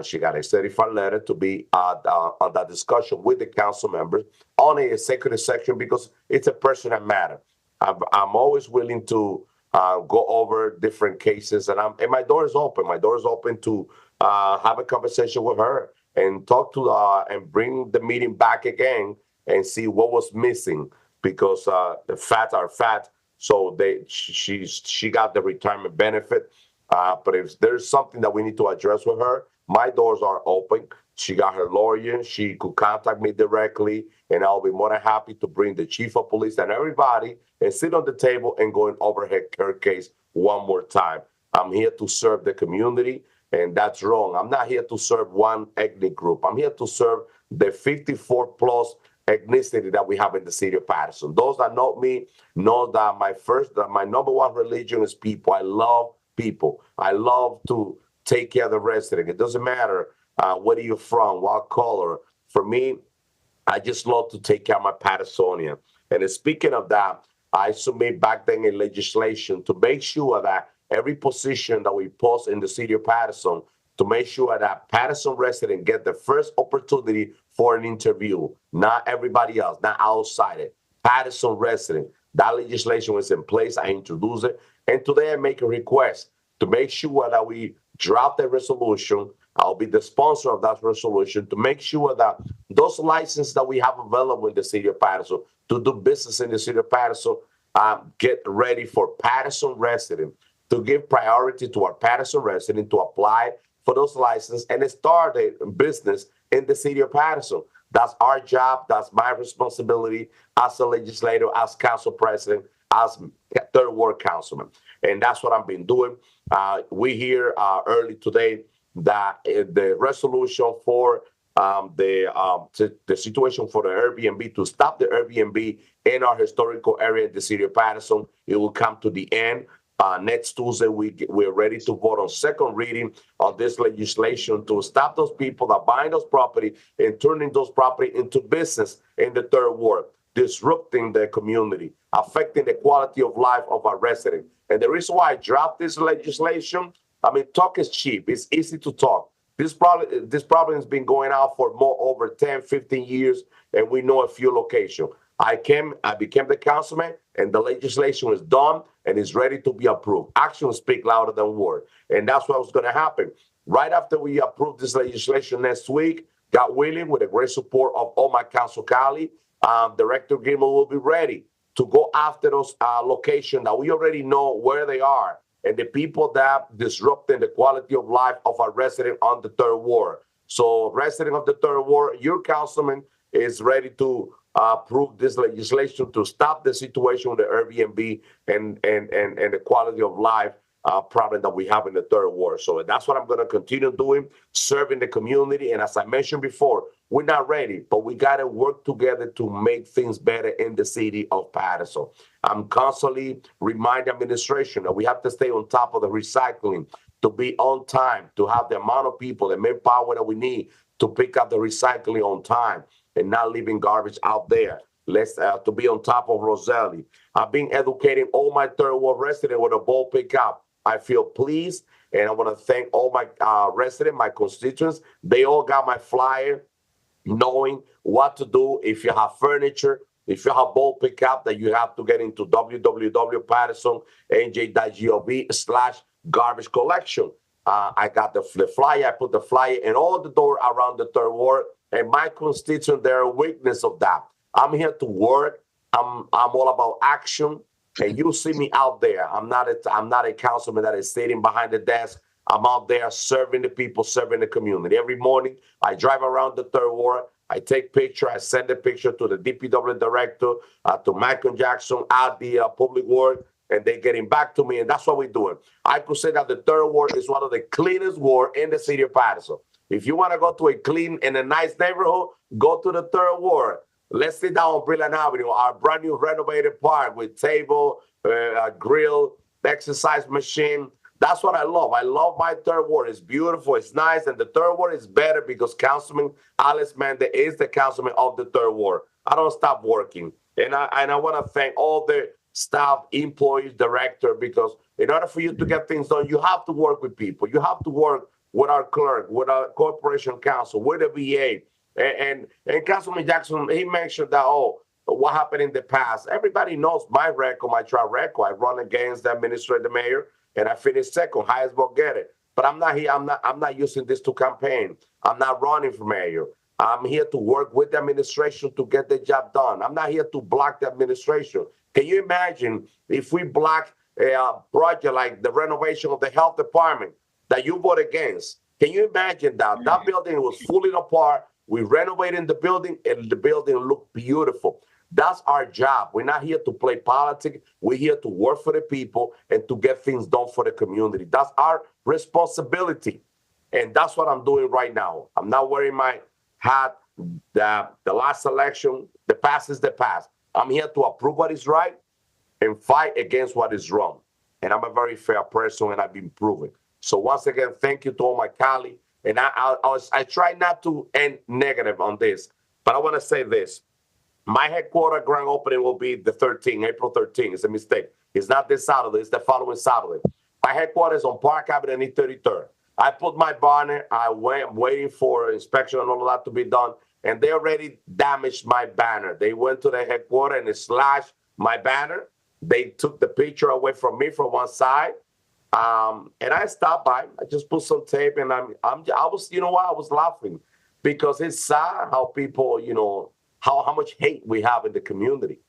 She got a certified letter to be on that discussion with the council members on a executive section, because it's a personal matter. I'm always willing to go over different cases, and my door is open. My door is open to have a conversation with her and talk to and bring the meeting back again and see what was missing, because the facts are facts. So she got the retirement benefit, but if there's something that we need to address with her, my doors are open. She got her lawyer. She could contact me directly, and I'll be more than happy to bring the chief of police and everybody and sit on the table and going over her case one more time. I'm here to serve the community, and that's wrong. I'm not here to serve one ethnic group. I'm here to serve the 54 plus ethnicity that we have in the city of Paterson. Those that know me know that my number one religion is people. I love people. I love to take care of the resident. It doesn't matter where you're from, what color. For me, I just love to take care of my Pattersonian. And speaking of that, I submit back then a legislation to make sure that every position that we post in the city of Paterson, to make sure that Paterson residents get the first opportunity for an interview, not everybody else, not outside it. Paterson resident. That legislation was in place. I introduced it. And today I make a request to make sure that we draft a resolution. I'll be the sponsor of that resolution to make sure that those licenses that we have available in the city of Paterson to do business in the city of Paterson get ready for Paterson residents, to give priority to our Paterson residents to apply for those licenses and start a business in the city of Paterson. That's our job. That's my responsibility as a legislator, as council president, as third ward councilman. And that's what I've been doing. We hear early today that the resolution for the situation for the Airbnb, to stop the Airbnb in our historical area in the city of Paterson. It will come to the end. Next Tuesday, we're ready to vote on second reading on this legislation to stop those people that buying those property and turning those property into business in the third ward, disrupting the community, affecting the quality of life of our residents. And the reason why I dropped this legislation, I mean, talk is cheap. It's easy to talk. This problem has been going on for over 10, 15 years, and we know a few locations. I became the councilman, and the legislation is done and is ready to be approved. Actions speak louder than words, and that's what's going to happen. Right after we approve this legislation next week, God willing, with the great support of all my council colleagues, Director Gilmore will be ready to go after those locations that we already know where they are, and the people that disrupting the quality of life of our resident on the third ward. So, resident of the third ward, your councilman is ready to approve this legislation to stop the situation with the Airbnb and the quality of life problem that we have in the third ward. So that's what I'm going to continue doing, serving the community. And as I mentioned before, we're not ready, but we got to work together to make things better in the city of Paterson. I'm constantly reminding administration that we have to stay on top of the recycling, to be on time, to have the amount of people, the manpower that we need to pick up the recycling on time and not leaving garbage out there. Let's to be on top of Roselli. I've been educating all my third ward residents with a ball pickup. I feel pleased, and I want to thank all my residents, my constituents. They all got my flyer, knowing what to do if you have furniture, if you have ball pickup, that you have to get into www.patersonnj.gov/garbage collection. I got the flyer. I put the flyer in all the door around the third ward, and my constituents, they're a witness of that. I'm here to work. I'm all about action. And you see me out there. I'm not a councilman that is sitting behind the desk. I'm out there serving the people, serving the community. Every morning, I drive around the third ward. I take picture. I send the picture to the DPW director, to Michael Jackson at the public ward, and they're getting back to me. And that's what we're doing. I could say that the third ward is one of the cleanest wards in the city of Paterson. If you want to go to a clean and a nice neighborhood, go to the third ward. Let's sit down on Brilliant Avenue, our brand new renovated park with table, grill, exercise machine. That's what I love. I love my third ward. It's beautiful. It's nice. And the third ward is better because Councilman Alex Mendez is the councilman of the third ward. I don't stop working. And I want to thank all the staff, employees, director, because in order for you to get things done, you have to work with people. You have to work with our clerk, with our corporation council, with the VA. And Councilman Jackson, he mentioned that, what happened in the past. Everybody knows my record, my track record. I run against the administrator, mayor, and I finished second, highest vote getter. But I'm not here. I'm not using this to campaign. I'm not running for mayor. I'm here to work with the administration to get the job done. I'm not here to block the administration. Can you imagine if we block a project like the renovation of the health department that you vote against? Can you imagine that? That building was falling apart. We renovated the building, and the building looked beautiful. That's our job. We're not here to play politics. We're here to work for the people and to get things done for the community. That's our responsibility. And that's what I'm doing right now. I'm not wearing my hat. The last election, the past is the past. I'm here to approve what is right and fight against what is wrong. And I'm a very fair person, and I've been proven. So once again, thank you to all my colleagues. And I try not to end negative on this, but I want to say this. My headquarters grand opening will be the 13th, April 13th. It's a mistake. It's not this Saturday. It's the following Saturday. My headquarters on Park Avenue and East 33rd. I put my banner. I went waiting for inspection and all of that to be done, and they already damaged my banner. They went to the headquarters and they slashed my banner. They took the picture away from me from one side. And I stopped by. I just put some tape, and I was, you know what? I was laughing because it's sad how people, how much hate we have in the community.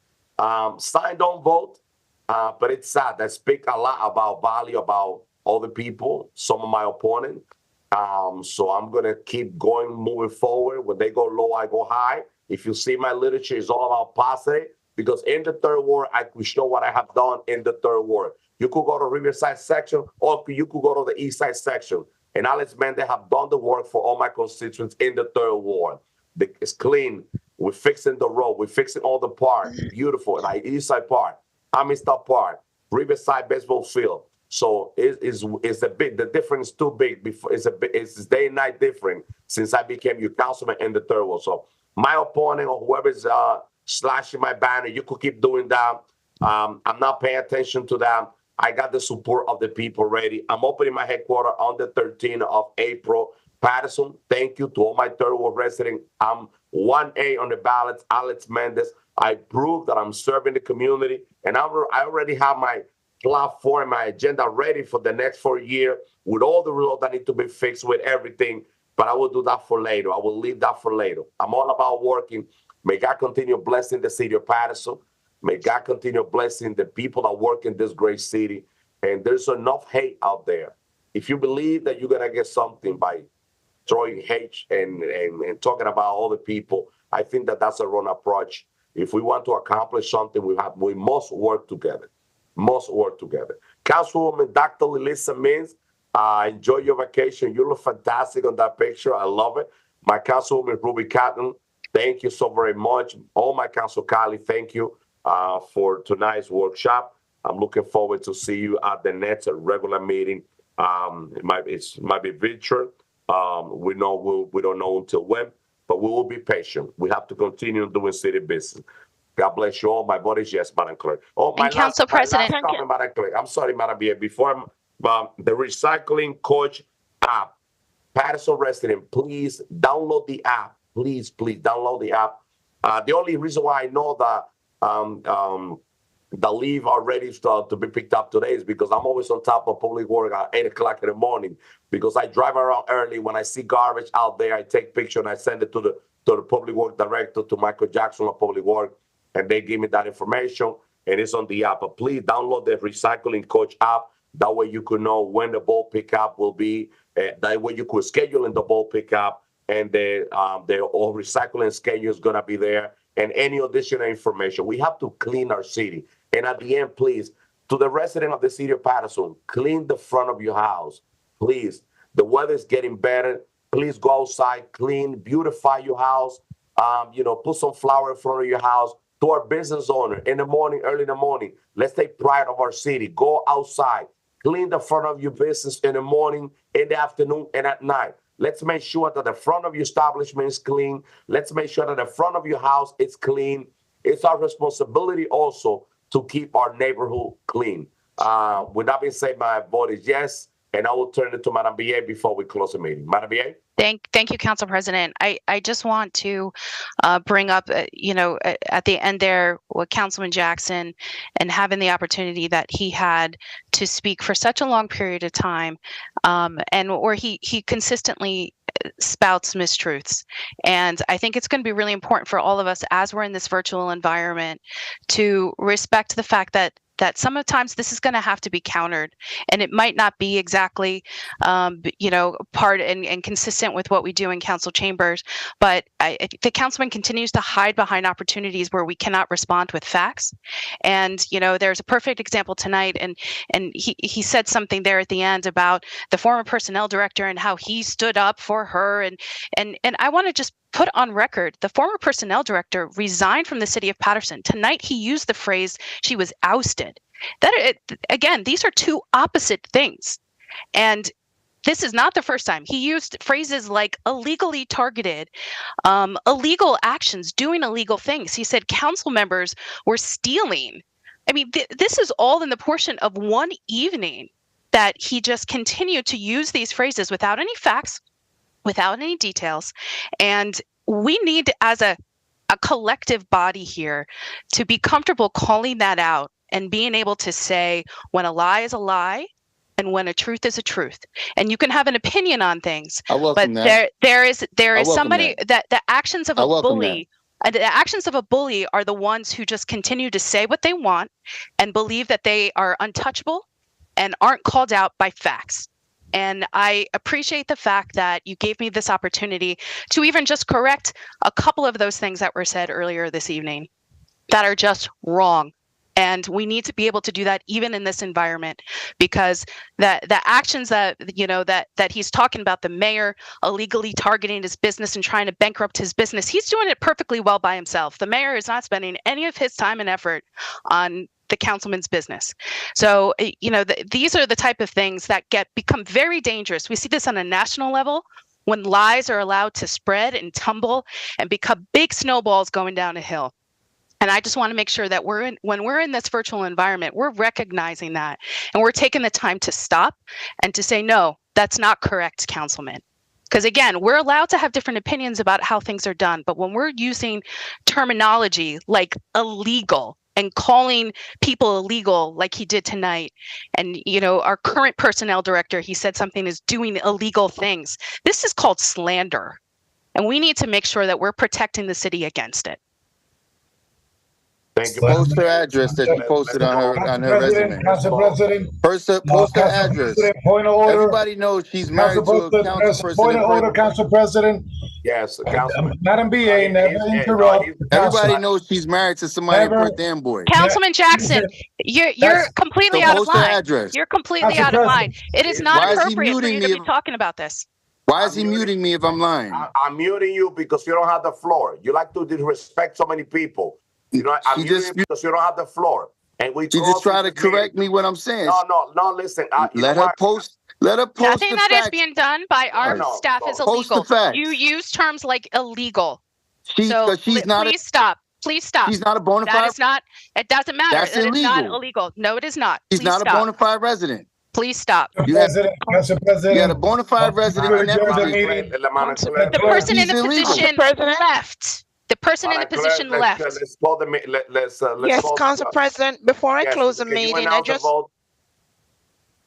Sign, don't vote, but it's sad. That speak a lot about value, about other people, some of my opponents. So I'm gonna keep going, moving forward. When they go low, I go high. If you see my literature, it's all about positive, because in the third ward, I could show what I have done in the third ward. You could go to Riverside section, or you could go to the East Side section. and Alex Mendez have done the work for all my constituents in the 3rd Ward. It's clean. We're fixing the road. We're fixing all the park. Beautiful. Like Eastside Park, Amistad Park, Riverside Baseball Field. So it's a big. The difference is too big. It's day and night different since I became your councilman in the 3rd Ward. So my opponent or whoever's slashing my banner, you could keep doing that. I'm not paying attention to that. I got the support of the people ready. I'm opening my headquarters on the 13th of April. Paterson, thank you to all my 3rd Ward residents. I'm 1A on the ballots, Alex Mendez. I proved that I'm serving the community, and I already have my platform, my agenda ready for the next 4 years with all the rules that need to be fixed with everything. But I will do that for later. I will leave that for later. I'm all about working. May God continue blessing the city of Paterson. May God continue blessing the people that work in this great city. And there's enough hate out there. If you believe that you're going to get something by throwing hate and talking about other people, I think that that's a wrong approach. If we want to accomplish something, we must work together. Must work together. Councilwoman Dr. Lisa Mins, enjoy your vacation. You look fantastic on that picture. I love it. My Councilwoman Ruby Cotton, thank you so very much. All my council colleagues, thank you for tonight's workshop. I'm looking forward to see you at the next regular meeting. It might be virtual. We don't know until when, but we will be patient. We have to continue doing city business. God bless you all. My vote is yes, Madam Clerk. Oh, my Council President. last comment, Madam Clerk. I'm sorry, Madam Bia. Before the recycling coach app, Paterson resident, please download the app. Please download the app. The only reason why I know that the leave are ready to be picked up today is because I'm always on top of public work at 8 o'clock in the morning, because I drive around early. When I see garbage out there, I take picture and I send it to the public work director, to Michael Jackson of public work, and they give me that information, and it's on the app. But please download the recycling coach app. That way you could know when the ball pickup will be. That way you could schedule in the ball pickup, and the all recycling schedule is gonna be there, and any additional information. We have to clean our city. And at the end, please, to the resident of the city of Paterson, clean the front of your house. Please, the weather is getting better. Please go outside, clean, beautify your house. Put some flower in front of your house. To our business owner, in the morning, early in the morning, let's take pride of our city. Go outside, clean the front of your business in the morning, in the afternoon, and at night. Let's make sure that the front of your establishment is clean. Let's make sure that the front of your house is clean. It's our responsibility also to keep our neighborhood clean. With that being said, my vote is yes, and I will turn it to Madam BA before we close the meeting. Madam BA? Thank you, Council President. I just want to bring up, at the end there, what Councilman Jackson, and having the opportunity that he had to speak for such a long period of time, and where he consistently spouts mistruths. And I think it's going to be really important for all of us, as we're in this virtual environment, to respect the fact that sometimes this is going to have to be countered, and it might not be exactly, part and consistent with what we do in council chambers. But the councilman continues to hide behind opportunities where we cannot respond with facts. And there's a perfect example tonight, and he said something there at the end about the former personnel director and how he stood up for her, and I want to just put on record, the former personnel director resigned from the city of Paterson. Tonight, he used the phrase, she was ousted. Again, these are two opposite things. And this is not the first time. He used phrases like illegally targeted, illegal actions, doing illegal things. He said council members were stealing. I mean, this is all in the portion of one evening that he just continued to use these phrases without any facts, without any details. And we need, as a collective body here, to be comfortable calling that out and being able to say when a lie is a lie and when a truth is a truth. And you can have an opinion on things, but there is somebody that the actions of a bully, the actions of a bully are the ones who just continue to say what they want and believe that they are untouchable and aren't called out by facts. And I appreciate the fact that you gave me this opportunity to even just correct a couple of those things that were said earlier this evening that are just wrong. And we need to be able to do that even in this environment, because the actions that that he's talking about, the mayor illegally targeting his business and trying to bankrupt his business, he's doing it perfectly well by himself. The mayor is not spending any of his time and effort on the councilman's business. So these are the type of things that become very dangerous. We see this on a national level when lies are allowed to spread and tumble and become big snowballs going down a hill. And I just want to make sure that when we're in this virtual environment, we're recognizing that and we're taking the time to stop and to say, no, that's not correct, Councilman. Because again, we're allowed to have different opinions about how things are done. But when we're using terminology like illegal and calling people illegal like he did tonight, and our current personnel director, he said something is doing illegal things. This is called slander. And we need to make sure that we're protecting the city against it. Thank you. Post her address that she posted on her resume. Council President. Post her address. Point of order. Everybody knows she's married to a council person. Point of order, Council President. Yes, Councilman. Madam BA, never interrupt. Everybody knows she's married to somebody in Perth Amboy. Councilman Jackson, you're completely out of line. You're completely out of line. It is not appropriate for you to be talking about this. Why is he muting me if I'm lying? I'm muting you because you don't have the floor. You like to disrespect so many people. I'm muting you because you don't have the floor. And she just try to correct me what I'm saying. No, listen. Let her post Nothing the that facts. is being done by our staff is Post the illegal. facts. You use terms like illegal. Please stop. Please stop. She's not a bona fide. That is not. It doesn't matter. That's That is not illegal. illegal. No, it is not. She's Please not stop. a bona fide resident. Please stop. Council President. You had a bona fide resident in that position. The person in the position left. The person in the position left. Let's call the Yes, Council President, before I close the meeting, I just...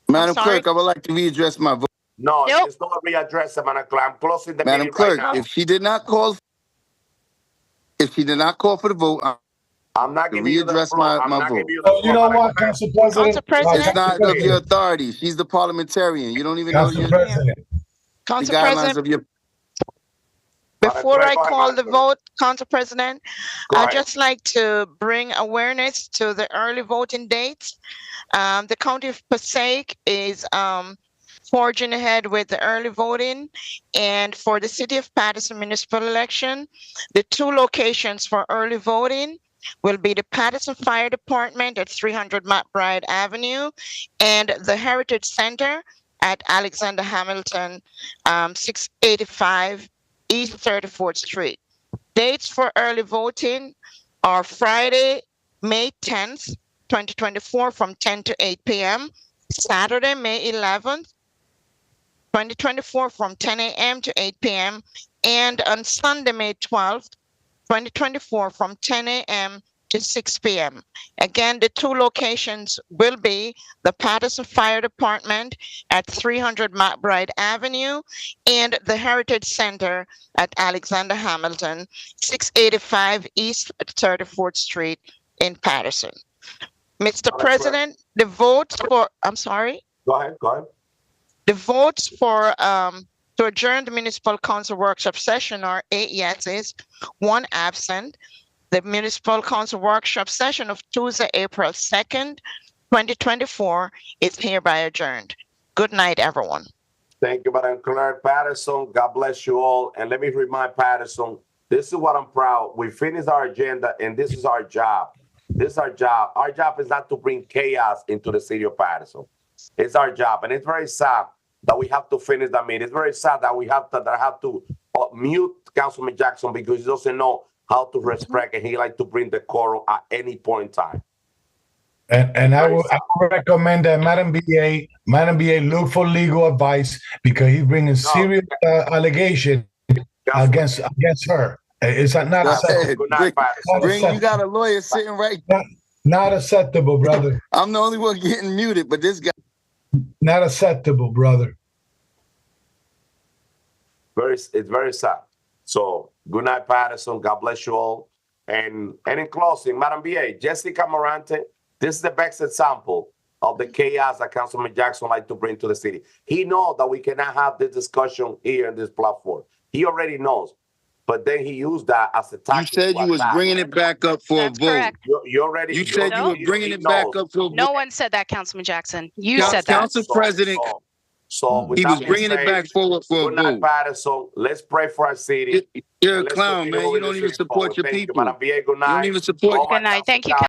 Madam Clerk, I would like to readdress my vote. No, it's not readdress, Madam Clerk. I'm closing the Madam meeting Clerk, right now. if she did not call for the vote, I'm not giving you the readdress floor. my vote. You know what, Council President? It's not of your authority. She's the parliamentarian. You don't even know the guidelines of your... Before I call the vote, Council President, I'd just like to bring awareness to the early voting dates. The County of Passaic is forging ahead with the early voting. And for the City of Paterson municipal election, the two locations for early voting will be the Paterson Fire Department at 300 McBride Avenue and the Heritage Center at Alexander Hamilton, 685 East 34th Street. Dates for early voting are Friday, May 10th, 2024 from 10 to 8 p.m., Saturday, May 11th, 2024 from 10 a.m. to 8 p.m., and on Sunday, May 12th, 2024 from 10 a.m. to 6 p.m. Again, the two locations will be the Paterson Fire Department at 300 McBride Avenue and the Heritage Center at Alexander Hamilton, 685 East 34th Street in Paterson. Mr. President, the votes for, I'm sorry? Go ahead. The votes for to adjourn the Municipal Council Workshop session are 8 yeses, 1 absent. The Municipal Council Workshop session of Tuesday, April 2nd, 2024 is hereby adjourned. Good night, everyone. Thank you, Madam Clerk. Paterson, God bless you all. And let me remind Paterson, this is what I'm proud. We finished our agenda, and this is our job. This is our job. Our job is not to bring chaos into the city of Paterson. It's our job, and it's very sad that we have to finish the meeting. It's very sad that I have to mute Councilman Jackson because he doesn't know how to respect, and he like to bring the quorum at any point in time. And I would recommend that Madam BA look for legal advice because he's bringing serious allegation against her. It's not acceptable. You got a lawyer sitting right there. Not acceptable, brother. I'm the only one getting muted, but this guy. Not acceptable, brother. It's very sad. So good night, Paterson. God bless you all. And in closing, Madam BA, Jessica Morante, this is the best example of the chaos that Councilman Jackson like to bring to the city. He knows that we cannot have this discussion here in this platform. He already knows. but then he used that as a You tactic. said you was bringing it back up for That's a vote. correct. You already. You said you were bringing it back up for a vote. No one said that, Councilman Jackson. You said that. Council President, So he was bringing it back forward for a good night, vote. Paterson. Let's pray for our city. You're a Let's clown, continue man. You moving don't this even city support forward. your Thank you, people. Madam VA. Good You don't night. even support. Good night. Thank you.